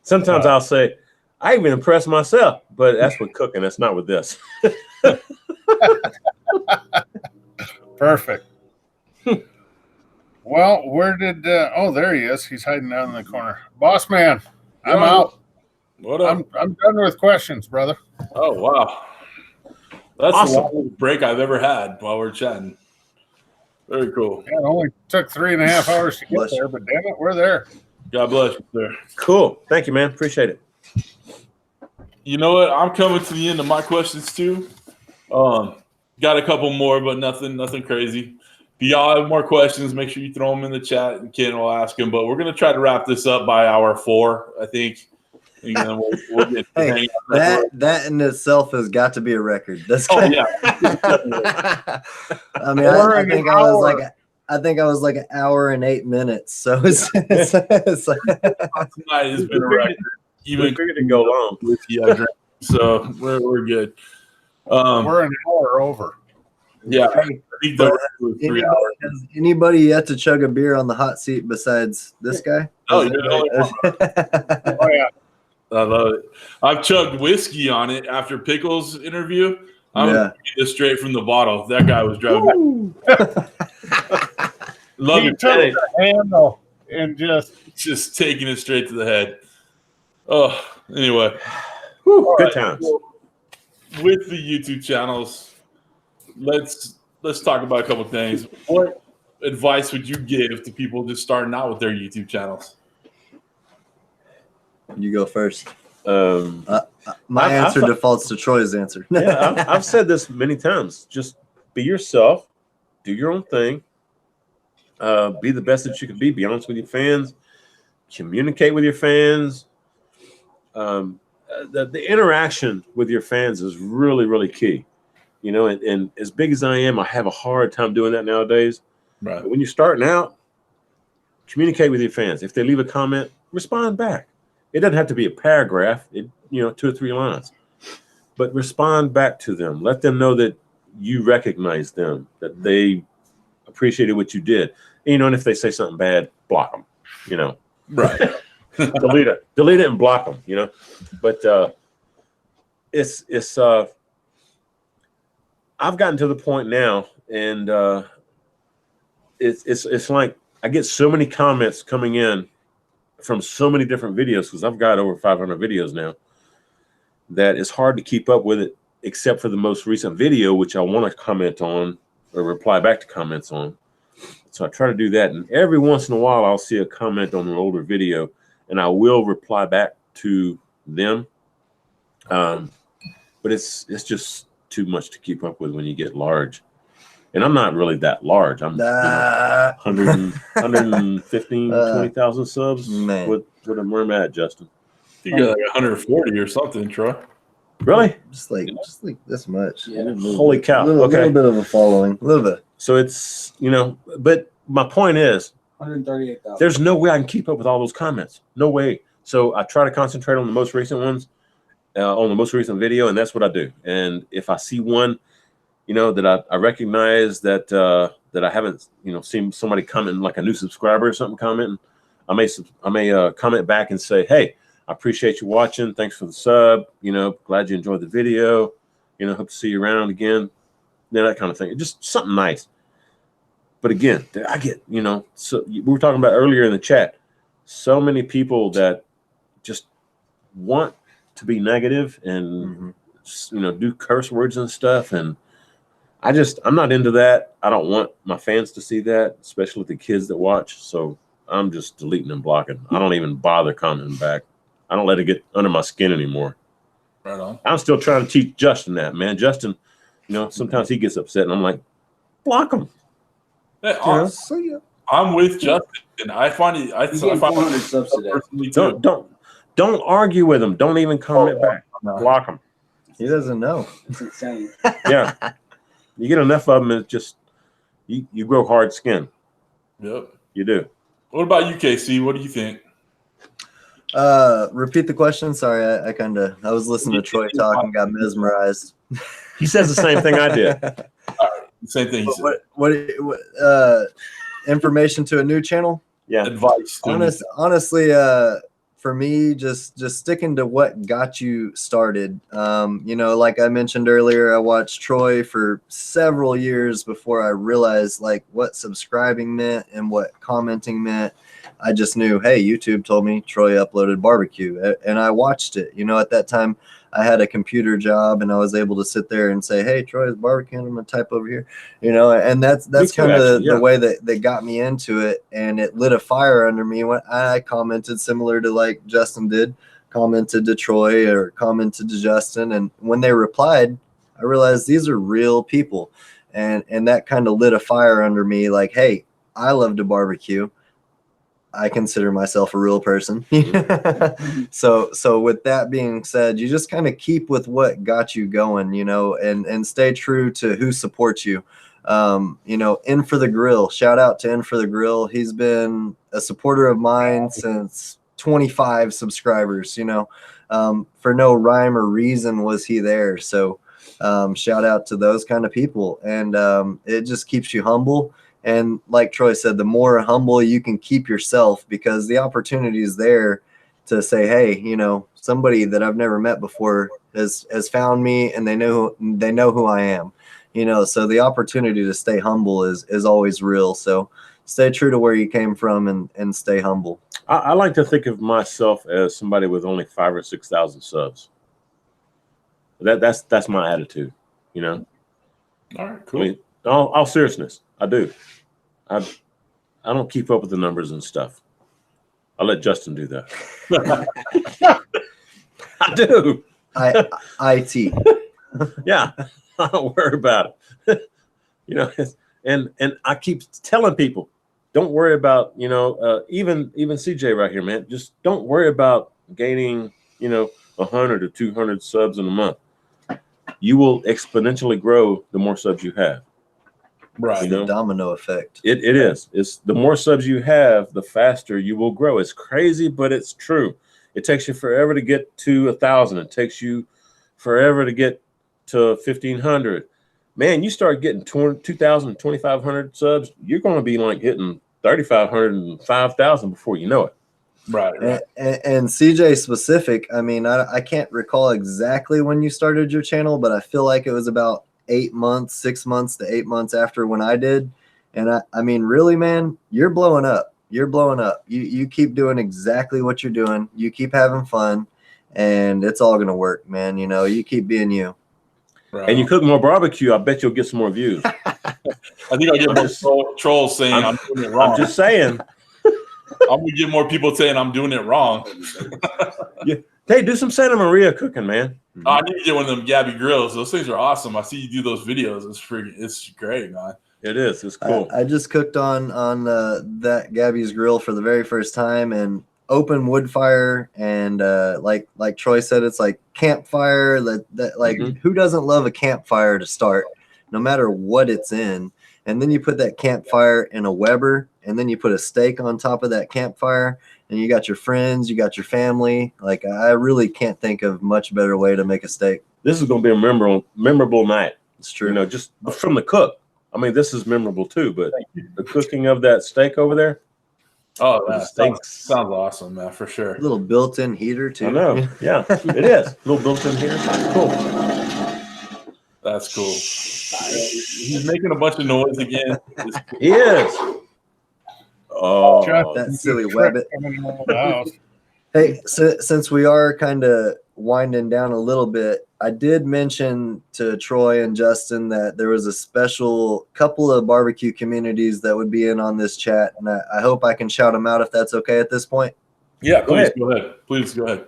S2: Sometimes I'll say, "I even impressed myself," but that's with cooking. That's not with this.
S5: Perfect. Well, where did? Oh, there he is. He's hiding down in the corner. Boss man, I'm out.
S1: What up?
S5: I'm done with questions, brother.
S1: Oh wow, that's
S2: Awesome.
S1: the longest break I've ever had while we're chatting. Very cool.
S5: Yeah, it only took 3.5 hours to get there, but damn it, we're there.
S1: God bless you, sir.
S2: Cool. Thank you, man. Appreciate it.
S1: You know what? I'm coming to the end of my questions too. Got a couple more, but nothing crazy. If y'all have more questions, make sure you throw them in the chat, and Ken will ask them. But we're gonna try to wrap this up by hour 4, I think. And then we'll get
S4: Hey, that in itself has got to be a record. That's
S1: yeah.
S4: I mean, I think I was like an hour and 8 minutes. So it's like,
S1: Tonight has been a record. Even
S2: figured to go long.
S1: So we're good.
S5: We're an hour over.
S1: Yeah, I think the record was 3 hours.
S4: Has anybody yet to chug a beer on the hot seat besides this guy?
S1: Oh, you're the only one.
S5: Oh yeah.
S1: I love it. I've chugged whiskey on it after Pickles' interview. I'm gonna get this straight from the bottle. That guy was driving. Love
S5: He
S1: it.
S5: took the handle and
S1: Just taking it straight to the head. Oh, anyway.
S2: Good times.
S1: Well, with the YouTube channels, let's talk about a couple of things. What advice would you give to people just starting out with their YouTube channels?
S4: You go first.
S2: I've
S4: My answer defaults to Troy's answer.
S2: Yeah, I've said this many times. Just be yourself. Do your own thing. Be the best that you can be. Be honest with your fans. Communicate with your fans. The interaction with your fans is really, really key. You know, and as big as I am, I have a hard time doing that nowadays.
S1: Right.
S2: But when you're starting out, communicate with your fans. If they leave a comment, respond back. It doesn't have to be a paragraph, 2 or 3 lines, but respond back to them. Let them know that you recognize them, that they appreciated what you did. And if they say something bad, block them,
S1: Right.
S2: delete it and block them, but it's I've gotten to the point now, and it's like I get so many comments coming in from so many different videos, because I've got over 500 videos now, that it's hard to keep up with it, except for the most recent video, which I want to comment on or reply back to comments on. So I try to do that, and every once in a while I'll see a comment on an older video, and I will reply back to them. But it's just too much to keep up with when you get large. And I'm not really that large. I'm 115, 20,000 subs.
S4: Man.
S2: What am I at, Justin?
S1: You got like 140 or something, Troy.
S2: Really?
S4: just like this much.
S3: Yeah.
S2: Holy cow.
S4: A little
S2: Okay.
S4: bit of a following. A little bit.
S2: So it's, but my point is,
S3: 138,000.
S2: there's no way I can keep up with all those comments. No way. So I try to concentrate on the most recent ones, on the most recent video, and that's what I do. And if I see one, that I recognize that I haven't, seen somebody commenting, like a new subscriber or something commenting, I may comment back and say, hey, I appreciate you watching. Thanks for the sub. Glad you enjoyed the video. Hope to see you around again. That kind of thing. Just something nice. But again, I get, so we were talking about earlier in the chat, so many people that just want to be negative and, do curse words and stuff. And I'm not into that. I don't want my fans to see that, especially the kids that watch. So I'm just deleting and blocking. I don't even bother commenting back. I don't let it get under my skin anymore.
S1: Right on.
S2: I'm still trying to teach Justin that, man. Justin, sometimes he gets upset, and I'm like, block him.
S1: Hey, I'm with Justin, and I find it. I find
S3: 400 subs today.
S1: personally too.
S2: Don't argue with him. Don't even comment back. Block him.
S4: He doesn't know.
S3: It's insane.
S2: Yeah. You get enough of them, it's just you grow hard skin.
S1: Yep.
S2: You do.
S1: What about you, KC? What do you think?
S4: Repeat the question. Sorry, I was listening to Troy talk and got mesmerized.
S2: He says the same thing I did.
S1: Same thing he said.
S4: What information to a new channel?
S2: Yeah.
S1: Advice.
S4: Honestly, for me, just sticking to what got you started. Like I mentioned earlier, I watched Troy for several years before I realized like what subscribing meant and what commenting meant. I just knew, hey, YouTube told me Troy uploaded barbecue, and I watched it. At that time, I had a computer job, and I was able to sit there and say, hey, Troy's barbecue, I'm gonna type over here, and that's kind of the way that got me into it, and it lit a fire under me when I commented similar to like Justin did, commented to Troy or commented to Justin, and when they replied, I realized these are real people, and that kind of lit a fire under me, like, hey, I love to barbecue. I consider myself a real person. So with that being said, you just kind of keep with what got you going, and stay true to who supports you. In for the Grill, shout out to In for the Grill. He's been a supporter of mine since 25 subscribers, for no rhyme or reason was he there. So shout out to those kind of people. And it just keeps you humble. And like Troy said, the more humble you can keep yourself, because the opportunity is there to say, hey, somebody that I've never met before has found me, and they know who I am, so the opportunity to stay humble is always real. So stay true to where you came from and stay humble.
S2: I like to think of myself as somebody with only 5,000 or 6,000 subs. That's my attitude,
S1: All right, cool.
S2: I mean, all seriousness, I do. I don't keep up with the numbers and stuff. I let Justin do that. I do.
S4: IT.
S2: Yeah, I don't worry about it. And I keep telling people, don't worry about, even CJ right here, man. Just don't worry about gaining, 100 or 200 subs in a month. You will exponentially grow the more subs you have.
S1: Right.
S4: The domino effect.
S2: It is. It's the more subs you have, the faster you will grow. It's crazy, but it's true. It takes you forever to get to 1,000. It takes you forever to get to 1,500. Man, you start getting 2,000, 2,500 subs, you're going to be like hitting 3,500 and 5,000 before you know it.
S1: Right.
S4: And CJ specific, I mean, I can't recall exactly when you started your channel, but I feel like it was about 6 months to 8 months after when I did. And I mean, really, man, you're blowing up. You're blowing up. You keep doing exactly what you're doing. You keep having fun, and it's all going to work, man. You keep being you.
S1: Right.
S2: And you cook more barbecue, I bet you'll get some more views.
S1: I think I'll get more trolls saying I'm doing it wrong.
S2: I'm just saying.
S1: I'm going to get more people saying I'm doing it wrong.
S2: Hey, do some Santa Maria cooking, man.
S1: I need to get one of them Gabby grills. Those things are awesome. I see you do those videos. It's great, man.
S2: It is. It's cool.
S4: I just cooked on that Gabby's grill for the very first time, and open wood fire, and like Troy said, it's like campfire. That like who doesn't love a campfire to start, no matter what it's in. And then you put that campfire in a Weber, and then you put a steak on top of that campfire, and you got your friends, you got your family. Like, I really can't think of much better way to make a steak.
S2: This is going to be a memorable night.
S4: It's true.
S2: Just from the cook. I mean, this is memorable too, but the cooking of that steak over there.
S1: Oh, that sounds awesome, man, for sure.
S4: A little built-in heater too.
S2: I know. Yeah, it is. A little built-in here. Cool.
S1: That's cool. He's making a bunch of noise again.
S2: He is. Oh,
S4: that silly Webbit. Hey, since we are kind of winding down a little bit, I did mention to Troy and Justin that there was a special couple of barbecue communities that would be in on this chat, and I hope I can shout them out if that's okay at this point.
S1: Yeah, please go ahead. Please go ahead.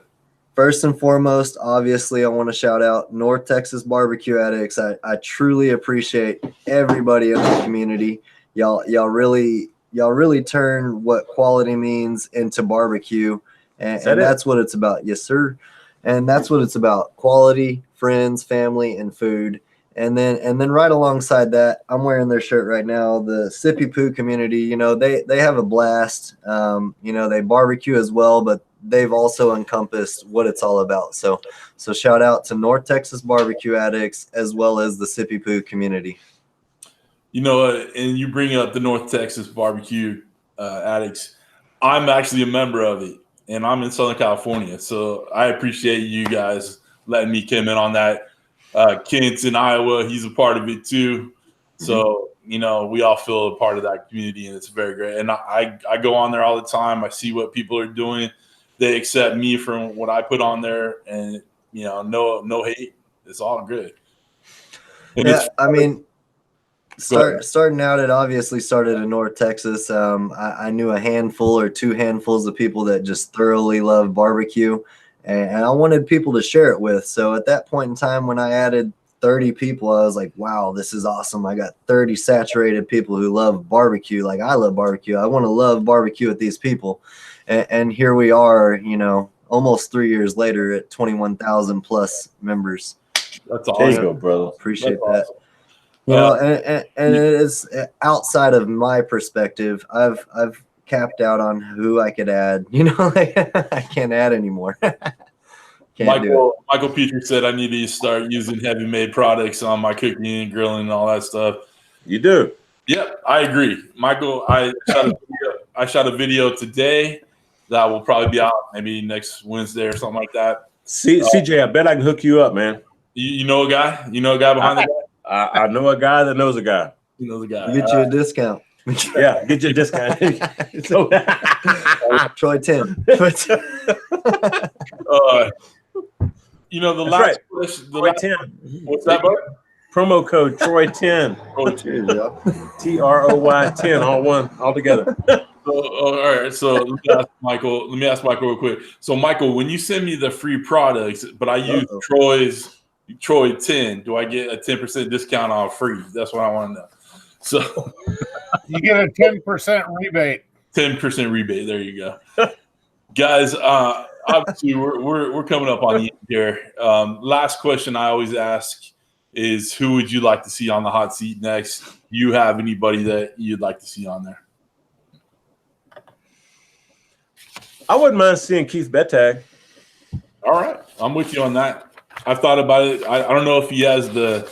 S4: First and foremost, obviously, I want to shout out North Texas Barbecue Addicts. I truly appreciate everybody in the community. Y'all really turn what quality means into barbecue, and that's what it's about. Yes, sir. And that's what it's about: quality, friends, family, and food. And then right alongside that, I'm wearing their shirt right now. The Sippy Poo community, you know, they have a blast. You know, they barbecue as well, but they've also encompassed what it's all about. So shout out to North Texas barbecue addicts as well as the Sippy Poo community.
S1: You know, and you bring up the North Texas barbecue addicts. I'm actually a member of it, and I'm in Southern California, so I appreciate you guys letting me come in on that. Kent's in Iowa, he's a part of it too. So, you know, we all feel a part of that community, and it's very great. And I go on there all the time. I see what people are doing. They accept me from what I put on there, and, you know, no hate. It's all good. And
S4: yeah, I mean, starting out, it obviously started in North Texas. I knew a handful or two handfuls of people that just thoroughly love barbecue. And I wanted people to share it with. So at that point in time, when I added 30 people, I was like, wow, this is awesome. I got 30 saturated people who love barbecue. Like I love barbecue. I want to love barbecue with these people. And here we are, you know, almost 3 years later at 21,000 plus members.
S1: That's awesome.
S2: There you go, brother.
S4: Appreciate
S1: That's
S4: that.
S1: awesome.
S4: You know, and it is outside of my perspective. I've capped out on who I could add. You know, like I can't add anymore.
S1: Michael Petrie said I need to start using heavy made products on my cooking and grilling and all that stuff.
S2: You do.
S1: Yep, I agree, Michael. I shot a video today that will probably be out maybe next Wednesday or something like that.
S2: CJ, I bet I can hook you up, man.
S1: You know a guy? You know a guy behind the guy?
S2: I know a guy that knows a guy.
S1: You know the guy.
S4: Get you a discount.
S2: Yeah, get your discount.
S4: Troy 10.
S1: You know the
S2: That's
S1: last
S2: right.
S1: question.
S2: Troy 10.
S1: What's that, bud?
S2: Promo code Troy 10. TROY 10. All together.
S1: All right. So let me ask Michael real quick. So Michael, when you send me the free products, but I use Troy 10, do I get a 10% discount on free? That's what I want to know. So
S5: you get a 10% rebate.
S1: 10% rebate. There you go, guys. Obviously, we're coming up on the end here. Last question I always ask is, who would you like to see on the hot seat next? Do you have anybody that you'd like to see on there?
S2: I wouldn't mind seeing Keith Bettag.
S1: All right, I'm with you on that. I've thought about it. I don't know if he has the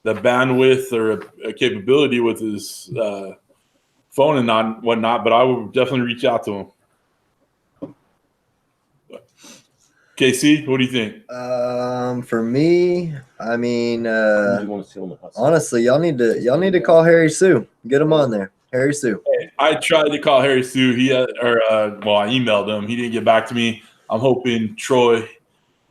S1: bandwidth or a capability with his phone and whatnot, but I would definitely reach out to him. KC, what do you think?
S4: For me, I mean, honestly, y'all need to call Harry Sue. Get him on there. Harry Sue.
S1: I tried to call Harry Sue. I emailed him. He didn't get back to me. I'm hoping Troy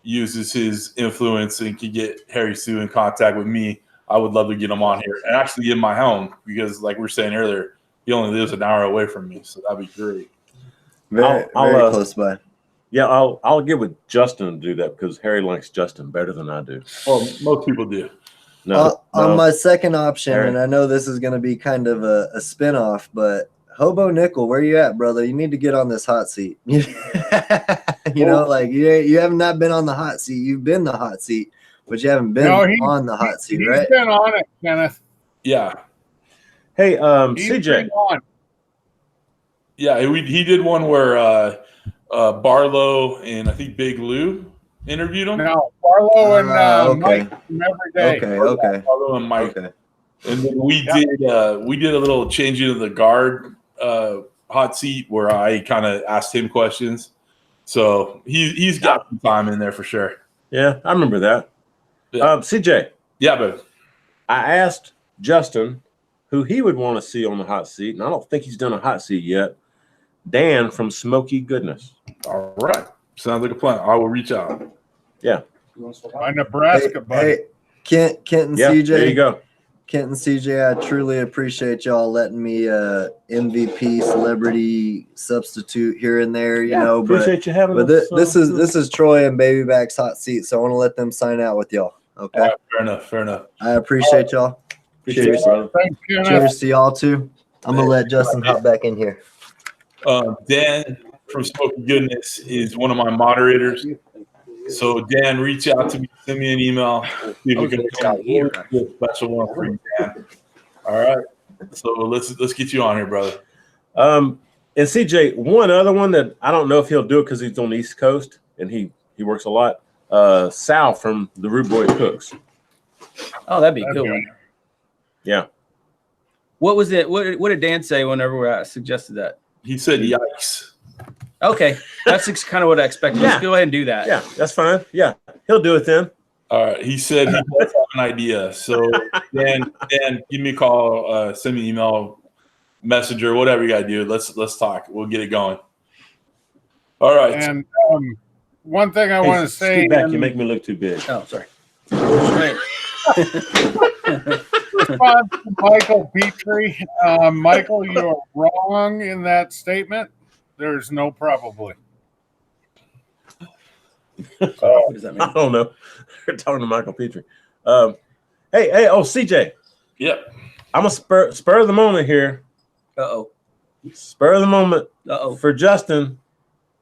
S1: uses his influence and can get Harry Sue in contact with me. I would love to get him on here and actually get my home, because like we were saying earlier, he only lives an hour away from me, so that'd be great.
S4: Very close by.
S2: Yeah, I'll get with Justin to do that, because Harry likes Justin better than I do.
S1: Well, most people do.
S2: No.
S4: On my second option, and I know this is going to be kind of a spinoff, but Hobo Nichol, where you at, brother? You need to get on this hot seat. You know, like you have not been on the hot seat. You've been the hot seat, but you haven't been on the hot seat, right?
S5: He's been on it, Kenneth.
S1: Yeah.
S2: Hey, CJ.
S1: Yeah, he did one where Barlow and I think Big Lou interviewed him.
S5: No, Barlow and Mike from Every Day.
S4: Okay.
S1: Barlow and Mike.
S4: Okay.
S1: And then we did a little changing of the guard hot seat where I kind of asked him questions. So he's got some time in there for sure.
S2: Yeah, I remember that.
S1: Yeah.
S2: CJ.
S1: Yeah, but
S2: I asked Justin who he would want to see on the hot seat, and I don't think he's done a hot seat yet. Dan from SmokeyGoodness.
S1: All right. Sounds like a plan. I will reach out.
S2: Yeah.
S5: My Nebraska buddy.
S4: Hey, Kent and
S2: Yeah,
S4: CJ.
S2: there you go.
S4: Kent and CJ, I truly appreciate y'all letting me MVP celebrity substitute here and there, you know.
S2: Appreciate you having
S4: But
S2: us.
S4: this is Troy and Babyback's hot seat, so I want to let them sign out with y'all. Okay.
S1: All right, fair enough.
S4: I appreciate y'all.
S2: Appreciate you, brother.
S5: Thanks, Kenneth.
S4: Cheers to y'all too. I'm gonna let Justin hop back in here.
S1: Dan from SmokeyGoodness is one of my moderators. So Dan, reach out to me, send me an email. See if we can work out a special one for you, Dan. All right. So let's get you on here, brother.
S2: And CJ, one other one that I don't know if he'll do it because he's on the East Coast and he works a lot. Sal from the Rude Boy Cooks.
S3: Oh, that'd be a good one.
S2: Yeah.
S3: What was it? What did Dan say whenever I suggested that?
S1: He said, "Yikes."
S3: Okay, that's kind of what I expected. Let's go ahead and do that.
S2: Yeah, that's fine. Yeah, he'll do it then.
S1: All right. He said he does have an idea. So Dan, give me a call, send me an email, messenger, whatever you gotta do. Let's talk. We'll get it going. All right.
S5: And one thing I want to say,
S2: back, you make me look too big.
S3: Oh, sorry. Right.
S5: Response to Michael Petrie. Michael, you are wrong in that statement. There's no probably.
S3: What does that mean?
S2: I don't know. We're talking to Michael Petrie. Hey, CJ.
S1: Yep.
S2: I'm gonna spur of the moment here.
S3: Uh-oh.
S2: Spur of the moment.
S3: Uh-oh.
S2: For Justin.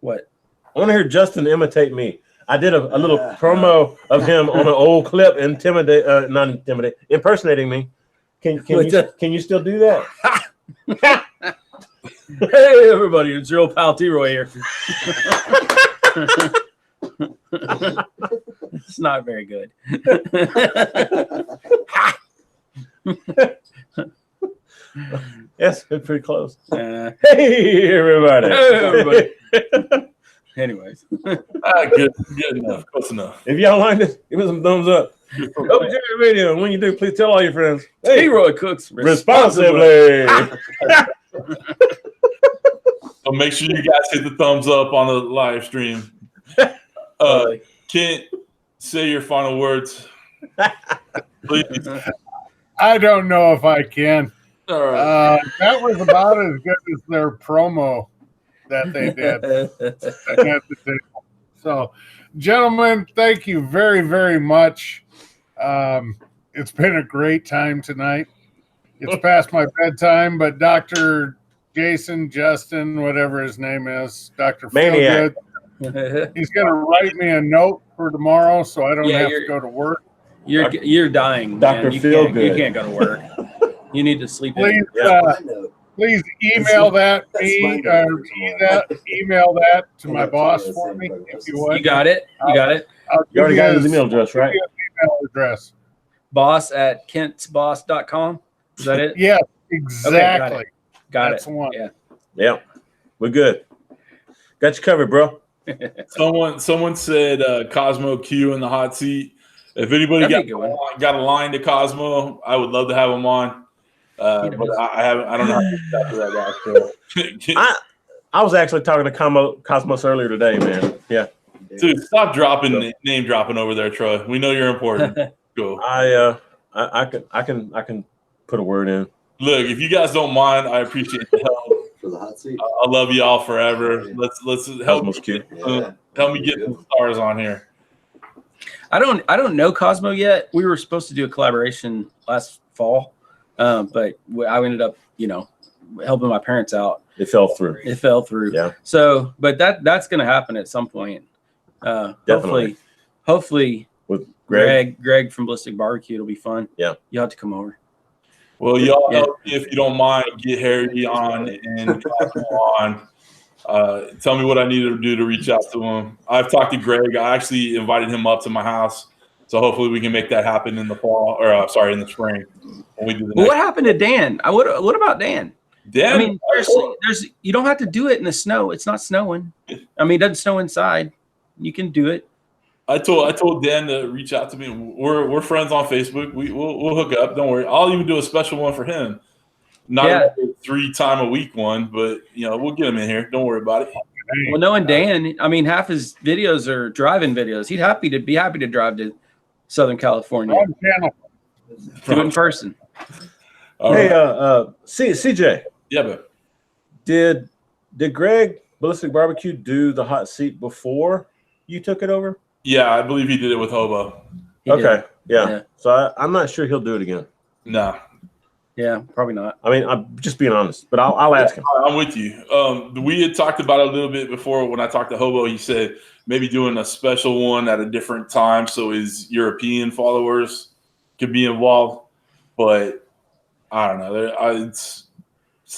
S3: What?
S2: I want to hear Justin imitate me. I did a little promo of him on an old clip, impersonating me. Can you still do that?
S3: Hey, everybody, it's your old pal T-Roy here. It's not very good.
S2: Yes, it's pretty close.
S3: Hey,
S2: everybody.
S3: Anyways.
S1: Good enough. Close enough.
S2: If y'all like this, give me some thumbs up. Hope you the video. When you do, please tell all your friends. Hey,
S3: T-Roy cooks
S2: responsibly.
S1: So make sure you guys hit the thumbs up on the live stream. Kent, say your final words. Please.
S5: I don't know if I can.
S1: All right.
S5: That was about as good as their promo that they did at the table. So, gentlemen, thank you very, very much. It's been a great time tonight. It's past my bedtime, but Dr. Jason, Justin, whatever his name is, Dr.
S2: Maniac.
S5: Feelgood, he's going to write me a note for tomorrow so I don't have to go to work.
S3: You're dying,
S2: Dr.
S3: Feelgood. You can't go to work. You need to sleep.
S5: Please, please email that email that to my boss for me if you would.
S3: You got it. You got it.
S2: You already got his email address, right?
S5: Email address.
S3: boss@kentsboss.com. Is that it?
S5: Yeah, exactly.
S3: Okay, got
S5: That's
S3: it.
S5: the one.
S2: Yeah. We're good. Got you covered, bro.
S1: Someone said Cosmo Q in the hot seat. If anybody got a line to Cosmo, I would love to have him on. But I don't know how to talk to that guy. So.
S2: I was actually talking to Cosmos earlier today, man. Yeah.
S1: Dude, stop name dropping over there, Troy. We know you're important. Go.
S2: I can put a word in.
S1: Look, if you guys don't mind, I appreciate the help.
S4: For the hot seat.
S1: I love you all forever. Let's help me get some stars on here.
S3: I don't know Cosmo yet. We were supposed to do a collaboration last fall, but I ended up, helping my parents out.
S2: It fell through.
S3: Yeah. So, but that's going to happen at some point.
S2: Definitely.
S3: Hopefully
S2: with
S3: Greg from Ballistic Barbecue. It'll be fun.
S2: Yeah.
S3: You'll have to come over.
S1: Well, y'all help me if you don't mind. Get Harry on and Cosmo on. Tell me what I need to do to reach out to him. I've talked to Greg. I actually invited him up to my house. So hopefully we can make that happen in the fall, or in the spring. When we do the
S3: what happened to Dan? What about Dan?
S1: Dan,
S3: I mean, seriously, you don't have to do it in the snow. It's not snowing. I mean, it doesn't snow inside. You can do it.
S1: I told Dan to reach out to me. We're friends on Facebook. We'll hook up. Don't worry. I'll even do a special one for him. Not a 3-time-a-week one, but we'll get him in here. Don't worry about it.
S3: Well, knowing Dan, I mean, half his videos are driving videos. He'd be happy to drive to Southern California. Do it in person.
S2: Hey, CJ.
S1: Yeah, but
S2: did Greg Ballistic Barbecue do the hot seat before you took it over?
S1: Yeah, I believe he did it with Hobo.
S2: Okay, yeah. So I'm not sure he'll do it again.
S1: No.
S3: Yeah, probably not.
S2: I mean, I'm just being honest, but I'll ask him.
S1: I'm with you. We had talked about it a little bit before when I talked to Hobo. He said maybe doing a special one at a different time so his European followers could be involved. But I don't know. It's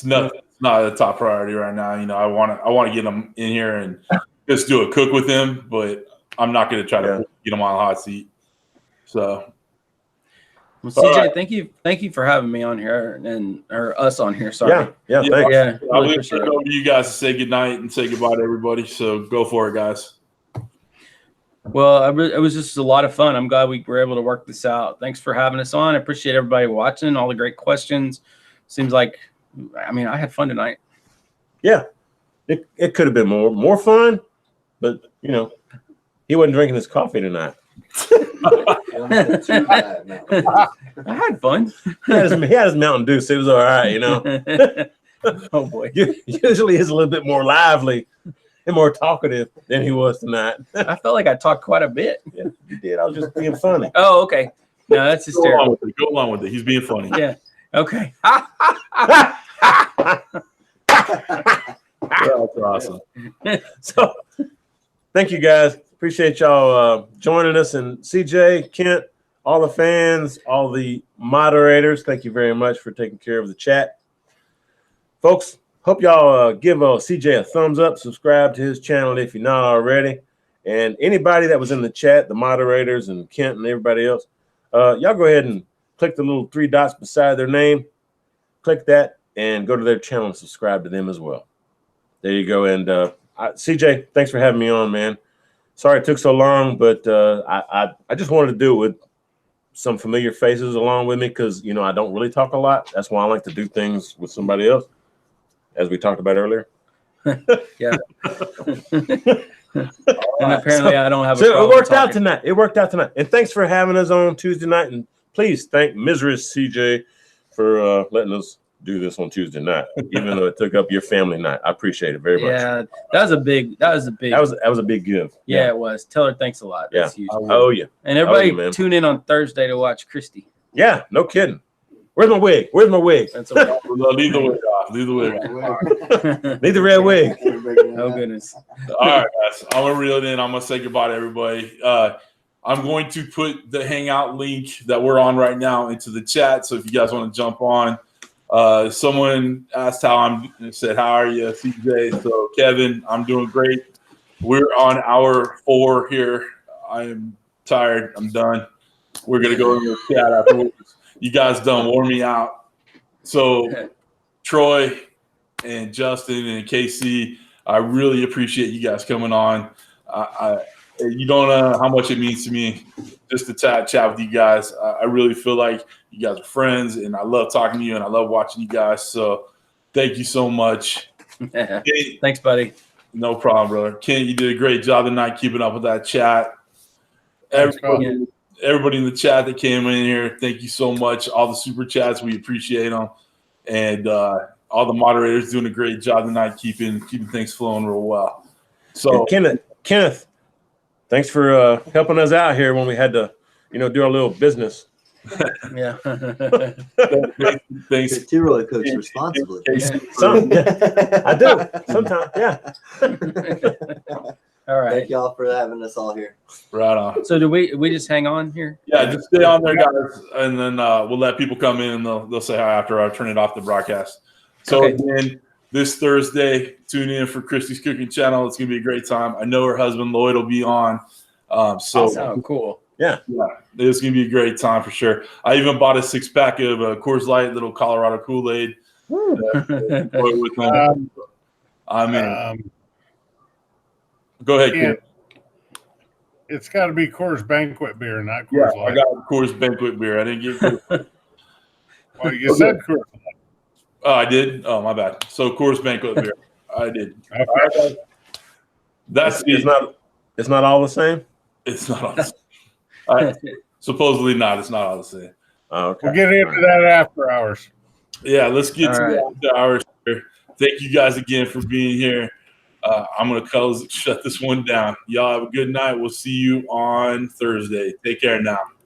S1: not a top priority right now. You know, I want to get him in here and just do a cook with him, but I'm not going to try to get him on the hot seat. So.
S3: Well, CJ, thank you for having me on here or us on here. Sorry.
S2: Yeah. Thanks.
S3: Yeah,
S1: I'll
S3: really
S1: turn it over to you guys to say goodnight and say goodbye to everybody. So go for it, guys.
S3: Well, it was just a lot of fun. I'm glad we were able to work this out. Thanks for having us on. I appreciate everybody watching, all the great questions. Seems like, I mean, I had fun tonight.
S2: Yeah, it could have been more fun, but you know, he wasn't drinking his coffee tonight.
S3: I had fun.
S2: He had his Mountain Dew, so it was all right, you know.
S3: Oh boy.
S2: Usually he's a little bit more lively and more talkative than he was tonight.
S3: I felt like I talked quite a bit.
S2: Yeah, you did. I was just being funny.
S3: Oh, okay. No, that's just terrible.
S1: Go along with it. He's being funny.
S3: Yeah. Okay.
S1: That's awesome.
S2: So thank you guys. Appreciate y'all joining us. And CJ, Kent, all the fans, all the moderators, thank you very much for taking care of the chat. Folks, hope y'all give CJ a thumbs up, subscribe to his channel if you're not already. And anybody that was in the chat, the moderators and Kent and everybody else, y'all go ahead and click the little 3 dots beside their name. Click that and go to their channel and subscribe to them as well. There you go. And CJ, thanks for having me on, man. Sorry it took so long, but I just wanted to do it with some familiar faces along with me because, you know, I don't really talk a lot. That's why I like to do things with somebody else, as we talked about earlier.
S3: Yeah. And apparently I don't have a
S2: so
S3: problem
S2: it worked out
S3: talking.
S2: tonight. It worked out tonight. And thanks for having us on Tuesday night. And please thank Misery's CJ for letting us do this on Tuesday night, even though it took up your family night. I appreciate it very much.
S3: Yeah, that was a big
S2: That was a big give.
S3: Yeah, it was. Tell her thanks a lot.
S2: Yeah.
S3: That's huge.
S2: Oh yeah.
S3: And everybody
S2: man.
S3: tune in on Thursday to watch Christy.
S2: Yeah, no kidding. Where's my wig? Where's my wig?
S3: That's okay.
S1: Leave the wig off. Leave the wig off.
S2: Need the red wig.
S3: Oh goodness.
S1: All right, guys. I'm gonna reel it in. I'm gonna say goodbye to everybody. I'm going to put the Hangout link that we're on right now into the chat. So if you guys want to jump on, someone asked said, how are you, CJ? So Kevin, I'm doing great. We're on hour 4 here. I am tired. I'm done. We're gonna go in the chat afterwards. You guys done wore me out. So Troy and Justin and KC, I really appreciate you guys coming on. You don't know how much it means to me just to chat with you guys. I really feel like you guys are friends, and I love talking to you, and I love watching you guys. So thank you so much.
S3: Thanks, buddy.
S1: No problem, brother. Kent, you did a great job tonight keeping up with that chat. Everybody in the chat that came in here, thank you so much. All the super chats, we appreciate them. And all the moderators doing a great job tonight keeping things flowing real well. So
S2: Kenneth, thanks for helping us out here when we had to, do our little business.
S3: Yeah.
S1: Thanks.
S4: He really cooks responsibly.
S2: I do sometimes. Yeah.
S3: All right.
S4: Thank y'all for having us all here.
S1: Right on.
S3: So do we just hang on here?
S1: Yeah, just stay on there, guys, and then we'll let people come in and they'll say hi after I turn it off the broadcast. So again, this Thursday, tune in for Christy's Cooking Channel. It's gonna be a great time. I know her husband Lloyd will be on.
S3: Oh, cool.
S2: Yeah,
S1: it's gonna be a great time for sure. I even bought a 6-pack of Coors Light, little Colorado Kool-Aid. Go ahead, Kid.
S5: It's got to be Coors Banquet beer, not Coors Light.
S1: I got Coors Banquet beer. I didn't get Coors.
S5: Well, you said Coors Light.
S1: Oh, I did? Oh, my bad. So Coors Banquet beer. I did.
S5: Okay.
S2: It's not all the same.
S1: It's not all the same. Supposedly not. It's not all the same.
S2: Oh, okay.
S5: We'll get into that after hours.
S1: Yeah, let's get to the after hours here. Thank you guys again for being here. I'm going to shut this one down. Y'all have a good night. We'll see you on Thursday. Take care now.